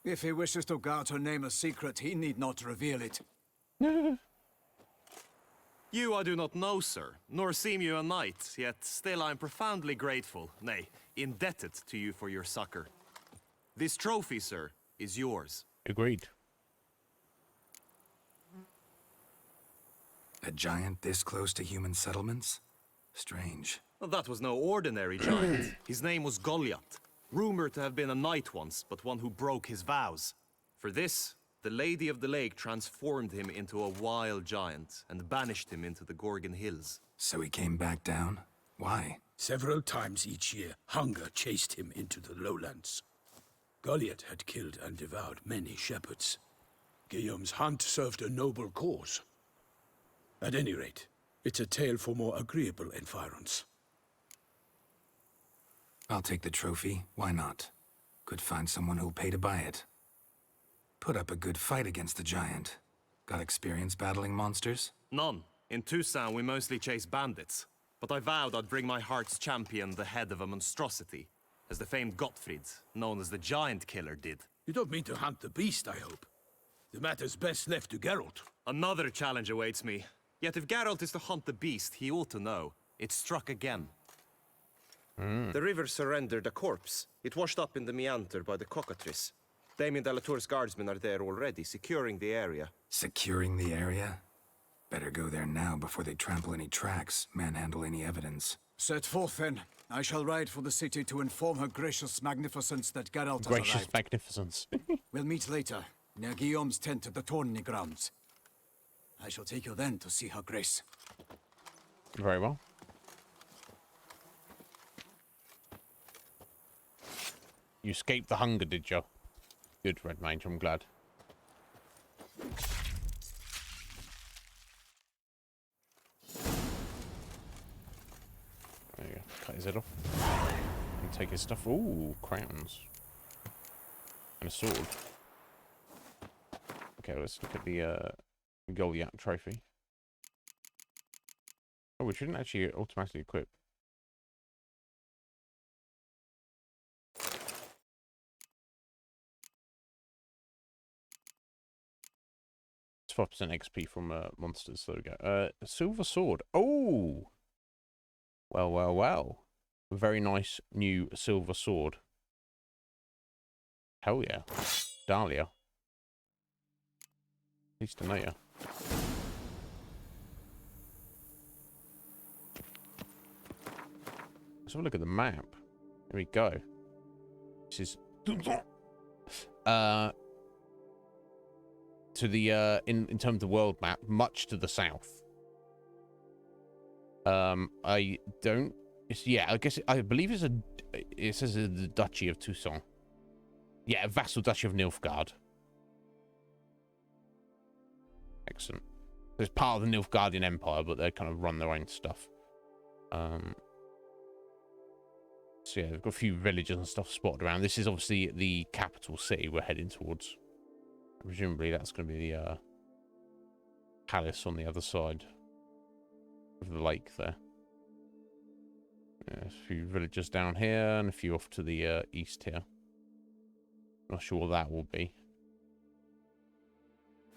If he wishes to guard her name a secret, he need not reveal it. You I do not know, sir, nor seem you a knight, yet still I am profoundly grateful, nay, indebted to you for your succor. This trophy, sir, is yours. Agreed. A giant this close to human settlements? Strange. Well, that was no ordinary giant. His name was Goliath, rumored to have been a knight once, but one who broke his vows. For this, the Lady of the Lake transformed him into a wild giant and banished him into the Gorgon Hills. So he came back down? Why? Several times each year, hunger chased him into the lowlands. Goliath had killed and devoured many shepherds. Guillaume's hunt served a noble cause. At any rate, it's a tale for more agreeable environs. I'll take the trophy. Why not? Could find someone who'll pay to buy it. Put up a good fight against the giant. Got experience battling monsters? None. In Toussaint, we mostly chase bandits. But I vowed I'd bring my heart's champion the head of a monstrosity, as the famed Gottfried, known as the Giant Killer, did. You don't mean to hunt the beast, I hope. The matter's best left to Geralt. Another challenge awaits me. Yet if Geralt is to hunt the beast, he ought to know. It struck again. The river surrendered a corpse. It washed up in the meander by the cockatrice. Damien de la Tour's guardsmen are there already, securing the area. Securing the area? Better go there now before they trample any tracks, manhandle any evidence. Set forth, then. I shall ride for the city to inform her gracious magnificence that Geralt has Gracious arrived. magnificence. We'll meet later, near Guillaume's tent at the tourney grounds. I shall take you then to see her grace. Very well. You escaped the hunger, did you? Good, Red Mage, I'm glad. There you go. Cut his head off. And take his stuff. Ooh, crowns. And a sword. Okay, let's look at the Goliath trophy. Oh, we shouldn't actually automatically equip. It's 5% XP from monsters. There we go. Silver sword. Oh! Well, well, well. A very nice new silver sword. Hell yeah. Dahlia. Pleased to know ya. Let's have a look at the map. Here we go. This is to the in terms of the world map, much to the south. I don't. I guess I believe it's it says the Duchy of Toussaint. Yeah, a vassal Duchy of Nilfgaard. Excellent. So it's part of the Nilfgaardian Empire, but they kind of run their own stuff. So yeah, they've got a few villages and stuff spotted around. This is obviously the capital city we're heading towards. Presumably that's going to be the palace on the other side of the lake there. Yeah, a few villages down here and a few off to the east here. Not sure what that will be.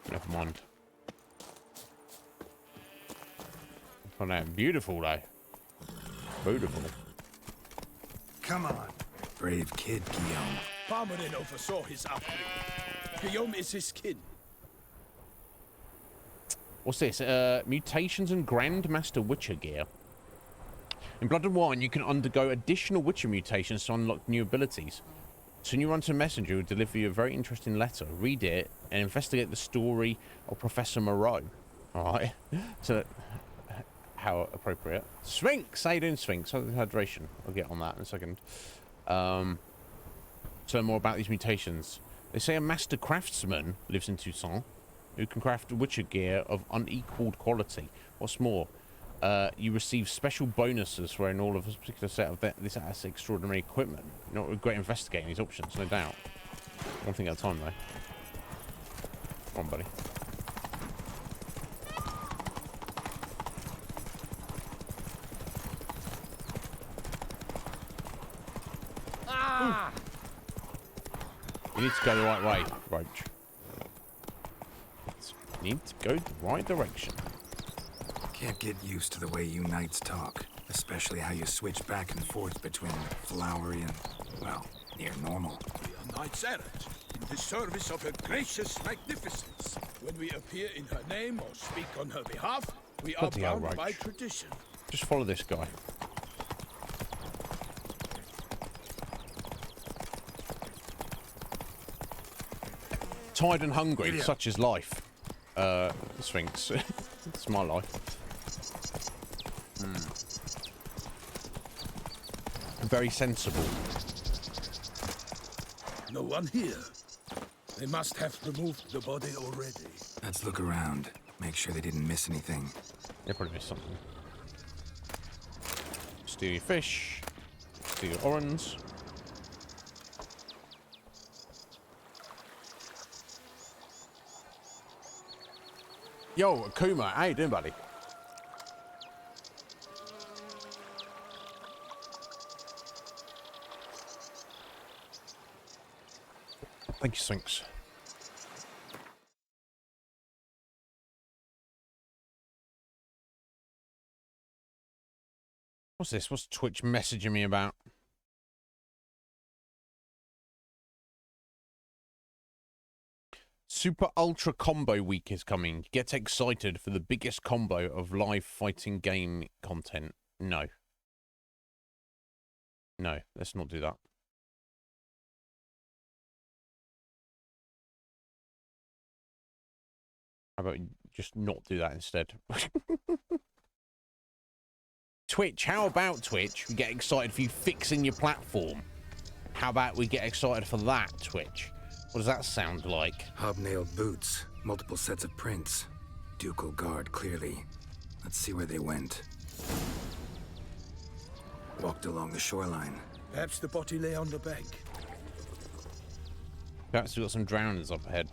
Never mind. Oh, no, beautiful though. Beautiful. Come on. Brave kid, Guillaume. Parmarin oversaw his upbringing. Guillaume is his kin. What's this? Mutations and Grandmaster Witcher gear. In Blood and Wine, you can undergo additional Witcher mutations to unlock new abilities. Soon you run to a messenger who will deliver you a very interesting letter. Read it and investigate the story of Professor Moreau. Alright. So, how appropriate. Sphinx! How you doing, Sphinx? Hydration. I'll get on that in a second. Learn more about these mutations. They say a master craftsman lives in Toussaint who can craft Witcher gear of unequaled quality. What's more, you receive special bonuses for all of a particular set of this extraordinary equipment. You're not regret investigating these options, no doubt. One thing at a time, though. Come on, buddy. Ah! You need to go the right way, Roach. You need to go the right direction. Can't get used to the way you knights talk, especially how you switch back and forth between flowery and, well, near normal. We are knights errant, in the service of her gracious magnificence. When we appear in her name or speak on her behalf, we are bound by tradition. Just follow this guy. Tired and hungry, such is life. Sphinx. It's my life. Very sensible. No one here. They must have removed the body already. Let's look around. Make sure they didn't miss anything. They probably missed something. Steal your fish. Steal your orange. Yo, Akuma, how you doing, buddy? Thank you, Sphinx. What's this? What's Twitch messaging me about? Super Ultra Combo Week is coming. Get excited for the biggest combo of live fighting game content. No. No, let's not do that. How about just not do that instead? Twitch, how about Twitch? We get excited for you fixing your platform. How about we get excited for that, Twitch? What does that sound like? Hobnailed boots, multiple sets of prints. Ducal guard, clearly. Let's see where they went. Walked along the shoreline. Perhaps the body lay on the bank. Perhaps we've got some drownings up ahead.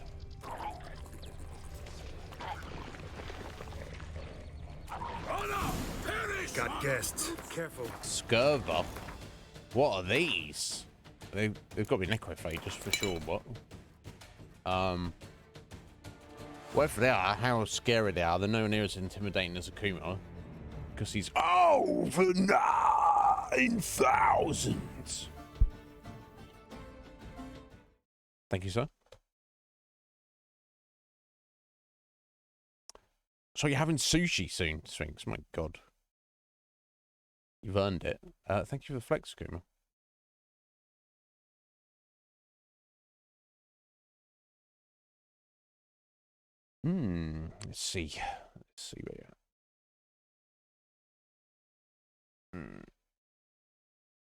Got guests. Careful. Scurva? What are these? They've got to be necrophages for sure, but... whatever they are, how scary they are, they're nowhere near as intimidating as Akuma. Because he's over 9,000! Thank you, sir. So you're having sushi soon, Sphinx? My God. You've earned it. Thank you for the flex, Akuma. Let's see. Let's see where.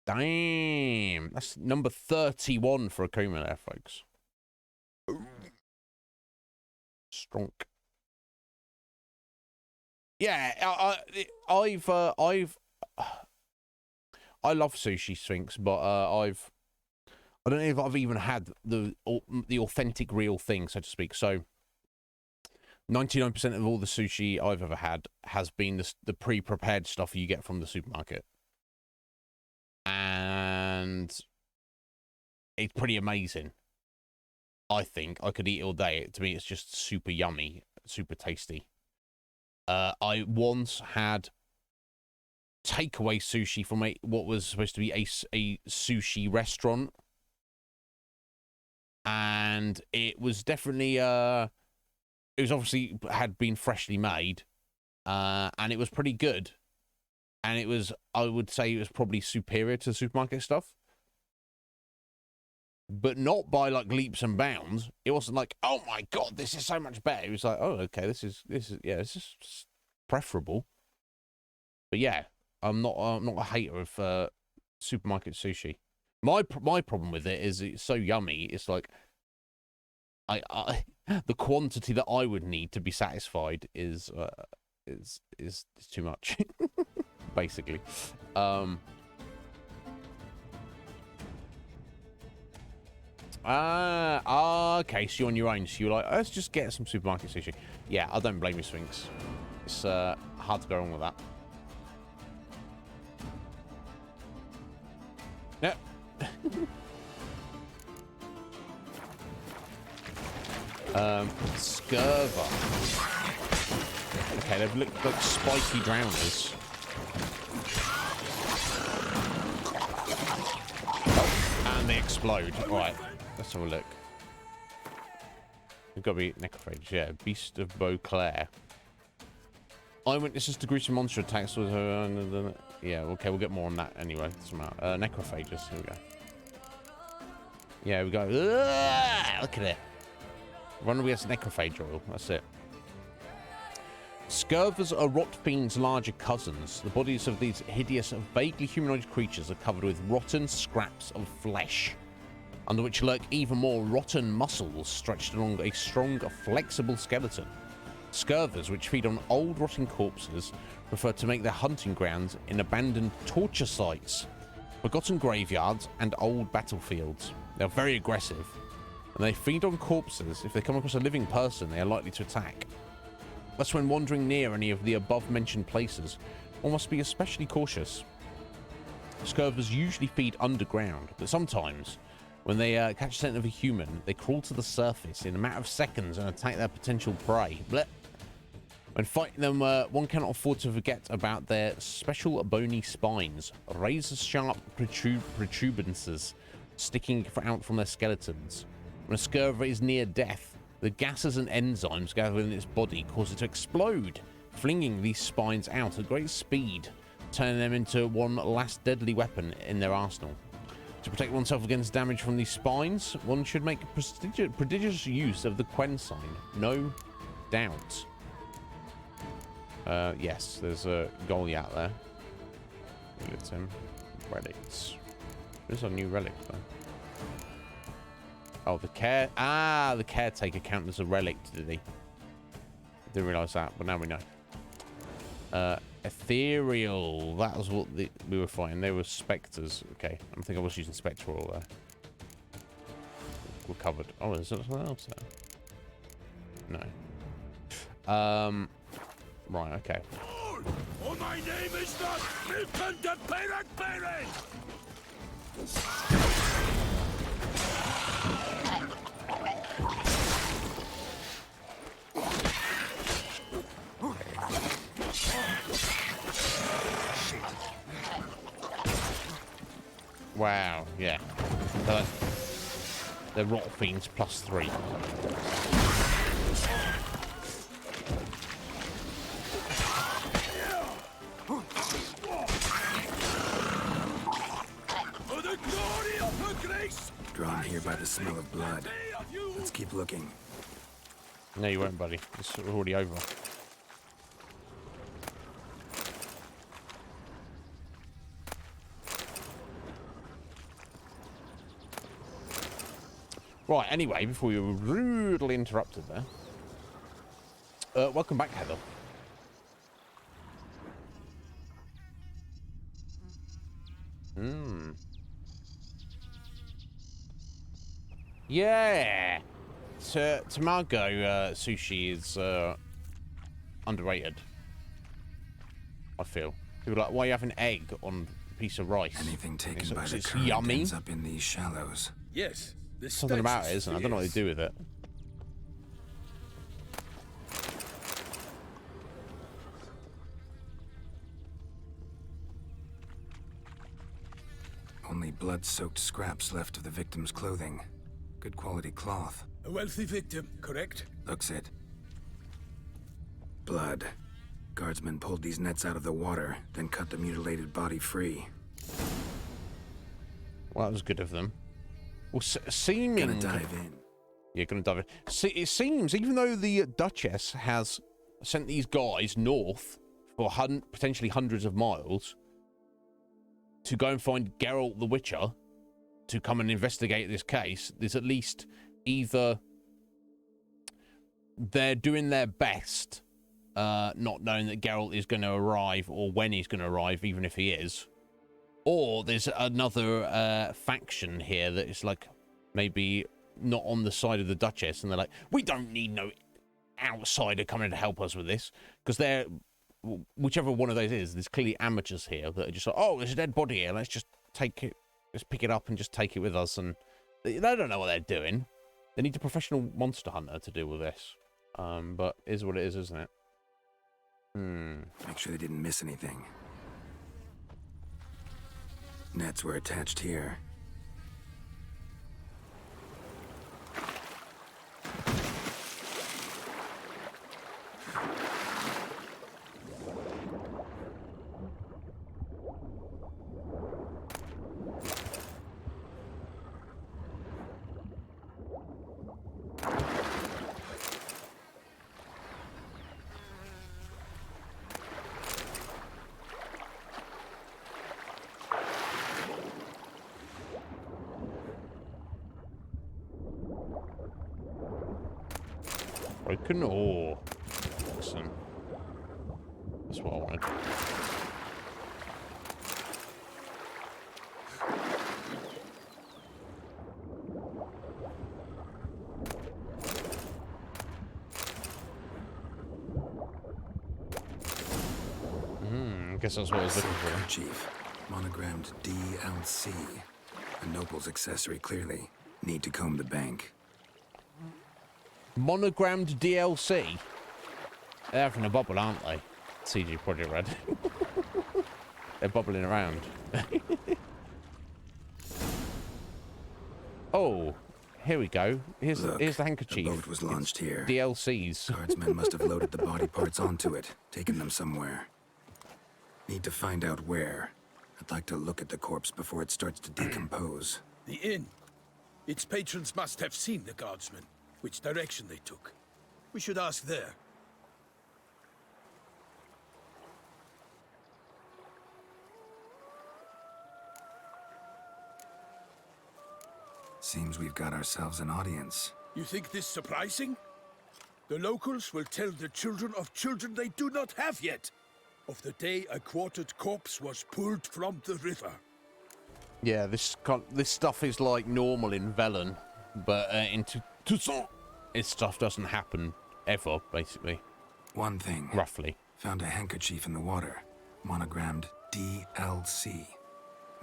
Damn, that's number 31 for Akuma there, folks. Strong. Yeah, I love sushi, Sphinx, but I don't know if I've even had the authentic real thing, so to speak. So 99% of all the sushi I've ever had has been the pre-prepared stuff you get from the supermarket. And it's pretty amazing. I think I could eat it all day. To me, it's just super yummy, super tasty. I once had takeaway sushi from what was supposed to be a sushi restaurant, and it was definitely it was obviously had been freshly made, and it was pretty good. And it was, I would say, it was probably superior to supermarket stuff, but not by like leaps and bounds. It wasn't like, oh my god, this is so much better. It was like, oh, okay, this is preferable. But yeah, I'm not a hater of supermarket sushi. My problem with it is it's so yummy. It's like the quantity that I would need to be satisfied is too much. Basically. Okay, so you're on your own, so you're like, let's just get some supermarket sushi. Yeah, I don't blame you, Sphinx. It's hard to go wrong with that. Yep. Scurver. Okay, they've looked like spiky drowners. And they explode. Alright, let's have a look. We've got to be necrophage, yeah. Beast of Beauclair. Eyewitnesses to gruesome monster attacks with her. Yeah, okay, we'll get more on that anyway. Necrophages, here we go. Yeah, we go. Look at it. Run against necrophage oil, that's it. Scurvers are rot fiends' larger cousins. The bodies of these hideous, vaguely humanoid creatures are covered with rotten scraps of flesh, under which lurk even more rotten muscles stretched along a strong, flexible skeleton. Scurvers, which feed on old, rotting corpses, prefer to make their hunting grounds in abandoned torture sites, forgotten graveyards, and old battlefields. They are very aggressive, and they feed on corpses. If they come across a living person, they are likely to attack. Thus, when wandering near any of the above-mentioned places, one must be especially cautious. Scurvers usually feed underground, but sometimes, when they catch scent of a human, they crawl to the surface in a matter of seconds and attack their potential prey. Blech. When fighting them, one cannot afford to forget about their special bony spines, razor-sharp protuberances sticking out from their skeletons. When a scurver is near death, the gases and enzymes gathered in its body cause it to explode, flinging these spines out at great speed, turning them into one last deadly weapon in their arsenal. To protect oneself against damage from these spines, one should make prodigious use of the Quen sign, no doubt. Yes, there's a Goliath there. Look at him. Relics. There's a new relic though. Oh, the caretaker counted as a relic, did he? Didn't realise that, but now we know. Ethereal. That was what we were fighting. They were spectres. Okay, I think I was using spectral there. We're covered. Oh, there's something else there. No. Right, okay. Oh, my name is not Milton de Perak. Wow, yeah. They're rot fiends +3. Drawn here by the smell of blood. Let's keep looking. No, you won't, buddy. It's already over. Right, anyway, before we were rudely interrupted there. Welcome back, Heather. Yeah. Tamago sushi is underrated. I feel. People are like, why are you having egg on a piece of rice? Anything taken by the it's current yummy. ends up in these shallows. Yes, this Something about it, isn't it? I don't know what they do with it. Only blood-soaked scraps left of the victim's clothing. Good quality cloth. A wealthy victim, correct? Looks it. Blood. Guardsmen pulled these nets out of the water, then cut the mutilated body free. Well, that was good of them. Well, seeming... Gonna dive in. Yeah, gonna dive in. It seems, even though the Duchess has sent these guys north for potentially hundreds of miles to go and find Geralt the Witcher to come and investigate this case, there's at least either they're doing their best, not knowing that Geralt is going to arrive or when he's going to arrive, even if he is, or there's another faction here that is like maybe not on the side of the Duchess, and they're like, we don't need no outsider coming to help us with this, because they're, whichever one of those is, there's clearly amateurs here that are just like, oh, there's a dead body here, let's just take it, let's pick it up and just take it with us. And they don't know what they're doing. They need a professional monster hunter to deal with this. But it is what it is, isn't it? Make sure they didn't miss anything. Nets were attached here. Broken ore. Awesome. That's what I wanted. I guess that's what I was looking for. Chief. Monogrammed DLC. A noble's accessory, clearly. Need to comb the bank. Monogrammed DLC. They're having a bubble, aren't they? CG Project Red. They're bubbling around. Oh, here we go. Here's the handkerchief. The boat was launched here. DLCs. Guardsmen must have loaded the body parts onto it, taken them somewhere. Need to find out where. I'd like to look at the corpse before it starts to decompose. The inn. Its patrons must have seen the guardsmen, which direction they took. We should ask there. Seems we've got ourselves an audience. You think this surprising? The locals will tell the children of children they do not have yet, of the day a quartered corpse was pulled from the river. Yeah, this stuff is like normal in Velen, but in Toussaint, this stuff doesn't happen ever, basically. One thing. Roughly. Found a handkerchief in the water. Monogrammed DLC.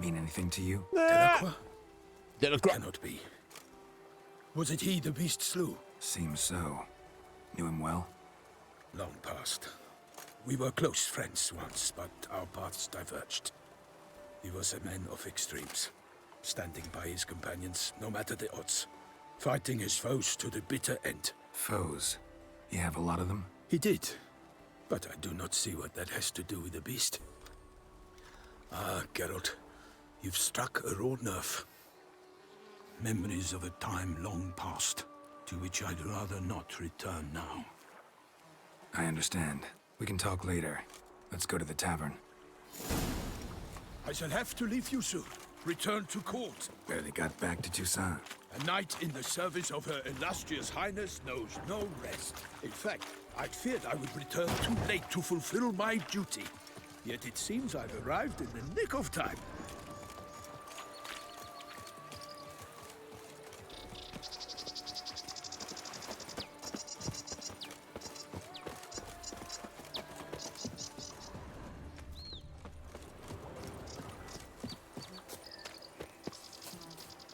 Mean anything to you? Delacroix? Cannot be. Was it he the beast slew? Seems so. Knew him well? Long past. We were close friends once, but our paths diverged. He was a man of extremes, standing by his companions, no matter the odds, fighting his foes to the bitter end. Foes? You have a lot of them? He did, but I do not see what that has to do with the beast. Ah, Geralt, you've struck a raw nerve. Memories of a time long past, to which I'd rather not return now. I understand. We can talk later. Let's go to the tavern. I shall have to leave you soon. Return to court. Barely got back to Toussaint. A knight in the service of Her Illustrious Highness knows no rest. In fact, I'd feared I would return too late to fulfill my duty. Yet it seems I've arrived in the nick of time.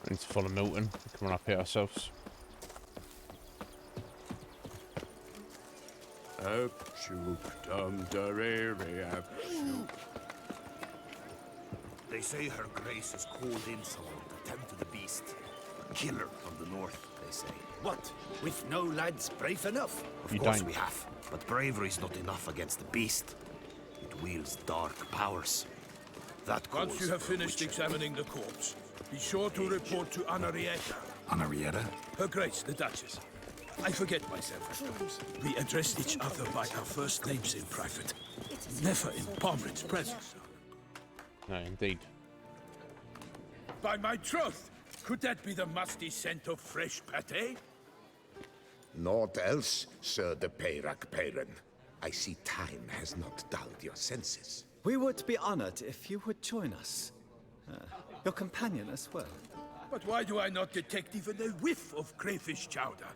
We need to follow Milton. We can run up here ourselves. They say her grace is called in someone to tend to the beast. Killer from the north, they say. What? With no lads brave enough? Of course we have. But bravery's not enough against the beast. It wields dark powers. That Once you have finished examining the corpse, be sure to report to Anarietta. Anarietta? Her Grace, the Duchess. I forget myself at times. We address each other by our first names in private. Never in Pomred's presence. No, indeed. By my troth, could that be the musty scent of fresh pâté? Naught else, Sir de Peyrac Peyran. I see time has not dulled your senses. We would be honored if you would join us. Your companion as well. But why do I not detect even a whiff of crayfish chowder?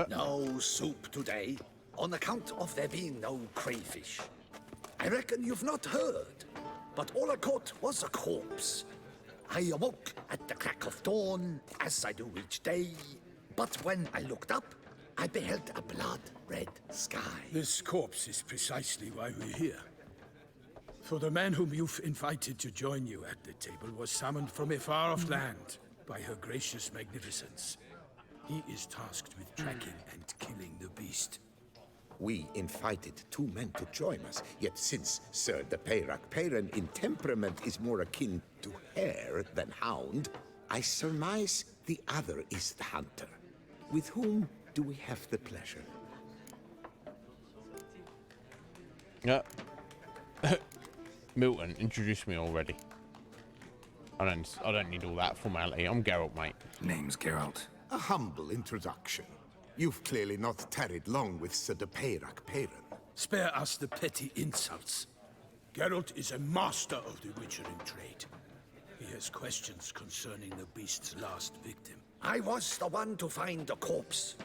No soup today, on account of there being no crayfish. I reckon you've not heard, but all I caught was a corpse. I awoke at the crack of dawn, as I do each day, but when I looked up, I beheld a blood-red sky. This corpse is precisely why we're here. For the man whom you've invited to join you at the table was summoned from a far-off land by her gracious magnificence. He is tasked with tracking and killing the beast. We invited two men to join us, yet since Sir de Peyrac Peyran in temperament is more akin to hare than hound, I surmise the other is the hunter. With whom do we have the pleasure? Yeah. Milton, introduce me already. I don't need all that formality. I'm Geralt, mate. Name's Geralt. A humble introduction. You've clearly not tarried long with Sir de Peyrac Peyran. Spare us the petty insults. Geralt is a master of the witchering trade. He has questions concerning the beast's last victim. I was the one to find the corpse.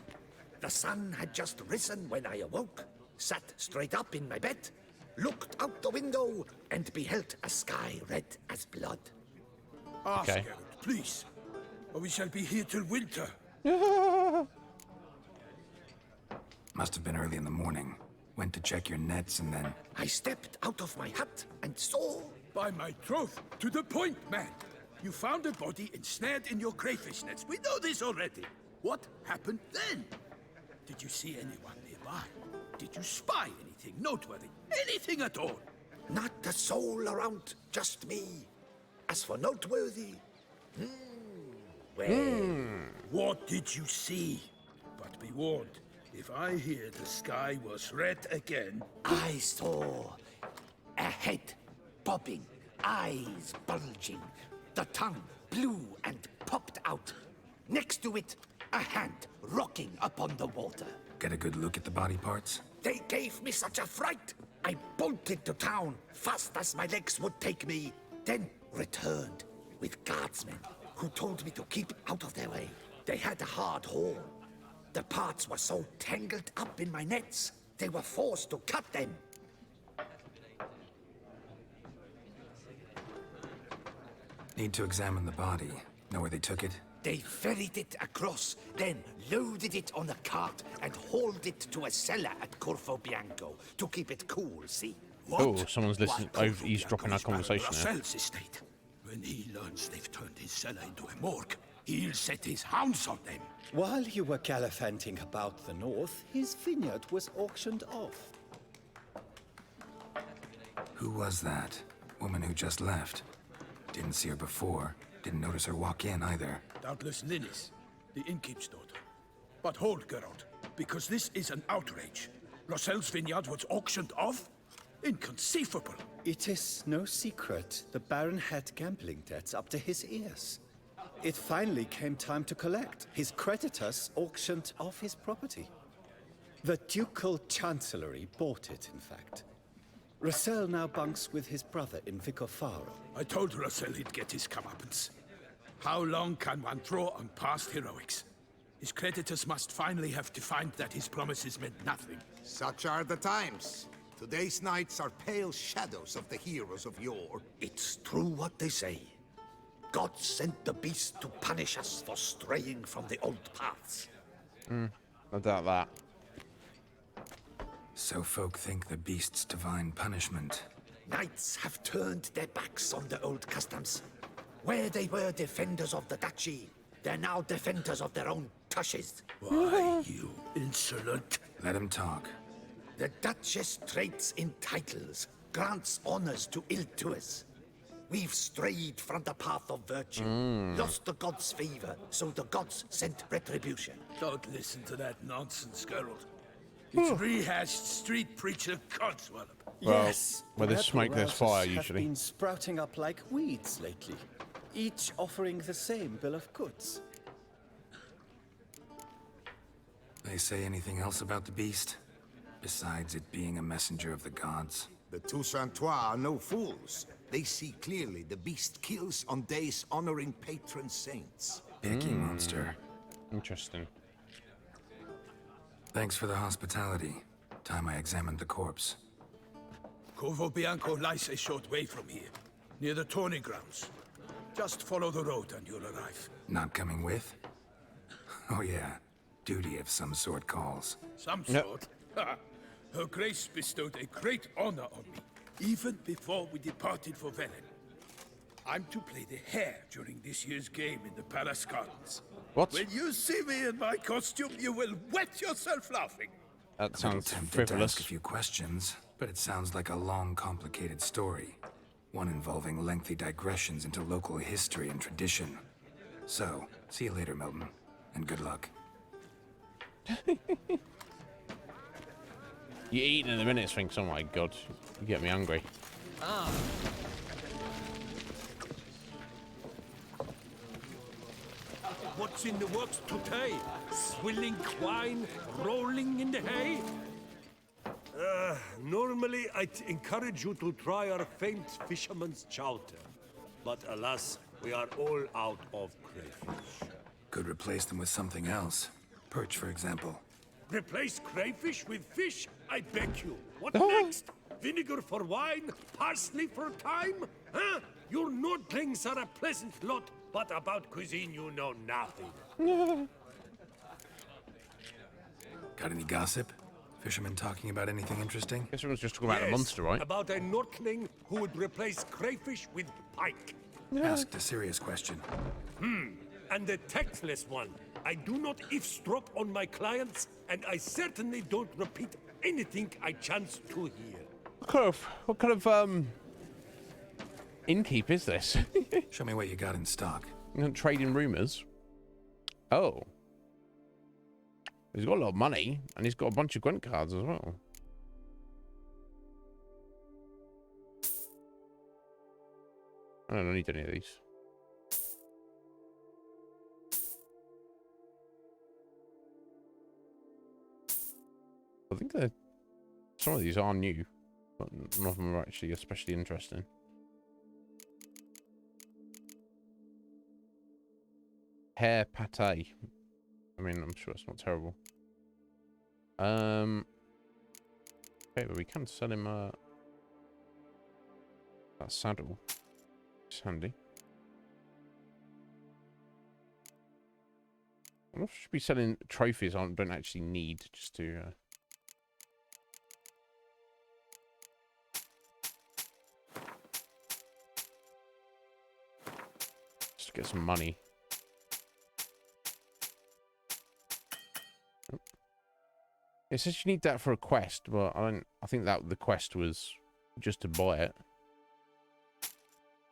The sun had just risen when I awoke, sat straight up in my bed, looked out the window, and beheld a sky red as blood. Ask Geralt, please, or we shall be here till winter. Must have been early in the morning. Went to check your nets and then... I stepped out of my hut and saw... By my troth, to the point, man. You found a body ensnared in your crayfish nets. We know this already. What happened then? Did you see anyone nearby? Did you spy anything noteworthy? Anything at all? Not a soul around, just me. As for noteworthy... What did you see? But be warned, if I hear the sky was red again... I saw a head popping, eyes bulging, the tongue blue and popped out. Next to it, a hand rocking upon the water. Get a good look at the body parts? They gave me such a fright. I bolted to town, fast as my legs would take me, then returned with guardsmen who told me to keep out of their way. They had a hard haul. The parts were so tangled up in my nets, they were forced to cut them. Need to examine the body. Know where they took it? They ferried it across, then loaded it on a cart and hauled it to a cellar at Corvo Bianco to keep it cool, see? Oh, someone's listening. Eavesdropping our conversation now. Estate. When he learns they've turned his cellar into a morgue, he'll set his hounds on them. While you were gallivanting about the north, his vineyard was auctioned off. Who was that? Woman who just left. Didn't see her before. Didn't notice her walk in either. Doubtless Linnis, the innkeep's daughter. But hold, Geralt, because this is an outrage. Rossel's vineyard was auctioned off? Inconceivable. It is no secret. The Baron had gambling debts up to his ears. It finally came time to collect. His creditors auctioned off his property. The Ducal Chancellery bought it, in fact. Rossel now bunks with his brother in Vicofaro. I told Rossel he'd get his comeuppance. How long can one draw on past heroics? His creditors must finally have to find that his promises meant nothing. Such are the times. Today's knights are pale shadows of the heroes of yore. It's true what they say. God sent the beast to punish us for straying from the old paths. I doubt that. So folk think the beast's divine punishment. Knights have turned their backs on the old customs. Where they were defenders of the duchy, they're now defenders of their own tushes. Why, you insolent... Let him talk. The Duchess trades in titles, grants honors to ill-doers. We've strayed from the path of virtue, lost the gods' favor, so the gods sent retribution. Don't listen to that nonsense, Geralt. It's rehashed street preacher codswallop. Well, Yes, where there's smoke, there's fire, rebels usually. have been sprouting up like weeds lately, each offering the same bill of goods. They say anything else about the beast? Besides it being a messenger of the gods? The Toussaintois are no fools. They see clearly the beast kills on days honoring patron saints. Picky monster. Interesting. Thanks for the hospitality. Time I examined the corpse. Corvo Bianco lies a short way from here, near the tourney grounds. Just follow the road and you'll arrive. Not coming with? Oh yeah, duty of some sort calls. Some sort? Ha! Her Grace bestowed a great honor on me, even before we departed for Velen. I'm to play the hare during this year's game in the Palace Gardens. What? When you see me in my costume, you will wet yourself laughing. That sounds Tempted to frivolous. ask a few questions, but it sounds like a long, complicated story. One involving lengthy digressions into local history and tradition. So, see you later, Milton, and good luck. You're eating in a minute, Sphinx. Oh my god. You get me hungry. What's in the works today? Swilling wine, rolling in the hay? Normally, I'd encourage you to try our famed fisherman's chowder. But alas, we are all out of crayfish. Could replace them with something else. Perch, for example. Replace crayfish with fish? I beg you. What next? Vinegar for wine? Parsley for thyme? Huh? Your Nordlings are a pleasant lot, but about cuisine you know nothing. Got any gossip? Fishermen talking about anything interesting? Guess everyone's just talking about a monster, right? About a Nordling who would replace crayfish with pike. Asked a serious question. And a tactless one. I do not eavesdrop on my clients, and I certainly don't repeat anything I chance to hear. What kind of innkeep is this? Show me what you got in stock. Trading rumors. Oh. He's got a lot of money, and he's got a bunch of Gwent cards as well. I don't need any of these. I think that some of these are new, but none of them are actually especially interesting. Hair pate. I mean, I'm sure it's not terrible. Okay, but we can sell him that saddle. It's handy. I don't know if I should be selling trophies I don't actually need, just to get some money. It says you need that for a quest, but I think that the quest was just to buy it.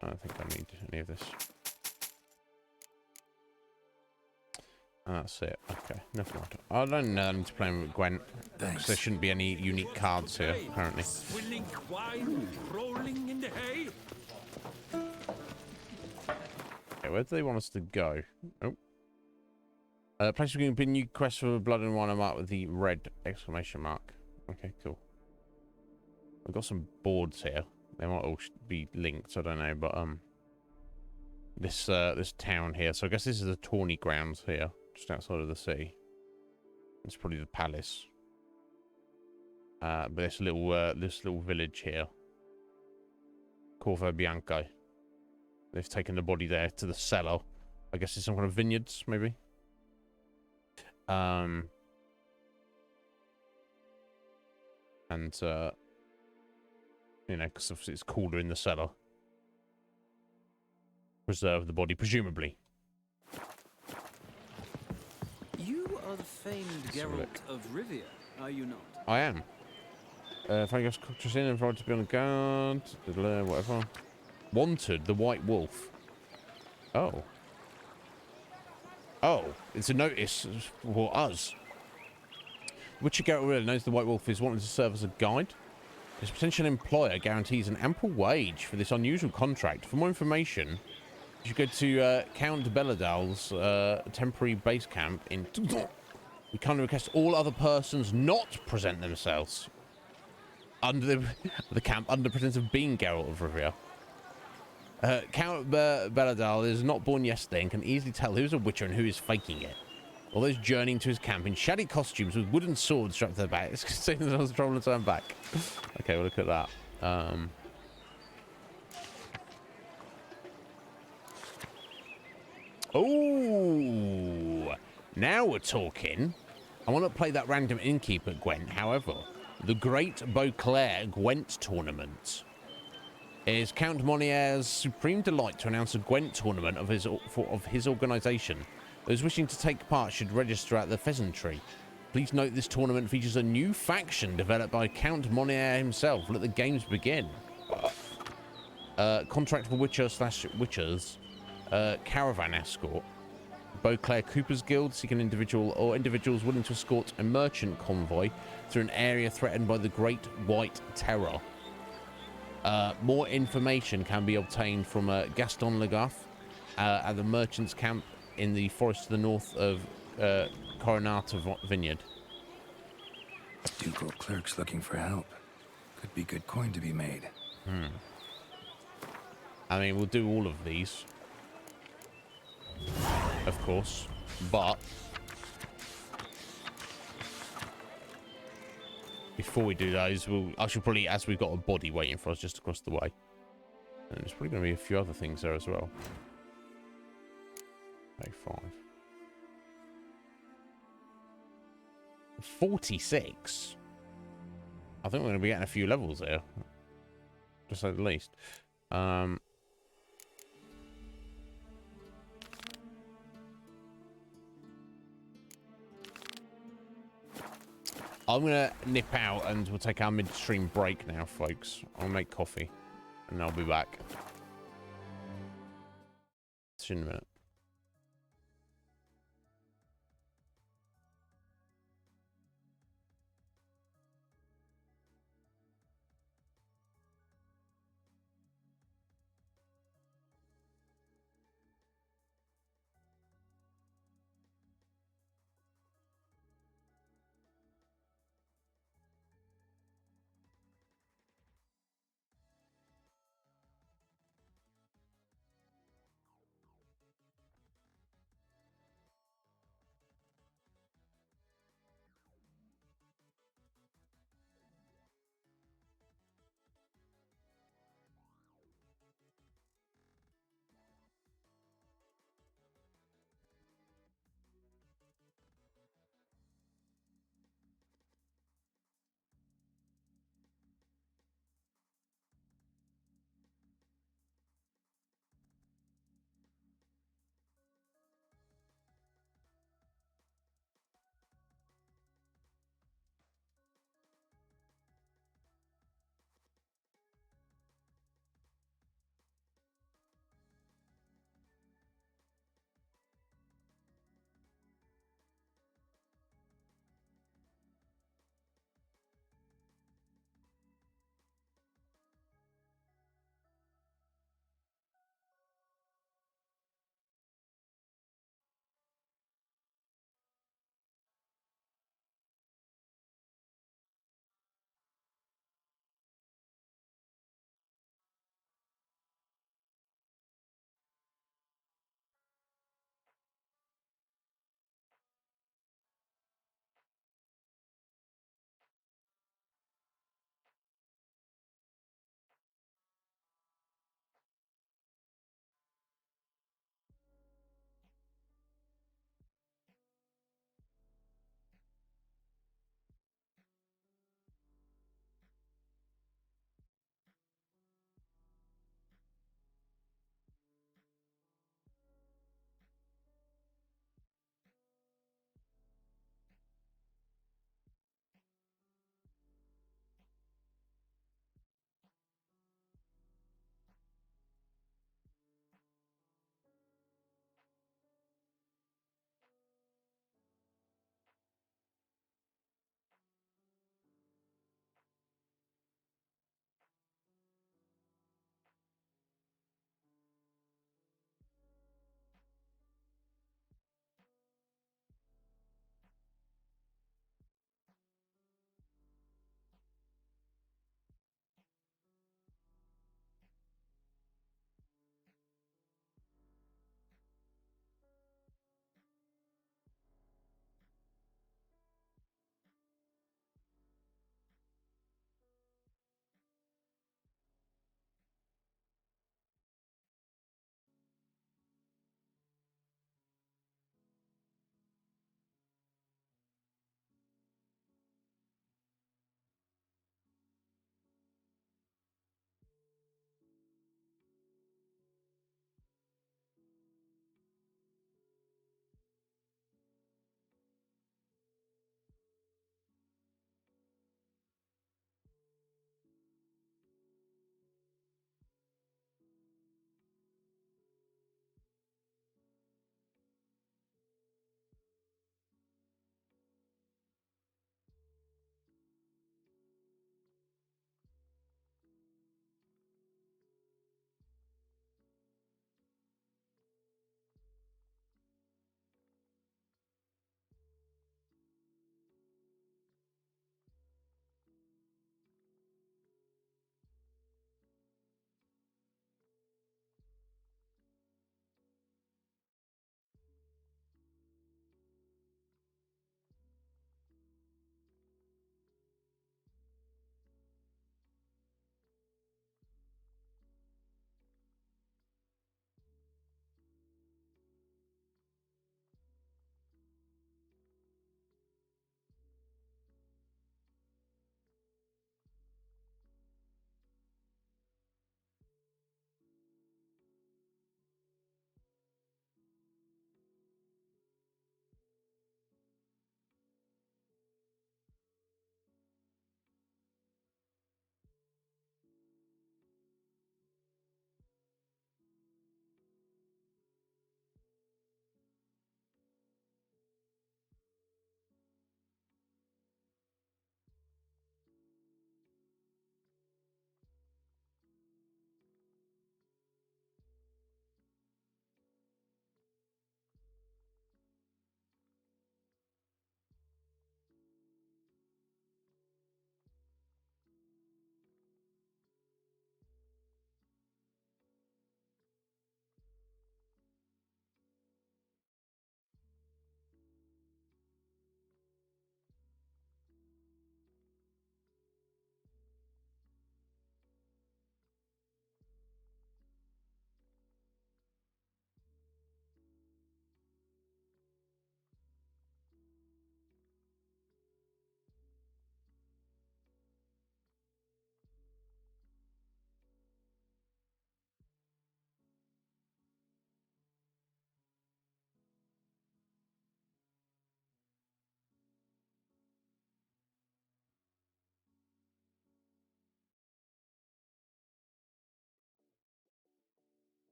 I don't think I need any of this. That's it. Okay, never mind. I don't need to play with Gwent. Thanks. There shouldn't be any unique cards here, apparently. Swilling wine, rolling in the hay. Okay, where do they want us to go? Oh. Place we can pin new quest for blood and wine mark with the red exclamation mark. Okay, cool. We've got some boards here. They might all be linked, I don't know, but this town here. So I guess this is the tourney grounds here, just outside of the city. It's probably the palace. But this little village here, Corvo Bianco. They've taken the body there to the cellar. I guess it's some kind of vineyards, maybe. And you know, because obviously it's cooler in the cellar. Preserve the body, presumably. You are the famed Geralt of Rivia, are you not? I am. If I guess cultures in and to be on the guard, whatever. Wanted, the White Wolf. Oh. Oh, it's a notice for us. Witcher Geralt really knows the White Wolf is wanting to serve as a guide. His potential employer guarantees an ample wage for this unusual contract. For more information, you should go to Count Belladal's temporary base camp in... We kindly request all other persons not present themselves under the camp under pretense of being Geralt of Rivia. Count Belladal is not born yesterday and can easily tell who's a witcher and who is faking it. All those journeying to his camp in shabby costumes with wooden swords strapped to their backs, saying themselves trouble to turn back. Okay, we'll look at that. Oh, now we're talking. I want to play that random innkeeper Gwent. However, the Great Beauclair Gwent Tournament. It is Count Monier's supreme delight to announce a Gwent tournament of his organisation. Those wishing to take part should register at the Pheasantry. Please note this tournament features a new faction developed by Count Monier himself. Let the games begin. Contract for Witchers, Caravan Escort. Beauclair Cooper's Guild seek an individual or individuals willing to escort a merchant convoy through an area threatened by the Great White Terror. More information can be obtained from Gaston Legoff at the merchant's camp in the forest to the north of Coronata Vineyard. Ducal clerks looking for help. Could be good coin to be made. I mean, we'll do all of these, of course, but before we do those, I should probably, as we've got a body waiting for us just across the way, and there's probably going to be a few other things there as well. Okay, 46. I think we're going to be getting a few levels here, to say the least. I'm going to nip out and we'll take our midstream break now, folks. I'll make coffee and I'll be back. See you in a minute.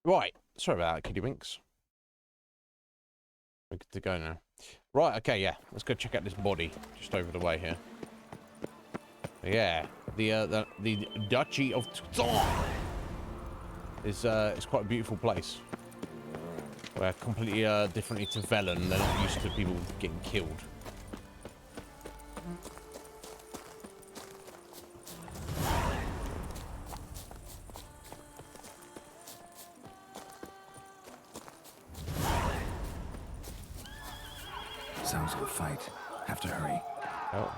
Right. Sorry about that, Kitty Winks. We're good to go now. Right, okay, yeah. Let's go check out this body just over the way here. Yeah. The Duchy of Tucson is quite a beautiful place. We're completely differently to Velen. They're not used to people getting killed. Sounds like a fight. Have to hurry. Oh.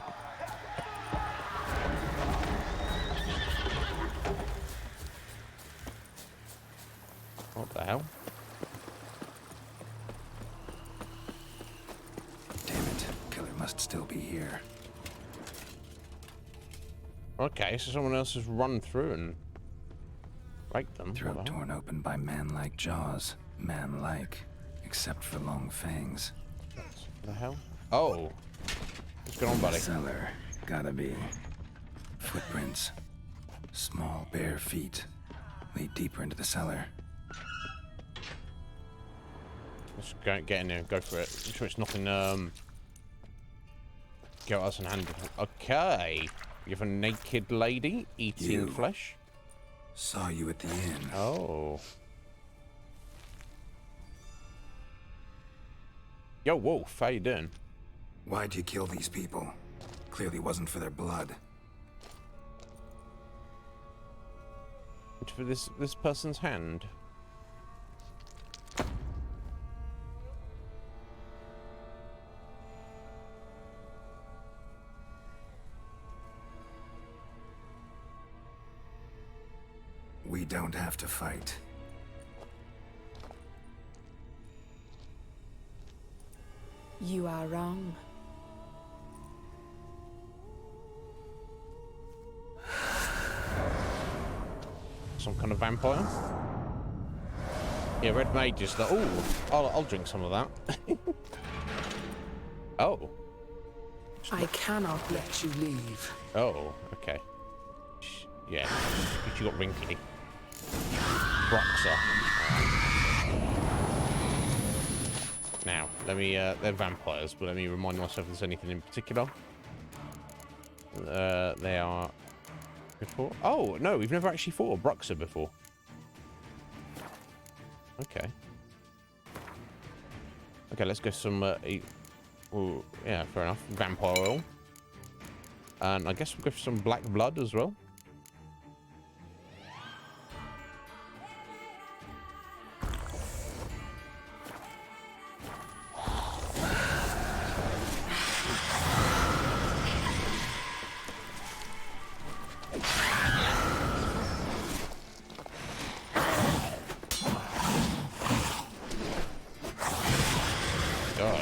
What the hell? Damn it. Killer must still be here. Okay, so someone else has run through and raped them. Throat torn open by man-like jaws. Man-like. Except for long fangs. What the hell? Oh. What's going on, buddy? Cellar. Gotta be. Footprints. Small, bare feet. Lead deeper into the cellar. Let's get in there and go for it. I'm sure it's nothing, Get us in hand. Okay. You have a naked lady eating flesh? Saw you at the inn. Oh. Yo, Wolf, how you doing? Why'd you kill these people? Clearly wasn't for their blood. Which for this person's hand? We don't have to fight. You are wrong. Some kind of vampire? Yeah, red mage is the... Oh, I'll drink some of that. Oh. I cannot let you leave. Oh, okay. Yeah, she got wrinkly. Bruxa. Now, let me, they're vampires, but let me remind myself if there's anything in particular. They are... Before? Oh, no, we've never actually fought a Bruxa before. Okay. Okay, let's go some, well, yeah, fair enough. Vampire oil. And I guess we'll go for some black blood as well.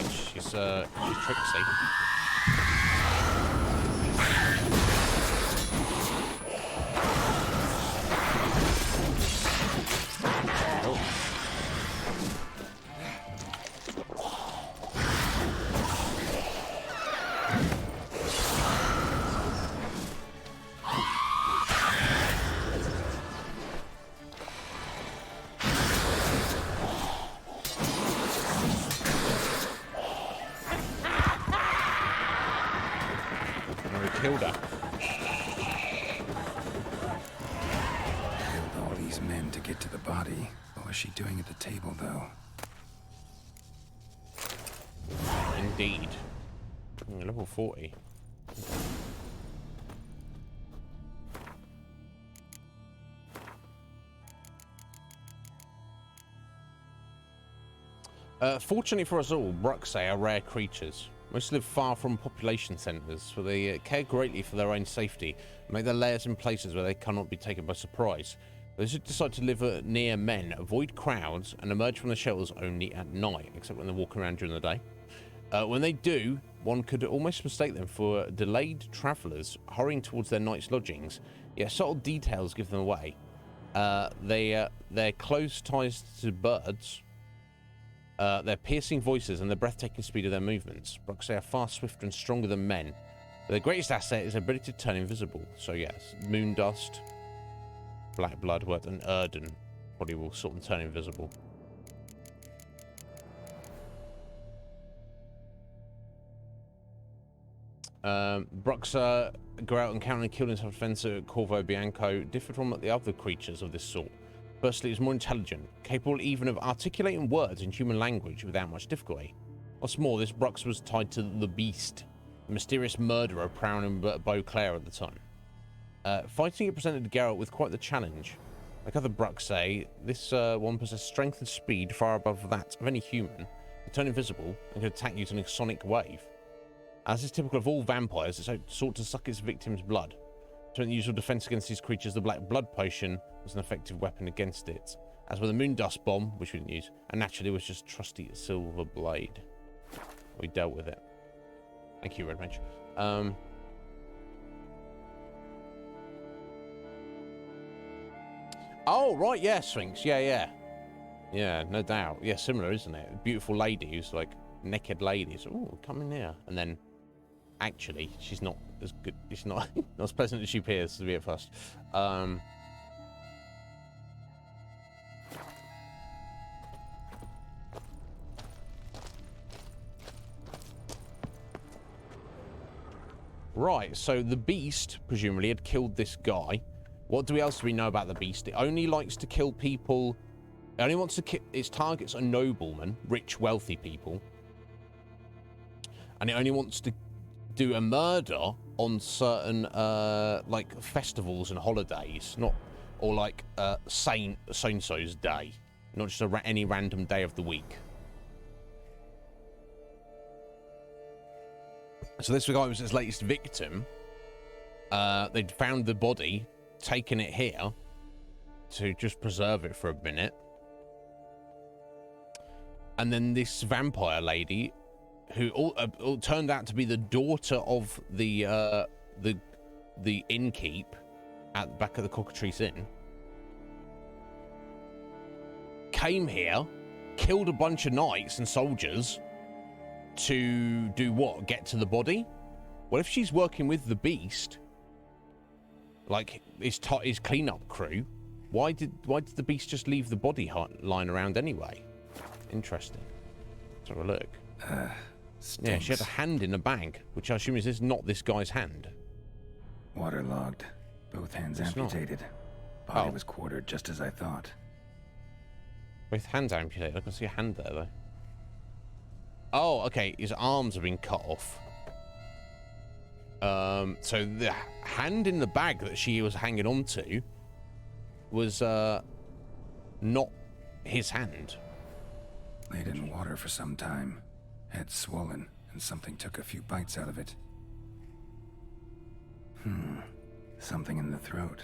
She's tricksy. Killed her. Killed all these men to get to the body. What was she doing at the table, though? Indeed. Level 40. Fortunately for us all, Bruxae are rare creatures. Most live far from population centres, for they care greatly for their own safety and make their lairs in places where they cannot be taken by surprise. Those who decide to live near men avoid crowds and emerge from the shelters only at night, except when they're walking around during the day. When they do, one could almost mistake them for delayed travellers hurrying towards their night's lodgings, yet subtle details give them away. Their close ties to birds, their piercing voices and the breathtaking speed of their movements. Bruxae are far swifter and stronger than men. But their greatest asset is their ability to turn invisible. So yes, moon dust, black blood, and Erden. Probably will sort of turn invisible. Bruxa, Geralt encountered and killed in self-defense at Corvo Bianco differed from the other creatures of this sort. Firstly, it was more intelligent, capable even of articulating words in human language without much difficulty. What's more, this Brux was tied to the Beast, the mysterious murderer prowling at Beauclair at the time. Fighting it presented Geralt with quite the challenge. Like other Bruxae, this one possessed strength and speed far above that of any human, could turn invisible, and could attack using a sonic wave. As is typical of all vampires, it sought to suck its victim's blood. To the usual defense against these creatures, the Black Blood Potion was an effective weapon against it, as were the Moon Dust Bomb, which we didn't use, and naturally was just trusty Silver Blade. We dealt with it. Thank you, Red Mage. Oh, right, yeah, Sphinx, yeah. Yeah, no doubt. Yeah, similar, isn't it? A beautiful lady who's like, naked lady. So, ooh, come in here. And then, actually, she's not as good. She's not, not as pleasant as she appears to be at first. Right, so the Beast, presumably, had killed this guy. What else do we know about the Beast? It only likes to kill people... It only wants to kill... Its targets are noblemen, rich, wealthy people. And it only wants to do a murder on certain, like, festivals and holidays. Not... Or, like, Saint so-and-so's day. Not just any random day of the week. So this guy was his latest victim. They'd found the body, taken it here to just preserve it for a minute. And then this vampire lady, who all turned out to be the daughter of the innkeep at the back of the Cockatrice Inn, came here, killed a bunch of knights and soldiers to do what? Get to the body? Well, if she's working with the Beast, like his cleanup crew, why did the Beast just leave the body lying around anyway? Interesting. Let's have a look. Yeah, she had a hand in a bag, which I assume is not this guy's hand. Waterlogged. Both hands amputated. Body was quartered just as I thought. Both hands amputated? I can see a hand there, though. Oh, okay. His arms have been cut off. So the hand in the bag that she was hanging on to was not his hand. Laid in water for some time. Head swollen, and something took a few bites out of it. Something in the throat.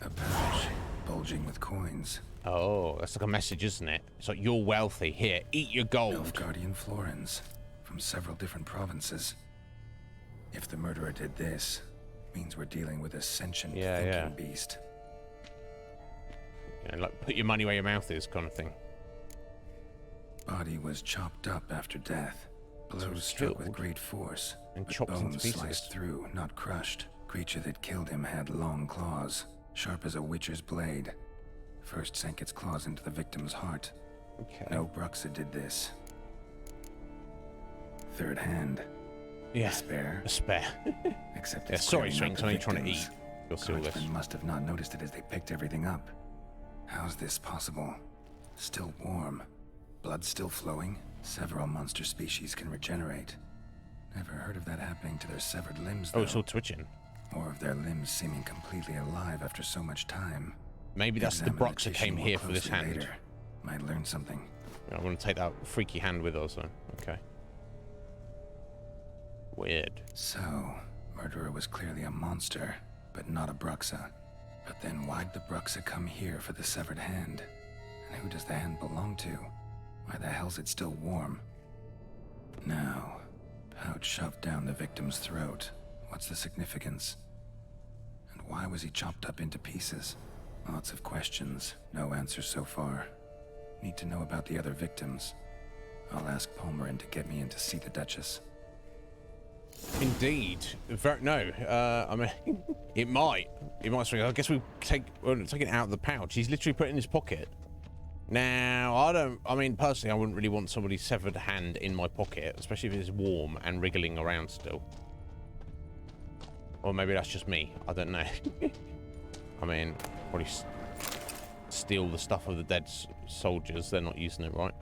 A pouch, bulging with coins. Oh, that's like a message, isn't it? It's like, you're wealthy. Here, eat your gold. Guardian florins from several different provinces. If the murderer did this, means we're dealing with a sentient thinking beast. You know, like, put your money where your mouth is kind of thing. Body was chopped up after death. Blows struck with great force. And chopped into bones pieces. Sliced through, not crushed. Creature that killed him had long claws, sharp as a witcher's blade. First sank its claws into the victim's heart. Okay. No Bruxa did this. Third hand. Yeah. A spare. Except Yeah, it's sorry, clearly not Sphinx, the I'm only trying to victim's. eat. You'll see all this. Guardsmen must have not noticed it as they picked everything up. How's this possible? Still warm. Blood still flowing. Several monster species can regenerate. Never heard of that happening to their severed limbs, though. Oh, it's all twitching. Or of their limbs seeming completely alive after so much time. Maybe that's the Examine Bruxa tissue came more here for this closely hand. later. Might learn something. Yeah, I'm going to take that freaky hand with us, though. Okay. Weird. So, murderer was clearly a monster, but not a Bruxa. But then why'd the Bruxa come here for the severed hand? And who does the hand belong to? Why the hell's it still warm? Now, pouch shoved down the victim's throat. What's the significance? And why was he chopped up into pieces? Lots of questions, no answers so far. Need to know about the other victims. I'll ask Palmerin to get me in to see the Duchess. Indeed. No. I mean, it might. It might swing. I guess we take it out of the pouch. He's literally put it in his pocket. Now, I mean, personally, I wouldn't really want somebody's severed hand in my pocket, especially if it's warm and wriggling around still. Or maybe that's just me. I don't know. I mean, probably steal the stuff of the dead soldiers. They're not using it, right?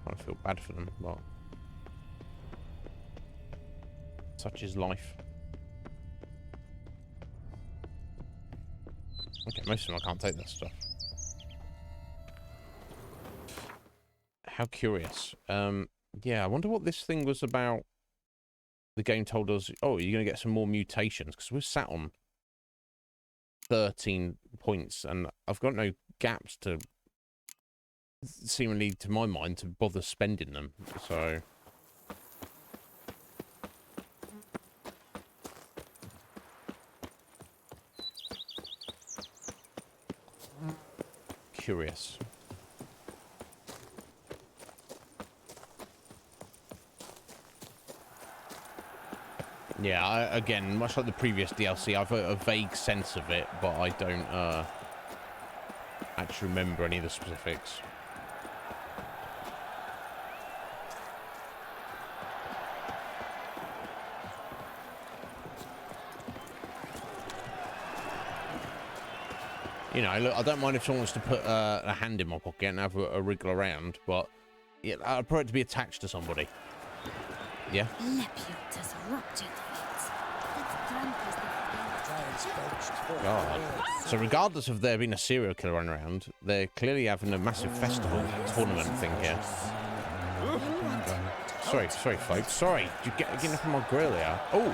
I feel bad for them, but such is life. Okay, most of them I can't take that stuff. How curious. Yeah, I wonder what this thing was about. The game told us, oh, you're going to get some more mutations, because we're sat on 13 points, and I've got no gaps to, seemingly to my mind, to bother spending them, so... Curious. Yeah, again, much like the previous DLC, I've a vague sense of it, but I don't actually remember any of the specifics. You know, look, I don't mind if someone wants to put a hand in my pocket and have a wriggle around, but yeah, I'd prefer it to be attached to somebody. Yeah? God. So regardless of there being a serial killer running around, they're clearly having a massive festival tournament thing here. Sorry, folks. Sorry, you get enough of my grill here. Oh,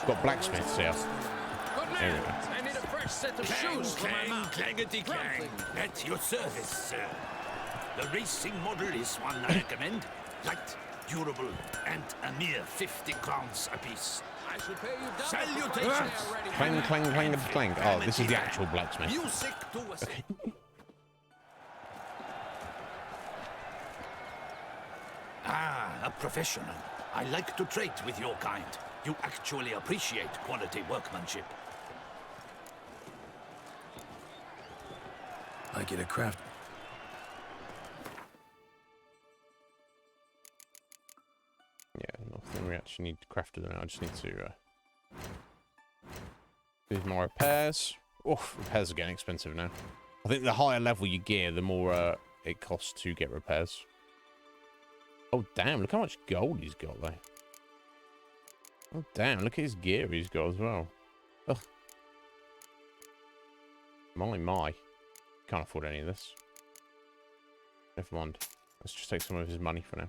got blacksmiths here. There we go. I need a fresh set of shoes for my mount. Clangety clang. At your service, sir. The racing model is one I recommend. Light, durable, and a mere 50 crowns apiece. I should pay you double. Salutations. Clang, clang, clang, clang. Oh, this is the actual blacksmith. Music to us. Ah, a professional. I like to trade with your kind. You actually appreciate quality workmanship. I get a craft. Yeah, nothing we actually need crafted. I just need to do more repairs. Oof, repairs are getting expensive now. I think the higher level you gear, the more it costs to get repairs. Oh damn! Look how much gold he's got there. Oh damn! Look at his gear he's got as well. Ugh. My. Can't afford any of this. Never mind. Let's just take some of his money for now.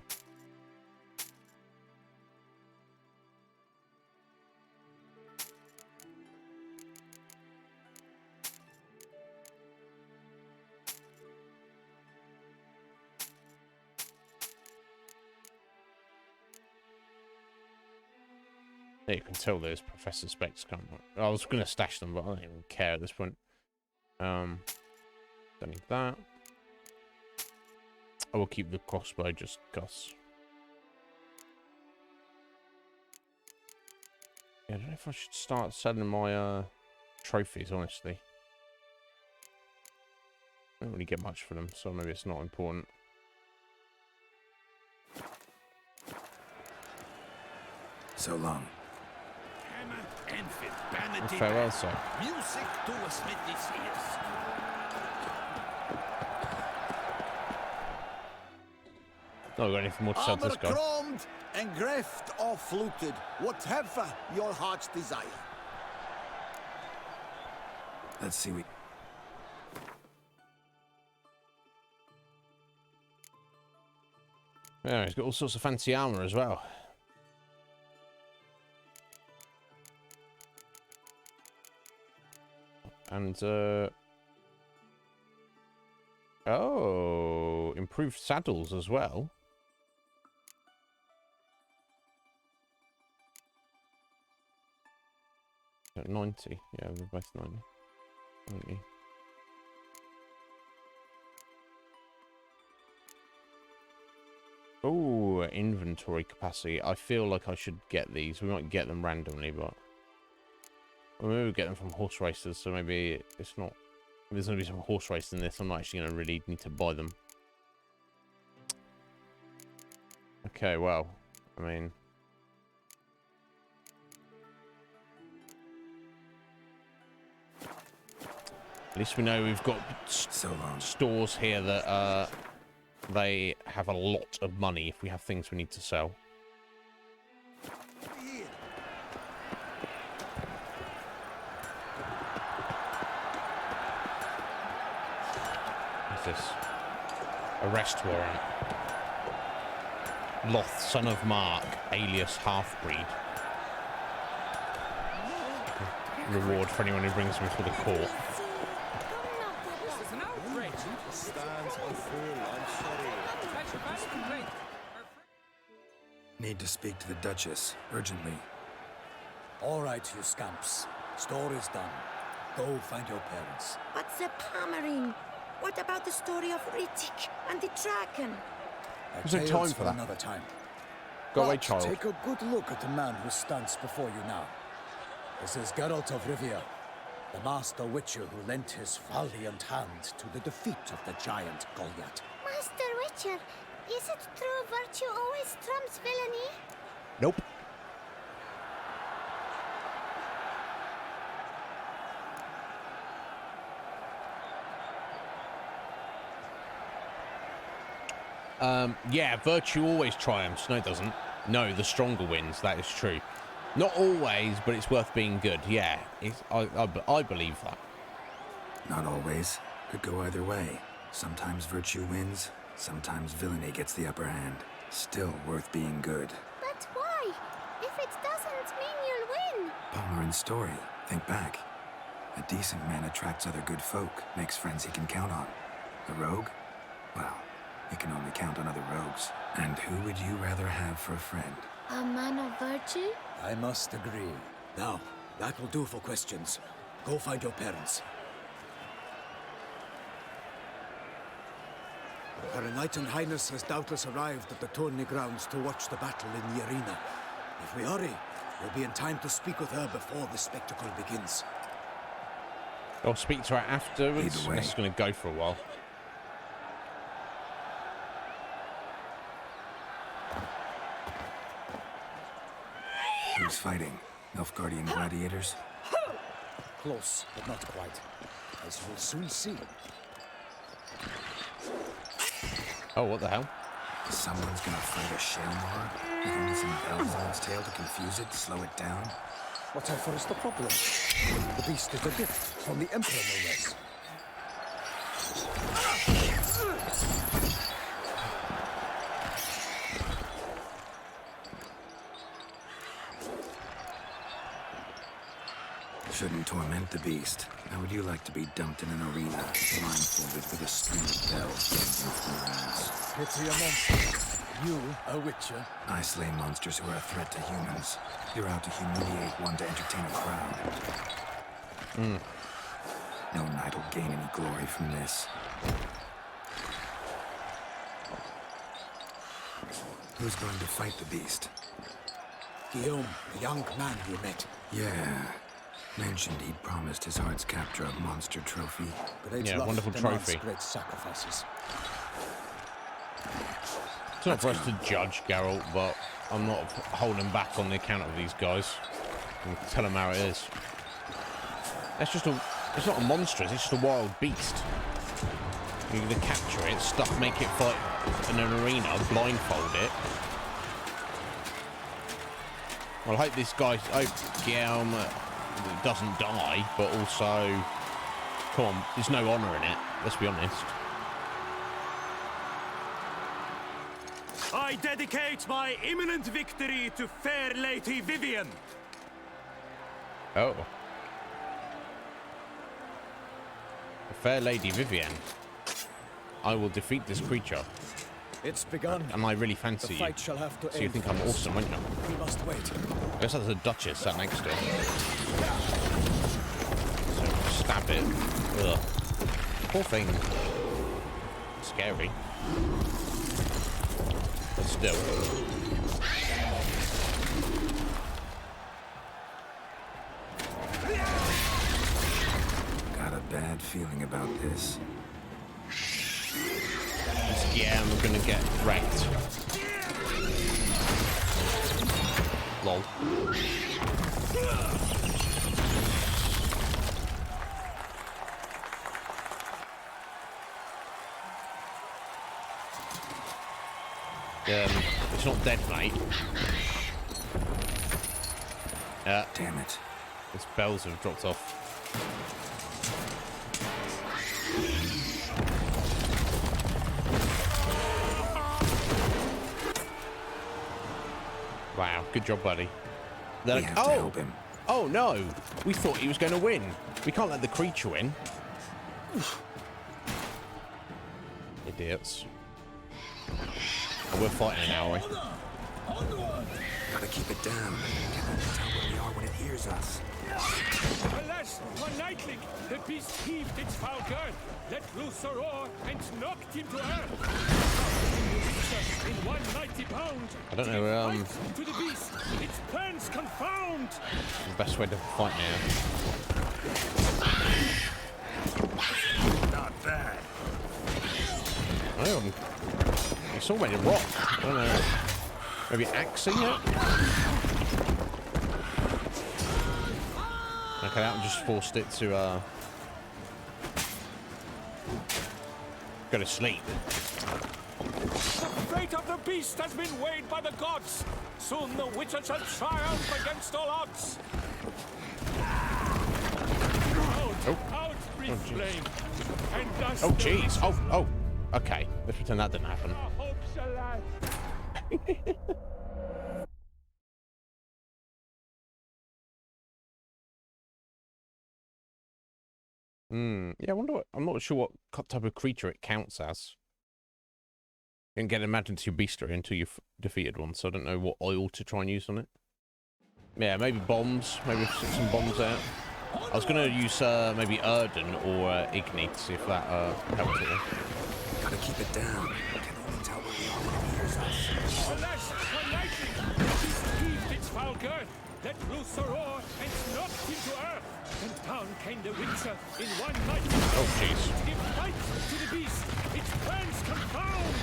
Yeah, you can tell there's Professor Specs coming. I was going to stash them, but I don't even care at this point. Don't need that. I will keep the crossbow just because. Yeah, I don't know if I should start selling my trophies, honestly. I don't really get much for them, so maybe it's not important. So long. Farewell, sir. Music to a smithy's ears. Not got anything more to sell to this guy. Chromed, engraved or fluted, whatever your heart's desire. Let's see. Yeah, he's got all sorts of fancy armor as well. And, oh, improved saddles as well. 90. Yeah, we're both 90. 90. Oh, inventory capacity. I feel like I should get these. We might get them randomly, but or maybe we'll get them from horse racers. So maybe it's not. If there's going to be some horse race in this, I'm not actually going to really need to buy them. Okay, well, I mean, at least we know we've got stores here that they have a lot of money if we have things we need to sell. What's this? Arrest warrant. Loth, son of Mark, alias Half-Breed. Reward for anyone who brings him to the court. Need to speak to the Duchess, urgently. All right, you scamps. Store is done. Go find your parents. But the Pomerine, what about the story of Rittik and the dragon? There's no time for that. Another time. Go away, But child. take a good look at the man who stands before you now. This is Geralt of Rivia, the master witcher who lent his valiant hand to the defeat of the giant Goliath. Master Witcher, is it true virtue always trumps villainy? Nope. Yeah, virtue always triumphs. No, it doesn't. No, the stronger wins. That is true. Not always, but it's worth being good. Yeah, I believe that. Not always. Could go either way. Sometimes virtue wins, sometimes villainy gets the upper hand. Still worth being good. But why? If it doesn't mean you'll win. Palmerin's story. Think back. A decent man attracts other good folk, makes friends he can count on. A rogue? Well, he can only count on other rogues. And who would you rather have for a friend? A man of virtue? I must agree. Now, that will do for questions. Go find your parents. Her Enlightened Highness has doubtless arrived at the tourney grounds to watch the battle in the arena. If we hurry, we'll be in time to speak with her before the spectacle begins. I'll speak to her afterwards. Either way. This is going to go for a while. Who's fighting? Nilfgaardian gladiators? Close, but not quite. As you'll soon see. Oh, what the hell? Someone's gonna fight a Shelmar? With only some bells on its tail to confuse it, slow it down? Whatever is the problem? The beast is a gift from the Emperor, no less. Shouldn't torment the beast. How would you like to be dumped in an arena, blindfolded with a string of bells dangling from your ass? Pity a monster. You, a witcher? I slay monsters who are a threat to humans. You're out to humiliate one to entertain a crowd. No knight will gain any glory from this. Who's going to fight the beast? Guillaume, the young man you met. Yeah. Mentioned he'd promised his heart's capture a monster trophy. Great Yeah, love wonderful demands trophy. Great sacrifices. It's not for us to judge Geralt, but I'm not holding back on the account of these guys. And tell them how it is. That's just a... It's not a monster, it's just a wild beast. You're going to capture it, make it fight in an arena, blindfold it. Well, I hope this guy... I hope Guillaume doesn't die, but also... Come on, there's no honour in it, let's be honest. I dedicate my imminent victory to fair Lady Vivian. Oh. The fair Lady Vivian. I will defeat this creature. It's begun. And I really fancy The you. fight shall have to So you end think I'm first. awesome, won't you? We must wait. I guess that's a Duchess sat next to him. bit. Ugh. Poor thing. Scary. But still. Got a bad feeling about this. Yeah, I'm gonna get wrecked. Lol. It's not dead, mate. Damn it. Its bells have dropped off. Wow, good job, buddy. They're like, have to help him. Oh no, we thought he was going to win. We can't let the creature win. Idiots. Oh, we're fighting now, are we? Gotta keep it down. Can't tell where we are when it hears us. Alas, one nightling, the beast heaved its foul girth, let loose a roar, and knocked him to earth. In one mighty bound, I don't know, to the beast, its plans confound. The best way to fight now. Not bad. Oh, it's all made of rock. I don't know. Maybe axing it? Okay, that one just forced it to go to sleep. The fate of the beast has been weighed by the gods. Soon the Witcher shall triumph against all odds. Out, breathe flame. And thus Oh, jeez. Oh. Okay, let's pretend that didn't happen. hope shall last. Yeah, I wonder what... I'm not sure what type of creature it counts as. You can get imagined to your bestiary until you've defeated one, so I don't know what oil to try and use on it. Yeah, maybe bombs. Maybe stick some bombs out. I was going to use maybe Erden or Ignite to see if that helped at all. Gotta keep it down. Can only tell where we are when it hears us. Alas, one nightling, the beast heaved its foul girth, let loose a roar, and knocked him to earth. And down came the Witcher in one mighty bound. Oh, jeez. Give fight to the beast, its plans confound.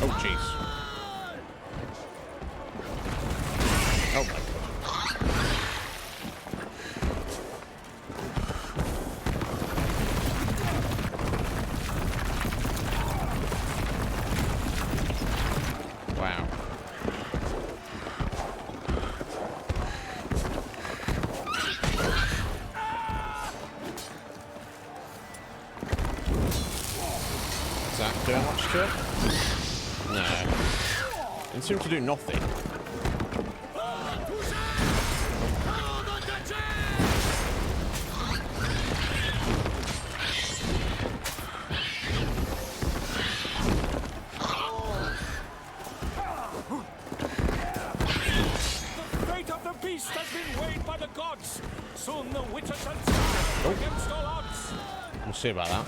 Oh, jeez. Oh, my God. Wow. Is that doing much to it? No. It seems to do nothing. The fate of the beast has been weighed by the gods. Soon the Witcher shall triumph against all odds. We'll see about that.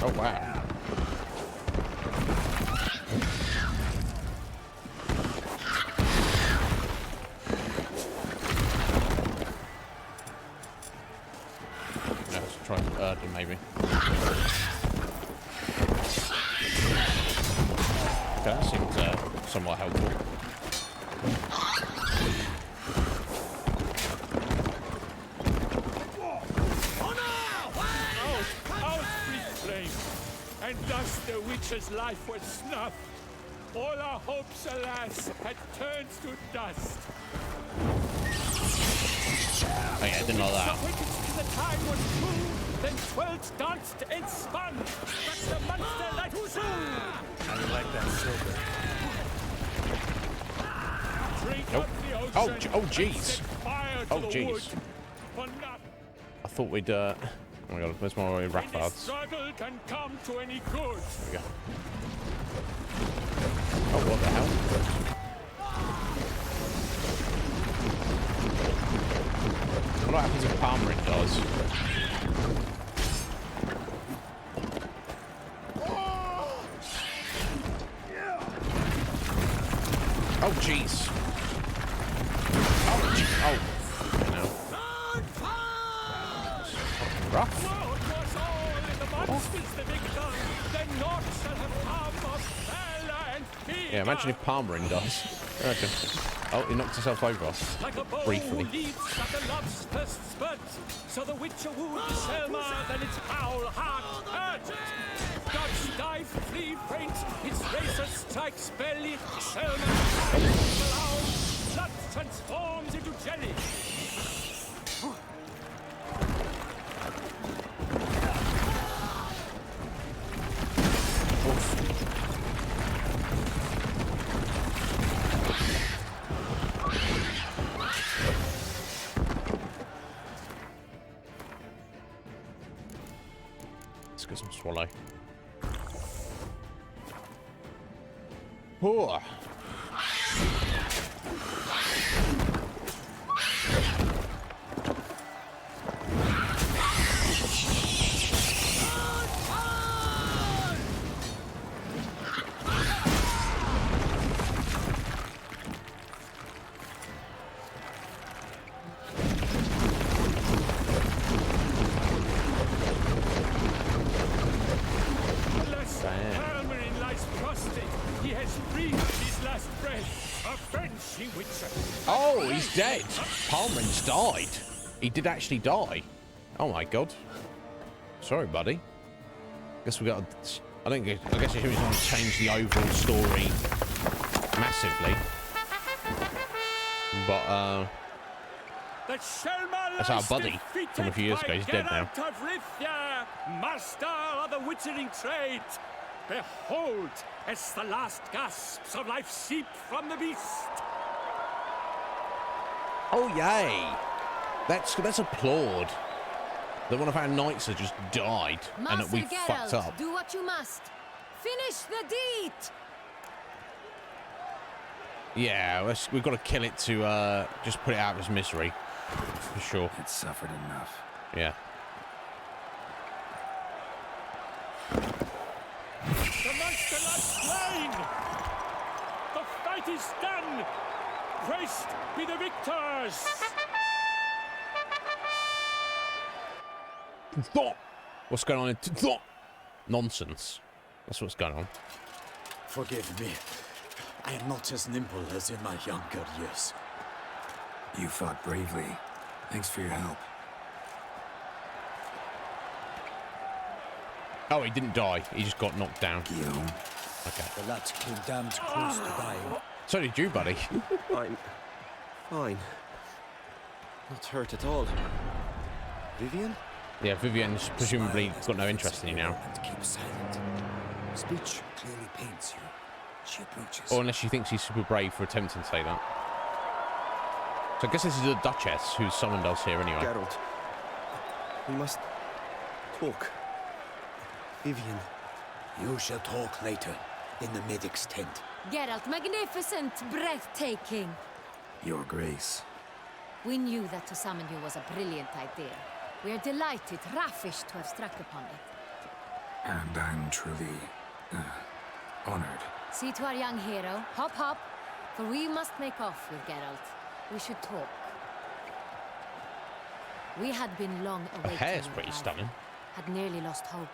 Oh, wow. Let's try Erden, maybe. Okay, that seems somewhat helpful. Out, free flame! And thus the Witcher's life was snuffed. All our hopes, alas, had turned to dust. Oh yeah, I didn't know that. The time was true, then 12 danced and spun. But the monster like soon. I like that silver. Drink Nope. up the ocean. Oh, jeez. And set fire to Oh, the jeez. wood. For not I thought we'd, oh my God, where's my any Rathards? struggle can come to any good. There we go. Oh, what the hell? What happens if Palmerin dies? Oh, jeez. Oh, jeez. Oh, no. Rough. Yeah, imagine if Palmerin dies. Okay. Oh, he knocked himself over. Briefly. So the Witcher wound Selma, then its foul heart hurt. Dodge, dive, flee, faint, its razor strikes belly. Selma aloud, blood transforms into jelly. Let's get some swallow. Oh. Oh, he's dead. Palmerin's died. He did actually die. Oh my god. Sorry, buddy. Guess we got. I guess we want to change the overall story massively. But that's our buddy from a few years ago. He's dead now. Geralt of Rivia, master of the witchering trade. Behold, as the last gasps of life seep from the beast. Oh yay! Let's applaud that one of our knights has just died and that we fucked up. Do what you must. Finish the deed. Yeah, we've got to kill it to just put it out of its misery, for sure. It suffered enough. Yeah. The monster lies slain. The fight is done. Praised be the victors. What's going on? Nonsense. That's what's going on. Forgive me. I am not as nimble as in my younger years. You fought bravely. Thanks for your help. Oh, he didn't die. He just got knocked down. Guillaume. Okay. The lad came damned close to dying. So did you, buddy. I'm fine. Not hurt at all. Vivian? Yeah, Vivian's presumably got no interest in you now. Keep silent. Speech clearly paints you. She approaches. Or unless she thinks he's super brave for attempting to say that. So I guess this is the Duchess who's summoned us here anyway. Geralt. We must talk. Vivian. You shall talk later, in the medic's tent. Geralt, magnificent, breathtaking. Your Grace. We knew that to summon you was a brilliant idea. We are delighted, ravished to have struck upon it. And I'm truly honored. See to our young hero. Hop, hop. For we must make off with Geralt. We should talk. We had been long awaiting. Her hair's pretty stunning. Had nearly lost hope.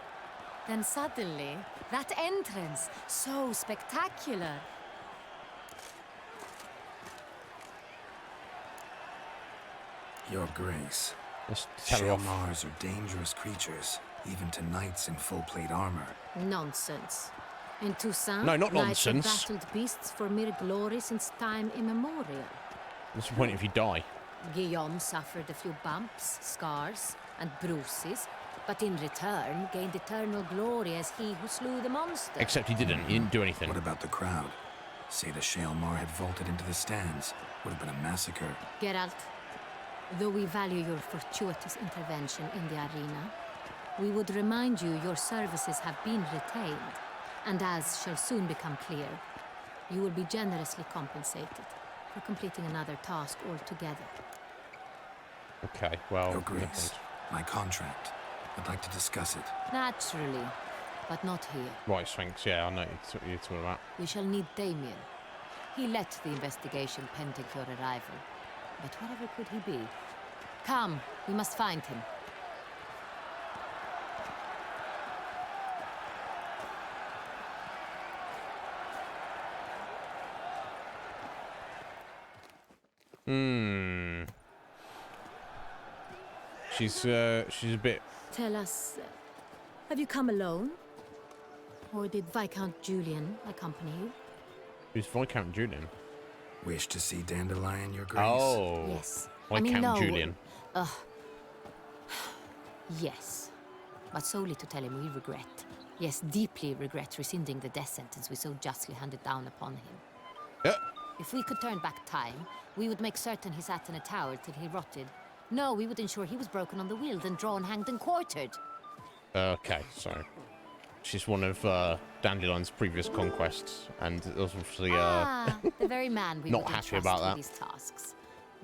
Then suddenly, that entrance, so spectacular. Your Grace. Let's tell her off. Shalmars are dangerous creatures, even to knights in full plate armor. Nonsense. In Toussaint, no, not knights have nonsense. battled beasts for mere glory since time immemorial. What's the point if you die? Guillaume suffered a few bumps, scars, and bruises, but in return gained eternal glory as he who slew the monster. Except he didn't. He didn't do anything. What about the crowd? Say the Shalmar had vaulted into the stands. Would have been a massacre. Geralt, though we value your fortuitous intervention in the arena, we would remind you your services have been retained, and as shall soon become clear, You will be generously compensated for completing another task altogether. Okay, well... Your Grace, my contract. I'd like to discuss it. Naturally, but not here. Right, Sphinx, yeah, I know you're talking about. We shall need Damien. He led the investigation pending your arrival. But whatever could he be? Come, we must find him. She's a bit... Tell us, have you come alone? Or did Viscount Julian accompany you? Who's Viscount Julian? Wish to see Dandelion, Your Grace? Oh. Yes. Viscount Julian. Yes. But solely to tell him we regret. Yes, deeply regret rescinding the death sentence we so justly handed down upon him. Yeah. If we could turn back time, we would make certain he sat in a tower till he rotted. No, we would ensure he was broken on the wheel, then drawn, hanged, and quartered. Okay, so she's one of Dandelion's previous conquests, and obviously the very man we not would happy entrust about with that. these tasks.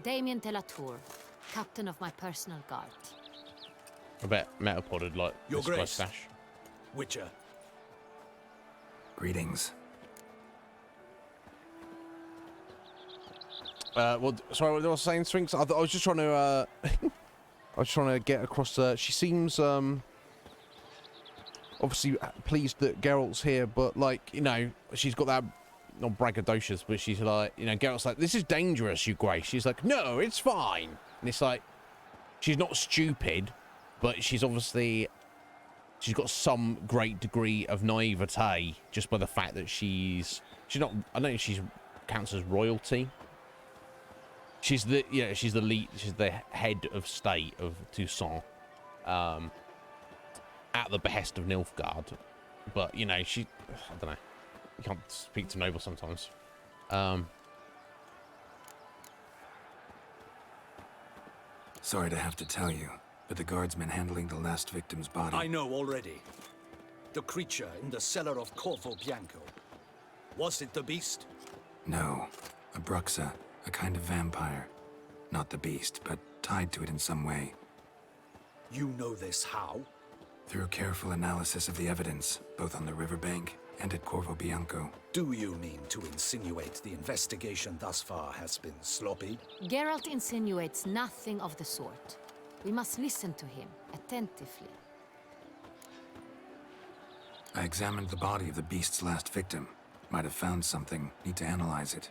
Damien de la Tour, captain of my personal guard. I bet Metapod would like Your this guy's Grace. stash. Witcher. Greetings. Well, sorry, what I was saying, Sphinx. I was just trying to. I was trying to get across. She seems obviously pleased that Geralt's here, but like she's got that not braggadocious, but she's like, Geralt's like, this is dangerous, Your Grace. She's like, no, it's fine. And it's like, she's not stupid, but she's obviously got some great degree of naivete just by the fact that she's not. I don't think she counts as royalty. She's the lead. She's the head of state of Toussaint, at the behest of Nilfgaard. But she, I don't know. You can't speak to noble sometimes. Sorry to have to tell you, but the guardsman handling the last victim's body... I know already. The creature in the cellar of Corvo Bianco. Was it the beast? No. A Bruxa. A kind of vampire. Not the beast, but tied to it in some way. You know this how? Through careful analysis of the evidence, both on the riverbank and at Corvo Bianco. Do you mean to insinuate the investigation thus far has been sloppy? Geralt insinuates nothing of the sort. We must listen to him attentively. I examined the body of the beast's last victim. Might have found something. Need to analyze it.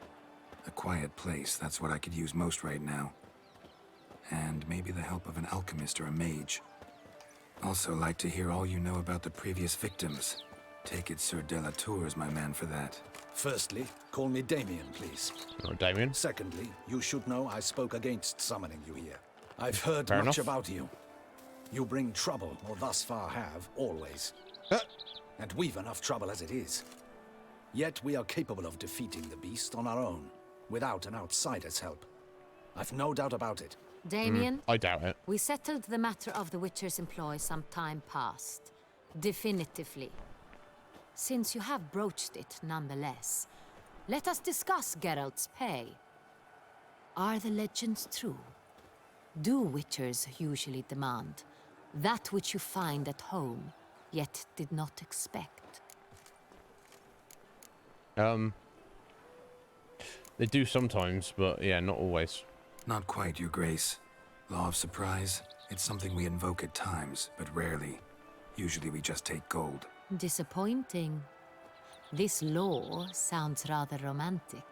A quiet place, that's what I could use most right now. And maybe the help of an alchemist or a mage. Also like to hear all you know about the previous victims. Take it Sir de la Tour is my man for that. Firstly, call me Damien, please. Oh, Damien. Secondly, you should know I spoke against summoning you here. I've heard Fair much enough. about you. You bring trouble, or thus far have, always. And we've enough trouble as it is. Yet we are capable of defeating the beast on our own, without an outsider's help. I've no doubt about it. Damien? I doubt it. We settled the matter of the Witcher's employ some time past. Definitively. Since you have broached it nonetheless, let us discuss Geralt's pay. Are the legends true? Do Witchers usually demand that which you find at home, yet did not expect? They do sometimes, but yeah, not always. Not quite, Your Grace. Law of surprise, it's something we invoke at times, but rarely. Usually we just take gold. Disappointing. This law sounds rather romantic.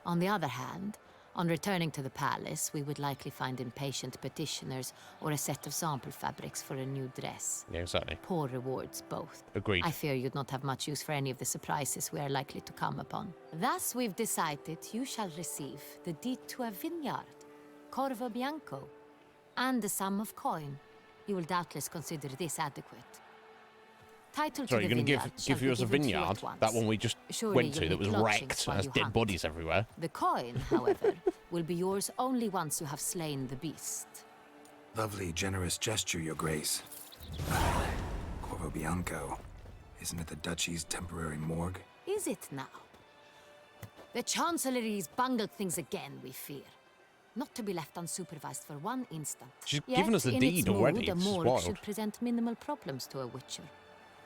On the other hand, on returning to the palace, we would likely find impatient petitioners or a set of sample fabrics for a new dress. Yeah, exactly. Poor rewards, both. Agreed. I fear you'd not have much use for any of the surprises we are likely to come upon. Thus, we've decided you shall receive the deed to a vineyard, Corvo Bianco, and the sum of coin. You will doubtless consider this adequate. Title Sorry, to you're the going to vineyard give shall you us a be given to you vineyard? at once. That one we just Surely went to you'll that was make lodgings wrecked while and has you dead hunt. bodies everywhere. The coin, however, will be yours only once you have slain the beast. Lovely, generous gesture, Your Grace. Corvo Bianco. Isn't it the Duchy's temporary morgue? Is it now? The Chancellery's bungled things again, we fear. Not to be left unsupervised for one instant. She's Yet, given us the in deed its already. mood, a It's morgue wild. should present minimal problems to a witcher.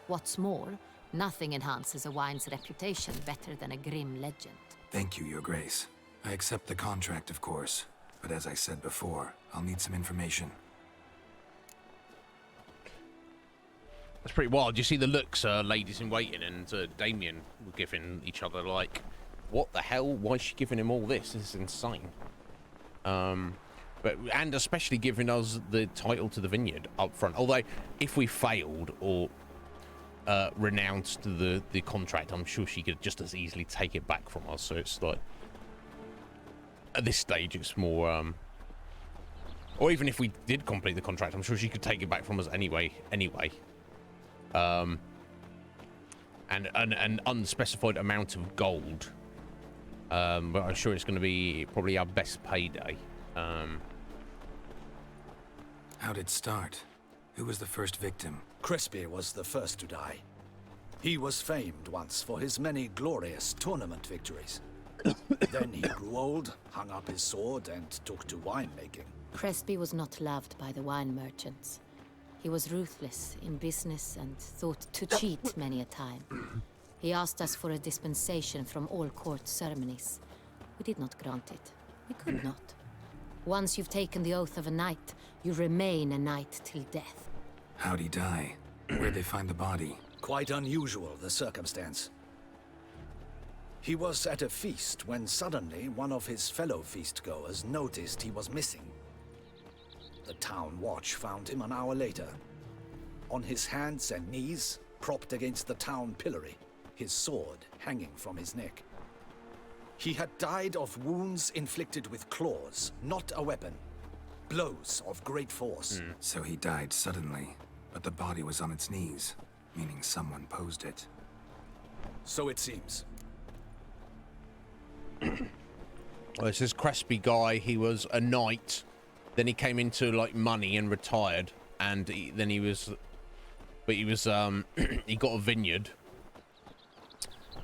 What's more, nothing enhances a wine's reputation better than a grim legend. Thank you, Your Grace. I accept the contract, of course. But as I said before, I'll need some information. That's pretty wild. You see the looks ladies in waiting and Damien were giving each other, like, what the hell? Why is she giving him all this? This is insane. And especially giving us the title to the vineyard up front. Although, if we failed or renounced the contract, I'm sure she could just as easily take it back from us. So it's like, at this stage, it's more... or even if we did complete the contract, I'm sure she could take it back from us anyway. And an unspecified amount of gold. But I'm sure it's going to be probably our best payday. How'd it start? Who was the first victim? Crespi was the first to die. He was famed once for his many glorious tournament victories. Then he grew old, hung up his sword, and took to winemaking. Crespi was not loved by the wine merchants. He was ruthless in business and thought to cheat many a time. He asked us for a dispensation from all court ceremonies. We did not grant it. We could not. Once you've taken the oath of a knight, you remain a knight till death. How'd he die? Where'd they find the body? Quite unusual, the circumstance. He was at a feast when suddenly one of his fellow feastgoers noticed he was missing. The town watch found him an hour later. On his hands and knees, propped against the town pillory, his sword hanging from his neck. He had died of wounds inflicted with claws, not a weapon. Blows of great force. So he died suddenly, but the body was on its knees, meaning someone posed it. So it seems. Well, this is Crespi guy. He was a knight. Then he came into like money and retired, and then he was he got a vineyard,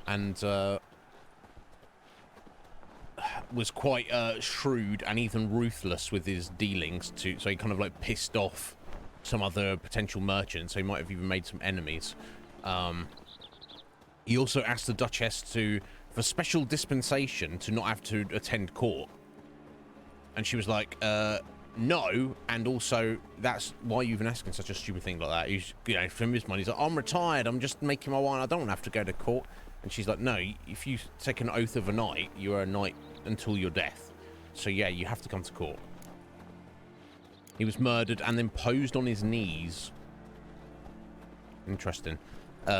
and was quite shrewd and even ruthless with his dealings too. So he kind of like pissed off some other potential merchants. So he might have even made some enemies. He also asked the Duchess for special dispensation to not have to attend court, and she was like, no, and also that's why you've been asking such a stupid thing like that. He's, you know, from his mind, he's like, I'm retired, I'm just making my wine, I don't want to have to go to court. And she's like, no, if you take an oath of a knight, you are a knight until your death. So yeah, you have to come to court. He was murdered and then posed on his knees. Interesting.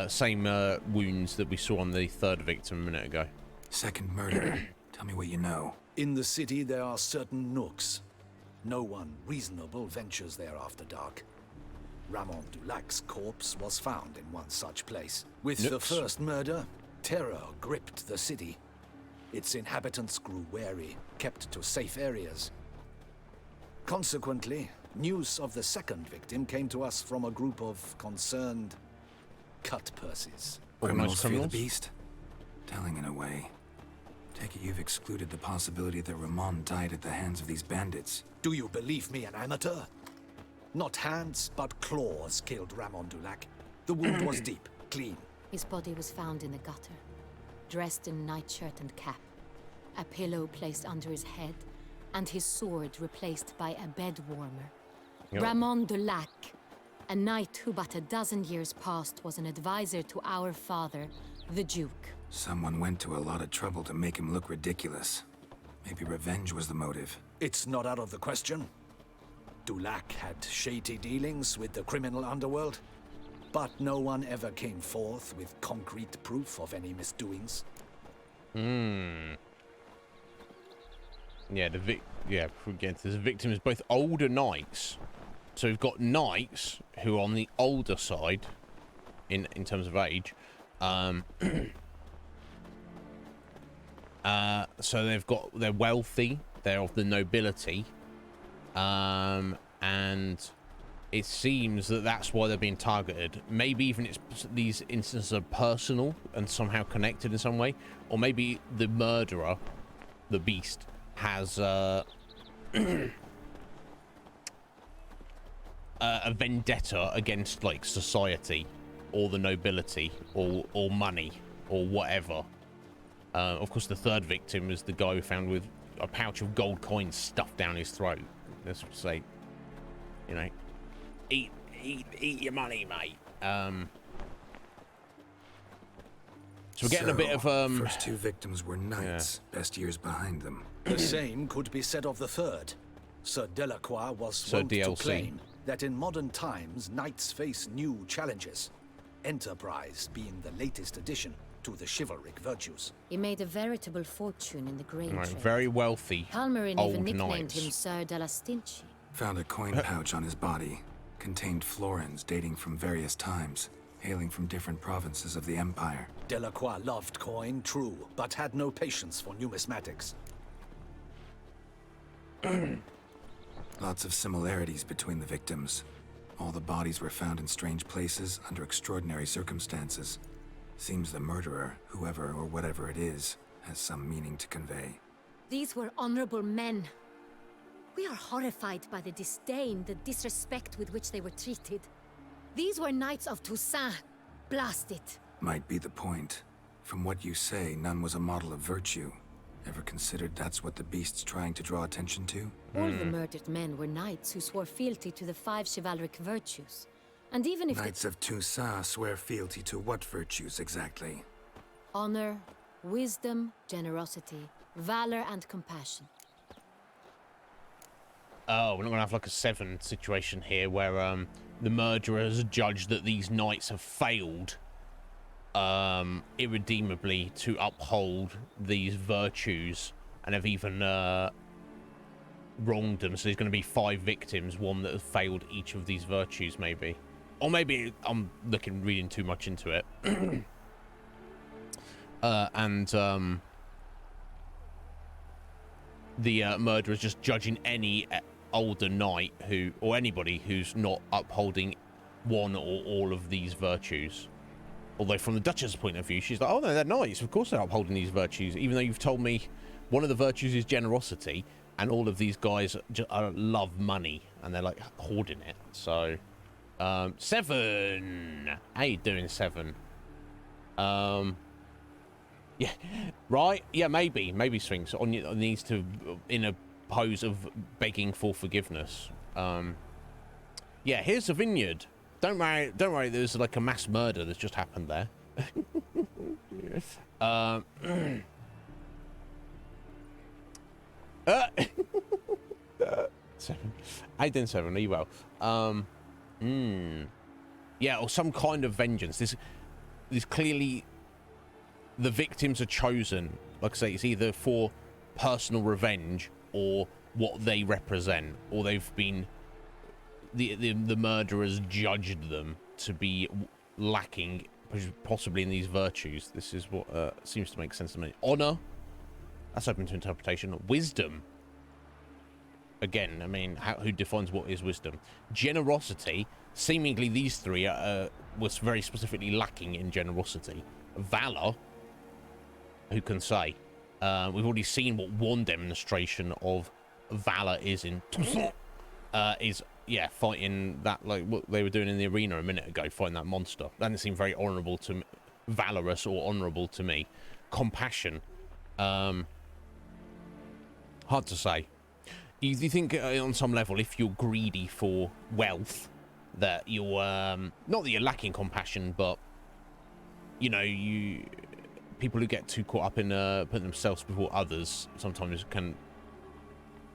Same wounds that we saw on the third victim a minute ago. Second murder. Tell me what you know. In the city, there are certain nooks. No one reasonable ventures there after dark. Ramon Dulac's corpse was found in one such place. With the first murder, terror gripped the city. Its inhabitants grew wary, kept to safe areas. Consequently, news of the second victim came to us from a group of concerned cut-purses. Criminals fear the beast? Telling in a way. Take it you've excluded the possibility that Ramon died at the hands of these bandits. Do you believe me an amateur? Not hands, but claws killed Ramon Dulac. The wound was deep, clean. His body was found in the gutter, dressed in nightshirt and cap, a pillow placed under his head, and his sword replaced by a bed warmer. Yep. Ramon Dulac, a knight who but a dozen years past was an advisor to our father, the Duke. Someone went to a lot of trouble to make him look ridiculous. Maybe revenge was the motive. It's not out of the question. Dulac had shady dealings with the criminal underworld, but no one ever came forth with concrete proof of any misdoings. Yeah, forget this. The victim is both older knights. So we've got knights who are on the older side in terms of age. So they're wealthy, they're of the nobility, and it seems that that's why they're being targeted. Maybe even it's these instances are personal and somehow connected in some way, or maybe the murderer, the beast, has a vendetta against like society or the nobility or money or whatever. Of course, the third victim is the guy who found with a pouch of gold coins stuffed down his throat. Let's say, you know, eat your money, mate. So we're getting a bit of First two victims were knights. Yeah. Best years behind them. The same could be said of the third. Sir Delacroix was wont to claim that in modern times knights face new challenges, enterprise being the latest addition to the chivalric virtues. He made a veritable fortune in the grain right, trade. very wealthy Palmerin old even nicknamed knights. him Sir de la Stinchi. Found a coin pouch on his body. Contained florins dating from various times, hailing from different provinces of the Empire. Delacroix loved coin, true, but had no patience for numismatics. Lots of similarities between the victims. All the bodies were found in strange places under extraordinary circumstances. Seems the murderer, whoever or whatever it is, has some meaning to convey. These were honorable men. We are horrified by the disdain, the disrespect with which they were treated. These were knights of Toussaint. Blast it. Might be the point. From what you say, none was a model of virtue. Ever considered that's what the beast's trying to draw attention to? All the murdered men were knights who swore fealty to the 5 chivalric virtues. And even if Knights of Toussaint swear fealty to what virtues exactly? honor, wisdom, generosity, valor, and compassion. Oh, we're not gonna have like a 7 situation here where the murderer has judged that these knights have failed irredeemably to uphold these virtues and have even wronged them. So there's going to be 5 victims, one that have failed each of these virtues, maybe. Or maybe I'm reading too much into it. The murderer is just judging any older knight who, or anybody who's not upholding one or all of these virtues. Although from the Duchess's point of view, she's like, oh no, they're knights. Of course they're upholding these virtues, even though you've told me one of the virtues is generosity, and all of these guys love money, and they're like hoarding it. So, 7. How you doing, 7? Yeah, right. Yeah, maybe Sphinx on needs to in a pose of begging for forgiveness. Yeah, here's a vineyard. Don't worry. There's like a mass murder that's just happened there. 7. 8 and 7. Are you well? Yeah, or some kind of vengeance. This clearly. The victims are chosen, like I say, it's either for personal revenge or what they represent, or they've been the murderers judged them to be lacking possibly in these virtues. This is what seems to make sense to me. Honor, that's open to interpretation. Wisdom, again, I mean, who defines what is wisdom? Generosity, seemingly these 3 was very specifically lacking in generosity. Valor, who can say? We've already seen what one demonstration of valor is in fighting that, like what they were doing in the arena a minute ago, fighting that monster. That didn't seem very honorable to me, valorous or honorable to me. Compassion, hard to say. You think on some level, if you're greedy for wealth, that you're not that you're lacking compassion, but you know, people who get too caught up in putting themselves before others sometimes can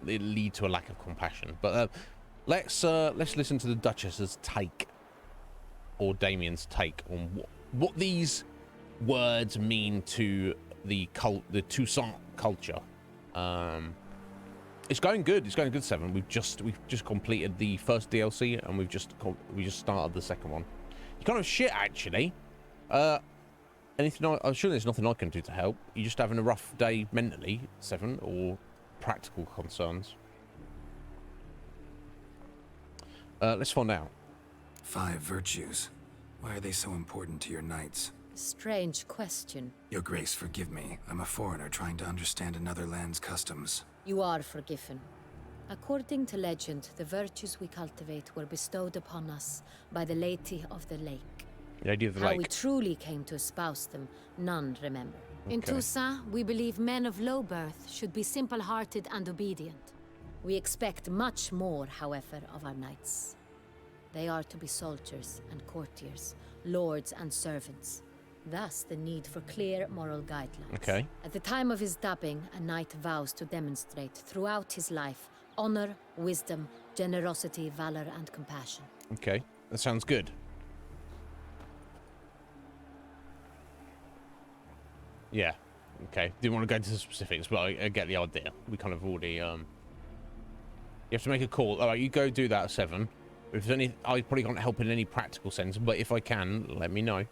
lead to a lack of compassion. But let's listen to the Duchess's take, or Damien's take, on what these words mean to the Toussaint culture. It's going good. It's going good, 7. We've just completed the first DLC, and we just started the second one. You kind of shit, actually. Anything? I'm sure there's nothing I can do to help. You're just having a rough day mentally, 7, or practical concerns. Let's find out. 5 virtues. Why are they so important to your knights? Strange question. Your Grace, forgive me. I'm a foreigner trying to understand another land's customs. You are forgiven. According to legend, the virtues we cultivate were bestowed upon us by the Lady of the Lake. Lady of the How Lake. we truly came to espouse them, none remember. In Okay. Toussaint, we believe men of low birth should be simple-hearted and obedient. We expect much more, however, of our knights. They are to be soldiers and courtiers, lords and servants. Thus, the need for clear moral guidelines. Okay. At the time of his dubbing, a knight vows to demonstrate throughout his life honor, wisdom, generosity, valor, and compassion. Okay, that sounds good. Yeah. Okay. Didn't want to go into the specifics, but I get the idea. We kind of already You have to make a call. All right, you go do that at 7. If there's any, I probably can't help in any practical sense, but if I can, let me know.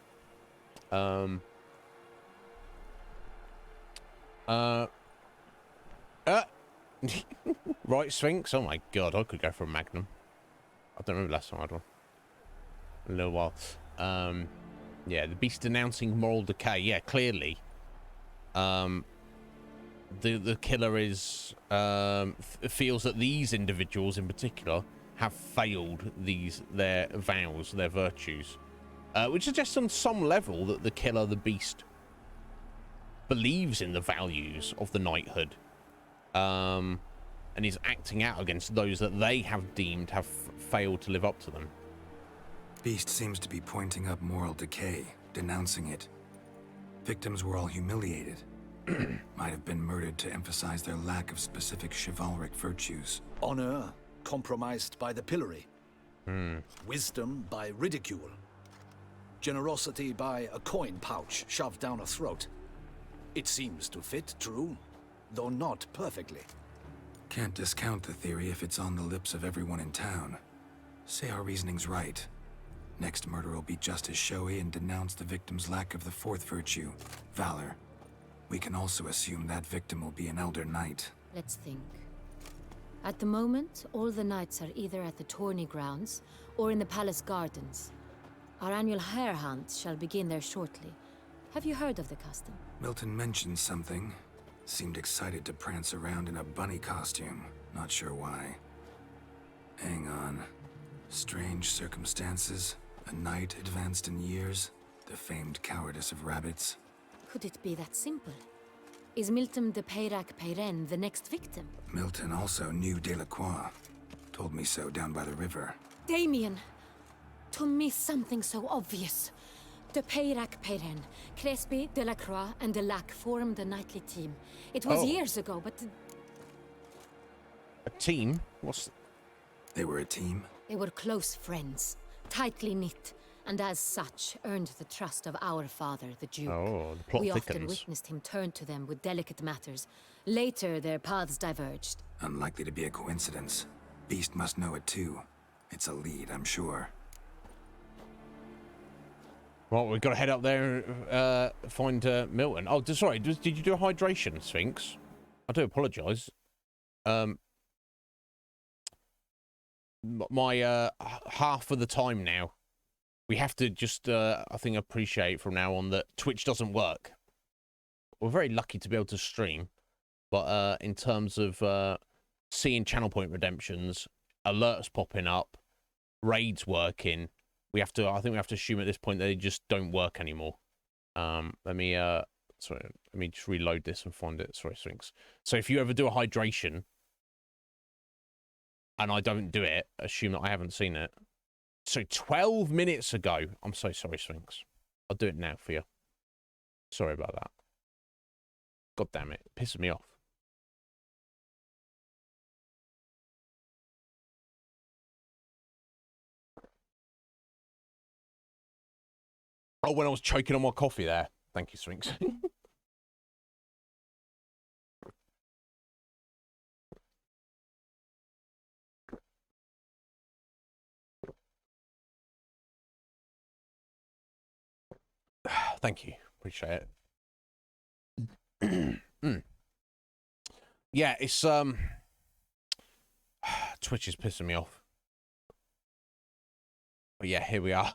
Right, Sphinx. Oh my god, I could go for a Magnum. I don't remember last time I had one. A little while. Yeah, the beast denouncing moral decay. Yeah, clearly. The killer is feels that these individuals in particular have failed their vows, their virtues, which suggests on some level that the killer, the beast, believes in the values of the knighthood, and is acting out against those that they have deemed have failed to live up to them. Beast seems to be pointing up moral decay, denouncing it. Victims were all humiliated. Might have been murdered to emphasize their lack of specific chivalric virtues. Honor compromised by the pillory. Hmm. Wisdom by ridicule. Generosity by a coin pouch shoved down a throat. It seems to fit, true, though not perfectly. Can't discount the theory if it's on the lips of everyone in town. Say our reasoning's right. Next murder will be just as showy and denounce the victim's lack of the 4th virtue, valor. We can also assume that victim will be an elder knight. Let's think. At the moment, all the knights are either at the tourney grounds or in the palace gardens. Our annual hare hunt shall begin there shortly. Have you heard of the custom? Milton mentioned something. Seemed excited to prance around in a bunny costume. Not sure why. Hang on. Strange circumstances. A knight advanced in years. The famed cowardice of rabbits. Could it be that simple? Is Milton de Peyrac-Peyren the next victim? Milton also knew Delacroix. Told me so down by the river. Damien! To miss something so obvious. De Peyrac-Peyren, Crespi, Delacroix, and Delac formed a knightly team. It was years ago, but... A team? They were a team? They were close friends, tightly knit, and as such earned the trust of our father, the Duke. Oh, the plot we thickens. often witnessed him turn to them with delicate matters. Later, their paths diverged. Unlikely to be a coincidence. Beast must know it too. It's a lead, I'm sure. Well, we've got to head up there and find Milton. Oh, sorry, did you do a hydration, Sphinx? I do apologise. My half of the time now, we have to just, I think, appreciate from now on that Twitch doesn't work. We're very lucky to be able to stream, but in terms of seeing channel point redemptions, alerts popping up, raids working, I think we have to assume at this point that they just don't work anymore. Let me just reload this and find it. Sorry, Sphinx. So if you ever do a hydration and I don't do it, assume that I haven't seen it. So 12 minutes ago, I'm so sorry, Sphinx. I'll do it now for you. Sorry about that. God damn it. It pisses me off. Oh, when I was choking on my coffee there. Thank you, Sphinx. Thank you. Appreciate it. Yeah, it's Twitch is pissing me off. But yeah, here we are.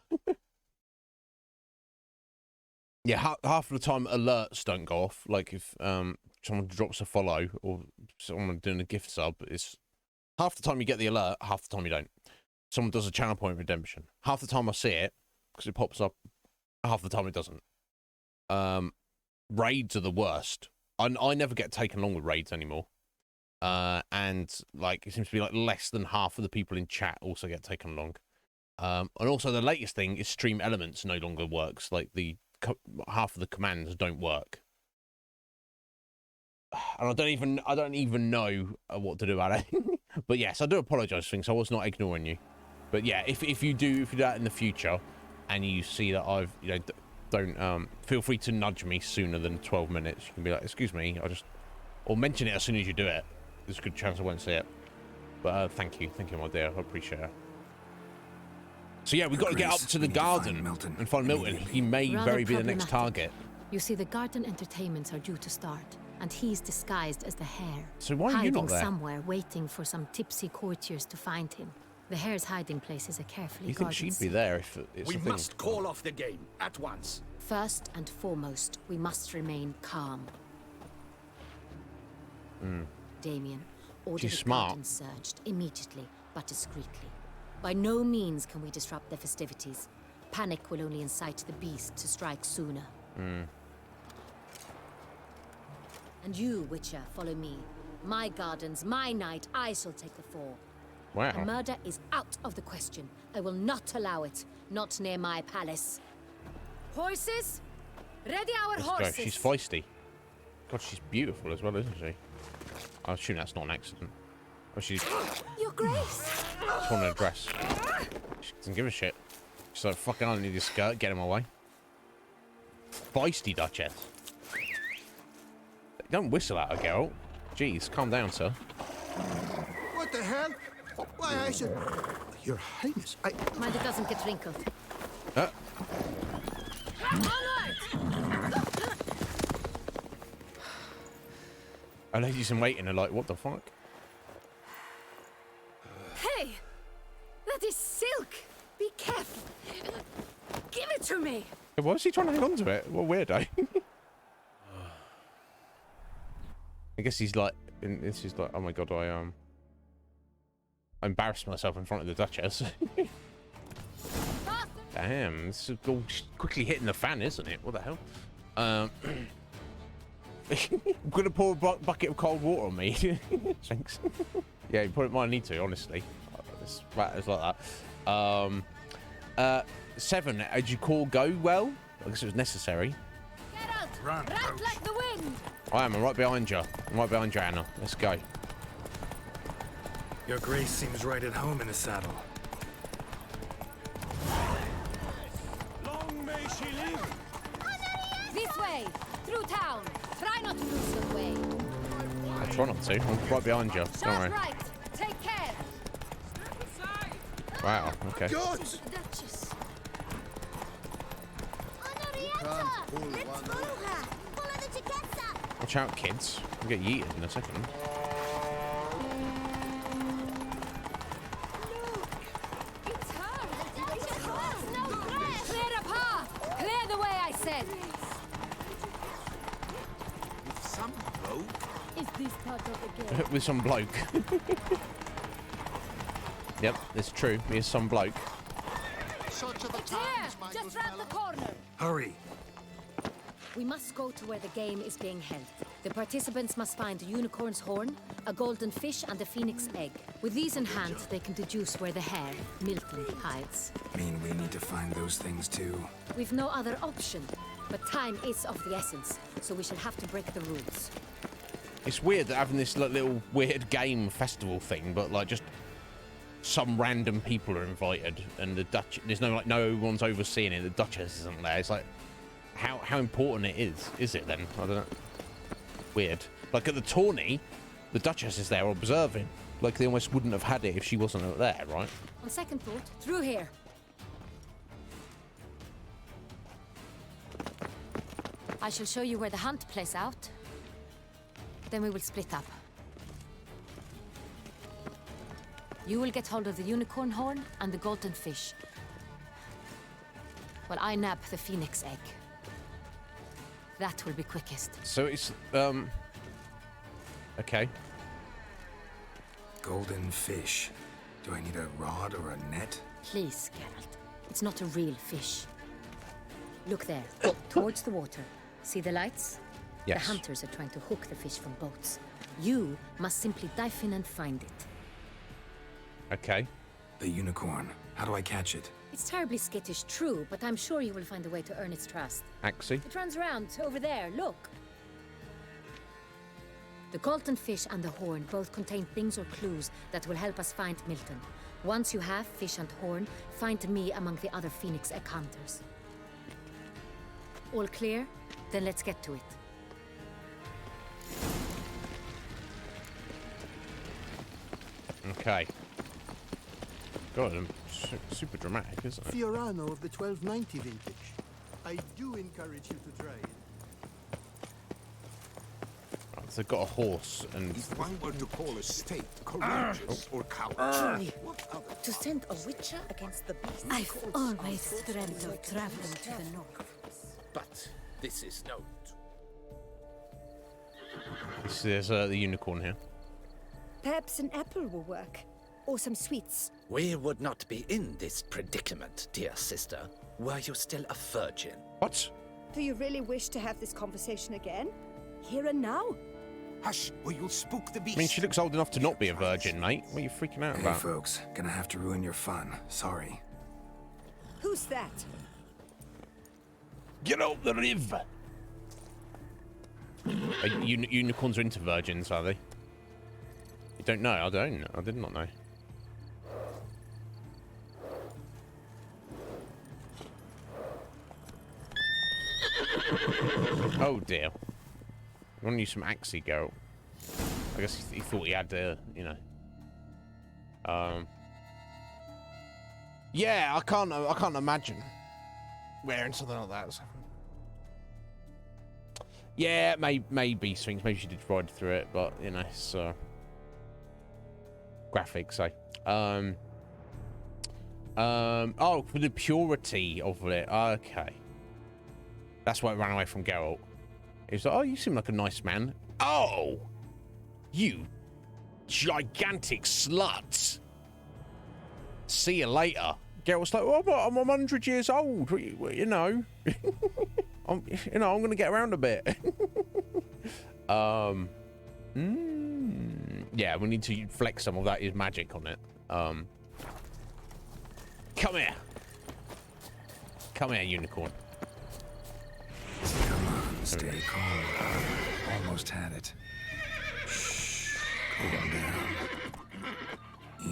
Yeah, half of the time alerts don't go off. Like if someone drops a follow or someone doing a gift sub, it's half the time you get the alert, half the time you don't. Someone does a channel point redemption. Half the time I see it because it pops up. Half the time it doesn't. Raids are the worst. I never get taken along with raids anymore. And like it seems to be like less than half of the people in chat also get taken along. And also the latest thing is stream elements no longer works. Like the half of the commands don't work. And I don't even know what to do about it. But yes, I do apologize for things. I was not ignoring you. But yeah, if you do that in the future, and you see that I've don't feel free to nudge me sooner than 12 minutes. You can be like, excuse me, or mention it as soon as you do it. There's a good chance I won't see it. But thank you, my dear. I appreciate it. So yeah, we've got to get up to the garden and find Milton. He may very be the next target. You see, the garden entertainments are due to start, and he's disguised as the hare. So why are you not there? Hiding somewhere, waiting for some tipsy courtiers to find him. The hare's hiding place is a carefully guarded secret. You think she'd be there if it's We must call off the game at once. First and foremost, we must remain calm. Damien, order the garden searched immediately, but discreetly. By no means can we disrupt the festivities. Panic will only incite the beast to strike sooner. And you, Witcher, follow me. My gardens, my night, I shall take the fall. Wow. A murder is out of the question. I will not allow it. Not near my palace. Horses? Ready our horses. Go. She's feisty. God, she's beautiful as well, isn't she? I assume that's not an accident. Oh, she's... Your Grace! She's on her dress. She doesn't give a shit. She's like, fucking, I don't need this skirt. Get in my way. Feisty Duchess. Don't whistle at her, Geralt. Jeez, calm down, sir. What the hell? Why, I should... Your Highness, Mind it doesn't get wrinkled. Our ladies in waiting are like, what the fuck? Hey! That is silk! Be careful! Give it to me! Yeah, why is he trying to hang on to it? What a weirdo. I guess he's like, this is like, oh my god, I embarrassed myself in front of the Duchess. Damn, this is all quickly hitting the fan, isn't it? What the hell? I'm gonna pour a bucket of cold water on me. Thanks. Yeah, you might need to, honestly. It's like that. 7, did you call go well? I guess it was necessary. Geralt, run like the wind! I'm right behind you. I'm right behind you, Anna. Let's go. Your Grace seems right at home in the saddle. Long may she live! This way! Through town! Try not to lose your way! I try not to. I'm right behind you. Don't worry. Right! Take care! Wow, okay. Duchess! Watch out, kids. You'll get yeeted in a second. Clear the path! Clear the way, I said! With some bloke? Is this part of the game? With some bloke. Yep, it's true. He is some bloke. It's here! Just round the corner! Hurry! We must go to where the game is being held. The participants must find a unicorn's horn, a golden fish, and a phoenix egg. With these in hand, they can deduce where the hare, Milton, hides. Mean we need to find those things too? We've no other option. But time is of the essence, so we shall have to break the rules. It's weird that having this little weird game festival thing, but like just some random people are invited, and the there's no no one's overseeing it. The Duchess isn't there. It's like how important it is it then? I don't know. Weird. Like at the tourney, the Duchess is there observing. Like they almost wouldn't have had it if she wasn't there, right? On second thought, through here. I shall show you where the hunt plays out. Then we will split up. You will get hold of the unicorn horn and the golden fish. Well, I nab the phoenix egg. That will be quickest. So it's, okay. Golden fish. Do I need a rod or a net? Please, Geralt. It's not a real fish. Look there, towards the water. See the lights? Yes. The hunters are trying to hook the fish from boats. You must simply dive in and find it. Okay. The unicorn. How do I catch it? It's terribly skittish, true, but I'm sure you will find a way to earn its trust. Axie. It runs around over there, look. The golden fish and the horn both contain things or clues that will help us find Milton. Once you have fish and horn, find me among the other phoenix egg hunters. All clear? Then let's get to it. Okay. God, I'm super dramatic, isn't it? Fiorano of the 1290 vintage. I do encourage you to try it. Right, so they've got a horse and... If one were to call a state courageous or cowardly, Truly, to send a witcher against the beast. I've always dreamt of traveling to the north. But this is no. There's the unicorn here. Perhaps an apple will work. Or some sweets. We would not be in this predicament, dear sister, were you still a virgin. What? Do you really wish to have this conversation again? Here and now? Hush, or you'll spook the beast. I mean, she looks old enough to not be a virgin, mate. What are you freaking out about? Hey, folks. Gonna have to ruin your fun. Sorry. Who's that? Get out the river! Unicorns are into virgins, are they? You don't know? I don't. I did not know. Oh dear. I want to use some Axie, Geralt. I guess he thought he had, you know. Yeah, I can't imagine wearing something like that. So. Yeah, maybe Sphinx. Maybe she did ride through it, but you know, it's graphics. Oh, for the purity of it. Okay, that's why it ran away from Geralt. He was like, "Oh, you seem like a nice man." Oh, you gigantic slut. See you later. Geralt's like, "Oh, I'm 100 years old. You know." I'm going to get around a bit. Yeah, we need to flex some of that is magic on it. Come here. Come here, unicorn. Come on, stay calm. Almost had it. Shh. Calm down.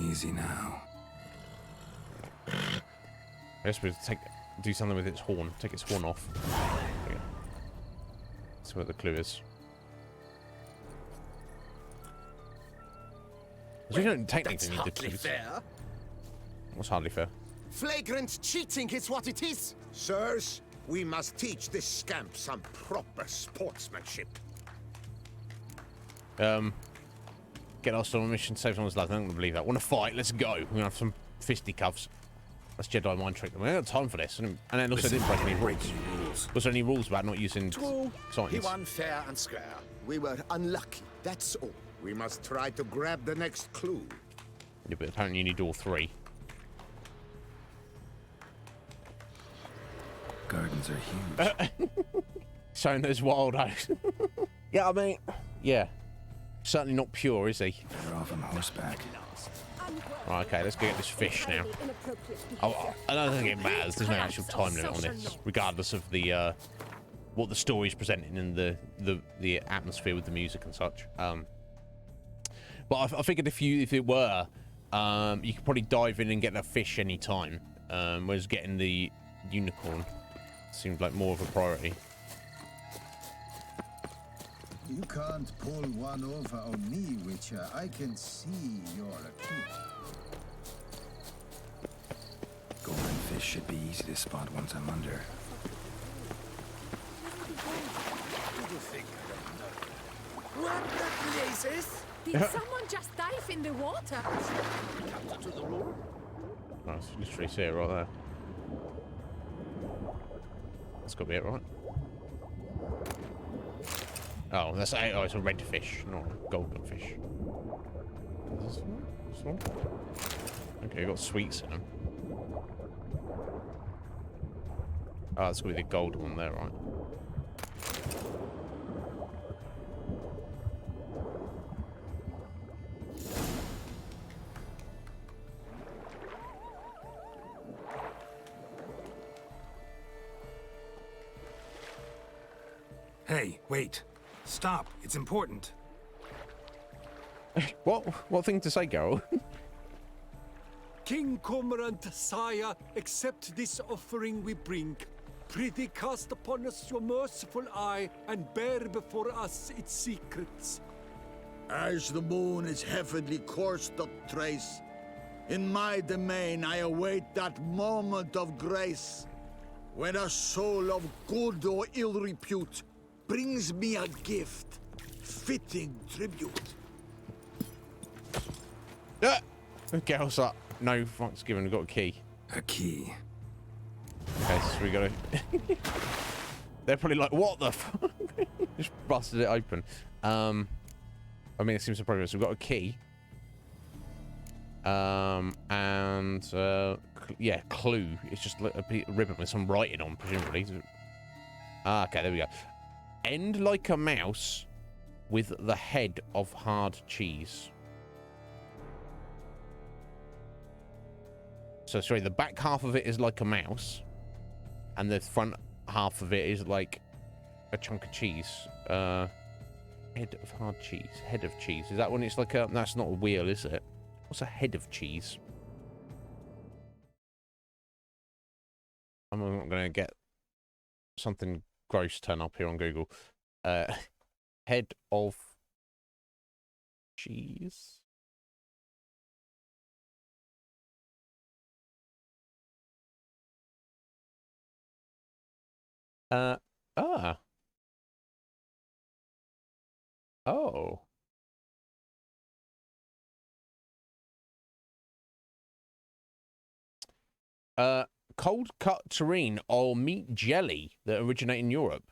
Easy now. I guess we do something with its horn. Take its horn off. There we go. That's where the clue is. We don't technically need the clues. Fair. What's hardly fair? Flagrant cheating is what it is. Sirs, we must teach this scamp some proper sportsmanship. Get us on a mission, save someone's life. I don't believe that. Want to fight? Let's go. We're going to have some fisticuffs. That's Jedi mind trick. We ain't got time for this. And then also didn't break any rules. Was there any rules about not using True. He signs? won fair and square. We were unlucky, that's all. We must try to grab the next clue. Yeah, but apparently you need all three. Gardens are huge. Showing those wild oats. Yeah, I mean, yeah. Certainly not pure, is he? Better off on horseback. Right, okay, let's get this fish now. I don't think it matters. There's no actual time limit on this, regardless of the what the story's presenting and the atmosphere with the music and such. But I figured if it were, you could probably dive in and get that fish any time, whereas getting the unicorn seemed like more of a priority. You can't pull one over on me, Witcher. I can see you're acute. Golden fish should be easy to spot once I'm under. What the blazes? Did someone just dive in the water? Oh, it's literally see it right there. That's got to be it, right? Oh, that's it's a red fish, not a golden fish. Is this one? This one? Okay, got sweets in them. Oh, that's got to be the gold one there, right? Hey, wait. Stop. It's important. What thing to say, Geralt? King Cormorant, sire, accept this offering we bring. Prithee cast upon us your merciful eye, and bear before us its secrets. As the moon is heavenly course doth trace, in my domain I await that moment of grace, when a soul of good or ill repute brings me a gift, fitting tribute. Geralt's like, no thanks given, we've got a key. A key. Okay, so we gotta... They're probably like, what the fuck? Just busted it open. I mean, it seems appropriate. So we've got a key. Yeah, clue. It's just a ribbon with some writing on, presumably. Okay, there we go. End like a mouse with the head of hard cheese. So, sorry, the back half of it is like a mouse, and the front half of it is like a chunk of cheese. Head of hard cheese. Head of cheese. Is that when it's like a... That's not a wheel, is it? What's a head of cheese? I'm not going to get something gross turn up here on Google. Head of cheese. Oh. Cold cut terrine or meat jelly that originate in Europe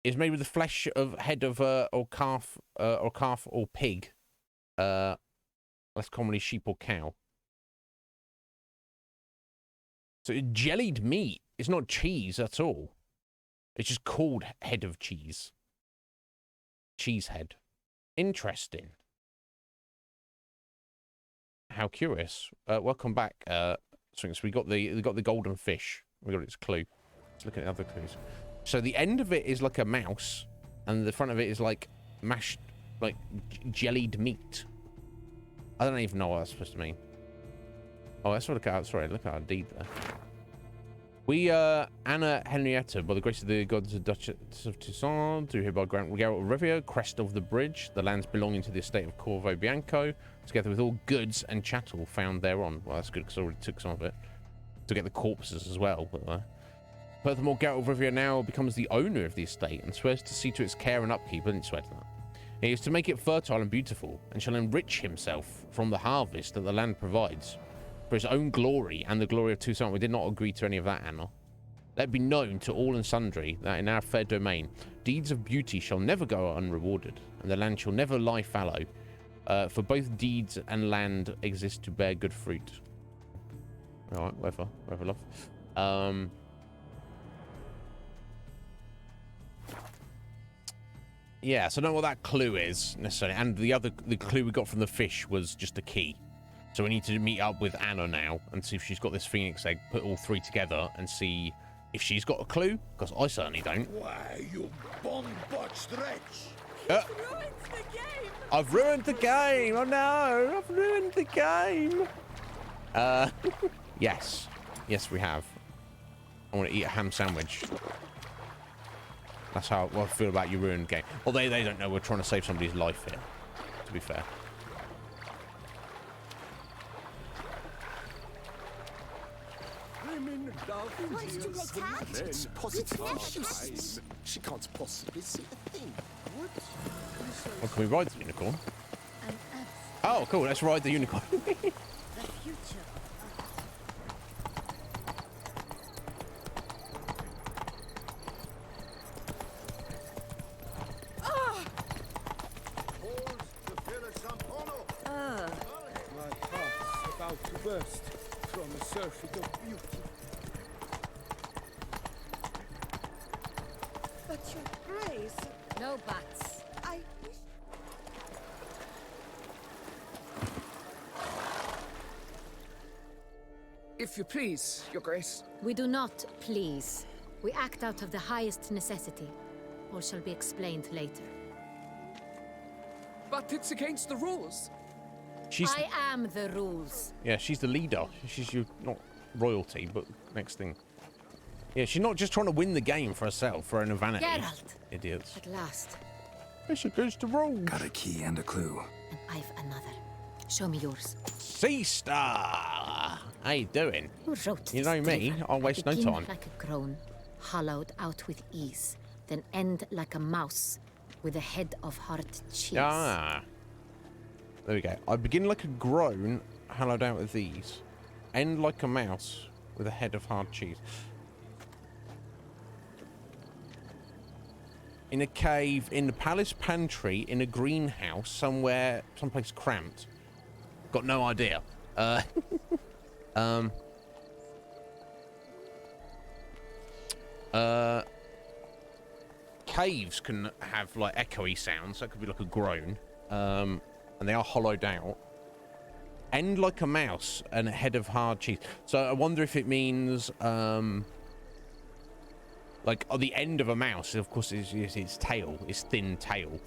is made with the flesh of head of or calf or pig, less commonly sheep or cow. So jellied meat. It's not cheese at all. It's just called head of cheese. Cheese head. Interesting. How curious. Welcome back. So we got the golden fish. We got its clue. Let's look at the other clues. So the end of it is like a mouse, and the front of it is like mashed, like jellied meat. I don't even know what that's supposed to mean. Oh, let's look at. Sorry, look at our deed there. We, Anna Henrietta, by the grace of the gods of Duchess of Toussaint, do hereby grant Geralt of Rivia, crest of the bridge, the lands belonging to the estate of Corvo Bianco, together with all goods and chattel found thereon. Well, that's good, because I already took some of it. To get the corpses as well. But, furthermore, Geralt of Rivia now becomes the owner of the estate, and swears to see to its care and upkeep. I didn't swear to that. He is to make it fertile and beautiful, and shall enrich himself from the harvest that the land provides. For his own glory and the glory of Toussaint, we did not agree to any of that, Anna. Let it be known to all and sundry that in our fair domain, deeds of beauty shall never go unrewarded, and the land shall never lie fallow. For both deeds and land exist to bear good fruit. All right, whatever, love. Yeah, so I don't know what that clue is necessarily, and the clue we got from the fish was just a key. So we need to meet up with Anna now and see if she's got this phoenix egg, put all three together and see if she's got a clue, because I certainly don't. Why, you bomb-botched wretch! I've ruined the game! Oh no! I've ruined the game! Yes. Yes, we have. I want to eat a ham sandwich. That's how I feel about your ruined game. Although they don't know we're trying to save somebody's life here, to be fair. It's positive. She can't possibly see a thing. What? Well, can we ride the unicorn? Oh, cool. Let's ride the unicorn. burst from a surfeit of beauty. But your grace, No buts. I wish... If you please, Your Grace. We do not please. We act out of the highest necessity. All shall be explained later. But it's against the rules. I am the rules. Yeah, she's the leader. She's not royalty, but next thing. Yeah, she's not just trying to win the game for herself, for her own vanity. Geralt! Idiots. At last. It's against the rules. Got a key and a clue. And I've another. Show me yours. Sea Star! How you doing? You wrote You know this me, river. I'll waste no Begin time. like a groan, hollowed out with ease, then end like a mouse with a head of hard cheese. Ah. There we go. I begin like a groan, hollowed out with ease. End like a mouse with a head of hard cheese. In a cave, in the palace pantry, in a greenhouse, somewhere, someplace cramped. Got no idea. Caves can have like echoey sounds. That could be like a groan. And they are hollowed out. End like a mouse and a head of hard cheese. So I wonder if it means like on the end of a mouse, of course, is its tail, its thin tail,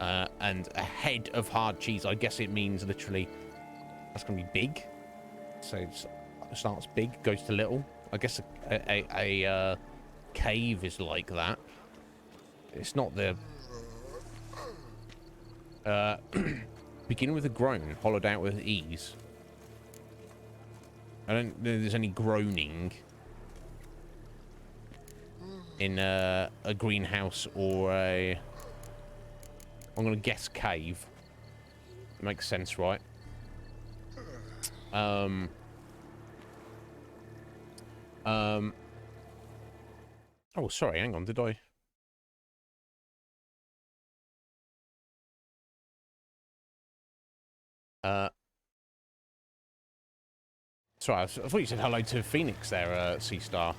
and a head of hard cheese. I guess it means literally that's gonna be big. So it starts big, goes to little. I guess a cave is like that. It's not the begin with a groan, hollowed out with ease. I don't know there's any groaning in a greenhouse or a... I'm gonna guess cave. Makes sense, right? Oh, sorry, hang on, did I... Sorry, I thought you said hello to Phoenix there, Sea Star.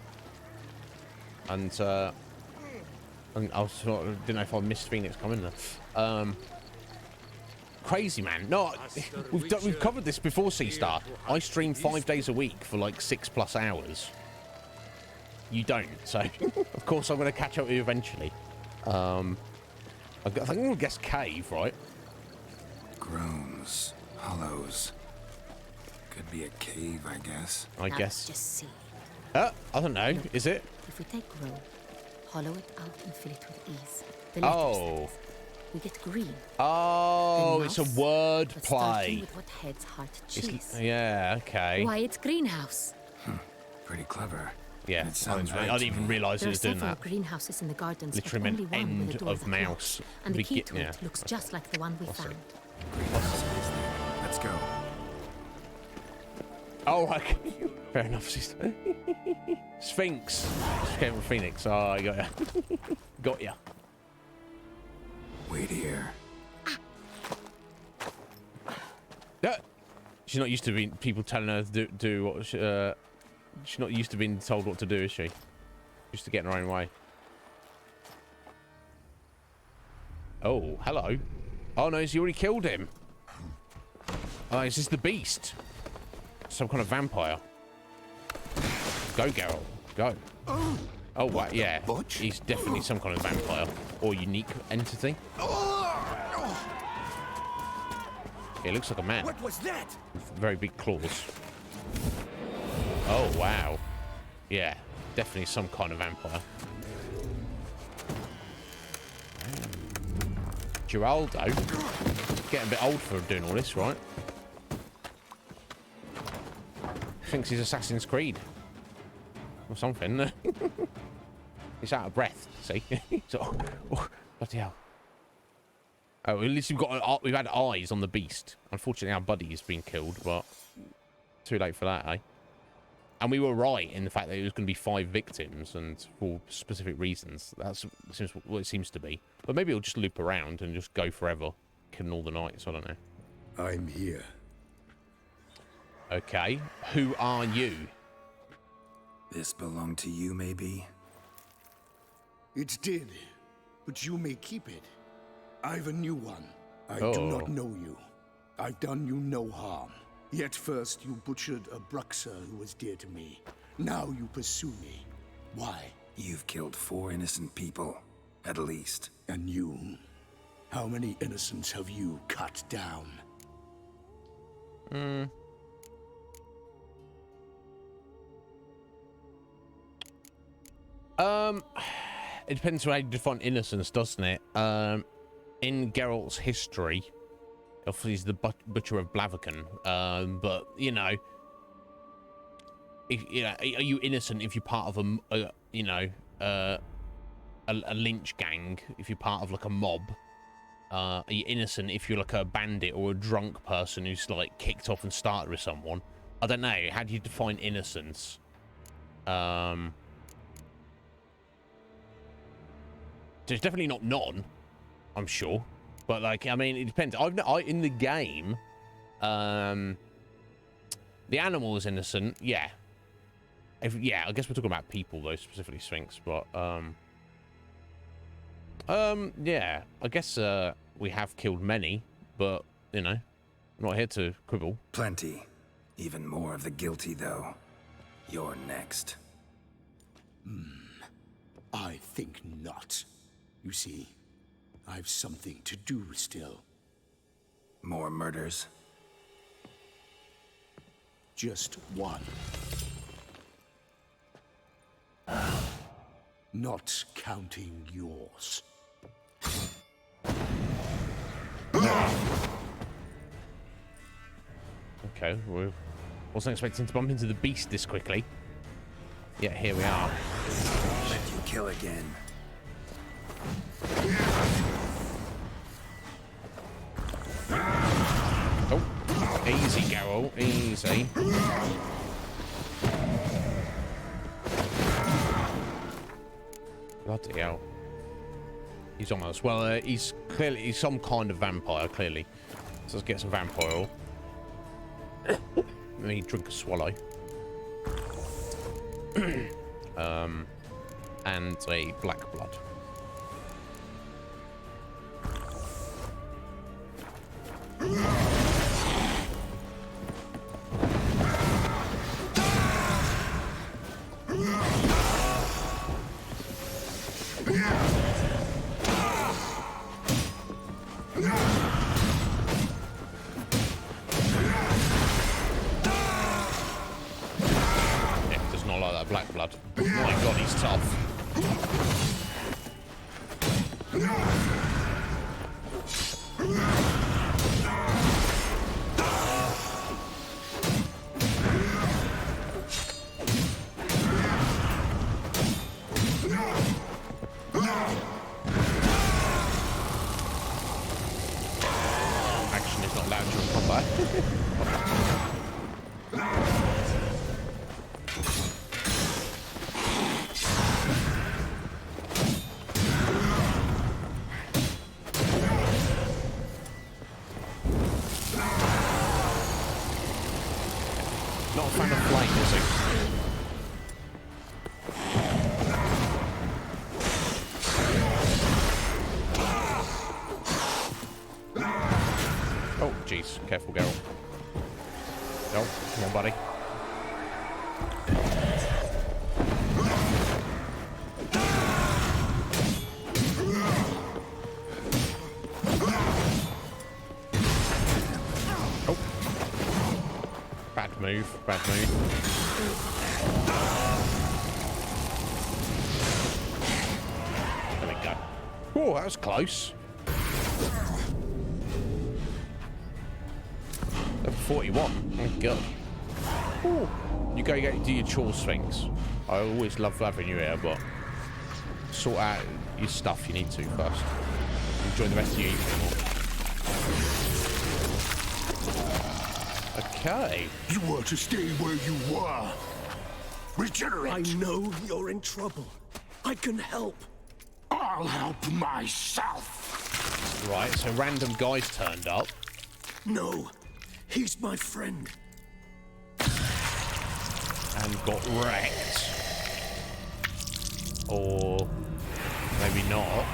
And I was sort of, didn't know if I missed Phoenix coming there. Crazy, man. No, we've covered this before, Sea Star. I stream 5 days a week for like 6+ hours. You don't, so of course I'm going to catch up with you eventually. I think I'm going to guess cave, right? Groans, hollows. Could be a cave, I guess. I Now guess. Just see. I don't know. Is it? If we take grow, hollow it out and fill it with ease. The Oh. We get green. Oh, The it's a mouse, word but starting play. with what heads heart cheese. Yeah, okay. Why it's greenhouse. Pretty clever. Yeah, It sounds I right didn't to even me. realise it There are was doing several that. greenhouses in the gardens, Literally but only meant one with a end door of that mouse. locks, and the key to Yeah. it looks just like the one we found. Let's go. Oh, okay. Fair enough, sister. Sphinx. Just came from Phoenix. Oh, I got ya. Got ya. Wait here. She's not used to being people telling her to do what she's not used to being told what to do, is she? Used to getting her own way. Oh, hello. Oh no, he already killed him. Oh, is this the beast? Some kind of vampire. Go, Geralt. Go. Oh, wow, yeah. He's definitely some kind of vampire or unique entity. It looks like a man. What was that? Very big claws. Oh, wow. Yeah, definitely some kind of vampire. Geraldo. Getting a bit old for doing all this, right? Thinks he's Assassin's Creed. Or something. He's out of breath, see? So, oh, bloody hell. Oh, at least we've had eyes on the beast. Unfortunately, our buddy has been killed, but too late for that, eh? And we were right in the fact that it was going to be 5 victims, and for specific reasons. That's what it seems to be. But maybe it'll just loop around and just go forever, killing all the knights. I don't know. I'm here. Okay. Who are you? This belonged to you, maybe? It did, but you may keep it. I've a new one. I Oh. do not know you. I've done you no harm. Yet first you butchered a Bruxer who was dear to me. Now you pursue me. Why? You've killed 4 innocent people, at least. And you? How many innocents have you cut down? It depends how you define innocence, doesn't it? In Geralt's history, obviously he's the butcher of Blaviken. But you know, are you innocent if you're part of a lynch gang? If you're part of like a mob, are you innocent if you're like a bandit or a drunk person who's like kicked off and started with someone? I don't know. How do you define innocence? So it's definitely not none, I'm sure. But like, I mean, it depends. In the game, the animal is innocent. Yeah. I guess we're talking about people though, specifically Sphinx. But yeah. I guess we have killed many, but you know, I'm not here to quibble. Plenty. Even more of the guilty, though. You're next. I think not. You see, I've something to do still. More murders? Just one. Not counting yours. Okay, we wasn't expecting to bump into the beast this quickly. Yet here we are. Let you kill again. Oh, easy, Geralt, easy. Bloody hell. He's on us. Well, he's some kind of vampire, clearly. So let's get some vampire oil. Let me drink a swallow. And a black blood. Does not like that black blood. Oh my god, he's tough. Action is not allowed during combat. Not a fan of flame, is he? Oh, jeez. Careful, Geralt. No, come on, buddy. Oh. Bad move, bad move. There we go. Oh, that was close. Level 41. Oh my god. Ooh. You go do your chores, Sphinx. I always love having you here, but sort out your stuff you need to first. Enjoy the rest of your evening. Okay. You were to stay where you were. Regenerate. I know you're in trouble. I can help. I'll help myself. Right, so random guys turned up. No, he's my friend. and got wrecked. Or maybe not.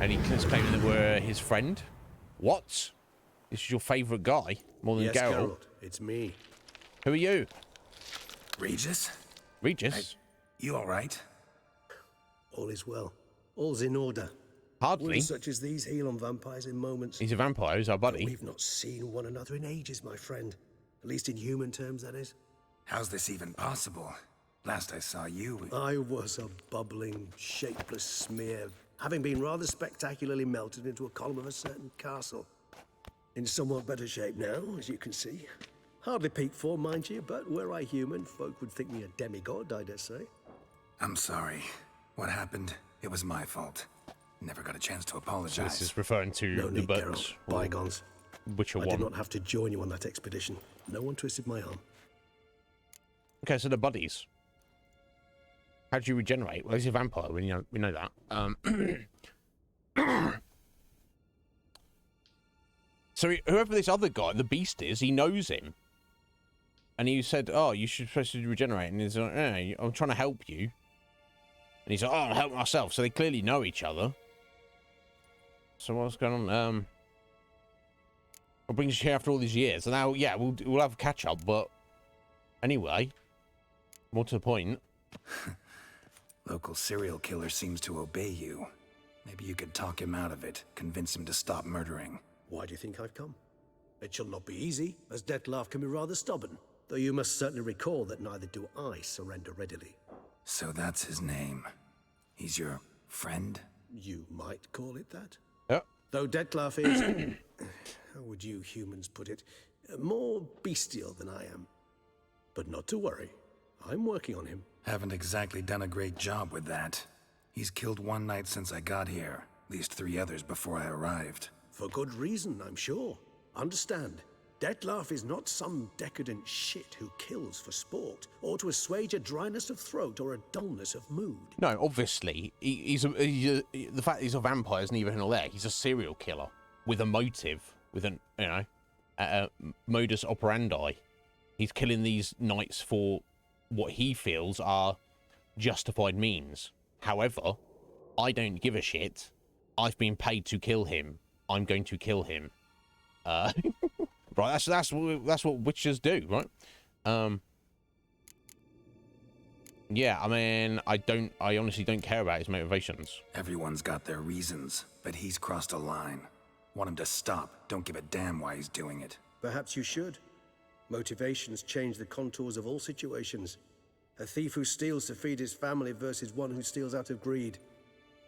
And he was claiming that we're his friend. What? This is your favourite guy? More than Yes, Geralt? it's me. Who are you? Regis? Regis? You all right? All is well. All's in order. Hardly. Wounds such as these heal on vampires in moments. He's a vampire, he's our buddy. But we've not seen one another in ages, my friend. At least in human terms, that is. How's this even possible? Last I saw you... I was a bubbling, shapeless smear, having been rather spectacularly melted into a column of a certain castle. In somewhat better shape now, as you can see. Hardly peak form, mind you, but were I human, folk would think me a demigod, I dare say. I'm sorry. What happened? It was my fault. Never got a chance to apologize. So this is referring to No the need, buttons. Geralt. Bygones. Witcher 1. I did not have to join you on that expedition. No one twisted my arm. Okay, so they're buddies. How do you regenerate? Well, he's a vampire. We know that. So whoever this other guy, the beast is, he knows him. And he said, oh, you should supposed to regenerate. And he's like, hey, I'm trying to help you. And he's like, oh, I'll help myself. So they clearly know each other. So what's going on? What brings you here after all these years? And now, yeah, we'll have a catch up, but anyway, more to the point. Local serial killer seems to obey you. Maybe you could talk him out of it, convince him to stop murdering. Why do you think I've come? It shall not be easy, as Dettlaff can be rather stubborn. Though you must certainly recall that neither do I surrender readily. So that's his name. He's your friend? You might call it that. Yep. Though Dettlaff is, how would you humans put it, more bestial than I am. But not to worry. I'm working on him. Haven't exactly done a great job with that. He's killed one night since I got here. At least 3 others before I arrived. For good reason, I'm sure. Understand, Dettlaff is not some decadent shit who kills for sport, or to assuage a dryness of throat or a dullness of mood. No, obviously, the fact he's a vampire is neither here nor there. He's a serial killer with a motive, with an, a modus operandi. He's killing these knights for what he feels are justified means. However, I don't give a shit. I've been paid to kill him. I'm going to kill him. Right, that's what witches do, right? Yeah, I mean, I honestly don't care about his motivations. Everyone's got their reasons, but he's crossed a line. Want him to stop. Don't give a damn why he's doing it. Perhaps you should. Motivations change the contours of all situations. A thief who steals to feed his family versus one who steals out of greed.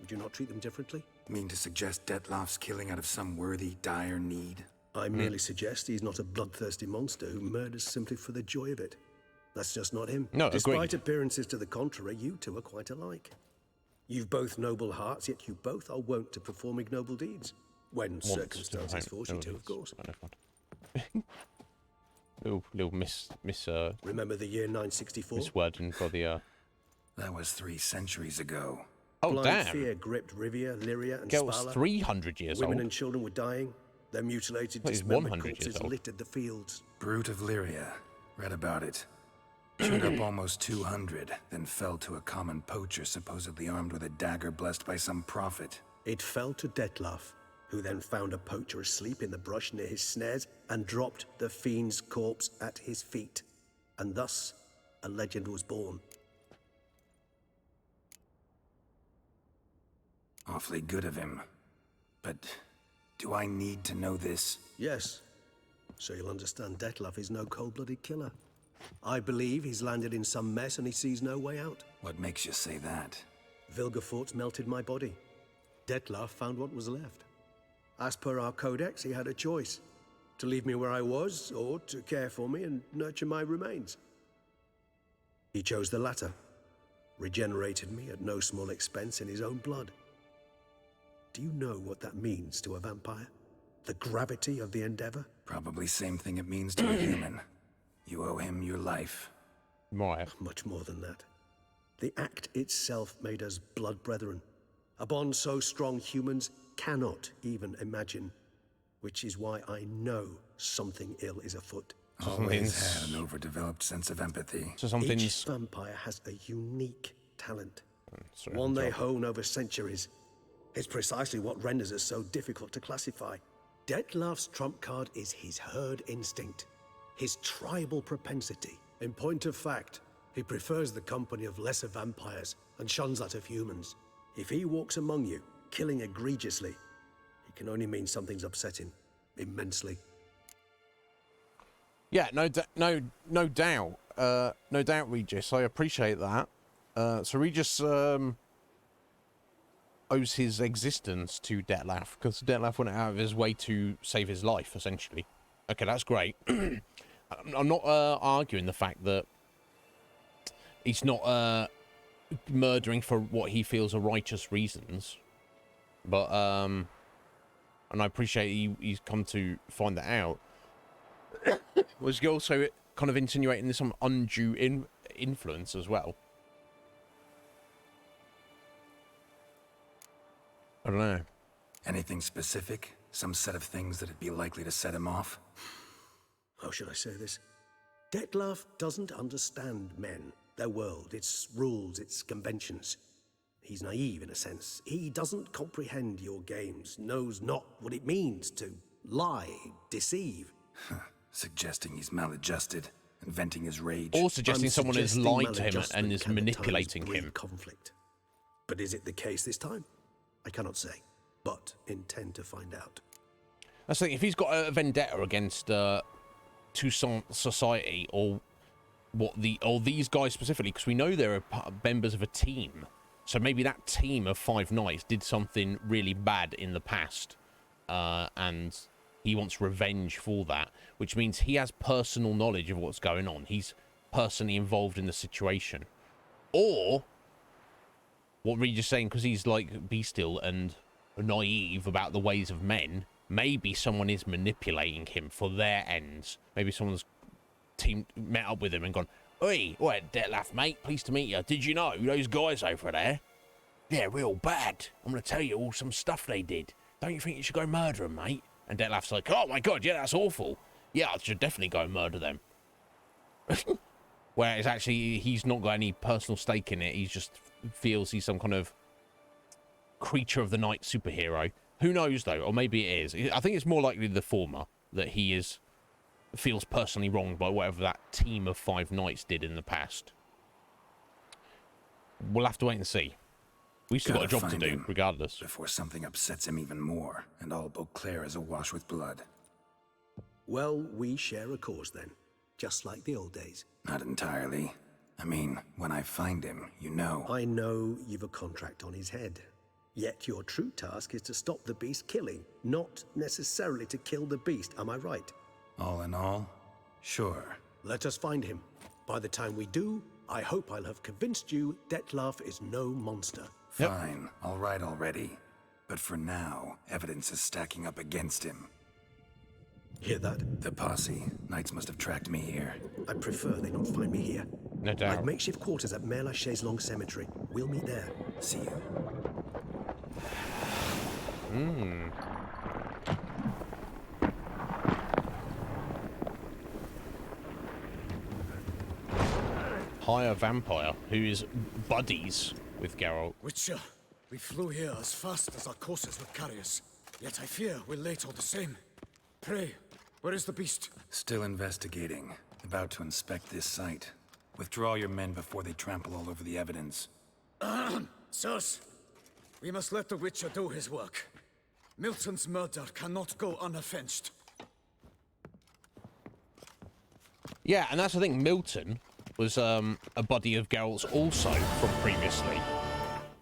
Would you not treat them differently? Mean to suggest Dettlaff's killing out of some worthy, dire need? I merely suggest he's not a bloodthirsty monster who murders simply for the joy of it. That's just not him. No, Despite appearances to the contrary, you two are quite alike. You've both noble hearts, yet you both are wont to perform ignoble deeds. When circumstances force you to, of course. little miss Remember the year 964? Miswording for the That was 3 centuries ago. Oh, Blind damn. fear gripped Rivia, Lyria, and Girl was Spala. 300 years Women old. and children were dying. Their mutilated, Well, he's dismembered 100 years corpses old. littered the fields. Brute of Lyria. Read about it. Chewed up almost 200, then fell to a common poacher supposedly armed with a dagger blessed by some prophet. It fell to Dettlaff, who then found a poacher asleep in the brush near his snares and dropped the fiend's corpse at his feet. And thus, a legend was born. Awfully good of him. But do I need to know this? Yes. So you'll understand Dettlaff is no cold-blooded killer. I believe he's landed in some mess and he sees no way out. What makes you say that? Vilgefortz melted my body. Dettlaff found what was left. As per our codex, he had a choice. To leave me where I was, or to care for me and nurture my remains. He chose the latter. Regenerated me at no small expense in his own blood. Do you know what that means to a vampire? The gravity of the endeavor? Probably same thing it means to a human. You owe him your life. Right. Much more than that. The act itself made us blood brethren. A bond so strong humans cannot even imagine. which is why I know something ill is afoot. Always had an overdeveloped sense of empathy. So something's... Each vampire has a unique talent, one they hone over centuries. It's precisely what renders us so difficult to classify. Detlef's trump card is his herd instinct, his tribal propensity. In point of fact, he prefers the company of lesser vampires and shuns that of humans. If he walks among you, killing egregiously, it can only mean something's upsetting immensely. Yeah, no doubt, Regis. I appreciate that. So Regis owes his existence to Detlef because Detlef went out of his way to save his life, essentially. Okay, that's great. I'm not arguing the fact that he's not murdering for what he feels are righteous reasons, but and I appreciate he's come to find that out. Was he also kind of insinuating there's some undue influence as well? I don't know. Anything specific? Some set of things that'd be likely to set him off? How should I say this? Detlef doesn't understand men, their world, its rules, its conventions. He's naive in a sense. He doesn't comprehend your games, knows not what it means to lie, deceive. Suggesting he's maladjusted and venting his rage. Or suggesting someone has lied to him and is manipulating him. Conflict. But is it the case this time? I cannot say, but intend to find out. That's the thing. If he's got a vendetta against Toussaint society, or these guys specifically, because we know they're members of a team, so maybe that team of 5 knights did something really bad in the past, and he wants revenge for that, which means he has personal knowledge of what's going on. He's personally involved in the situation. Or what Regis saying, because he's like bestial and naive about the ways of men, maybe someone is manipulating him for their ends. Maybe someone's met up with him and gone, "Oi, Detlef, mate, pleased to meet you. Did you know those guys over there? They're real bad. I'm going to tell you all some stuff they did. Don't you think you should go murder them, mate?" And Detlef's like, "Oh my god, yeah, that's awful. Yeah, I should definitely go and murder them." Whereas actually, he's not got any personal stake in it. He just feels he's some kind of creature of the night superhero. Who knows, though? Or maybe it is. I think it's more likely the former, that he feels personally wronged by whatever that team of 5 knights did in the past. We'll have to wait and see. We've still got a job to do, regardless. Before something upsets him even more, and all Beauclair is awash with blood. Well, we share a cause then, just like the old days. Not entirely. I mean, when I find him, you know. I know you've a contract on his head. Yet your true task is to stop the beast killing, not necessarily to kill the beast, am I right? All in all, sure. Let us find him. By the time we do, I hope I'll have convinced you Detlef is no monster. Fine, all right already. But for now, evidence is stacking up against him. Hear that? The posse. Knights must have tracked me here. I prefer they not find me here. No doubt. I've makeshift quarters at Mère Lachaise Long Cemetery. We'll meet there. See you. Hire vampire who is buddies with Geralt. Witcher, we flew here as fast as our courses would carry us. Yet I fear we're late all the same. Pray, where is the beast? Still investigating. About to inspect this site. Withdraw your men before they trample all over the evidence. Sirs, we must let the Witcher do his work. Milton's murder cannot go unavenged. Yeah, and that's the thing. Milton was a buddy of Geralt's also from previously.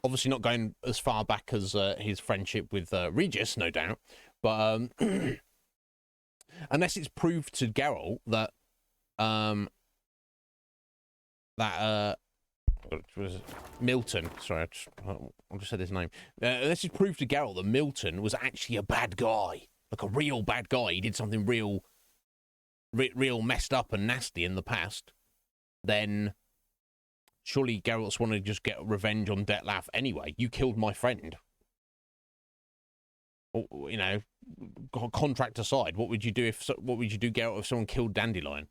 Obviously not going as far back as his friendship with Regis, no doubt. But unless it's proved to Geralt that was Milton. Sorry, I just said his name. Unless it's proved to Geralt that Milton was actually a bad guy, like a real bad guy. He did something real messed up and nasty in the past. Then surely Geralt's want to just get revenge on Detlef anyway. You killed my friend. Or, you know, contract aside, what would you do what would you do, Geralt, if someone killed Dandelion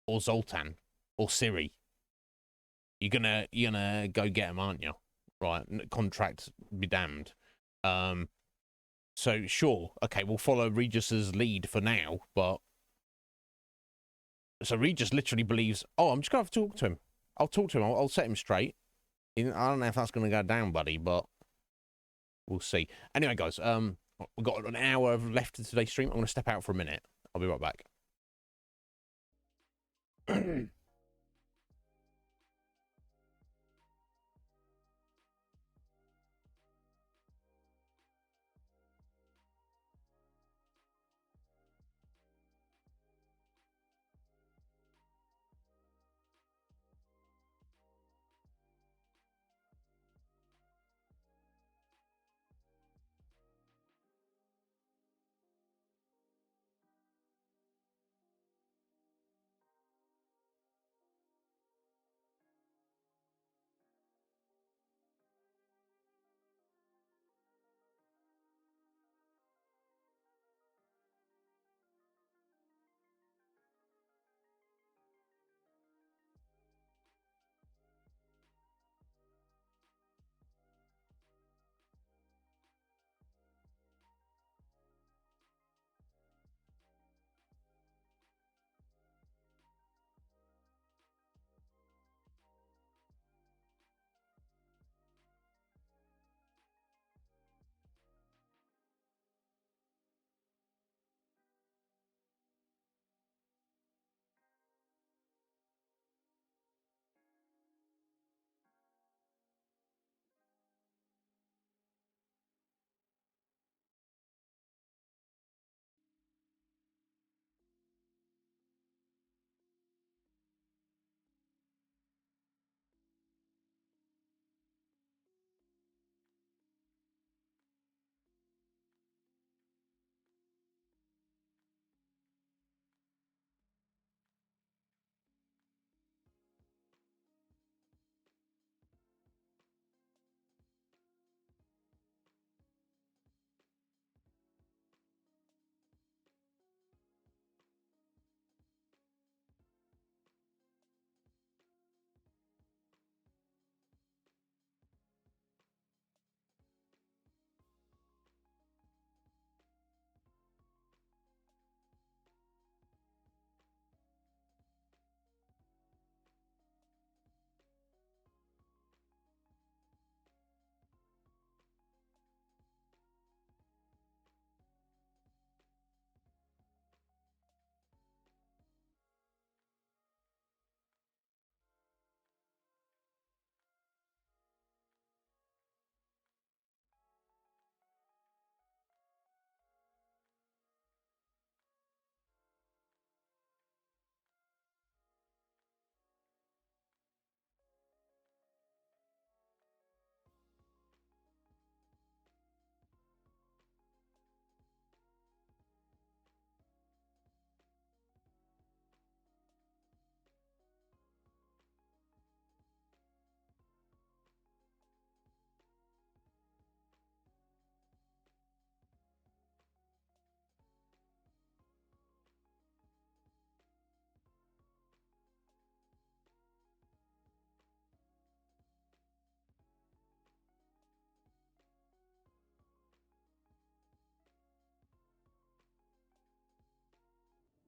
or Zoltan or Ciri? You're gonna go get him, aren't you? Right? Contract be damned. So sure, okay, we'll follow Regis's lead for now, but so Regis literally believes, oh, I'm just gonna have to talk to him. I'll talk to him. I'll set him straight. I don't know if that's gonna go down, buddy, but we'll see. Anyway, guys, we've got an hour left of today's stream. I'm gonna step out for a minute. I'll be right back.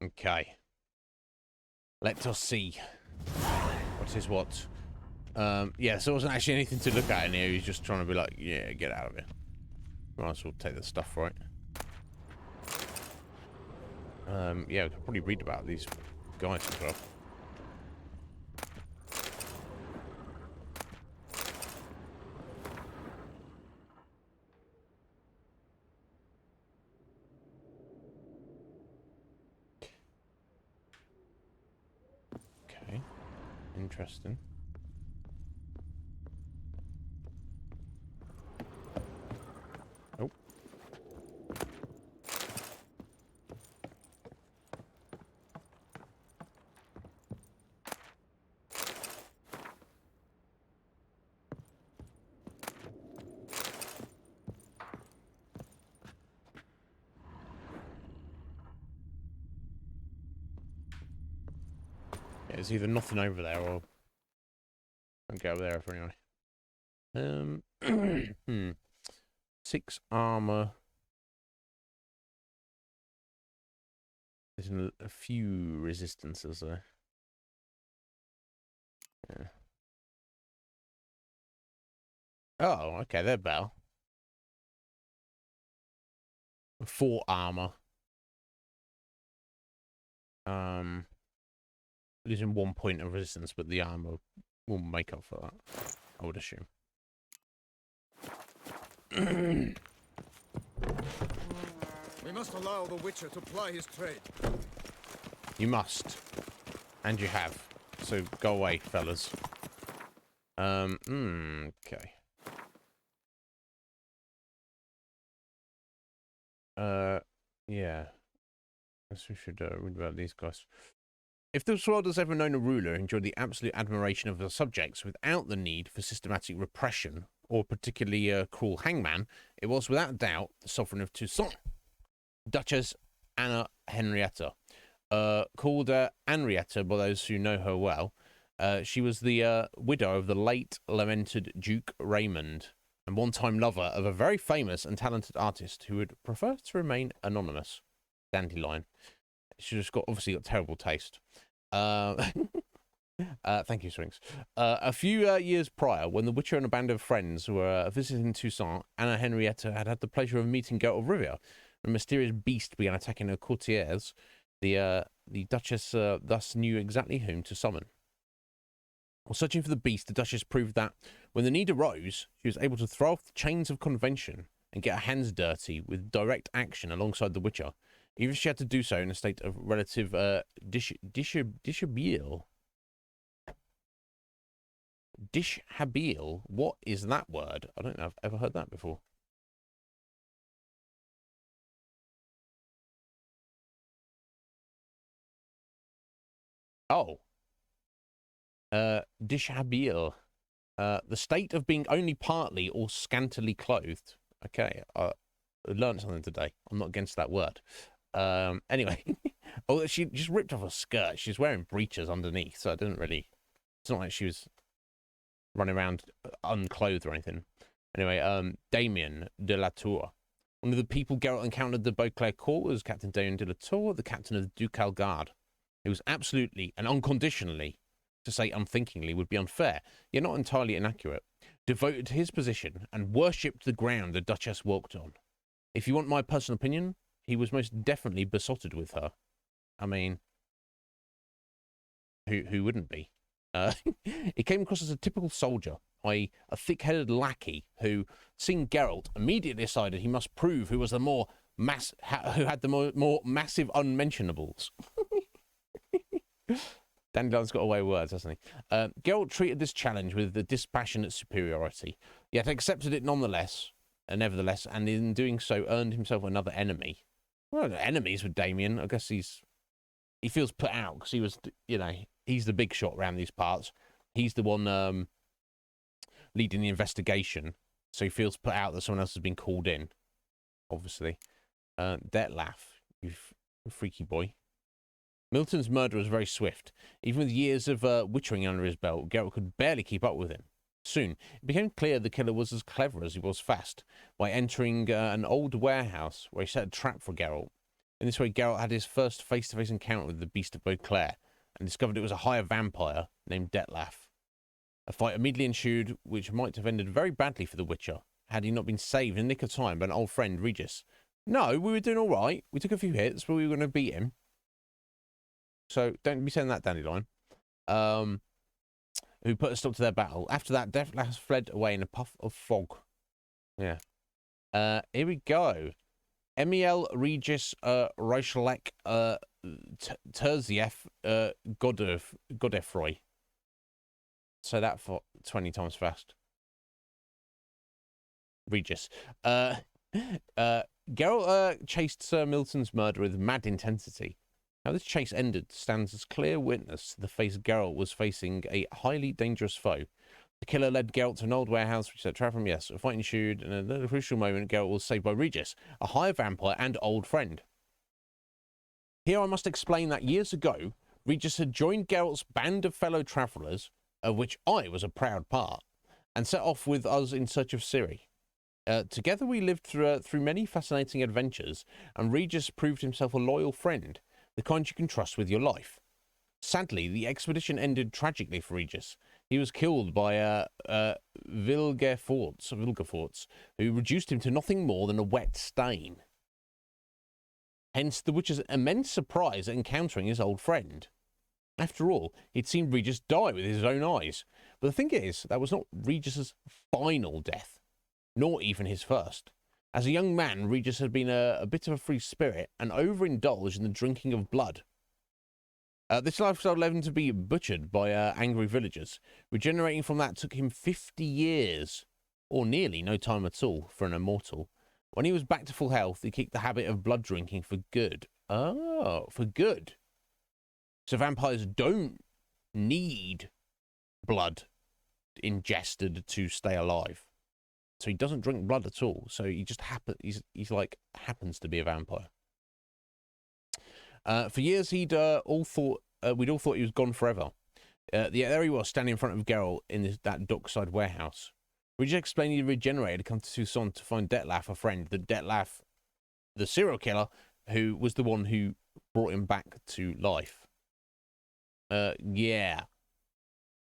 Okay. Let us see. What is what? Yeah, so there wasn't actually anything to look at in here. He was just trying to be like, yeah, get out of here. Might as well take the stuff, right? Yeah, we can probably read about these guys as well. Okay. Interesting. Oh. There's either nothing over there or don't go over there anyway. 6 armor. There's a few resistances there. Yeah. Oh, okay, they're better. 4 armor. Losing 1 point of resistance, but the armor will make up for that, I would assume. We must allow the Witcher to ply his trade. You must. And you have. So go away, fellas. Okay. Yeah. I guess we should read about these guys. If this world has ever known a ruler who enjoyed the absolute admiration of her subjects without the need for systematic repression or particularly cruel hangman, it was without doubt the sovereign of Toussaint, Duchess Anna Henrietta. Called Henrietta by those who know her well, she was the widow of the late lamented Duke Raymond and one-time lover of a very famous and talented artist who would prefer to remain anonymous. Dandelion. She just obviously got terrible taste. Thank you, Swings. A few years prior, when the Witcher and a band of friends were visiting Toussaint, Anna Henrietta had the pleasure of meeting Geralt of Rivia. A mysterious beast began attacking her courtiers. The Duchess thus knew exactly whom to summon. While searching for the beast, the Duchess proved that when the need arose, she was able to throw off the chains of convention and get her hands dirty with direct action alongside the Witcher, even if she had to do so in a state of relative dishabille. Dishabille? What is that word? I don't know if I've ever heard that before. Oh. Dishabille. The state of being only partly or scantily clothed. Okay, I learned something today. I'm not against that word. Anyway, oh, she just ripped off her skirt. She's wearing breeches underneath, so it didn't really. It's not like she was running around unclothed or anything. Anyway, Damien de la Tour. One of the people Geralt encountered at the Beauclair court was Captain Damien de la Tour, the captain of the Ducal Guard. It was absolutely and unconditionally, to say unthinkingly would be unfair, yet not entirely inaccurate, devoted to his position and worshipped the ground the Duchess walked on. If you want my personal opinion, he was most definitely besotted with her. I mean, who wouldn't be? He came across as a typical soldier, i.e. a thick-headed lackey who, seeing Geralt, immediately decided he must prove who was the who had the more massive unmentionables. Dandelion's got away with words, hasn't he? Geralt treated this challenge with the dispassionate superiority, yet accepted it nevertheless, and in doing so earned himself another enemy. Well, enemies with Damien. I guess he feels put out because he was, he's the big shot around these parts. He's the one leading the investigation, so he feels put out that someone else has been called in. Obviously, Detlef, you freaky boy. Milton's murder was very swift. Even with years of witchering under his belt, Geralt could barely keep up with him. Soon, it became clear the killer was as clever as he was fast, by entering an old warehouse where he set a trap for Geralt. In this way, Geralt had his first face-to-face encounter with the Beast of Beauclair, and discovered it was a higher vampire named Detlef. A fight immediately ensued, which might have ended very badly for the Witcher, had he not been saved in the nick of time by an old friend, Regis. No, we were doing all right. We took a few hits, but we were going to beat him. So don't be saying that, Dandelion. Who put a stop to their battle. After that, Detlef fled away in a puff of fog. Yeah. Here we go. Emiel Regis Reichelek Terzieff Godefroy. Say that for 20 times fast. Regis. Geralt chased Sir Milton's murder with mad intensity. How this chase ended stands as clear witness to the face Geralt was facing a highly dangerous foe. The killer led Geralt to an old warehouse which set trap from, yes, a fight ensued, and at a crucial moment Geralt was saved by Regis, a higher vampire and old friend. Here I must explain that years ago, Regis had joined Geralt's band of fellow travellers, of which I was a proud part, and set off with us in search of Ciri. Together we lived through many fascinating adventures, and Regis proved himself a loyal friend, the kind you can trust with your life. Sadly, the expedition ended tragically for Regis. He was killed by Vilgefortz, who reduced him to nothing more than a wet stain. Hence the Witcher's immense surprise at encountering his old friend. After all, he'd seen Regis die with his own eyes. But the thing is, that was not Regis's final death, nor even his first. As a young man, Regis had been a bit of a free spirit and overindulged in the drinking of blood. This lifestyle led him to be butchered by angry villagers. Regenerating from that took him 50 years, or nearly no time at all, for an immortal. When he was back to full health, he kicked the habit of blood drinking for good. Oh, for good. So vampires don't need blood ingested to stay alive. So he doesn't drink blood at all. So he just he's like happens to be a vampire. For years, we'd all thought he was gone forever. There he was, standing in front of Geralt in that dockside warehouse. Regis explained he regenerated, come to Toussaint to find Detlef, a friend. Detlef, the serial killer, who was the one who brought him back to life. Yeah.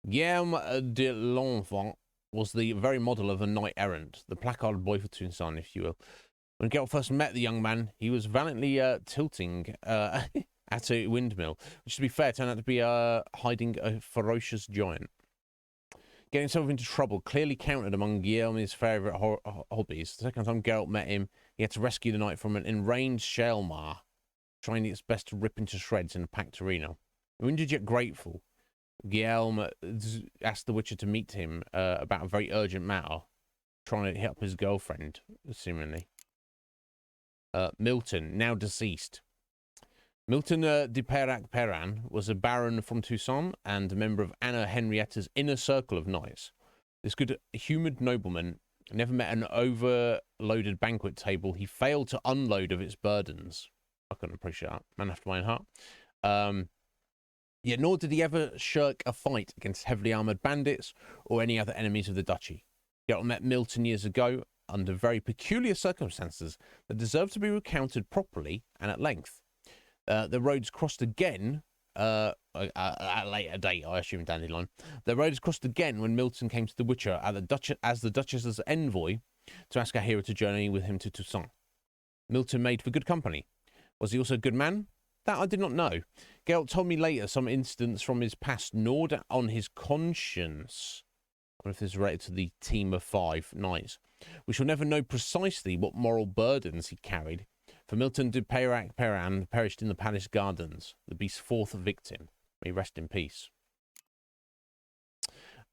Guillaume de l'Enfant was the very model of a knight-errant, the placard boy for Toussaint, if you will. When Geralt first met the young man, he was valiantly tilting at a windmill, which, to be fair, turned out to be hiding a ferocious giant. Getting himself into trouble clearly counted among Guillaume's favourite hobbies. The second time Geralt met him, he had to rescue the knight from an enraged Shelmar, trying its best to rip into shreds in a packed arena. Wounded yet grateful, Guillaume asked the Witcher to meet him about a very urgent matter, trying to hit up his girlfriend, seemingly. Milton, now deceased. Milton de Peyrac-Perrin was a baron from Toussaint and a member of Anna Henrietta's inner circle of knights. This good humoured nobleman never met an overloaded banquet table he failed to unload of its burdens. I couldn't appreciate that. Man after my own heart. Yet nor did he ever shirk a fight against heavily armoured bandits or any other enemies of the duchy. Geralt met Milton years ago under very peculiar circumstances that deserve to be recounted properly and at length. The roads crossed again at a later date, I assume, Dandelion. The roads crossed again when Milton came to the Witcher as the Duchess's envoy to ask our hero to journey with him to Toussaint. Milton made for good company. Was he also a good man? That I did not know. Geralt told me later some incidents from his past gnawed on his conscience. I wonder if this is related to the team of 5 knights. We shall never know precisely what moral burdens he carried, for Milton de Peyrac-Perrin perished in the palace gardens, the beast's 4th victim. May he rest in peace.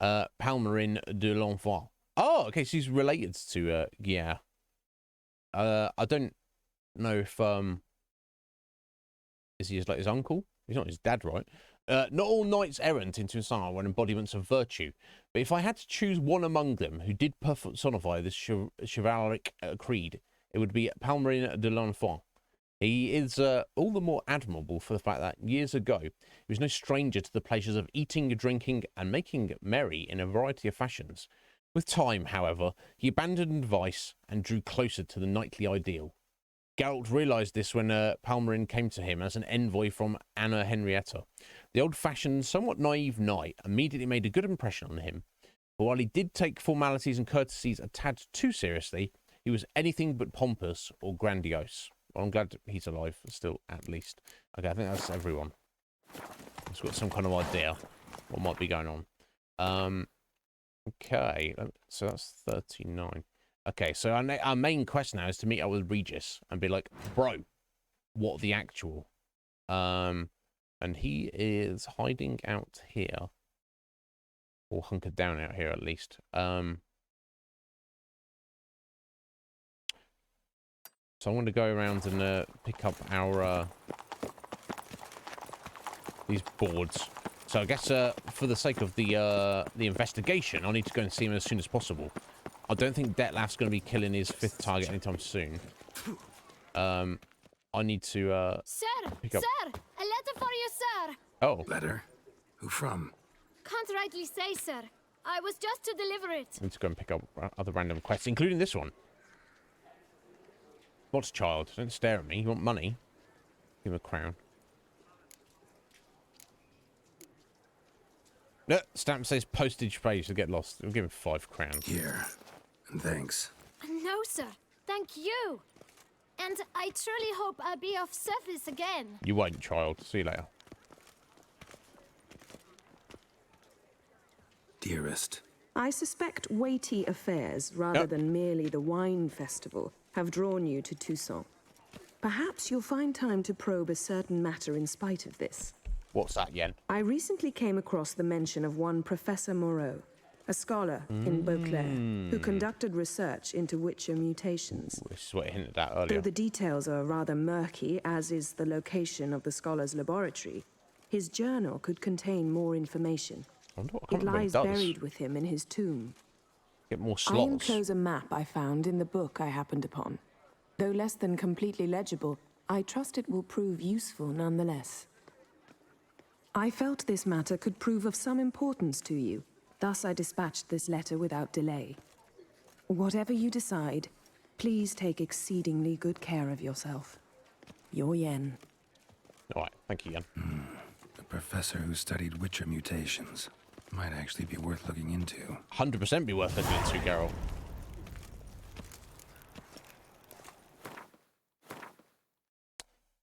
Palmerin de l'Enfant. Oh, okay, so he's related to, yeah. I don't know if, is he like his uncle? He's not his dad, right? Not all knights errant in Toussaint were embodiments of virtue, but if I had to choose one among them who did personify this chivalric creed, it would be Palmerin de l'Enfant. He is all the more admirable for the fact that years ago he was no stranger to the pleasures of eating, drinking, and making merry in a variety of fashions. With time, however, he abandoned vice and drew closer to the knightly ideal. Geralt realised this when Palmerin came to him as an envoy from Anna Henrietta. The old-fashioned, somewhat naive knight immediately made a good impression on him, but while he did take formalities and courtesies a tad too seriously, he was anything but pompous or grandiose. Well, I'm glad he's alive still, at least. Okay, I think that's everyone. He's got some kind of idea what might be going on. Okay, so that's 39. Okay, so our main quest now is to meet up with Regis and be like, bro, what the actual? And he is hiding out here. Or hunkered down out here, at least. So I want to go around and pick up our these boards. So I guess for the sake of the investigation, I need to go and see him as soon as possible. I don't think Detlef's going to be killing his 5th target anytime soon. I need to Sir, pick up... sir, a letter for you, sir. Oh. Letter? Who from? Can't rightly say, sir. I was just to deliver it. I need to go and pick up other random quests, including this one. What's child? Don't stare at me. You want money? Give him a crown. No, stamp says postage paid to get lost. We'll give him 5 crowns. Here. And thanks. No, sir. Thank you. And I truly hope I'll be of service again. You won't, child. See you later. Dearest. I suspect weighty affairs, rather than merely the wine festival, have drawn you to Toussaint. Perhaps you'll find time to probe a certain matter in spite of this. What's that, Yen? I recently came across the mention of one Professor Moreau, a scholar in Beauclair, who conducted research into Witcher mutations. This is what I hinted at earlier. Though the details are rather murky, as is the location of the scholar's laboratory, his journal could contain more information. It lies buried with him in his tomb. Get more I slots. enclose a map I found in the book I happened upon. Though less than completely legible, I trust it will prove useful nonetheless. I felt this matter could prove of some importance to you. Thus I dispatched this letter without delay. Whatever you decide, please take exceedingly good care of yourself. Your Yen. All right, thank you, Yen. The professor who studied Witcher mutations. Might actually be worth looking into. 100% be worth looking into, Geralt.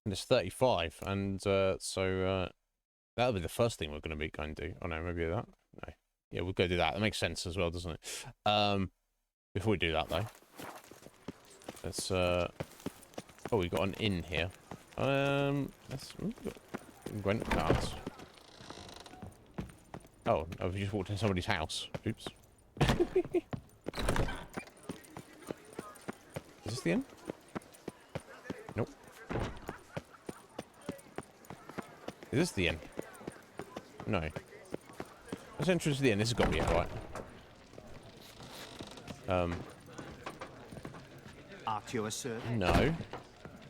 And it's 35, and so that'll be the first thing we're going to be going to do. Oh no, maybe that. No, yeah, we'll go do that. That makes sense as well, doesn't it? Before we do that though, let's. Oh, we got an inn here. Let's. Gwent cards. Oh, I've just walked in somebody's house. Oops. Is this the inn? Nope. Is this the inn? No. Let's enter into the inn. This has got to be it, right? Art you a sir? No.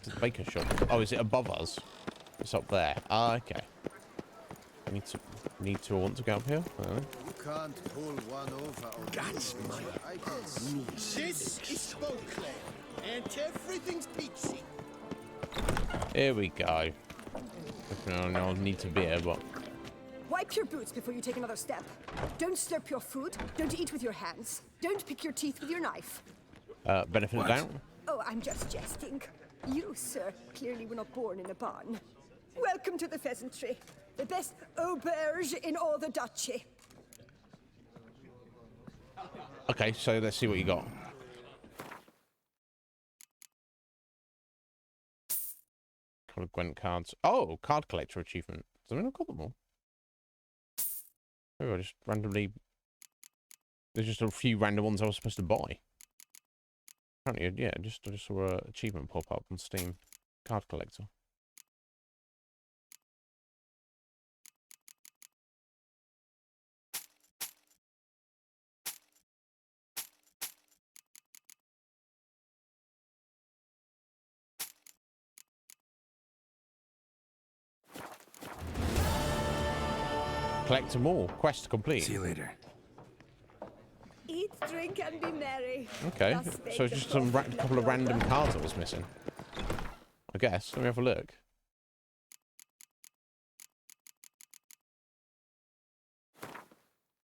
It's a baker shop. Oh, is it above us? It's up there. Ah, okay. Need to want to go up here? I don't know. You can't pull one over on That's my niece. This is Beauclair, and everything's peachy. Here we go. No need to be here, but... Wipe your boots before you take another step. Don't slurp your food. Don't eat with your hands. Don't pick your teeth with your knife. Benefit of doubt? Oh, I'm just jesting. You, sir, clearly were not born in a barn. Welcome to the pheasantry. The best auberge in all the duchy. Okay, so let's see what you got. Couple of Gwent cards. Oh, card collector achievement. Does I not got them all? Maybe I just randomly... There's just a few random ones I was supposed to buy. Apparently, yeah, I just saw an achievement pop up on Steam. Card collector. Collect them all. Quest complete. See you later. Eat, drink, and be merry. Okay, so it's just some couple of random cards that was missing. I guess. Let me have a look.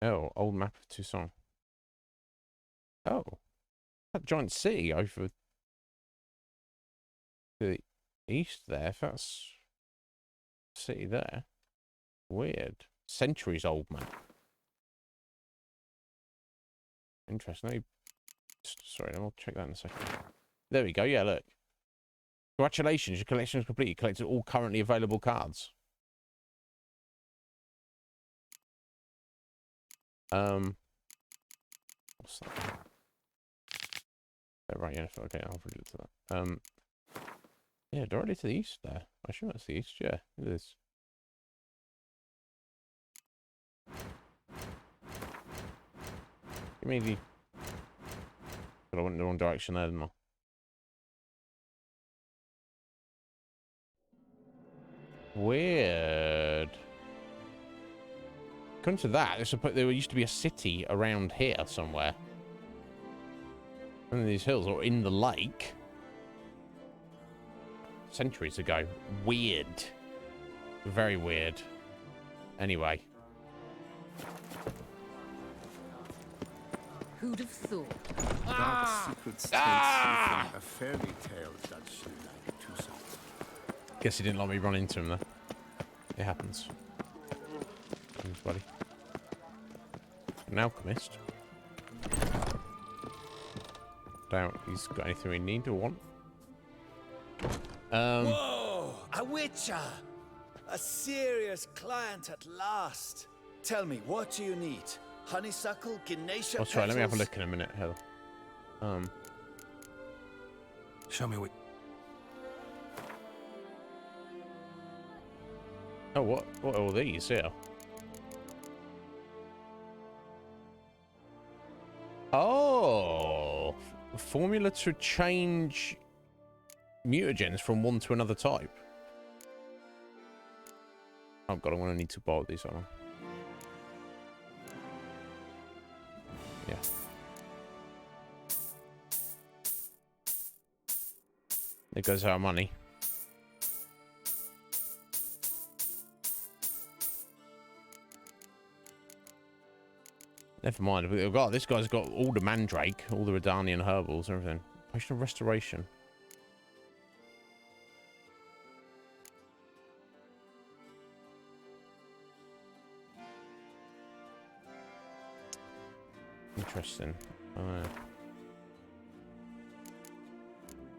Oh, old map of Toussaint. Oh, that giant city over to the east there. If that's city there, weird. Centuries old map. Interesting. Sorry, I'll check that in a second. There we go. Yeah, look. Congratulations, your collection is complete. You collected all currently available cards. What's that? Oh, right, yeah, okay, I'll read it to that. Yeah, directly to the east there. I assume that's the east, yeah, it is. Give me the... But I went in the wrong direction there, didn't I? Weird. According to that, there used to be a city around here somewhere. In these hills, or in the lake. Centuries ago. Weird. Very weird. Anyway. Who'd have thought? Dark secrets from a fairy tale that she liked to say. Guess he didn't let me run into him there. It happens. Thanks, buddy. An alchemist. Doubt he's got anything we need or want. Whoa! A witcher! A serious client at last. Tell me, what do you need? Honeysuckle, Ganesha Oh, sorry, let me have a look in a minute, Heather. Show me what... Oh, what are all these here? Oh! Formula to change mutagens from one to another type. Oh god, I'm gonna need to borrow these on. Yeah. There goes our money. Never mind. We've got this guy's got all the mandrake, all the Redanian herbals, and everything. Potion of restoration. Interesting.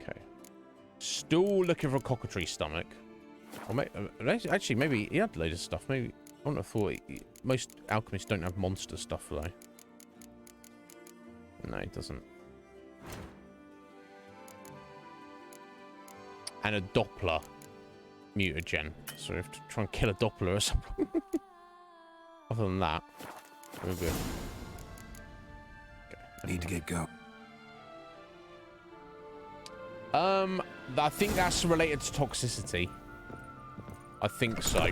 Okay. Still looking for a cockatrice stomach. Or actually, maybe he had loads of stuff. Maybe I wouldn't have thought most alchemists don't have monster stuff though. No, he doesn't. And a Doppler mutagen. So we have to try and kill a Doppler or something. Other than that, we're good. Need to get going. I think that's related to toxicity. I think so.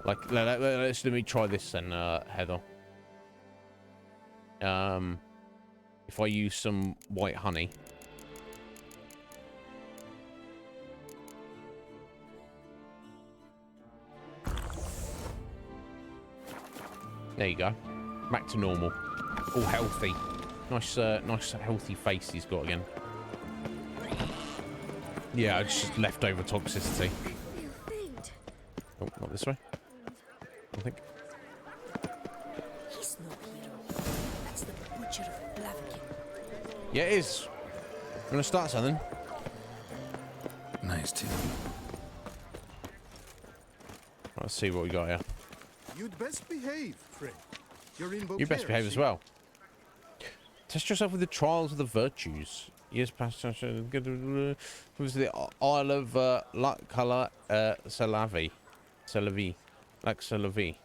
Like, let me try this then, Heather. If I use some white honey. There you go. Back to normal. All healthy. Nice, nice healthy face he's got again. Yeah, it's just leftover toxicity. Oh, not this way. I think. He's no hero. That's the butcher of Blaviken. Yeah, it is. I'm gonna start something. Nice too. Let's see what we got here. You'd best behave, friend. You're in You best behave as well. Test yourself with the trials of the virtues. Years past, was the Isle of Lac Salavi, Lac Salavi,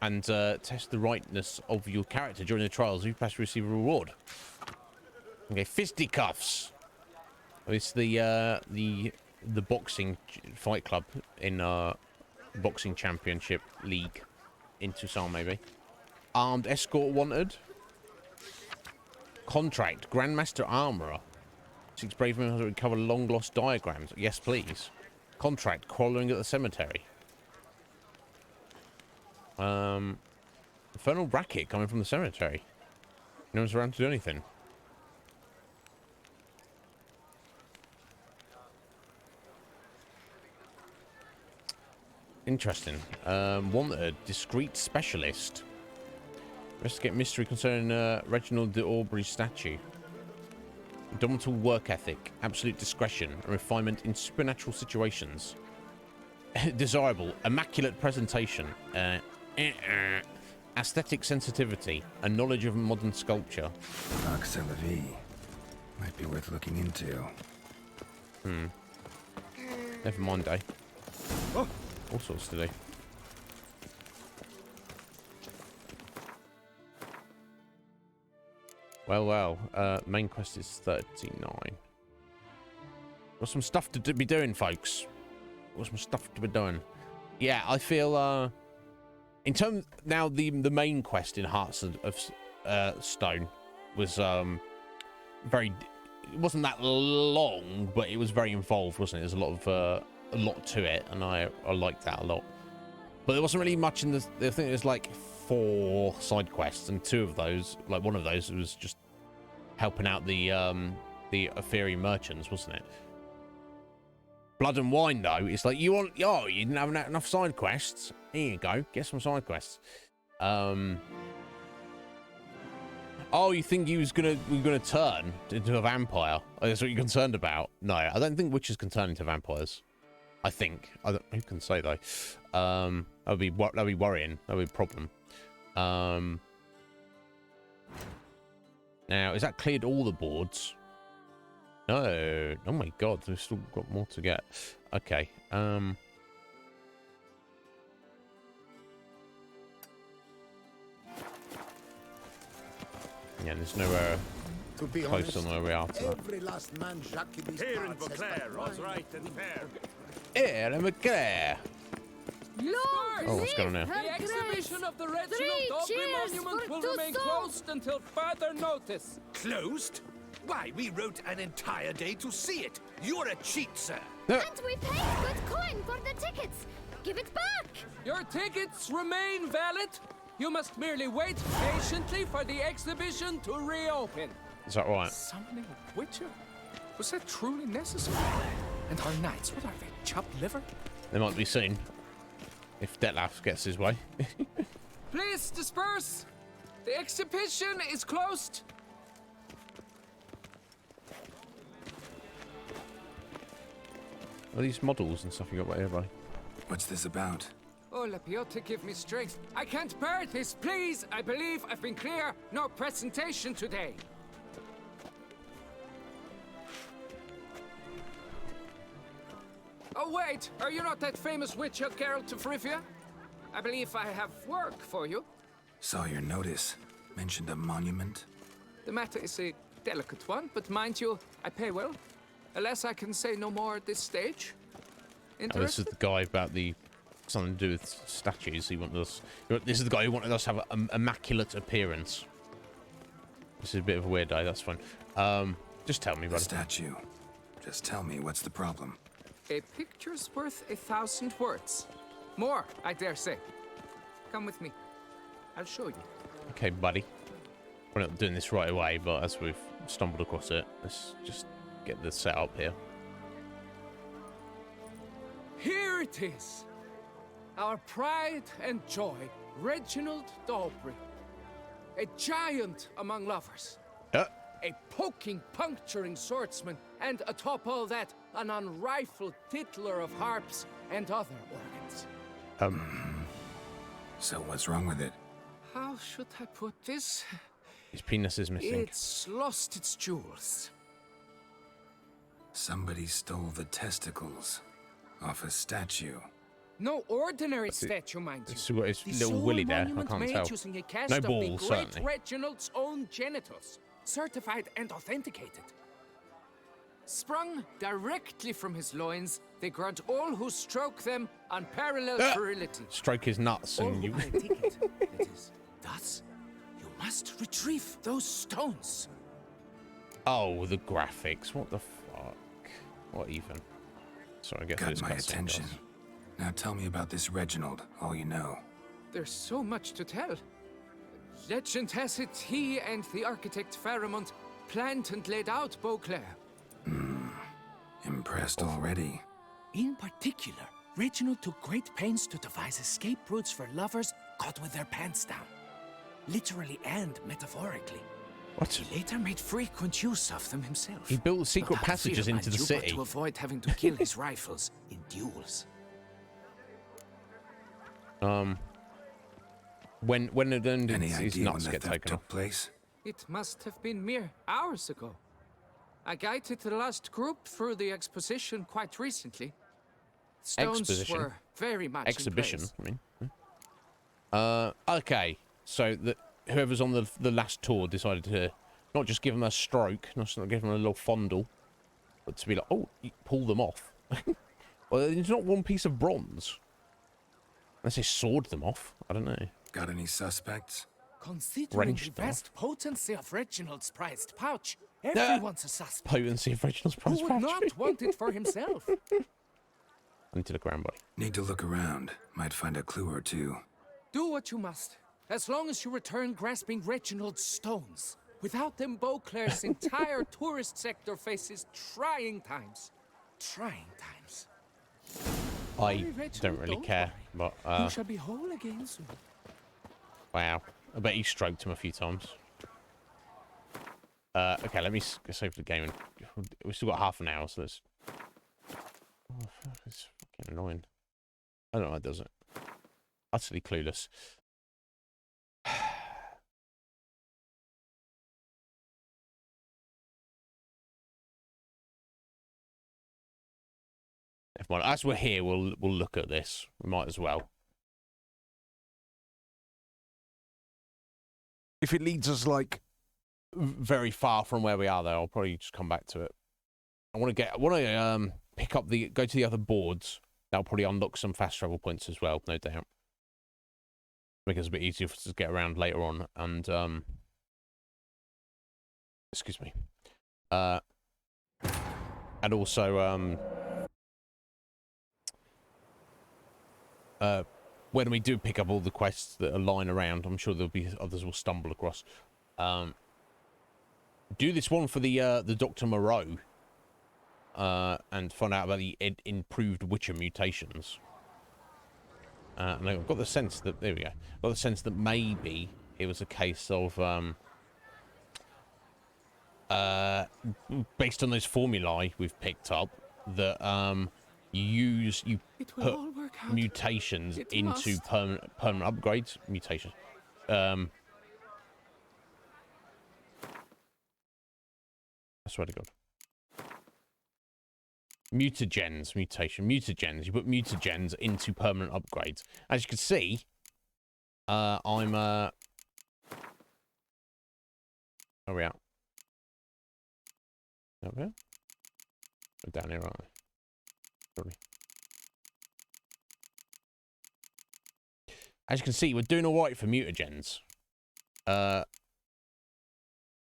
and test the rightness of your character during the trials. You pass, receive a reward. Okay, fisticuffs. It's the boxing fight club in boxing championship league in Tucson, maybe. Armed escort wanted. Contract, Grandmaster Armourer. 6 brave men to recover long-lost diagrams. Yes, please. Contract, crawling at the cemetery. Infernal Bracket coming from the cemetery. No one's around to do anything. Interesting. Wanted, Discreet Specialist. Investigate mystery concerning Reginald de Aubrey's statue. Indomitable work ethic, absolute discretion, and refinement in supernatural situations. Desirable, immaculate presentation, aesthetic sensitivity, and knowledge of modern sculpture. Lac Salavi. Might be worth looking into. Never mind, eh? Oh, all sorts to do. Well, main quest is 39. Got some stuff to be doing, folks. Got some stuff to be doing. Yeah, I feel, In terms now, the main quest in Hearts of Stone was very. It wasn't that long, but it was very involved, wasn't it? There's a lot to it, and I liked that a lot. But there wasn't really much in the. I think there's like 4 side quests, and 2 of those, like one of those, was just helping out the Aetheri merchants, wasn't it? Blood and Wine, though, it's like you didn't have enough side quests. Here you go, get some side quests. Oh, you think you were gonna turn into a vampire? Oh, that's what you're concerned about? No, I don't think witches can turn into vampires. I think. Who can say though? That'd be worrying. That'd be a problem. Now, is that cleared all the boards? No. Oh my god, we've still got more to get. Okay. Yeah, there's nowhere close on where we are to that. Every last man Jacques in these Here in parts has Beauclair, but all's one. right and fair. Here in Beauclair. Lord, Oh, what's going on here? The exhibition of the Reginald 3 Aubrey cheers Monument for will two remain souls. closed until further notice. Closed? Why, we wrote an entire day to see it. You're a cheat, sir. And we paid good coin for the tickets. Give it back. Your tickets remain valid. You must merely wait patiently for the exhibition to reopen. Is that right? Summoning a witcher? Was that truly necessary? And our knights, what are they, chopped liver? They might be seen if Detlef gets his way. Please disperse. The exhibition is closed. Are these models and stuff you got right here, buddy? What's this about? Oh, Lapiote, give me strength. I can't bear this, please. I believe I've been clear. No presentation today. Oh, wait. Are you not that famous witch, Geralt of Rivia? I believe I have work for you. Saw your notice. Mentioned a monument. The matter is a delicate one, but mind you, I pay well. Alas, I can say no more at this stage. Oh, this is the guy about the something to do with statues. He wanted us. This is the guy who wanted us to have an immaculate appearance. This is a bit of a weird day. That's fine. Just tell me, brother. Statue. Just tell me what's the problem. A picture's worth 1,000 words. More, I dare say. Come with me. I'll show you. Okay, buddy. We're not doing this right away, but as we've stumbled across it, let's just get the setup here. Here it is. Our pride and joy, Reginald d'Aubry. A giant among lovers. A poking, puncturing swordsman, and atop all that, an unrifled tittler of harps and other organs. So what's wrong with it? How should I put this? His penis is missing. It's lost its jewels. Somebody stole the testicles off a statue. No ordinary statue, mind you. It's got his The little sole willy there. I monument can't made tell. using a cast No of the balls, great certainly. Reginald's own genitals, certified and authenticated. Sprung directly from his loins, they grant all who stroke them unparalleled virility. Stroke his nuts All and who you. buy a ticket, that is. Thus, you must retrieve those stones. Oh, the graphics. What the fuck? What even? Sorry, I guess Got it's my attention. Now tell me about this Reginald, all you know. There's so much to tell. Legend has it he and the architect Pharamond planned and laid out Beauclair. Impressed already. In particular, Reginald took great pains to devise escape routes for lovers caught with their pants down. Literally and metaphorically. What? He later made frequent use of them himself. He built secret Not out of passages fear, into the mind you, but city. to avoid having to kill his rifles in duels. When did Any his idea when nuts the get theft taken took off? place? It must have been mere hours ago. I guided the last group through the exposition quite recently. Stones Exposition? were very much Exhibition, in place. I mean. Okay, so whoever's on the last tour decided to not just give him a stroke, not give him a little fondle, but to be like, oh, you pull them off. Well, it's not one piece of bronze. Unless they sword them off. I don't know. Got any suspects? Considering Wrenched the them vast potency of Reginald's prized pouch, everyone's a suspect. Potency of Reginald's prized Who pouch. would not want it for himself? I need to look around, buddy. Need to look around. Might find a clue or two. Do what you must, as long as you return grasping Reginald's stones. Without them, Beauclair's entire tourist sector faces trying times. Trying times. I don't really care, but You shall be whole again soon. wow. I bet he stroked him a few times. Okay, let me save the game. We've still got half an hour, so let's... Oh, it's fucking annoying. I don't know why it does it. Utterly clueless. Never mind. As we're here, we'll look at this. We might as well. If it leads us like very far from where we are, though, I'll probably just come back to it. I want to pick up go to the other boards. That'll probably unlock some fast travel points as well, no doubt. Make it a bit easier for us to get around later on. And excuse me. And also when we do pick up all the quests that are lying around, I'm sure there'll be others we'll stumble across. Do this one for the Dr. Moreau, and find out about the improved Witcher mutations. And I've got the sense that there we go. I've got the sense that maybe it was a case of based on those formulae we've picked up that you put mutations into permanent upgrades. Mutations. I swear to God. Mutagens. You put mutagens into permanent upgrades. As you can see, I'm where are we at? Up here? We're down here, aren't we? Probably. As you can see, we're doing all right for mutagens.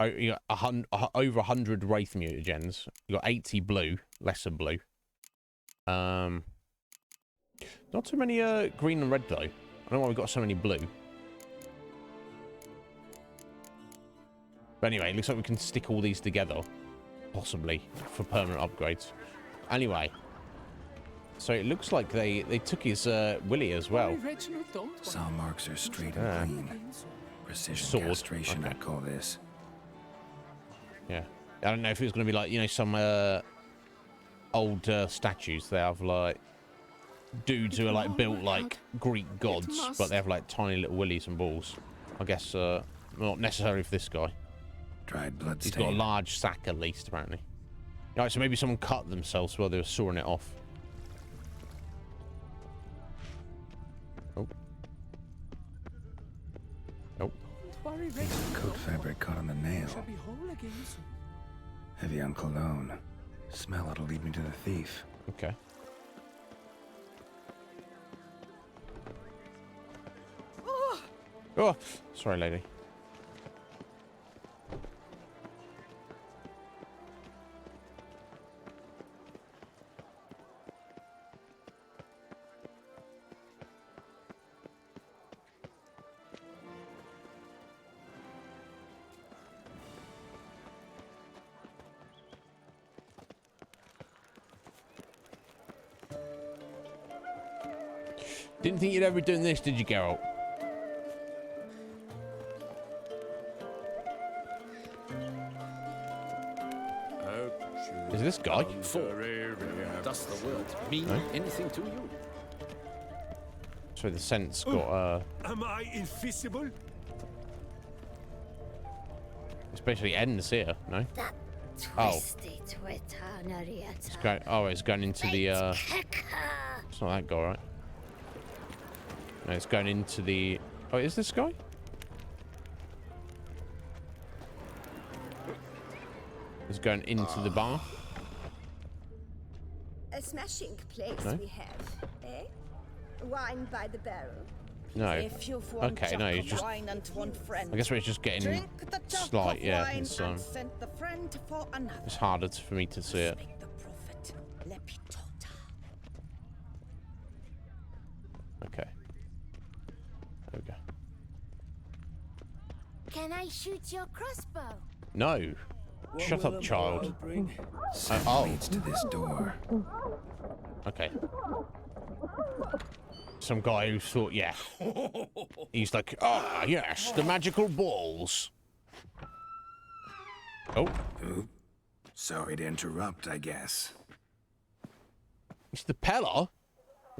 You got over 100 Wraith mutagens. You got 80 blue, lesser blue. Not too many green and red though. I don't know why we got so many blue. But anyway, it looks like we can stick all these together, possibly for permanent upgrades. Anyway, so it looks like they took his Willy as well. Saw marks are straight and clean. Precision Sword. castration, Okay. I'd call this. Yeah, I don't know if it was going to be like, you know, some old statues. They have like dudes who are like built like Greek gods, but they have like tiny little willies and balls. I guess not necessarily for this guy. Dried blood He's stain. got a large sack at least, apparently. Right, so maybe someone cut themselves while they were sawing it off. Oh. Oh. Coat fabric caught on the nail. Heavy on cologne. Smell it'll lead me to the thief. Okay. Oh, sorry, lady. Didn't think you'd ever be doing this, did you, Geralt? Is this guy? Does the word mean anything to you? So the scent's got Am I invisible? especially ends here, no? Twisty Twitanaria. It's going. Oh, it's going into the. It's not that guy, right? No, it's going into the. Oh, is this guy? It's going into the bar. A smashing place No? we have, eh? wine by the barrel. No. If you've one Okay, jug no, of he's just... wine and one friend, I guess we're just getting drink the jug slight, of yeah. wine It's, and send the friend for another. it's harder for me to see it. Speak the prophet, lepitota. Okay. There we go. Can I shoot your crossbow? No. Shut up, child. Oh. Leads to this door. Okay. Some guy who thought, yeah. He's like, ah, yes, the magical balls. Oh. Oop. Sorry to interrupt, I guess. It's the Pella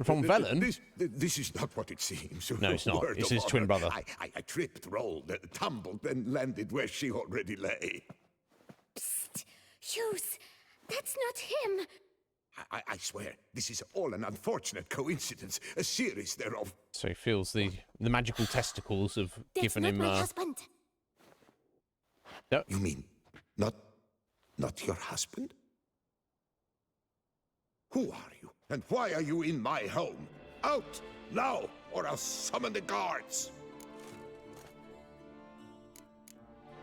from Velen. This is not what it seems. No, it's not. Word It's of his twin honor. brother. I tripped, rolled, tumbled, and landed where she already lay. Psst! Hughes, that's not him. I swear, this is all an unfortunate coincidence, a series thereof. So he feels the magical testicles have given him. My husband. No. You mean not your husband? Who are you, and why are you in my home? Out now, or I'll summon the guards.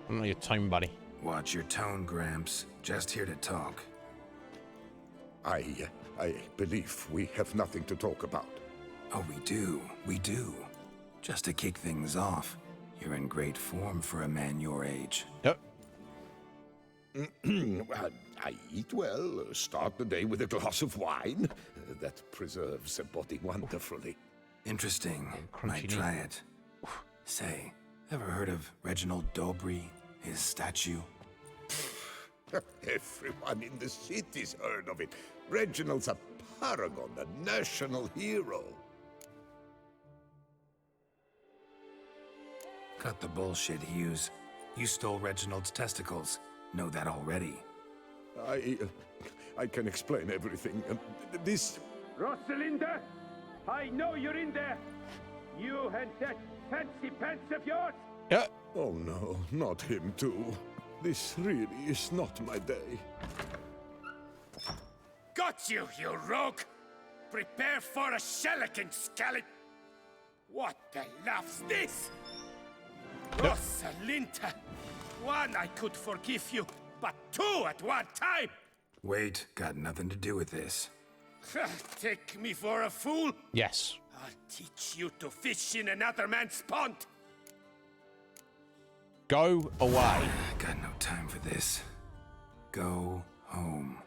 I'm not your tone buddy. Watch your tone, Gramps. Just here to talk. I believe we have nothing to talk about. Oh, we do. Just to kick things off, you're in great form for a man your age. Yep. I eat well, start the day with a glass of wine. That preserves a body wonderfully. Interesting. Might try it. Say, ever heard of Reginald Dobry, his statue? Everyone in the city's heard of it. Reginald's a paragon, a national hero. Cut the bullshit, Hughes. You stole Reginald's testicles. Know that already. I can explain everything. This... Rosalinda, I know you're in there. You and that fancy pants of yours. Yeah. Oh no, not him too. This really is not my day. Got you, you rogue! Prepare for a shellacking, scallop! What the laugh's this? Rosalinda! One, I could forgive you, but two at one time! Wait, got nothing to do with this. Take me for a fool? Yes. I'll teach you to fish in another man's pond! Go away. Got no time for this. Go home.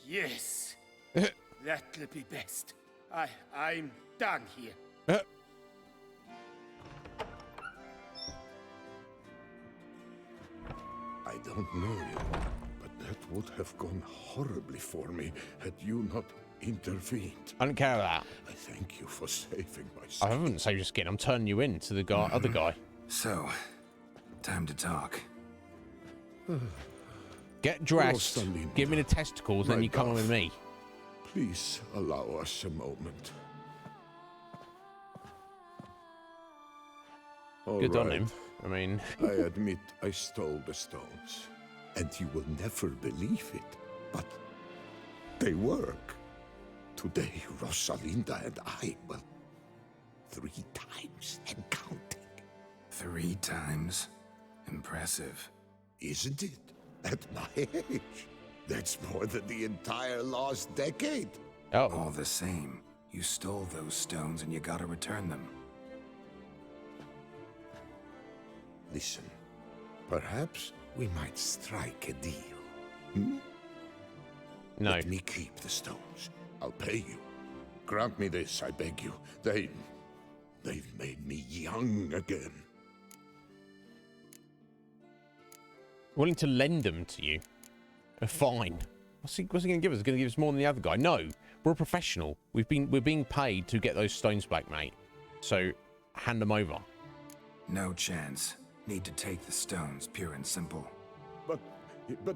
Yes. That'll be best. I'm done here. I don't know you, but that would have gone horribly for me had you not intervened. I don't care about that. I thank you for saving my I skin. haven't saved your skin. I'm turning you in to the guy, other guy. So, time to talk. Get dressed, Rosalinda, give me the testicles, then you come on with me. Please allow us a moment. Good on him. I mean... I admit I stole the stones. And you will never believe it, but they work. Today, Rosalinda and I, well, 3 times and counting. 3 times? Impressive. Isn't it? At my age. That's more than the entire last decade. Oh. All the same, you stole those stones and you gotta return them. Listen, perhaps we might strike a deal. Hmm? No. Let me keep the stones. I'll pay you. Grant me this, I beg you. They've made me young again. Willing to lend them to you? Fine. What's he going to give us? Going to give us more than the other guy? No, we're a professional. We're being paid to get those stones back, mate. So hand them over. No chance. Need to take the stones, pure and simple. But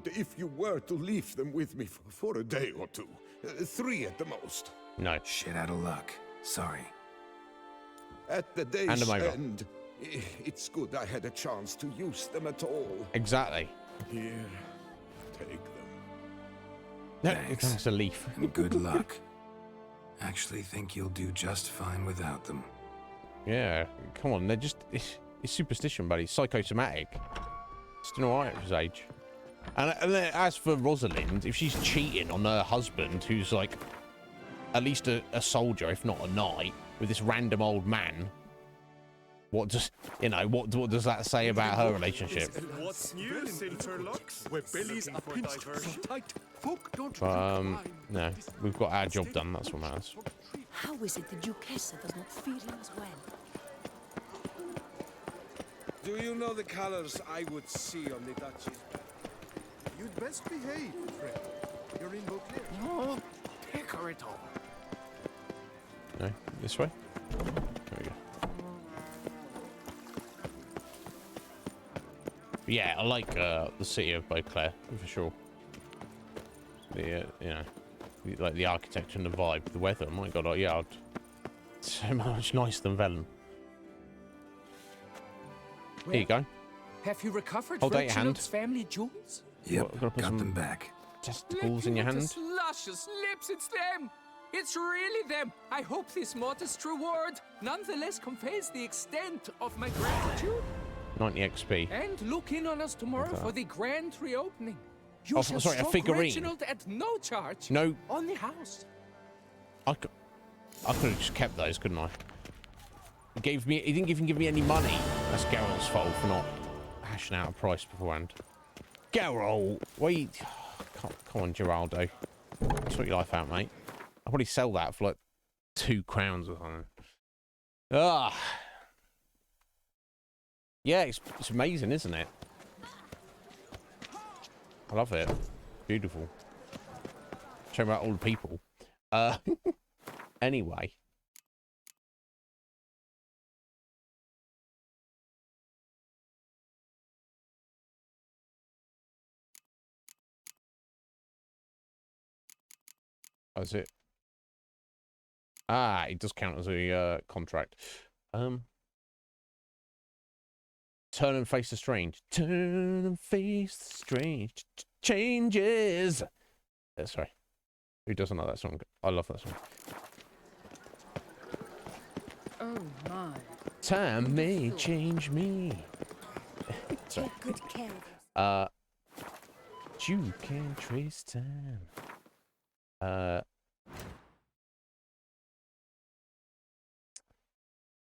if you were to leave them with me for a day or two, 3 at the most. No. Shit out of luck. Sorry. At the day's end, it's good I had a chance to use them at all. Exactly. Here, take them. No, it's a leaf. And good luck. actually think you'll do just fine without them. Yeah, come on, they're just... It's superstition, buddy. Psychosomatic. It's doing alright for his age. And then as for Rosalind, if she's cheating on her husband, who's like at least a soldier, if not a knight, with this random old man, what does, you know, what does that say about her relationship? What's new, Silverlocks? Where bellies are pinched so tight, folk don't No, we've got our job done, that's what matters. How is it the Duchessa does not feel him as well? Do you know the colors I would see on the Duchess? You'd best behave, friend. You're in Beauclair. No, take her at all. No, this way? There we go. But yeah, I like the city of Beauclair, for sure. The, you know, like the architecture and the vibe, the weather, my god, yeah, so much nicer than Velen. Here you go. Have you recovered Hold out your hand. Reginald's family jewels? Yep, got them back. Testicles in your hand. Luscious lips, it's them! It's really them! I hope this modest reward nonetheless conveys the extent of my gratitude. 90 XP. And look in on us tomorrow for the grand reopening. You Oh, shall sorry, a stroke figurine. Reginald at no charge. No. On the house. I could have just kept those, couldn't I? He didn't even give me any money. That's Geralt's fault for not hashing out a price beforehand. Geralt, wait. Come on, Geraldo. Sort your life out, mate. I'll probably sell that for like 2 crowns or something. Ah. Yeah, it's amazing, isn't it? I love it. Beautiful. Show about all the people. Anyway. Oh, is it? Ah, it does count as a contract. Turn and face the strange. Turn and face the strange. Changes. Sorry. Who doesn't know that song? I love that song. Oh my. Time may change me. Sorry. Take good care of yourself. You can trace time.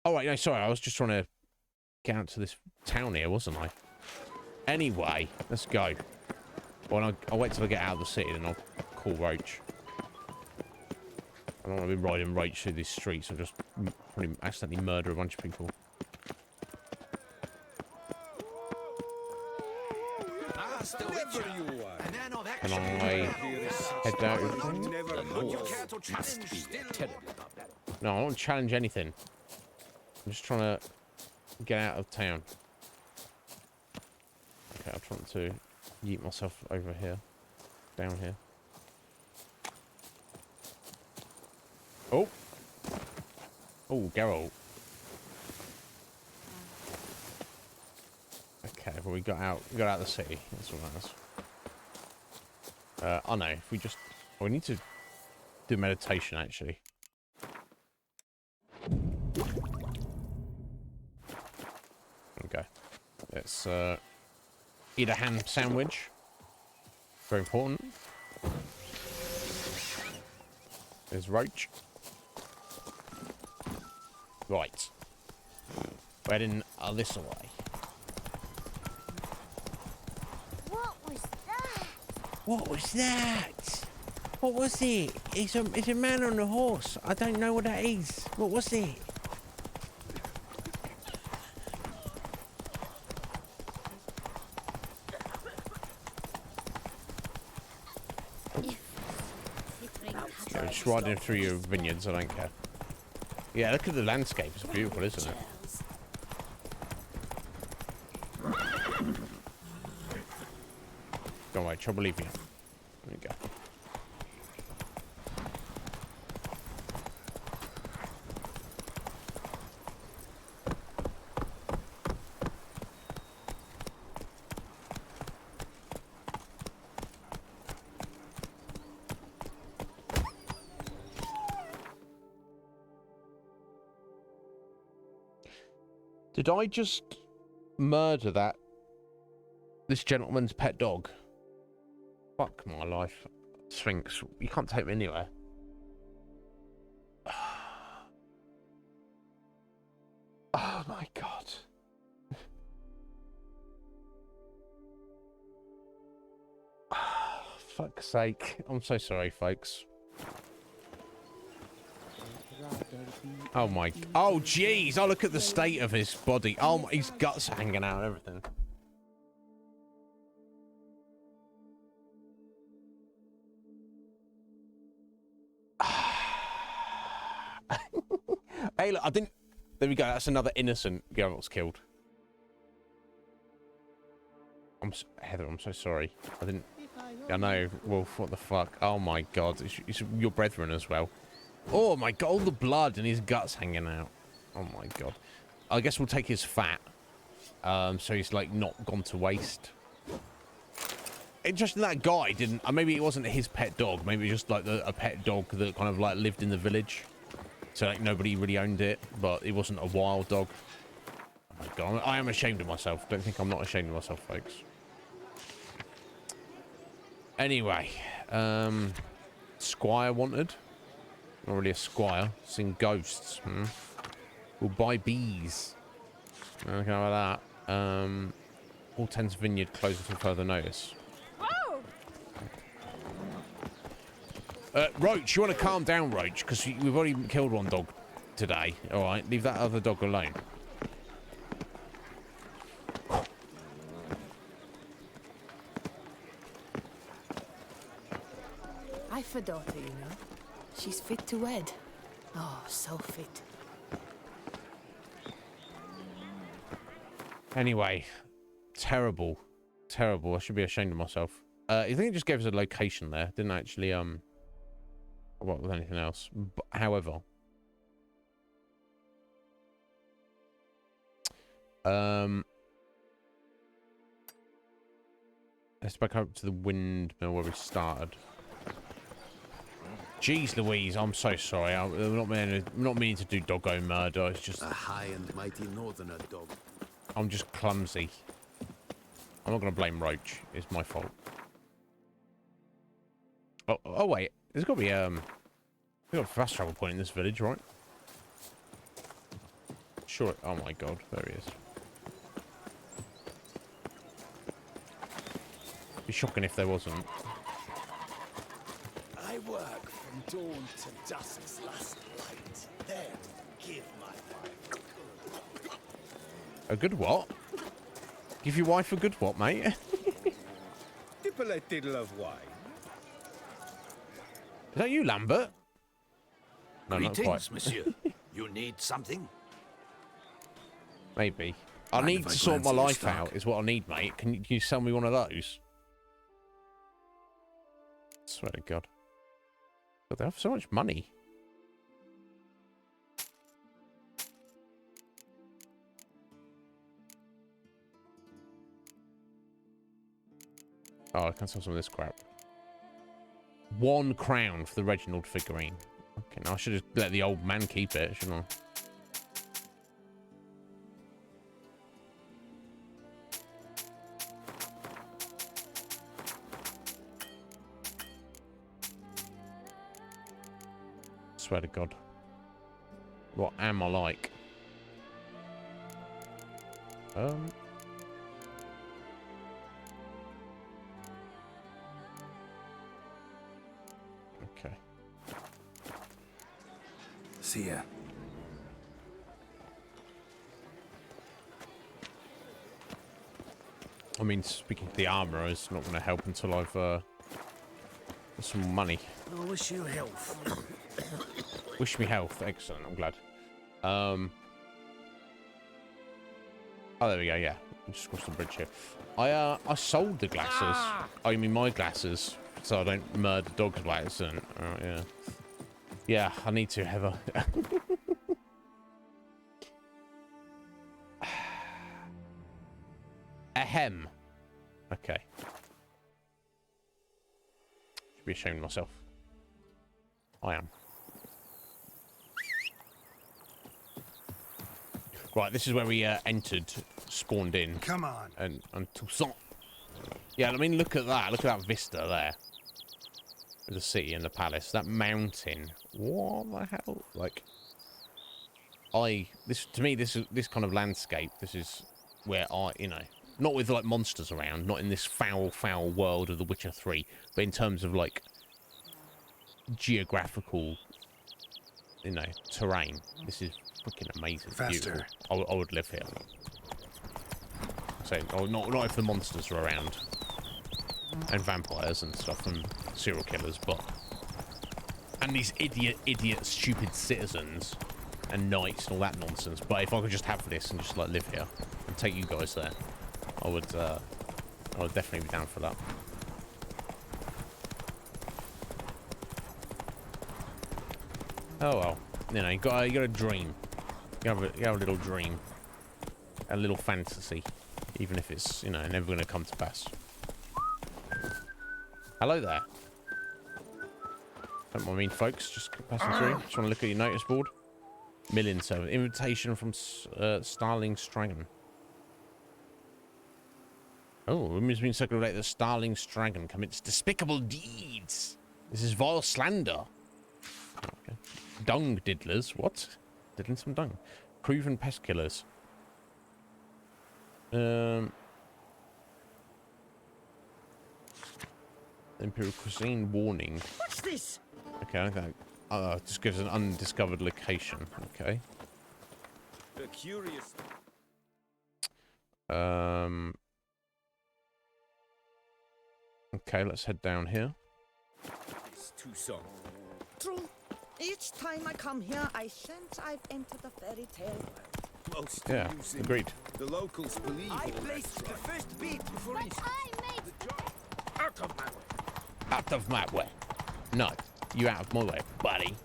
Oh, wait, no, sorry. I was just trying to get out to this town here, wasn't I? Anyway, let's go. Well, I'll wait till I get out of the city, then I'll call Roach. I don't want to be riding Roach through these streets and just probably accidentally murder a bunch of people. Can I head out? No, I don't challenge anything. I'm just trying to get out of town. Okay, I'm trying to yeet myself over here. Down here. Oh! Oh, Geralt. Okay, well we got out of the city. That's what matters. Oh no, if we just... we need to do meditation, actually. Okay. Let's eat a ham sandwich. Very important. There's Roach. Right. We're heading this way. What was that? What was that? What was it? It's a man on a horse. I don't know what that is. What was it? I'm just riding through your vineyards, I don't care. Yeah, look at the landscape. It's beautiful, isn't it? Don't worry, trouble leaving you. There you go. Did I just murder this gentleman's pet dog? Fuck my life. Sphinx, you can't take me anywhere. Oh my god. Fuck's sake. I'm so sorry, folks. Oh my... Oh, jeez. Oh, look at the state of his body. Oh, his guts hanging out and everything. Hey, look, I didn't... There we go. That's another innocent Geralt's killed. Heather, I'm so sorry. I didn't... I know. Wolf, what the fuck? Oh my god. It's your brethren as well. Oh my god, all the blood and his guts hanging out. Oh my god. I guess we'll take his fat. So he's like not gone to waste. Interesting that guy didn't... maybe it wasn't his pet dog. Maybe it was just like a pet dog that kind of like lived in the village. So like nobody really owned it, but it wasn't a wild dog. Oh my god, I am ashamed of myself. Don't think I'm not ashamed of myself, folks. Anyway, Squire wanted. Not really a squire. Sing ghosts. We'll buy bees. Okay, about that. Hortense Vineyard closed until further notice. Roach, you want to calm down, Roach? Because we've already killed one dog today. All right, leave that other dog alone. I've a daughter, you know. She's fit to wed. Oh, so fit. Anyway, terrible. Terrible. I should be ashamed of myself. I think it just gave us a location there. Didn't actually, what with anything else. But, however, let's back up to the windmill where we started. Jeez Louise, I'm so sorry. I'm not meaning to do doggo murder. It's just a high and mighty northerner dog. I'm just clumsy. I'm not going to blame Roach. It's my fault. Oh wait. There's got to be we got a fast travel point in this village, right? Sure. Oh my god, there he is. It'd be shocking if there wasn't. I work from dawn to dusk's last light. Then give my wife a good what? Give your wife a good what, mate? Tipple a tiddle of wine. Is that you, Lambert? No, not Greetings, quite. monsieur. You need something? Maybe. I need to sort my life out, is what I need, mate. Can you sell me one of those? I swear to God. But they have so much money. Oh, I can sell some of this crap. 1 crown for the Reginald figurine. Okay, now I should just let the old man keep it, shouldn't I? Swear to God. What am I like? Okay. See ya. I mean, speaking of the armor, it's not going to help until I've got some money. I wish you health. Wish me health. Excellent. I'm glad. Oh, there we go. Yeah, just crossed the bridge here. I sold the glasses. Oh, you mean my glasses? So I don't murder dogs by accident. Oh, yeah. Yeah, I need to, Heather. Ahem. Okay. Should be ashamed of myself. I am. Right, this is where we entered, spawned in. Come on. And Toussaint. Yeah, I mean, look at that. Look at that vista there. The city and the palace. That mountain. What the hell? Like, to me, this kind of landscape, this is where not with, like, monsters around, not in this foul, foul world of The Witcher 3, but in terms of, like, geographical, terrain. This is freaking amazing. Faster. Beautiful. I would live here. So, not if the monsters are around. And vampires and stuff, and serial killers, and these idiot, stupid citizens, and knights, and all that nonsense. But if I could just have this and just, like, live here, and take you guys there, I would definitely be down for that. Oh well, you got a dream. You have a little dream, a little fantasy, even if it's never going to come to pass. Hello there. Don't mind me, folks. Just passing through. Just want to look at your notice board. Million server. Invitation from Starling Stragon. Oh, it has been circulated that Starling Stragon commits despicable deeds. This is vile slander. Okay. Dung diddlers. What? Diddling some dung. Proven pest killers. Imperial Cuisine warning. What's this? Okay, okay. Just gives an undiscovered location. Okay. The curious. Okay, let's head down here. It's Toussaint. True. Each time I come here, I sense I've entered a fairy tale world. Most amusing. Agreed. The locals believe I all placed that the first beat before But I made the job. Out of my way. Out of my way. No, you out of my way, buddy.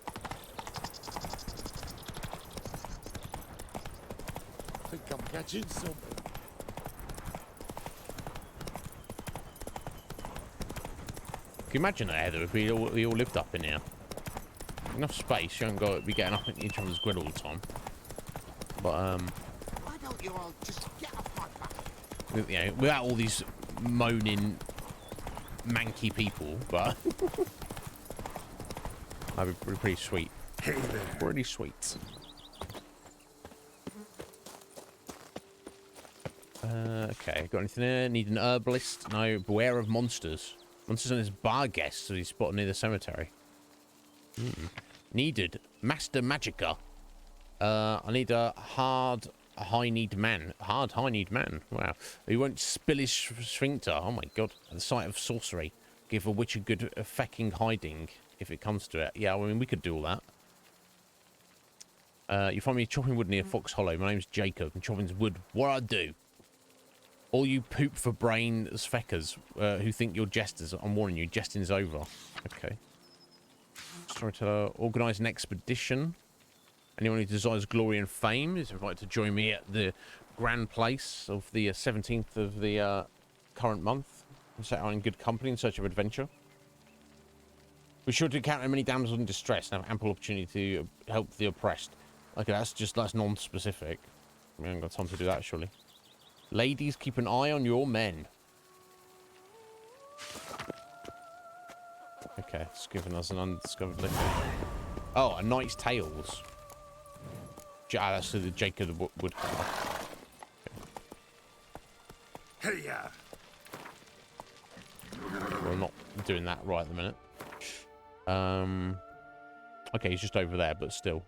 I think I'm catching something. Can you imagine that, Heather, if we all lived up in here? Enough space, you haven't got to be getting up in each other's grid all the time. But, Why don't you all just get off my back? Without all these moaning, manky people, but... that'd be pretty sweet. Hey there. Pretty sweet. Okay, got anything there? Need an herbalist? No, beware of monsters. Monsters on his bar guests that he's spotted near the cemetery. Needed. Master Magica. I need a hard high-need man. Hard high-need man. Wow. He won't spill his sphincter. Oh my god. At the sight of sorcery. Give a witch a good fecking hiding if it comes to it. Yeah, I mean, we could do all that. You find me chopping wood near Fox Hollow. My name's Jacob, and chopping wood, what I do. All you poop for brains feckers who think you're jesters, I'm warning you, jesting's over. Okay. Storyteller, organise an expedition. Anyone who desires glory and fame is invited to join me at the Grand Place of the 17th of the current month. And set out in good company in search of adventure. We're sure to encounter many damsels in distress and have ample opportunity to help the oppressed. Okay, that's non-specific. We haven't got time to do that, surely. Ladies, keep an eye on your men. Okay, it's giving us an undiscovered liquor. Oh, a knight's tales. That's the Jacob Woodcutter. Hey, yeah. We're not doing that right at the minute. Okay, he's just over there, but still.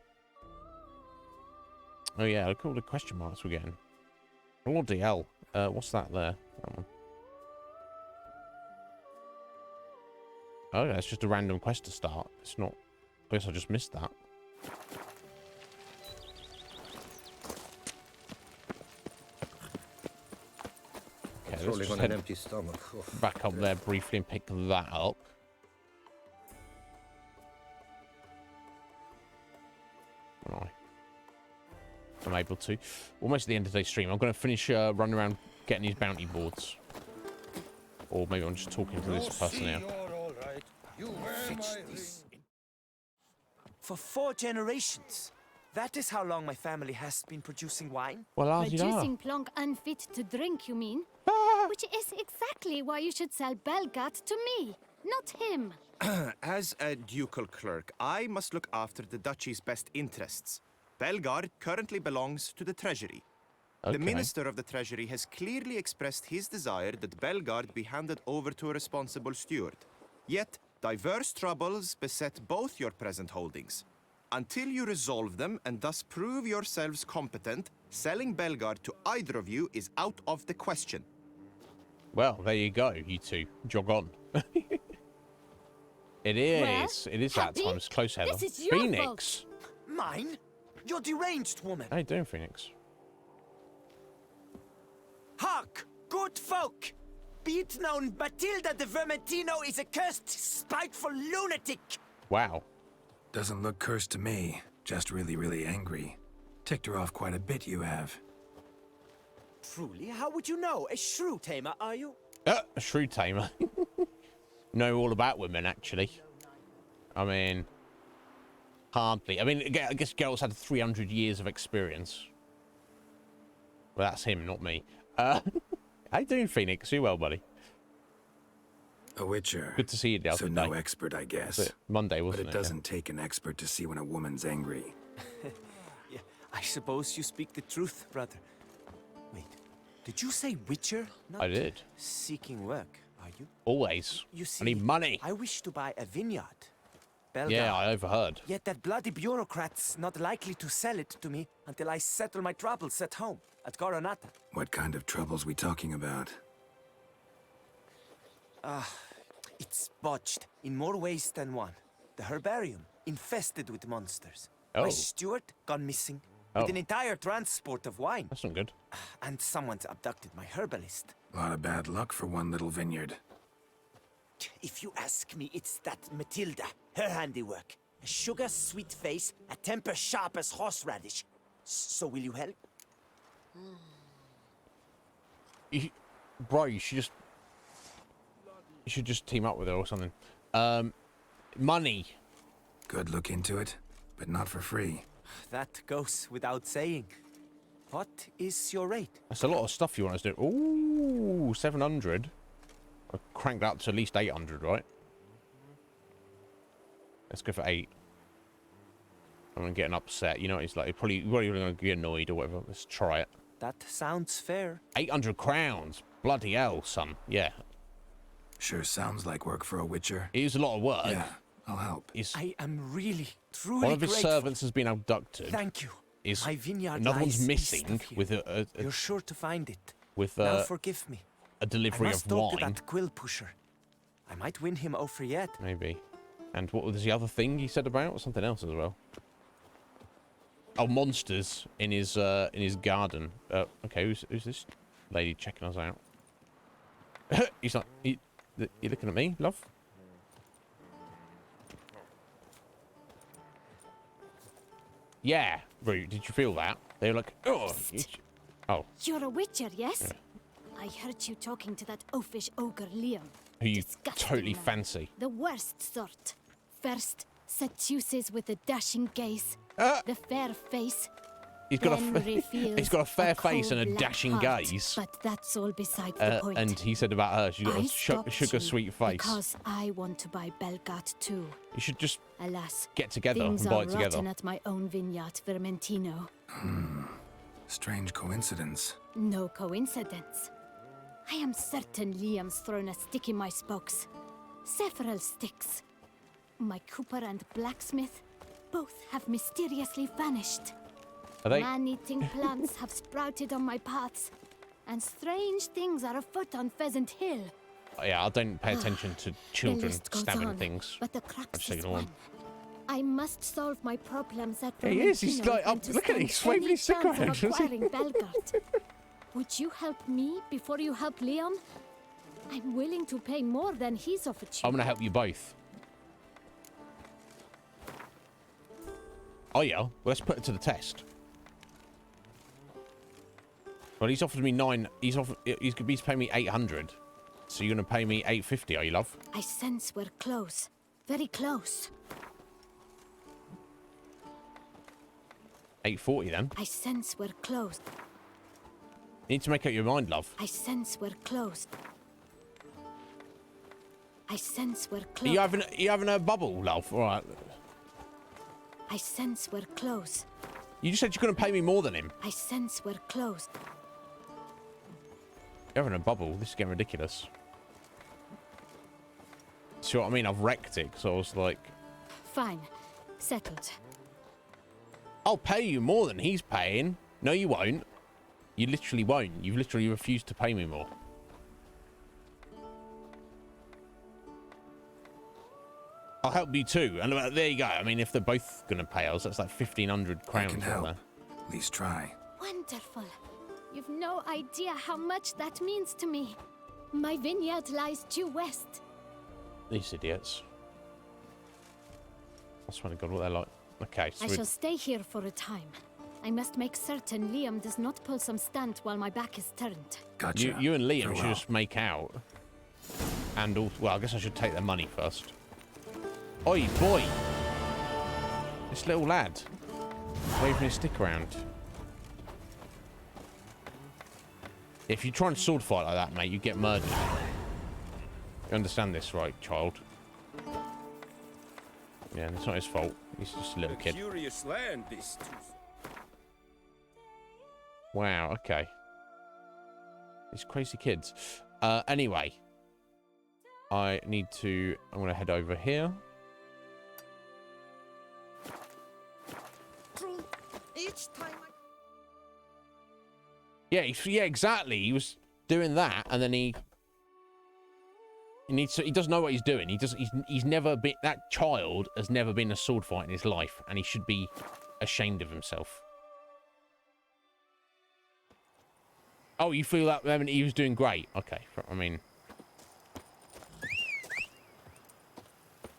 Oh yeah, look at all the question marks we're getting. Bloody hell. What's that there? That one. Oh, yeah, it's just a random quest to start. It's not... I guess I just missed that. Okay, let's just head an empty stomach. back up there briefly and pick that up. Right. I'm able to. Almost at the end of today's stream. I'm going to finish running around getting these bounty boards. Or maybe I'm just talking to this person here. For 4 generations, That is how long my family has been producing wine. Well, producing plonk unfit to drink, you mean? Which is exactly why you should sell Belgat to me, not him. As a ducal clerk, I must look after the duchy's best interests. Belgard currently belongs to the treasury. Okay. The minister of the treasury has clearly expressed his desire that Belgard be handed over to a responsible steward. Yet, diverse troubles beset both your present holdings. Until you resolve them and thus prove yourselves competent, selling Belgard to either of you is out of the question. Well, there you go, you two. Jog on. It is. Well, it is that time. It's close, Heather. This is your Phoenix. Mine? You're deranged, woman. How you doing, Phoenix? Hark, good folk! Be it known, Matilda de Vermentino is a cursed, spiteful lunatic! Wow. Doesn't look cursed to me. Just really, really angry. Ticked her off quite a bit, you have. Truly? How would you know? A shrew tamer, are you? A shrew tamer. Know all about women, actually. I mean, hardly. I mean, I guess Geralt's had 300 years of experience. Well, that's him, not me. How you doing, Phoenix? You well, buddy? A witcher. Good to see you the other so day. no expert, I guess. Monday, wasn't it? But it doesn't take an expert to see when a woman's angry. Yeah, I suppose you speak the truth, brother. Wait, did you say witcher? Not I did. Seeking work, are you? Always. You see, I need money. I wish to buy a vineyard. Belgard. Yeah, I overheard. Yet that bloody bureaucrat's not likely to sell it to me until I settle my troubles at home, at Coronata. What kind of troubles we talking about? It's botched in more ways than one. The herbarium, infested with monsters. Oh. My steward, gone missing. With an entire transport of wine. That's not good. And someone's abducted my herbalist. A lot of bad luck for one little vineyard. If you ask me, it's that Matilda, her handiwork. A sugar-sweet face, a temper sharp as horseradish. So will you help? Bro, you should just team up with her or something. Money. Good look into it, but not for free. That goes without saying. What is your rate? That's a lot of stuff you want us to do. Ooh, 700. I cranked up to at least 800, right? Let's go for 8. I'm getting upset. You know, he's like, probably going to get annoyed or whatever. Let's try it. That sounds fair. 800 crowns. Bloody hell, son. Yeah. Sure sounds like work for a witcher. It is a lot of work. Yeah, I'll help. I am really, truly one of his grateful. servants has been abducted. Thank you. Is my vineyard another lies one's missing east of with here. You're sure to find it. With now forgive me. A delivery I must of talk wine. to that quill pusher. I might win him over yet. Maybe. And what was the other thing he said about? Something else as well. Oh, monsters in his garden. Okay, who's this lady checking us out? He's like, you looking at me, love? Yeah, Rue, did you feel that? They were like, oh. Oh. You're a witcher, yes? Yeah. I heard you talking to that oafish ogre Liam. Who you Disgusting totally man. fancy. The worst sort. First, seduces with a dashing gaze, the fair face. He's got he's got a fair face and a dashing gaze. But that's all beside the point. And he said about her, she's got a sugar sweet face. Because I want to buy Belgat too. You should just Alas, get together things and buy are it together. rotten at my own vineyard, Vermentino. Strange coincidence. No coincidence. I am certain Liam's thrown a stick in my spokes. Several sticks. My cooper and blacksmith both have mysteriously vanished. Are they? Man-eating plants have sprouted on my paths, and strange things are afoot on Pheasant Hill. Oh, yeah, I don't pay attention to children list goes stabbing on, things. But the I crux just is ignore them. one. I must solve my problems at He is. He's Vermentino like, and to look at stand it. He's waving any his stick chance of around. acquiring Belgard. Would you help me before you help Leon? I'm willing to pay more than he's offered you. I'm going to help you both. Oh, yeah. Well, let's put it to the test. Well, he's offered me 9. He's paying me 800. So you're going to pay me 850, are you, love? I sense we're close. Very close. 8:40 then. I sense we're close. You need to make up your mind, love. I sense we're close. I sense we're Are close. you having a bubble, love? All right. I sense we're close. You just said you're going to pay me more than him. I sense we're close. You're having a bubble. This is getting ridiculous. See what I mean? I've wrecked it, so I was like... Fine. Settled. I'll pay you more than he's paying. No, you won't. You literally won't. You've literally refused to pay me more. I'll help you too. And there you go. I mean, if they're both going to pay us, that's like 1,500 crowns. I can help. At least try. Wonderful. You've no idea how much that means to me. My vineyard lies due west. These idiots. I swear to God, what they're like. Okay, so I shall stay here for a time. I must make certain Liam does not pull some stunt while my back is turned. Gotcha. You and Liam should just make out. And also, well, I guess I should take their money first. Oi, boy! This little lad. Waving his stick around. If you try and sword fight like that, mate, you get murdered. You understand this, right, child? Yeah, it's not his fault. He's just a little kid. Curious land, this. Wow, okay. These crazy kids. Anyway. I'm going to head over here. True. Each time Yeah, yeah, exactly. He was doing that, and then he doesn't know what he's doing. He's never been, that child has never been a sword fight in his life, and he should be ashamed of himself. Oh, you feel that moment he was doing great? Okay, I mean,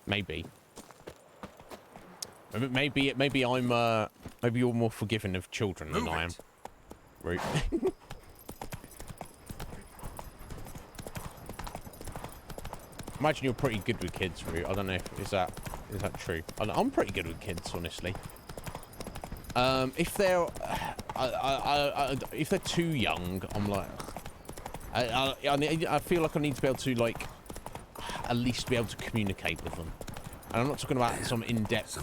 maybe I'm maybe you're more forgiving of children than I am. Root. Imagine you're pretty good with kids, Root. I don't know if is that true. I'm pretty good with kids, honestly. If they're if they're too young, I'm like, I feel like I need to be able to like at least be able to communicate with them. And I'm not talking about some in-depth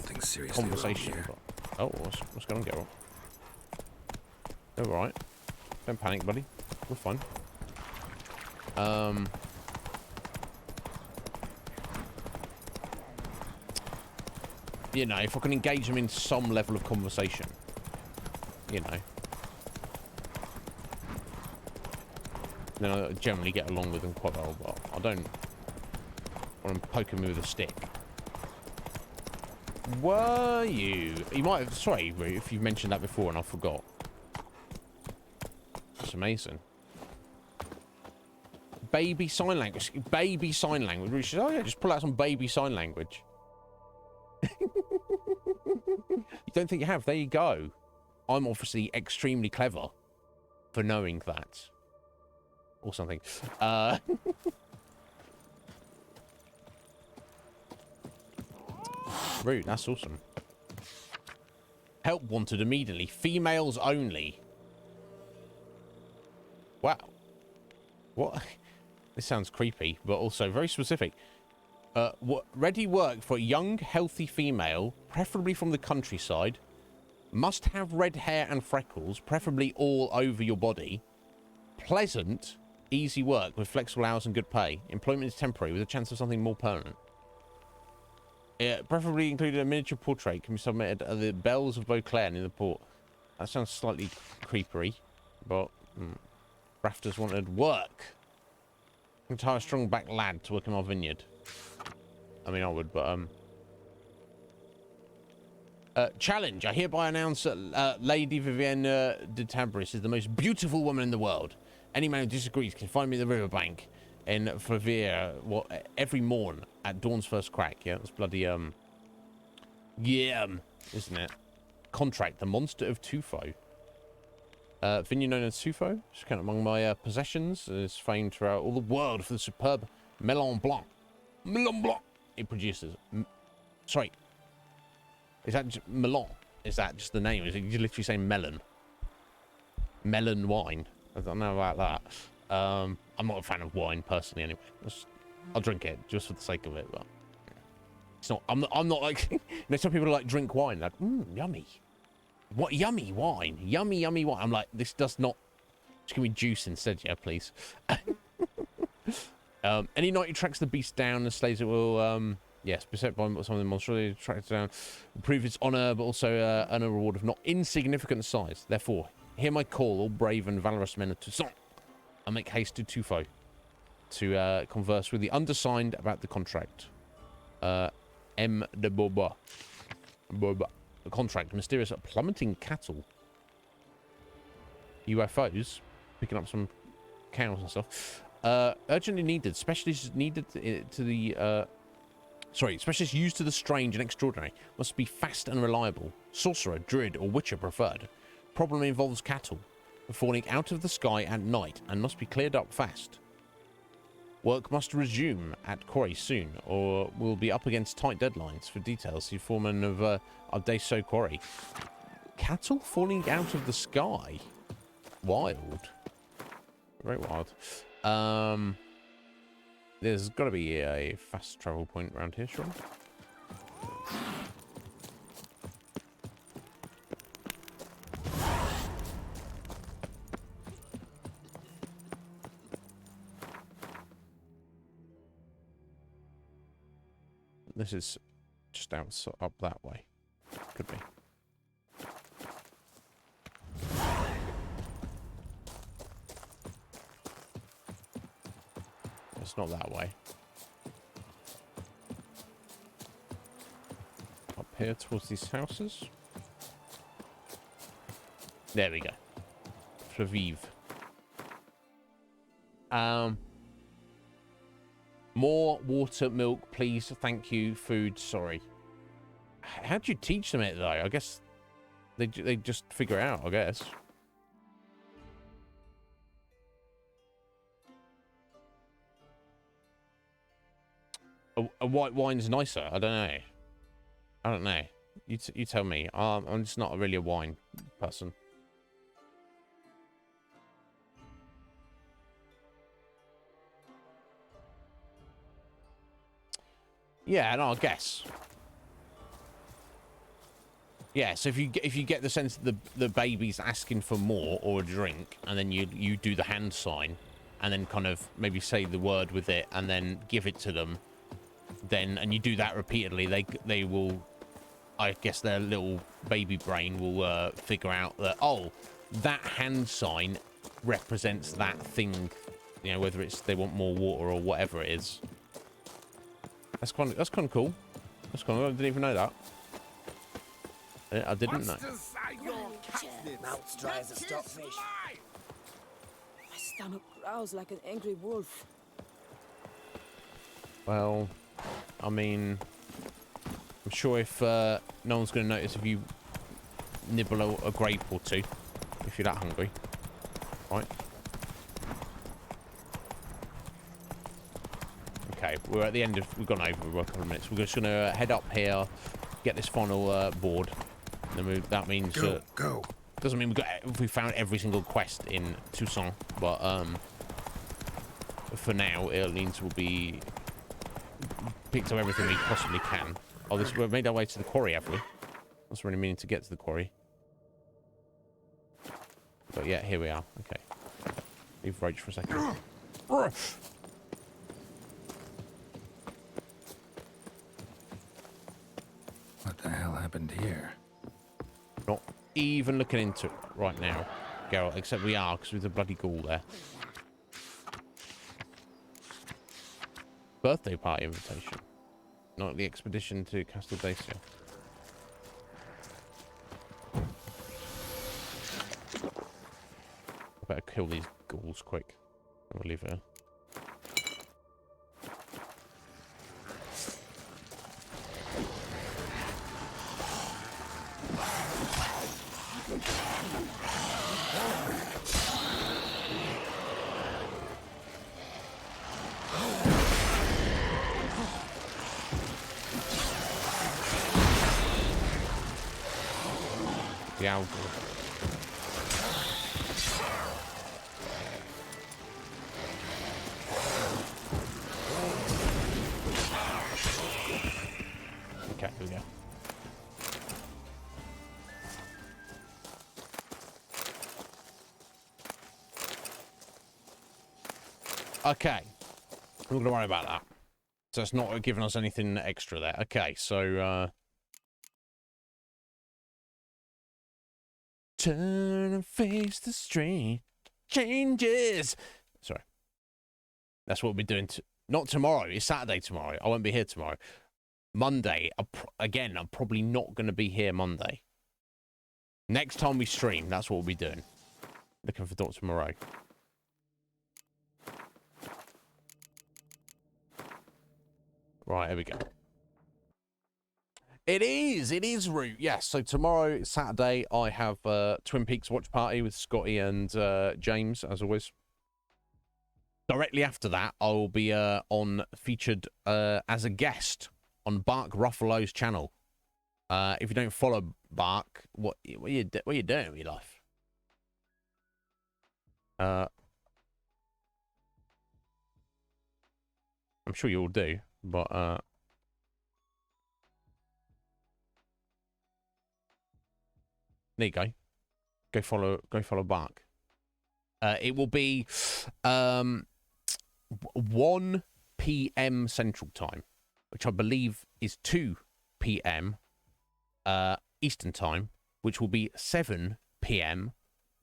conversation. But, oh, what's going on, Geralt? All right. Don't panic, buddy. We're fine. You know, if I can engage them in some level of conversation, you know, then I generally get along with them quite well, but I don't want to poke them with a stick. Were you might have, sorry, Root, if you've mentioned that before and I forgot. That's amazing. Baby sign language. Baby sign language. Root says, oh yeah, just pull out some baby sign language. You don't think you have? There you go. I'm obviously extremely clever for knowing that. Or something. Rude, that's awesome. Help wanted immediately. Females only. Wow. What? This sounds creepy, but also very specific. Ready work for a young, healthy female, preferably from the countryside. Must have red hair and freckles, preferably all over your body. Pleasant, easy work with flexible hours and good pay. Employment is temporary with a chance of something more permanent. Preferably included a miniature portrait can be submitted at the Bells of Beauclair near the port. That sounds slightly creepery, but Rafters wanted work. Entire strong back lad to work in our vineyard. I mean, I would, but challenge. I hereby announce that Lady Vivienne de Tabris is the most beautiful woman in the world. Any man who disagrees can find me at the riverbank in Flavier every morn at dawn's first crack. Yeah, that's bloody yeah, isn't it? Contract, the monster of Tufo. Vineyard known as Tufo, just count among my possessions. Is famed throughout all the world for the superb Melon Blanc. Melon Blanc. It produces. Sorry. Is that Melon? Is that just the name? Is it you literally saying melon? Melon wine. I don't know about that. I'm not a fan of wine personally. Anyway, I'll drink it just for the sake of it. But it's not. I'm not like. You know, some people like drink wine. Like, yummy. What yummy wine? Yummy wine. I'm like, this does not. Just give me juice instead, yeah, please. Any knight who tracks the beast down and slays it will, yes, beset by some of the monstrosity tracks down, prove its honor, but also earn a reward of not insignificant size. Therefore, hear my call, all brave and valorous men of Toussaint, and make haste to Tufo to converse with the undersigned about the contract. M. de Boba. The contract, mysterious plummeting cattle. UFOs, picking up some cows and stuff. Urgently needed. Specialists needed to the... specialists used to the strange and extraordinary. Must be fast and reliable. Sorcerer, druid, or witcher preferred. Problem involves cattle. Falling out of the sky at night and must be cleared up fast. Work must resume at quarry soon, or we'll be up against tight deadlines. For details, see foreman of Ardeso Quarry. Cattle falling out of the sky? Wild. Very wild. There's got to be a fast travel point around here, sure. This is just up that way. Could be. It's not that way. Up here towards these houses. There we go. Flaviv. More water, milk, please. Thank you. Food, sorry. How'd you teach them it, though? I guess they just figure it out, I guess. A white wine's nicer. I don't know. You tell me. I'm just not really a wine person. Yeah, no, I guess. Yeah, so if you get the sense that the baby's asking for more or a drink, and then you do the hand sign, and then kind of maybe say the word with it, and then give it to them, and you do that repeatedly, they will, I guess their little baby brain will figure out that, oh, that hand sign represents that thing, you know, whether it's they want more water or whatever it is. That's kind of cool. That's kind of. I didn't even know that. I didn't know. Mouth's dry as a stockfish. My stomach growls like an angry wolf. Well, I mean, I'm sure if no one's going to notice if you nibble a grape or two, if you're that hungry, right? Okay, we're at the end of. We've gone over a couple of minutes. We're just going to head up here, get this final board. And then that means go. Doesn't mean we found every single quest in Toussaint, but for now it means we'll be picked up everything we possibly can. Oh, we've made our way to the quarry, have we? That's really meaning to get to the quarry. But yeah, here we are. Okay, leave Roach for a second. What the hell happened here? Not even looking into it right now, Geralt, except we are, because there's a bloody ghoul there. Birthday party invitation. Not the expedition to Castel Dacia. I better kill these ghouls quick. I'll leave it here. The owl. Okay, here we go. Okay. I'm not going to worry about that. So it's not giving us anything extra there. Okay, so... turn and face the strange changes. Sorry. That's what we'll be doing. Not tomorrow. It's Saturday tomorrow. I won't be here tomorrow. Monday. Again, I'm probably not going to be here Monday. Next time we stream, that's what we'll be doing. Looking for Dr. Moreau. Right, here we go. It is Root. Yes, so tomorrow, Saturday, I have Twin Peaks watch party with Scotty and James, as always. Directly after that, I will be featured as a guest on Bark Ruffalo's channel. If you don't follow Bark, what are you doing with your life? I'm sure you all do, but there you go. Go follow Bark. It will be 1 p.m. Central Time, which I believe is 2 p.m. Eastern Time, which will be 7 p.m.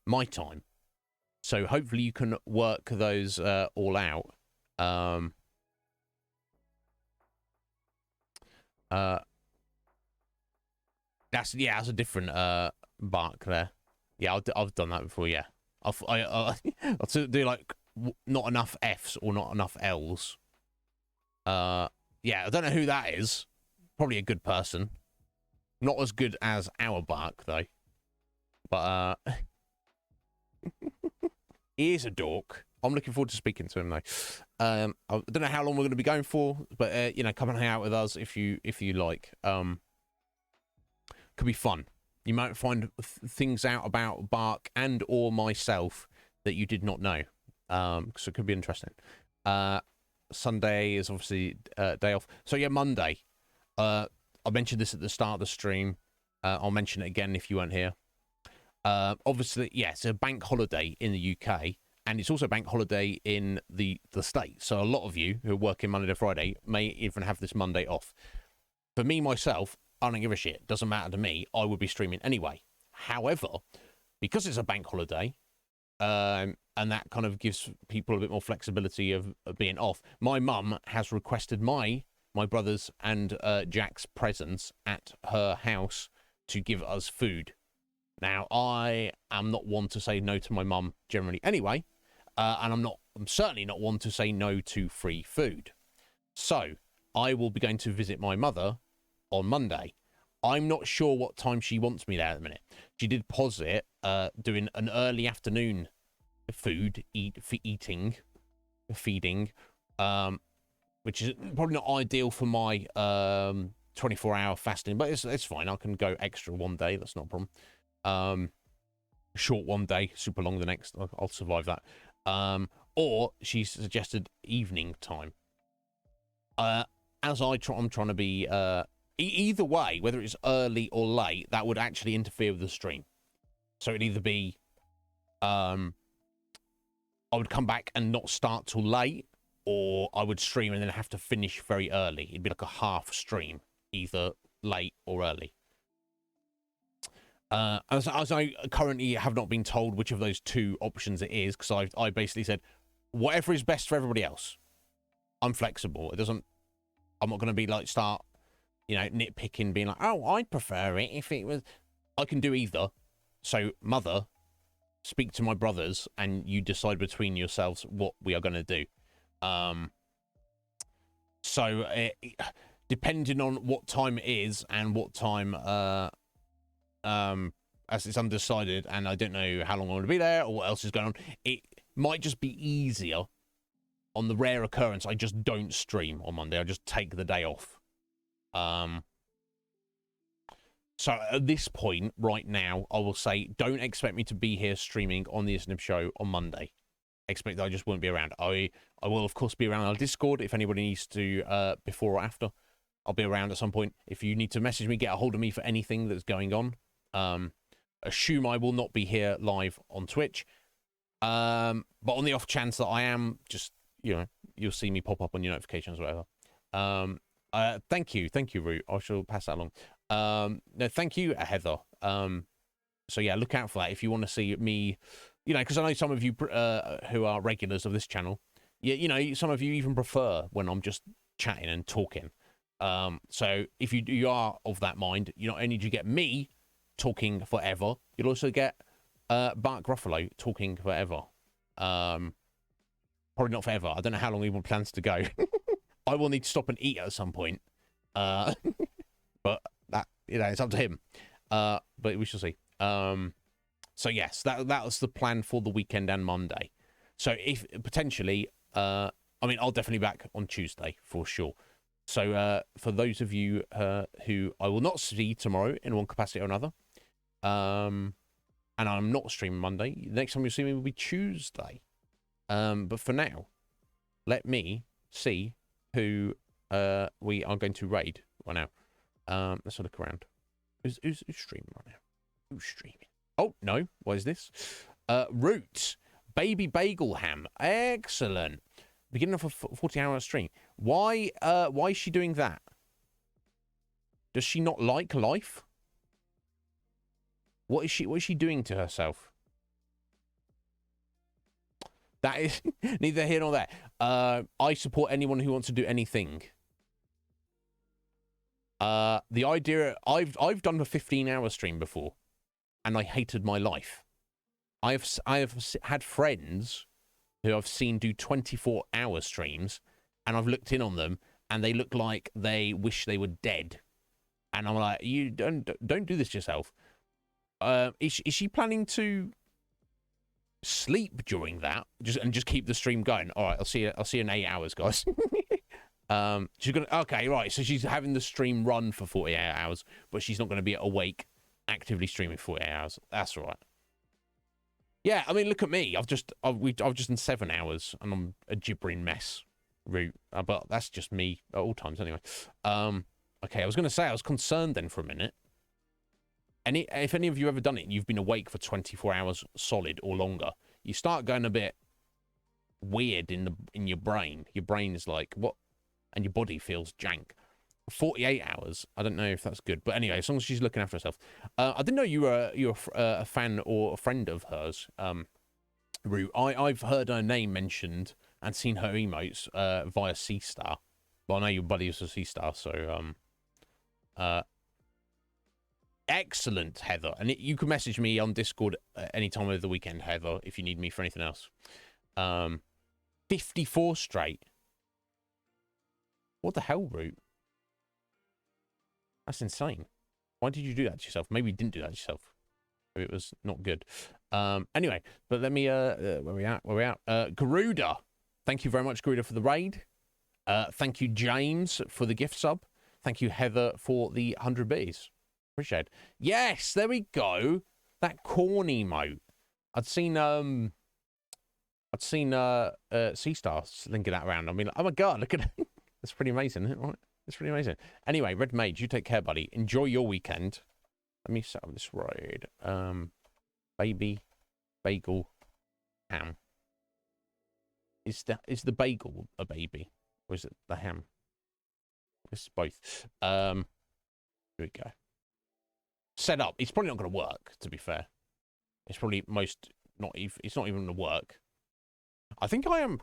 my time. So hopefully you can work those all out. That's a different Bark there. Yeah, I've done that before. Yeah, I'll do like not enough Fs or not enough Ls. Yeah, I don't know who that is. Probably a good person. Not as good as our Bark though. But he is a dork. I'm looking forward to speaking to him though. I don't know how long we're going to be going for, but you know, come and hang out with us if you like. Could be fun. You might find things out about Bark and or myself that you did not know. So it could be interesting. Sunday is obviously day off. So yeah, Monday. I mentioned this at the start of the stream. I'll mention it again if you weren't here. Obviously, yeah, it's a bank holiday in the UK, and it's also a bank holiday in the States. So a lot of you who are working Monday to Friday may even have this Monday off. For me, myself, I don't give a shit. Doesn't matter to me. I would be streaming anyway. However, because it's a bank holiday, and that kind of gives people a bit more flexibility of being off, my mum has requested my brother's and Jack's presence at her house to give us food. Now, I am not one to say no to my mum generally anyway, and I'm certainly not one to say no to free food. So, I will be going to visit my mother on Monday. I'm not sure what time she wants me there at the minute. She did posit doing an early afternoon feeding, which is probably not ideal for my 24-hour fasting, but it's fine. I can go extra one day. That's not a problem. Short one day, super long the next. I'll survive that. Or she suggested evening time. As I'm trying to be either way, whether it's early or late, that would actually interfere with the stream. So it'd either be I would come back and not start till late, or I would stream and then have to finish very early. It'd be like a half stream, either late or early. As I currently have not been told which of those two options it is, because I basically said, whatever is best for everybody else. I'm flexible. I'm not going to be like start, nitpicking, being like, oh, I'd prefer it if it was. I can do either. So, mother, speak to my brothers, and you decide between yourselves what we are going to do. Depending on what time it is and what time, as it's undecided, and I don't know how long I'm going to be there or what else is going on, it might just be easier. On the rare occurrence, I just don't stream on Monday. I just take the day off. So at this point, right now, I will say, don't expect me to be here streaming on the Iznib Show on Monday. Expect that I just won't be around. I will, of course, be around on Discord if anybody needs to, before or after. I'll be around at some point. If you need to message me, get a hold of me for anything that's going on. Assume I will not be here live on Twitch. But on the off chance that I am, just, you know, you'll see me pop up on your notifications or whatever. Thank you, Root. I shall pass that along. No, thank you, Heather. So yeah, look out for that if you want to see me, you know, because I know some of you who are regulars of this channel, you know, some of you even prefer when I'm just chatting and talking. So if you are of that mind, you not only do you get me talking forever, you'll also get Mark Ruffalo talking forever. Probably not forever. I don't know how long he plans to go. I will need to stop and eat at some point. But that, you know, it's up to him. But we shall see. So yes, that was the plan for the weekend and Monday. So if potentially, I mean, I'll definitely be back on Tuesday for sure. So for those of you who I will not see tomorrow in one capacity or another, and I'm not streaming Monday, the next time you'll see me will be Tuesday. But for now, let me see who we are going to raid right now. Let's have a look around. Who's streaming right now? Who's streaming? Oh, no. What is this? Roots. Baby Bagel Ham. Excellent. Beginning of a 40-hour stream. Why is she doing that? Does she not like life? What is she doing to herself? That is neither here nor there. I support anyone who wants to do anything. The idea I've done a 15-hour stream before, and I hated my life. I have had friends who I've seen do 24-hour streams, and I've looked in on them, and they look like they wish they were dead. And I'm like, you don't do this to yourself. Is she planning to sleep during that, just keep the stream going? All right, I'll see you in 8 hours, guys. She's gonna, okay, right, so she's having the stream run for 48 hours, but she's not going to be awake actively streaming 48 hours. That's all right. Yeah, I mean, look at me. I've just done 7 hours, and I'm a gibbering mess. Root, but that's just me at all times anyway. Okay, I was going to say I was concerned then for a minute. If any of you ever done it, and you've been awake for 24 hours solid or longer, you start going a bit weird in your brain. Your brain is like, what? And your body feels jank. 48 hours. I don't know if that's good, but anyway, as long as she's looking after herself. I didn't know you were a fan or a friend of hers, Rue. I've heard her name mentioned and seen her emotes via C Star. Well, I know your buddy is a C Star, so excellent, Heather. And you can message me on Discord anytime over the weekend, Heather, if you need me for anything else. 54 straight. What the hell, Root? That's insane. Why did you do that to yourself? Maybe you didn't do that to yourself. Maybe it was not good. Anyway, but let me, where we at? Garuda. Thank you very much, Garuda, for the raid. Thank you, James, for the gift sub. Thank you, Heather, for the 100 Bs. Appreciate it. Yes, there we go. That corn emote. I'd seen C-Star linking that around. I mean, oh my god, look at it. That's pretty amazing, isn't it? Right? It's pretty amazing. Anyway, Red Mage, you take care, buddy. Enjoy your weekend. Let me set up this raid. Baby Bagel Ham. Is the bagel a baby? Or is it the ham? It's both. Here we go. Set up. It's probably not going to work, to be fair. It's probably it's not even going to work. I think I'm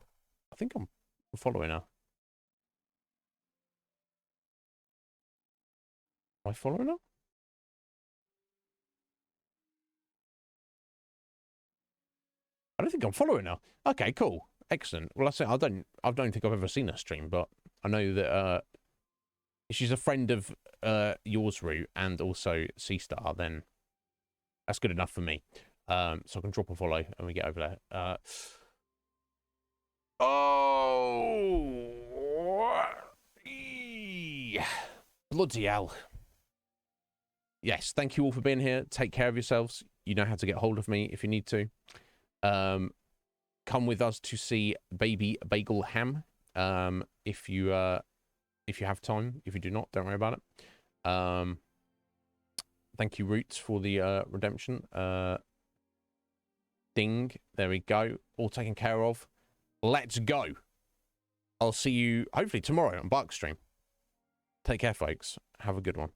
following her. Am I following her? I don't think I'm following her. Okay, cool. Excellent. Well, I don't think I've ever seen her stream, but I know that if she's a friend of yours, Rue, and also C-Star, then that's good enough for me. So I can drop a follow and we get over there. Bloody hell. yes, thank you all for being here. Take care of yourselves. You know how to get hold of me if you need to. Come with us to see Baby Bagel Ham. If you have time. If you do not, don't worry about it. Thank you, Roots, for the redemption. Ding. There we go. All taken care of. Let's go. I'll see you hopefully tomorrow on Bark Stream. Take care, folks. Have a good one.